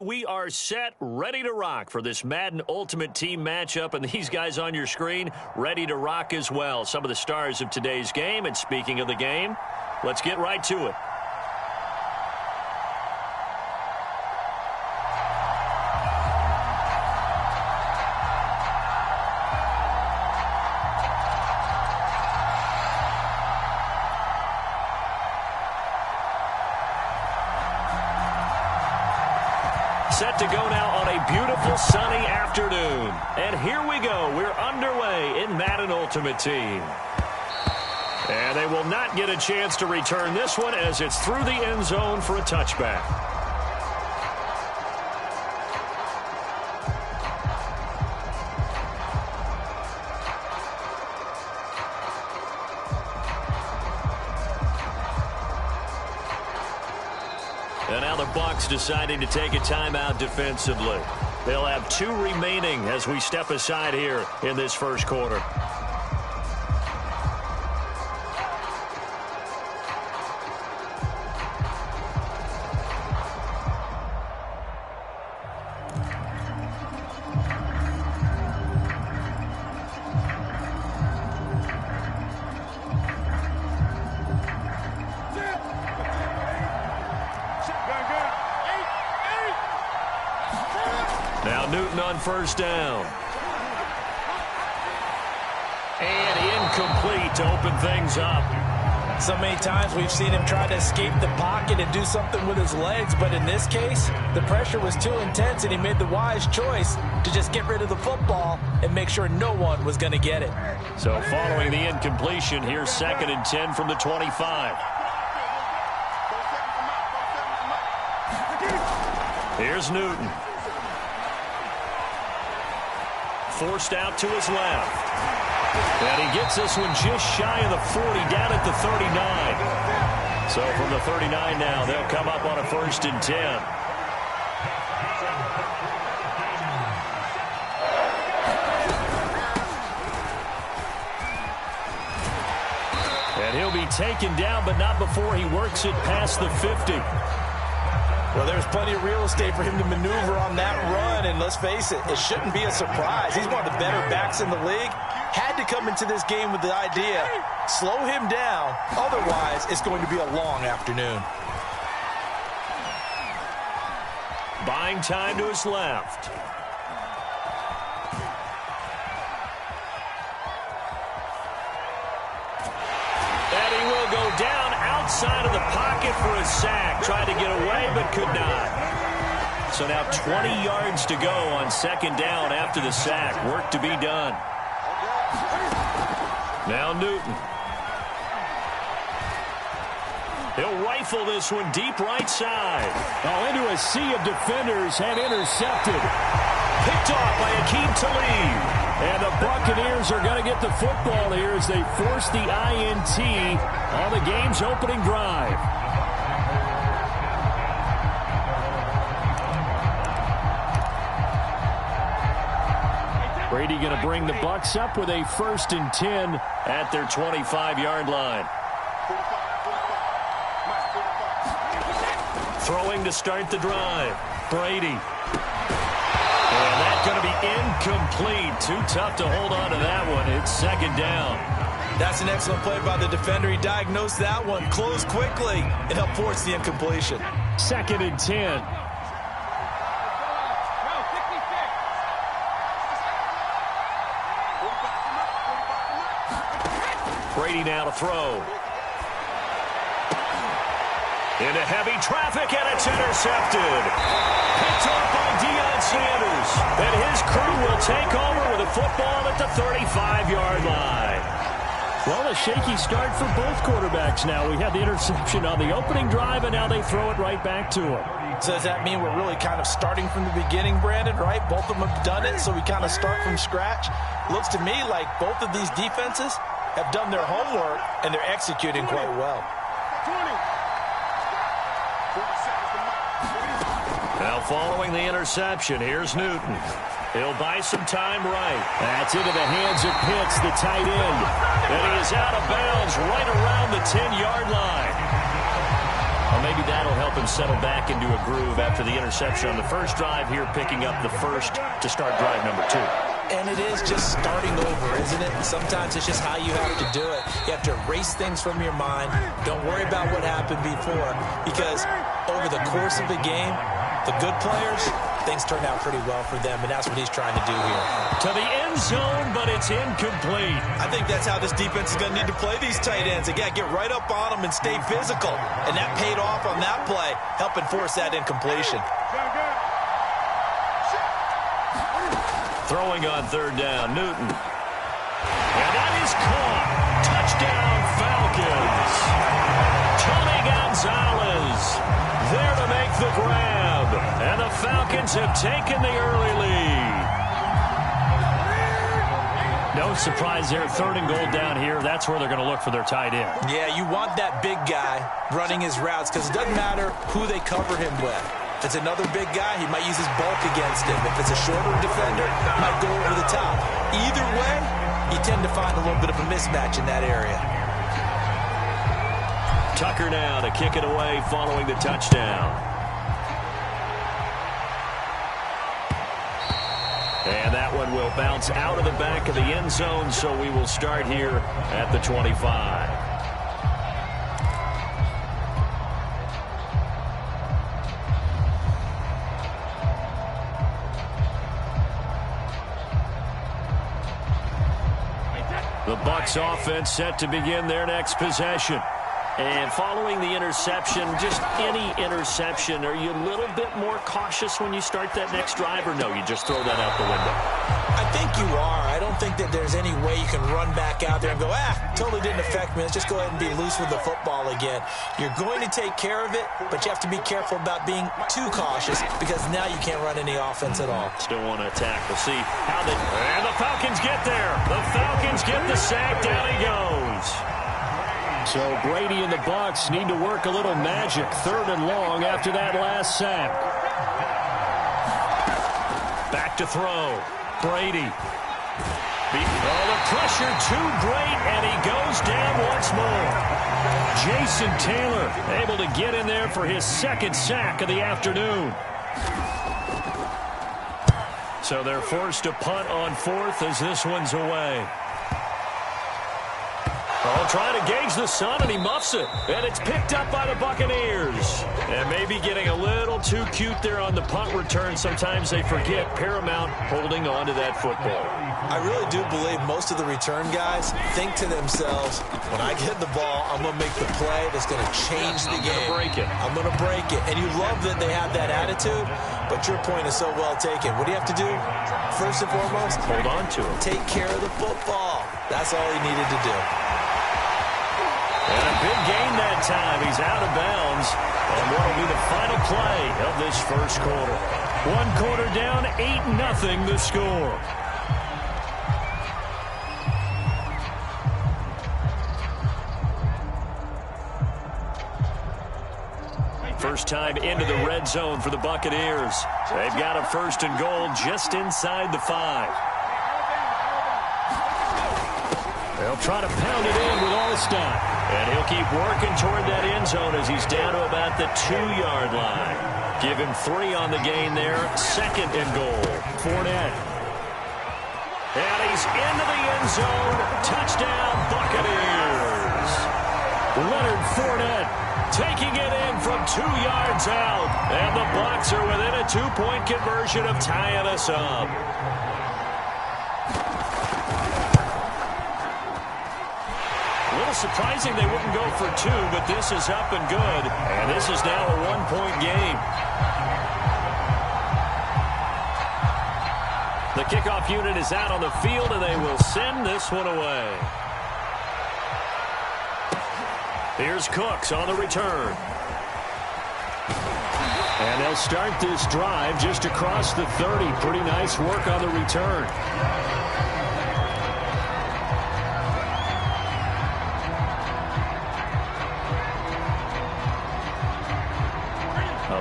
We are set, ready to rock for this Madden Ultimate Team matchup, and these guys on your screen ready to rock as well. Some of the stars of today's game, and speaking of the game, let's get right to it. Set to go now on a beautiful sunny afternoon. And here we go. We're underway in Madden Ultimate Team. And they will not get a chance to return this one as it's through the end zone for a touchback. And now the Bucs deciding to take a timeout defensively. They'll have 2 remaining as we step aside here in this first quarter. Now Newton on first down. And incomplete to open things up. So many times we've seen him try to escape the pocket and do something with his legs, but in this case, the pressure was too intense and he made the wise choice to just get rid of the football and make sure no one was going to get it. So following the incompletion, here's 2nd and 10 from the 25. Here's Newton. Forced out to his left. And he gets this one just shy of the 40, down at the 39. So from the 39 now, they'll come up on a 1st and 10. And he'll be taken down, but not before he works it past the 50. Well, there's plenty of real estate for him to maneuver on that run, and let's face it, it shouldn't be a surprise. He's one of the better backs in the league. Had to come into this game with the idea, slow him down, otherwise it's going to be a long afternoon. Buying time to his left. And he will go down outside of the pocket for a sack. Tried to get away, but could not. So now 20 yards to go on 2nd down after the sack. Work to be done. Now Newton. He'll rifle this one deep right side. Oh, into a sea of defenders and intercepted. Picked off by Akeem Talib. And the Buccaneers are going to get the football here as they force the INT on the game's opening drive. Brady going to bring the Bucs up with a 1st and 10 at their 25-yard line. Throwing to start the drive. Brady. And that's going to be incomplete. Too tough to hold on to that one. It's 2nd down. That's an excellent play by the defender. He diagnosed that one, closed quickly, and helped force the incompletion. 2nd and 10. Brady now to throw. Into heavy traffic, and it's intercepted. Picked off by Deion Sanders. And his crew will take over with a football at the 35-yard line. Well, a shaky start for both quarterbacks now. We had the interception on the opening drive, and now they throw it right back to him. So does that mean we're really kind of starting from the beginning, Brandon, right? Both of them have done it, so we kind of start from scratch. Looks to me like both of these defenses have done their homework, and they're executing quite well. Now following the interception, here's Newton. He'll buy some time right. That's into the hands of Pitts, the tight end. And he is out of bounds right around the 10-yard line. Well, maybe that'll help him settle back into a groove after the interception on the first drive here, picking up the first to start drive number 2. And it is just starting over, isn't it? Sometimes it's just how you have to do it. You have to erase things from your mind. Don't worry about what happened before, because over the course of the game, the good players, things turn out pretty well for them, and that's what he's trying to do here. To the end zone, but it's incomplete. I think that's how this defense is going to need to play these tight ends. They got to get right up on them and stay physical. And that paid off on that play, helping force that incompletion. Throwing on 3rd down, Newton. And that is caught. Touchdown, Falcons. Tony Gonzalez there to make the grab. And the Falcons have taken the early lead. No surprise there. 3rd and goal down here. That's where they're going to look for their tight end. Yeah, you want that big guy running his routes because it doesn't matter who they cover him with. If it's another big guy, he might use his bulk against him. If it's a shorter defender, he might go over the top. Either way, you tend to find a little bit of a mismatch in that area. Tucker now to kick it away following the touchdown. And that one will bounce out of the back of the end zone, so we will start here at the 25. The Bucs offense set to begin their next possession. And following the interception, just any interception, are you a little bit more cautious when you start that next drive, or no, you just throw that out the window? I think you are. I don't think that there's any way you can run back out there and go, totally didn't affect me. Let's just go ahead and be loose with the football again. You're going to take care of it, but you have to be careful about being too cautious because now you can't run any offense at all. Still want to attack. We'll see how they... And the Falcons get there. The Falcons get the sack. Down he goes. So Brady and the Bucs need to work a little magic 3rd and long after that last sack. Back to throw. Brady. The pressure too great, and he goes down once more. Jason Taylor able to get in there for his 2nd sack of the afternoon. So they're forced to punt on 4th as this one's away. Oh, trying to gauge the sun, and he muffs it. And it's picked up by the Buccaneers. And maybe getting a little too cute there on the punt return. Sometimes they forget Paramount holding on to that football. I really do believe most of the return guys think to themselves, when I get the ball, I'm going to make the play that's going to change the game. I'm going to break it. And you love that they have that attitude, but your point is so well taken. What do you have to do? First and foremost, hold on to it. Take care of the football. That's all he needed to do. And a big gain that time. He's out of bounds. And what will be the final play of this first quarter? One quarter down, 8-0 the score. First time into the red zone for the Buccaneers. They've got a first and goal just inside the 5. They'll try to pound it in with Allstott. And he'll keep working toward that end zone as he's down to about the 2-yard line. Give him 3 on the gain there. Second and goal. Fournette. And he's into the end zone. Touchdown, Buccaneers. Leonard Fournette taking it in from 2 yards out. And the Bucs are within a 2-point conversion of tying us up. A little surprising they wouldn't go for 2, but this is up and good. And this is now a 1-point game. The kickoff unit is out on the field, and they will send this one away. Here's Cooks on the return. And they'll start this drive just across the 30. Pretty nice work on the return.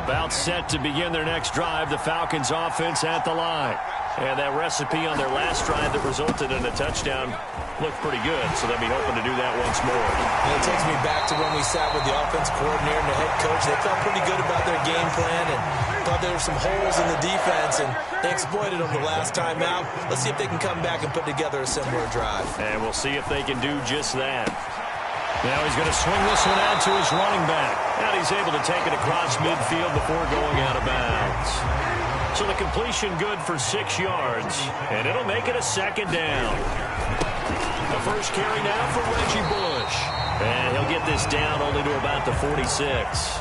About set to begin their next drive. The Falcons offense at the line. And that recipe on their last drive that resulted in a touchdown looked pretty good, so they'll be hoping to do that once more. And it takes me back to when we sat with the offense coordinator and the head coach. They felt pretty good about their game plan and thought there were some holes in the defense, and they exploited them the last time out. Let's see if they can come back and put together a similar drive. And we'll see if they can do just that. Now he's going to swing this one out to his running back. And he's able to take it across midfield before going out of bounds. So the completion good for 6 yards. And it'll make it a second down. The first carry now for Reggie Bush. And he'll get this down only to about the 46.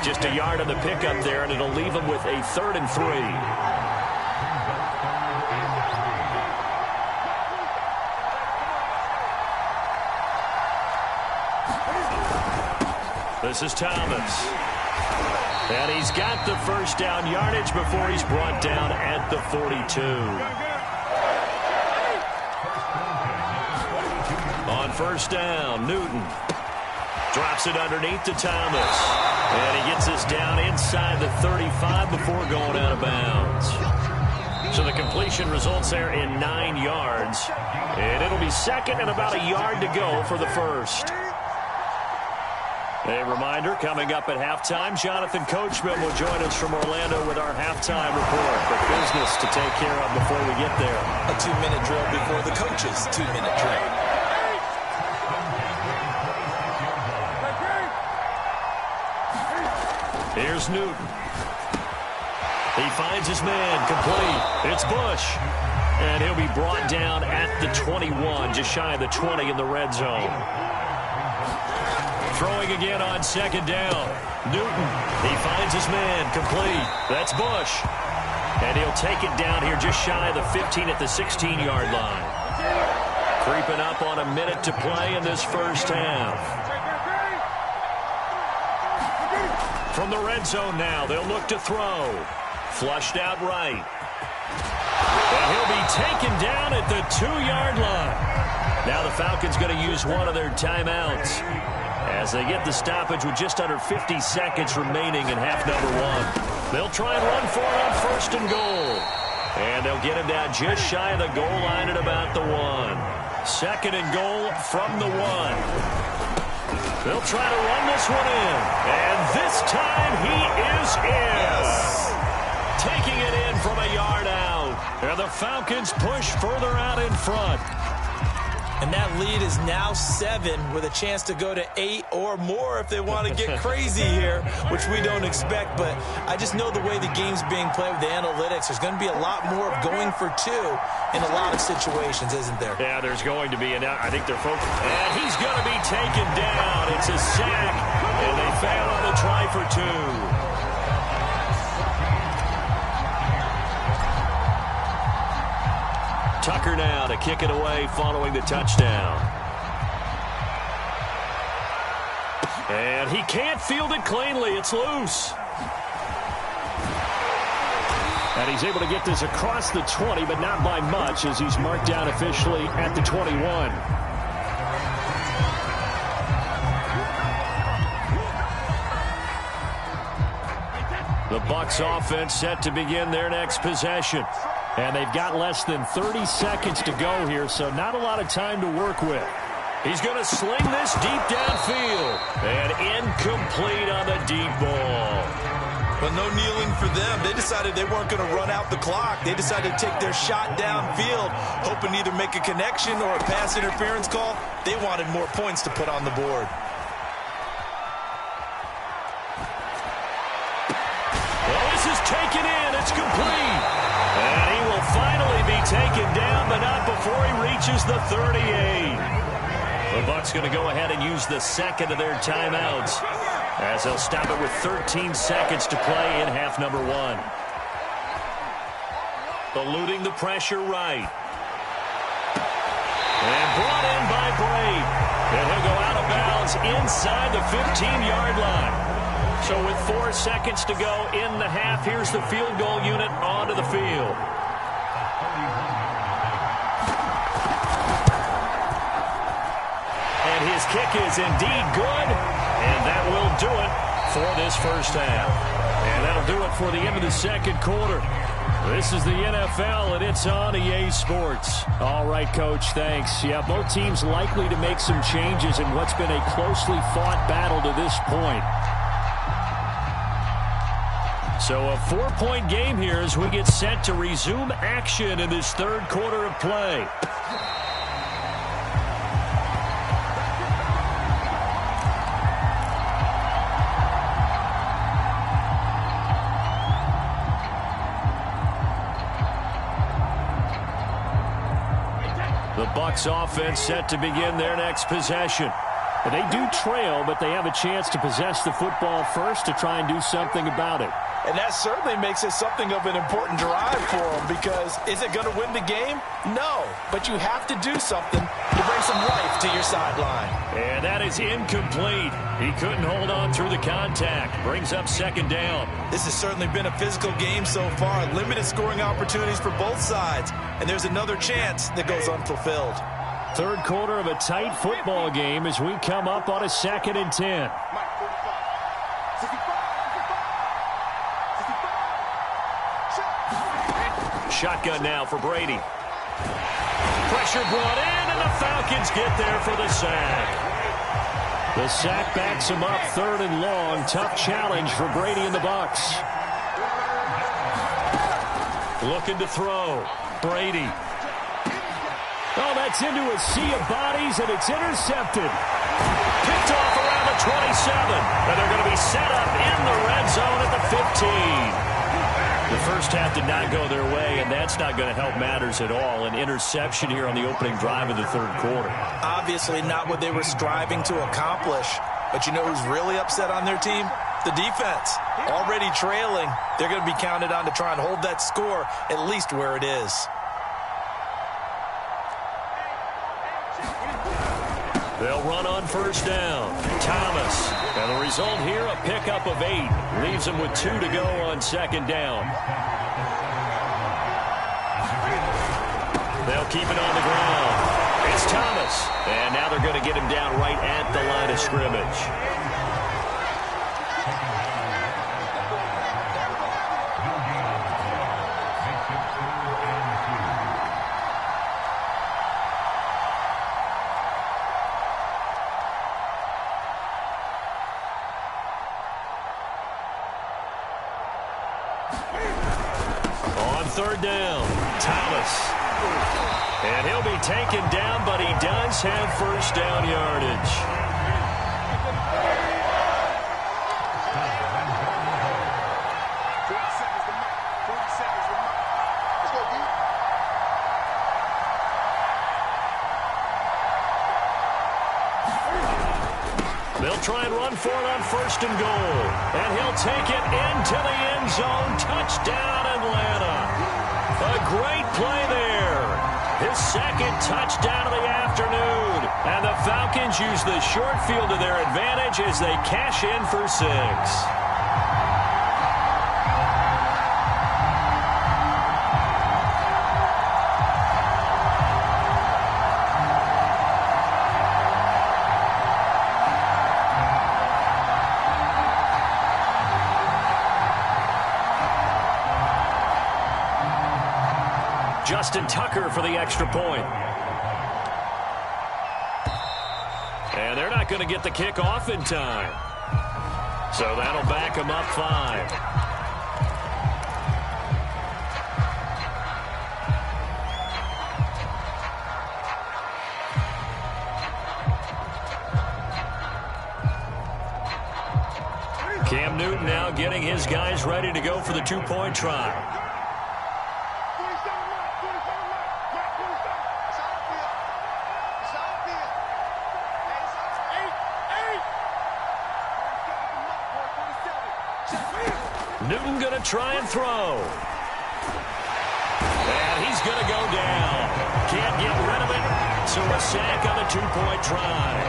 Just a yard on the pickup there, and it'll leave him with a 3rd and 3. This is Thomas. And he's got the first down yardage before he's brought down at the 42. On first down, Newton drops it underneath to Thomas. And he gets this down inside the 35 before going out of bounds. So the completion results there in 9 yards. And it'll be second and about a yard to go for the first. A reminder, coming up at halftime, Jonathan Coachman will join us from Orlando with our halftime report. But business to take care of before we get there. A 2-minute drill before the coach's 2-minute drill. Here's Newton. He finds his man, complete. It's Bush. And he'll be brought down at the 21, just shy of the 20 in the red zone. Throwing again on second down. Newton, he finds his man, complete. That's Bush. And he'll take it down here just shy of the 15 at the 16-yard line. Creeping up on a minute to play in this first half. From the red zone now, they'll look to throw. Flushed out right. And he'll be taken down at the 2-yard line. Now the Falcons going to use one of their timeouts as they get the stoppage with just under 50 seconds remaining in half number 1. They'll try and run for it on first and goal. And they'll get him down just shy of the goal line at about the 1. Second and goal from the 1. They'll try to run this one in. And this time he is in. Yes. Taking it in from a yard out. And the Falcons push further out in front. And that lead is now 7 with a chance to go to 8 or more if they want to get crazy here, which we don't expect. But I just know the way the game's being played with the analytics, there's going to be a lot more of going for 2 in a lot of situations, isn't there? Yeah, there's going to be. And I think they're focused. And he's going to be taken down. It's a sack. And they fail on the try for 2. Tucker now to kick it away following the touchdown. And he can't field it cleanly. It's loose. And he's able to get this across the 20, but not by much, as he's marked down officially at the 21. The Bucs offense set to begin their next possession. And they've got less than 30 seconds to go here, so not a lot of time to work with. He's going to sling this deep downfield. And incomplete on the deep ball. But no kneeling for them. They decided they weren't going to run out the clock. They decided to take their shot downfield, hoping to either make a connection or a pass interference call. They wanted more points to put on the board. Well, this is taken in. It's complete. And he will finally be taken down, but not before he reaches the 38. The Bucs going to go ahead and use the second of their timeouts, as they'll stop it with 13 seconds to play in half number 1. Eluding the pressure right. And brought in by Brady. And he'll go out of bounds inside the 15-yard line. So with 4 seconds to go in the half, here's the field goal unit onto the field. And his kick is indeed good, and that will do it for this first half. And that'll do it for the end of the second quarter. This is the NFL, and it's on EA Sports. All right, Coach, thanks. Yeah, both teams likely to make some changes in what's been a closely fought battle to this point. So a 4-point game here as we get set to resume action in this third quarter of play. The Bucs offense set to begin their next possession. They do trail, but they have a chance to possess the football first to try and do something about it. And that certainly makes it something of an important drive for them, because is it going to win the game? No, but you have to do something to bring some life to your sideline. And that is incomplete. He couldn't hold on through the contact. Brings up second down. This has certainly been a physical game so far. Limited scoring opportunities for both sides. And there's another chance that goes unfulfilled. Third quarter of a tight football game as we come up on a 2nd and 10. Shotgun now for Brady. Pressure brought in, and the Falcons get there for the sack. The sack backs him up 3rd and long. Tough challenge for Brady and the Bucs. Looking to throw. Brady. Oh, that's into a sea of bodies, and it's intercepted. Picked off around the 27. And they're going to be set up in the red zone at the 15. The first half did not go their way, and that's not going to help matters at all. An interception here on the opening drive of the third quarter. Obviously not what they were striving to accomplish. But you know who's really upset on their team? The defense. Already trailing. They're going to be counted on to try and hold that score at least where it is. They'll run on first down. Thomas. And the result here, a pickup of 8. Leaves them with 2 to go on second down. They'll keep it on the ground. It's Thomas. And now they're going to get him down right at the line of scrimmage. Third down, Thomas. And he'll be taken down, but he does have first down yardage. They'll try and run for it on first and goal. And he'll take it into the end zone. Touchdown, Atlanta. A great play there. his second touchdown of the afternoon. And the Falcons use the short field to their advantage as they cash in for 6. Justin Tucker for the extra point. And they're not going to get the kick off in time. So that'll back them up 5. Cam Newton now getting his guys ready to go for the 2-point try. Newton going to try and throw. And he's going to go down. Can't get rid of it. So a sack on the 2-point try.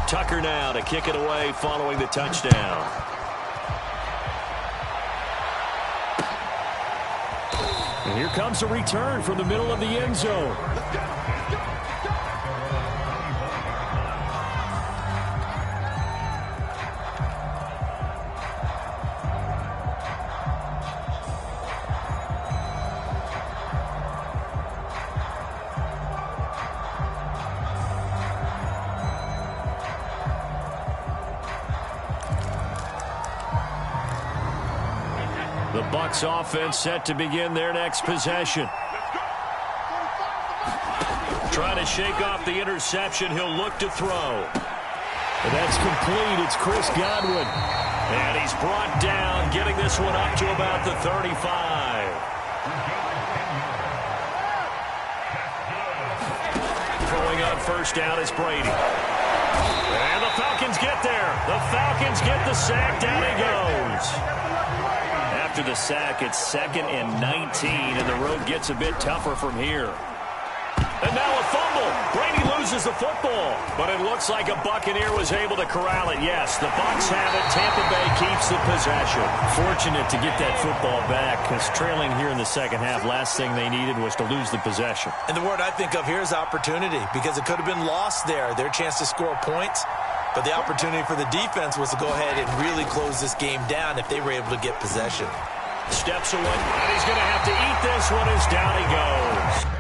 Tucker now to kick it away following the touchdown. And here comes a return from the middle of the end zone. The Bucs offense set to begin their next possession. Trying to shake off the interception. He'll look to throw. And that's complete. It's Chris Godwin. And he's brought down, getting this one up to about the 35. Throwing on first down is Brady. And the Falcons get there. The Falcons get the sack. Down he goes. After the sack, it's 2nd and 19, and the road gets a bit tougher from here. And now a fumble. Brady loses the football, but it looks like a Buccaneer was able to corral it. Yes, the Bucs have it. Tampa Bay keeps the possession. Fortunate to get that football back, because trailing here in the second half, last thing they needed was to lose the possession. And the word I think of here is opportunity, because it could have been lost there. Their chance to score points. But the opportunity for the defense was to go ahead and really close this game down if they were able to get possession. Steps away, and he's going to have to eat this one as down he goes.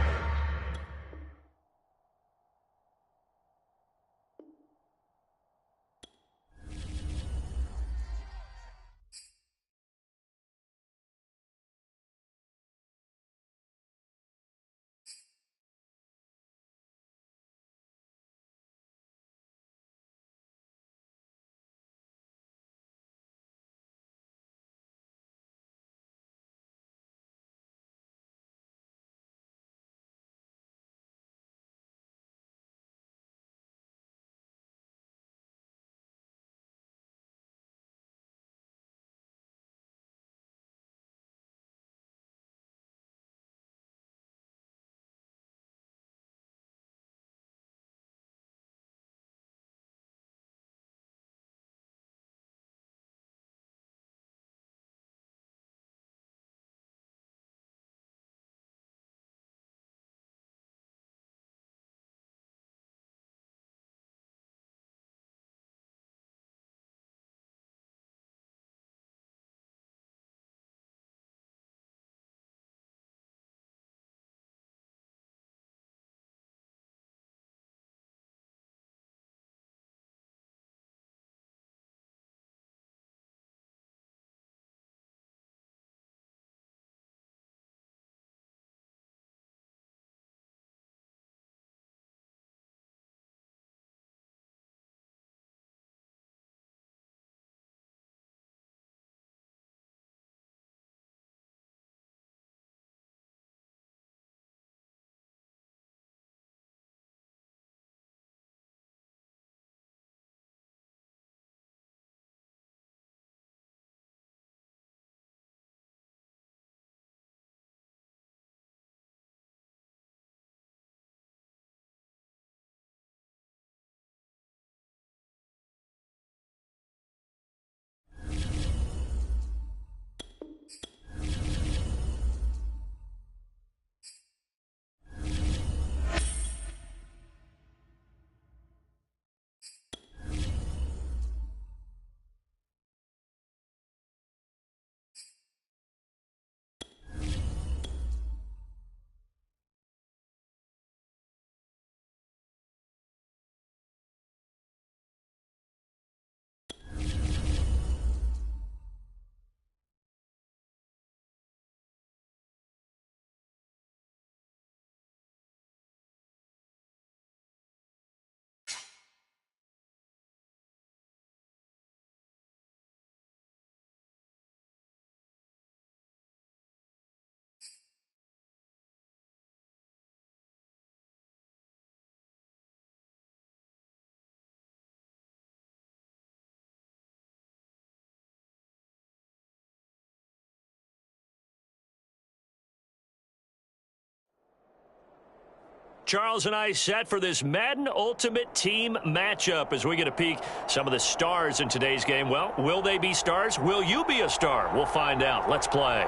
Charles and I set for this Madden Ultimate Team matchup as we get a peek some of the stars in today's game. Well, will they be stars? Will you be a star? We'll find out. Let's play.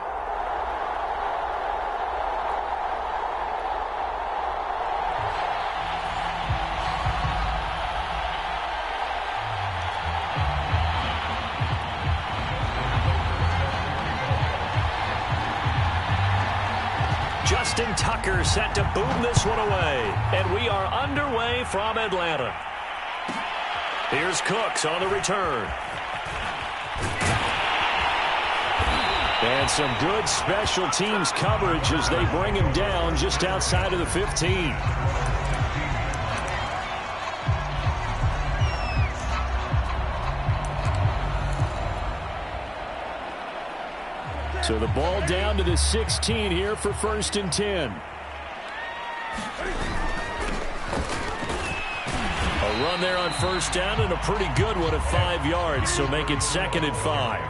Justin Tucker set to boom this one away. And we are underway from Atlanta. Here's Cooks on the return. And some good special teams coverage as they bring him down just outside of the 15. So the ball down to the 16 here for 1st and 10. A run there on 1st down and a pretty good one at 5 yards, so make it 2nd and 5.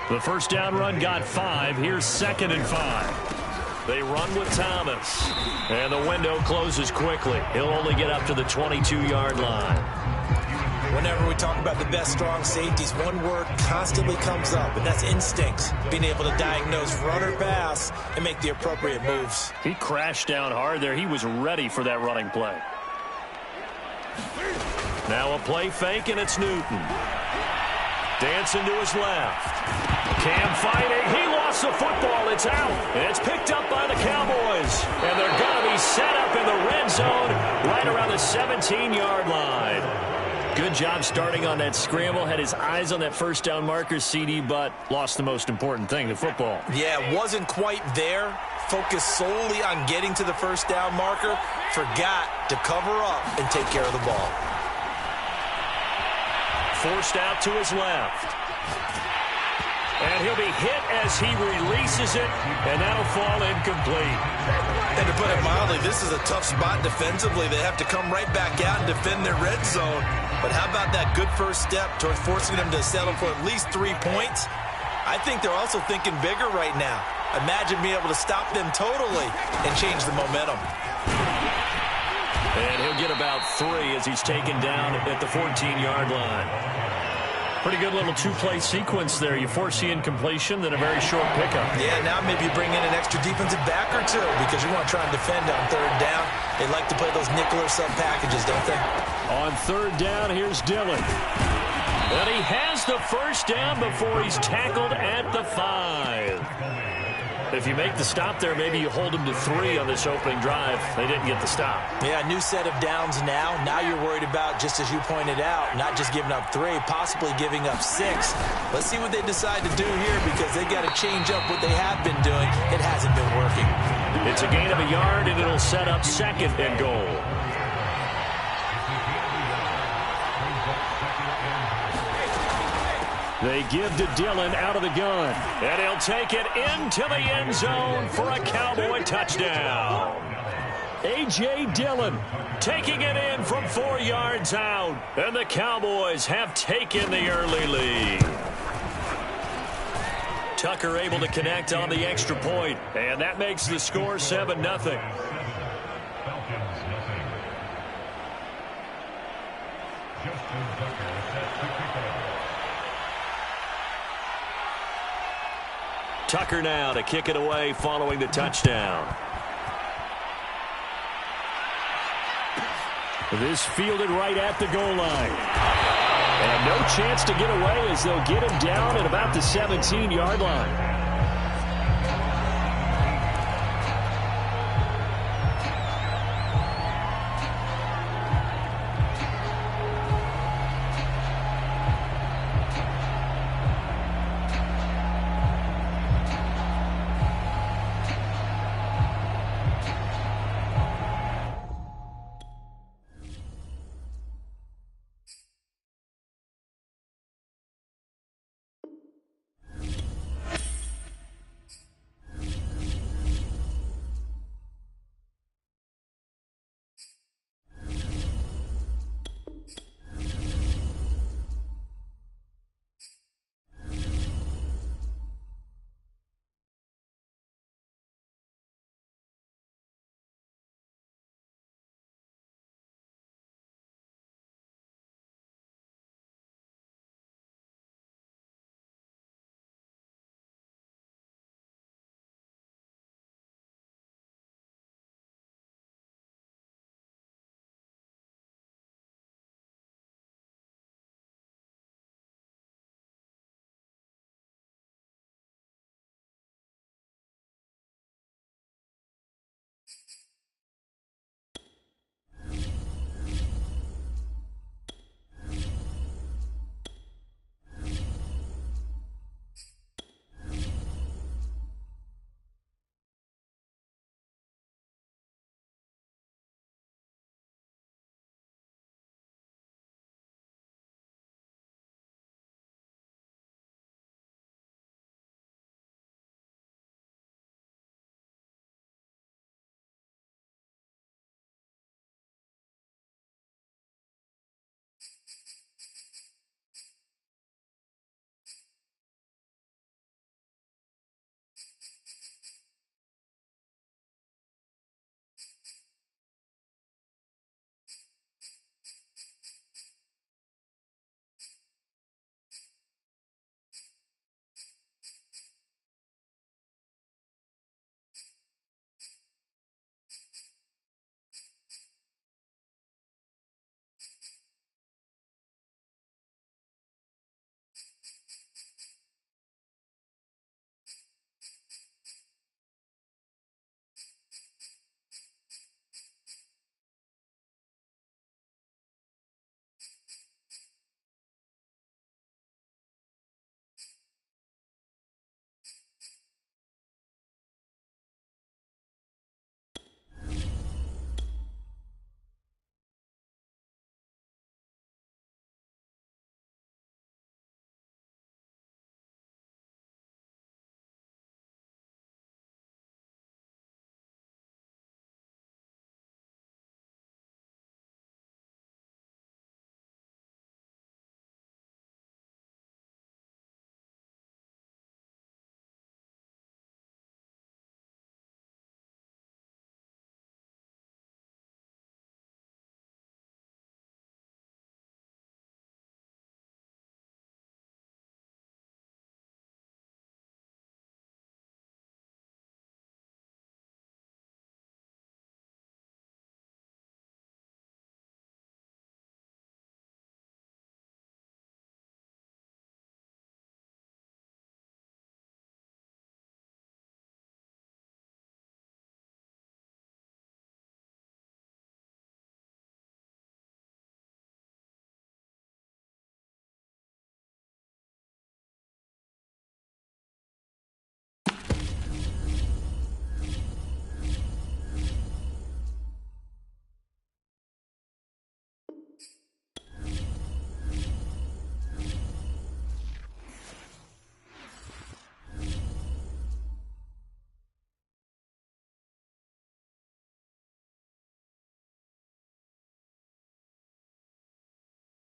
The 1st down run got 5. Here's 2nd and 5. They run with Thomas. And the window closes quickly. He'll only get up to the 22-yard line. Whenever we talk about the best strong safeties, one word constantly comes up, and that's instincts. Being able to diagnose run or pass and make the appropriate moves. He crashed down hard there. He was ready for that running play. Now a play fake, and it's Newton. Dancing to his left. Cam fighting. He lost the football. It's out. And it's picked up by the Cowboys. And they're going to be set up in the red zone right around the 17-yard line. Good job starting on that scramble. Had his eyes on that 1st down marker, CD, but lost the most important thing, the football. Yeah, wasn't quite there. Focused solely on getting to the 1st down marker. Forgot to cover up and take care of the ball. Forced out to his left. And he'll be hit as he releases it, and that'll fall incomplete. And to put it mildly, this is a tough spot defensively. They have to come right back out and defend their red zone. But how about that good first step towards forcing them to settle for at least 3 points? I think they're also thinking bigger right now. Imagine being able to stop them totally and change the momentum. And he'll get about 3 as he's taken down at the 14-yard line. Pretty good little two-play sequence there. You force the incompletion, then a very short pickup. Yeah, now maybe you bring in an extra defensive back or two because you want to try and defend on 3rd down. They like to play those nickel or sub packages, don't they? On 3rd down, here's Dillon. And he has the 1st down before he's tackled at the 5. If you make the stop there, maybe you hold him to 3 on this opening drive. They didn't get the stop. Yeah, new set of downs now. Now you're worried about, just as you pointed out, not just giving up 3, possibly giving up 6. Let's see what they decide to do here because they got to change up what they have been doing. It hasn't been working. It's a gain of a yard, and it'll set up 2nd and goal. They give to Dillon out of the gun. And he'll take it into the end zone for a Cowboy touchdown. A.J. Dillon taking it in from 4 yards out. And the Cowboys have taken the early lead. Tucker able to connect on the extra point. And that makes the score 7-0. Tucker now to kick it away following the touchdown. This fielded right at the goal line. And no chance to get away as they'll get him down at about the 17-yard line.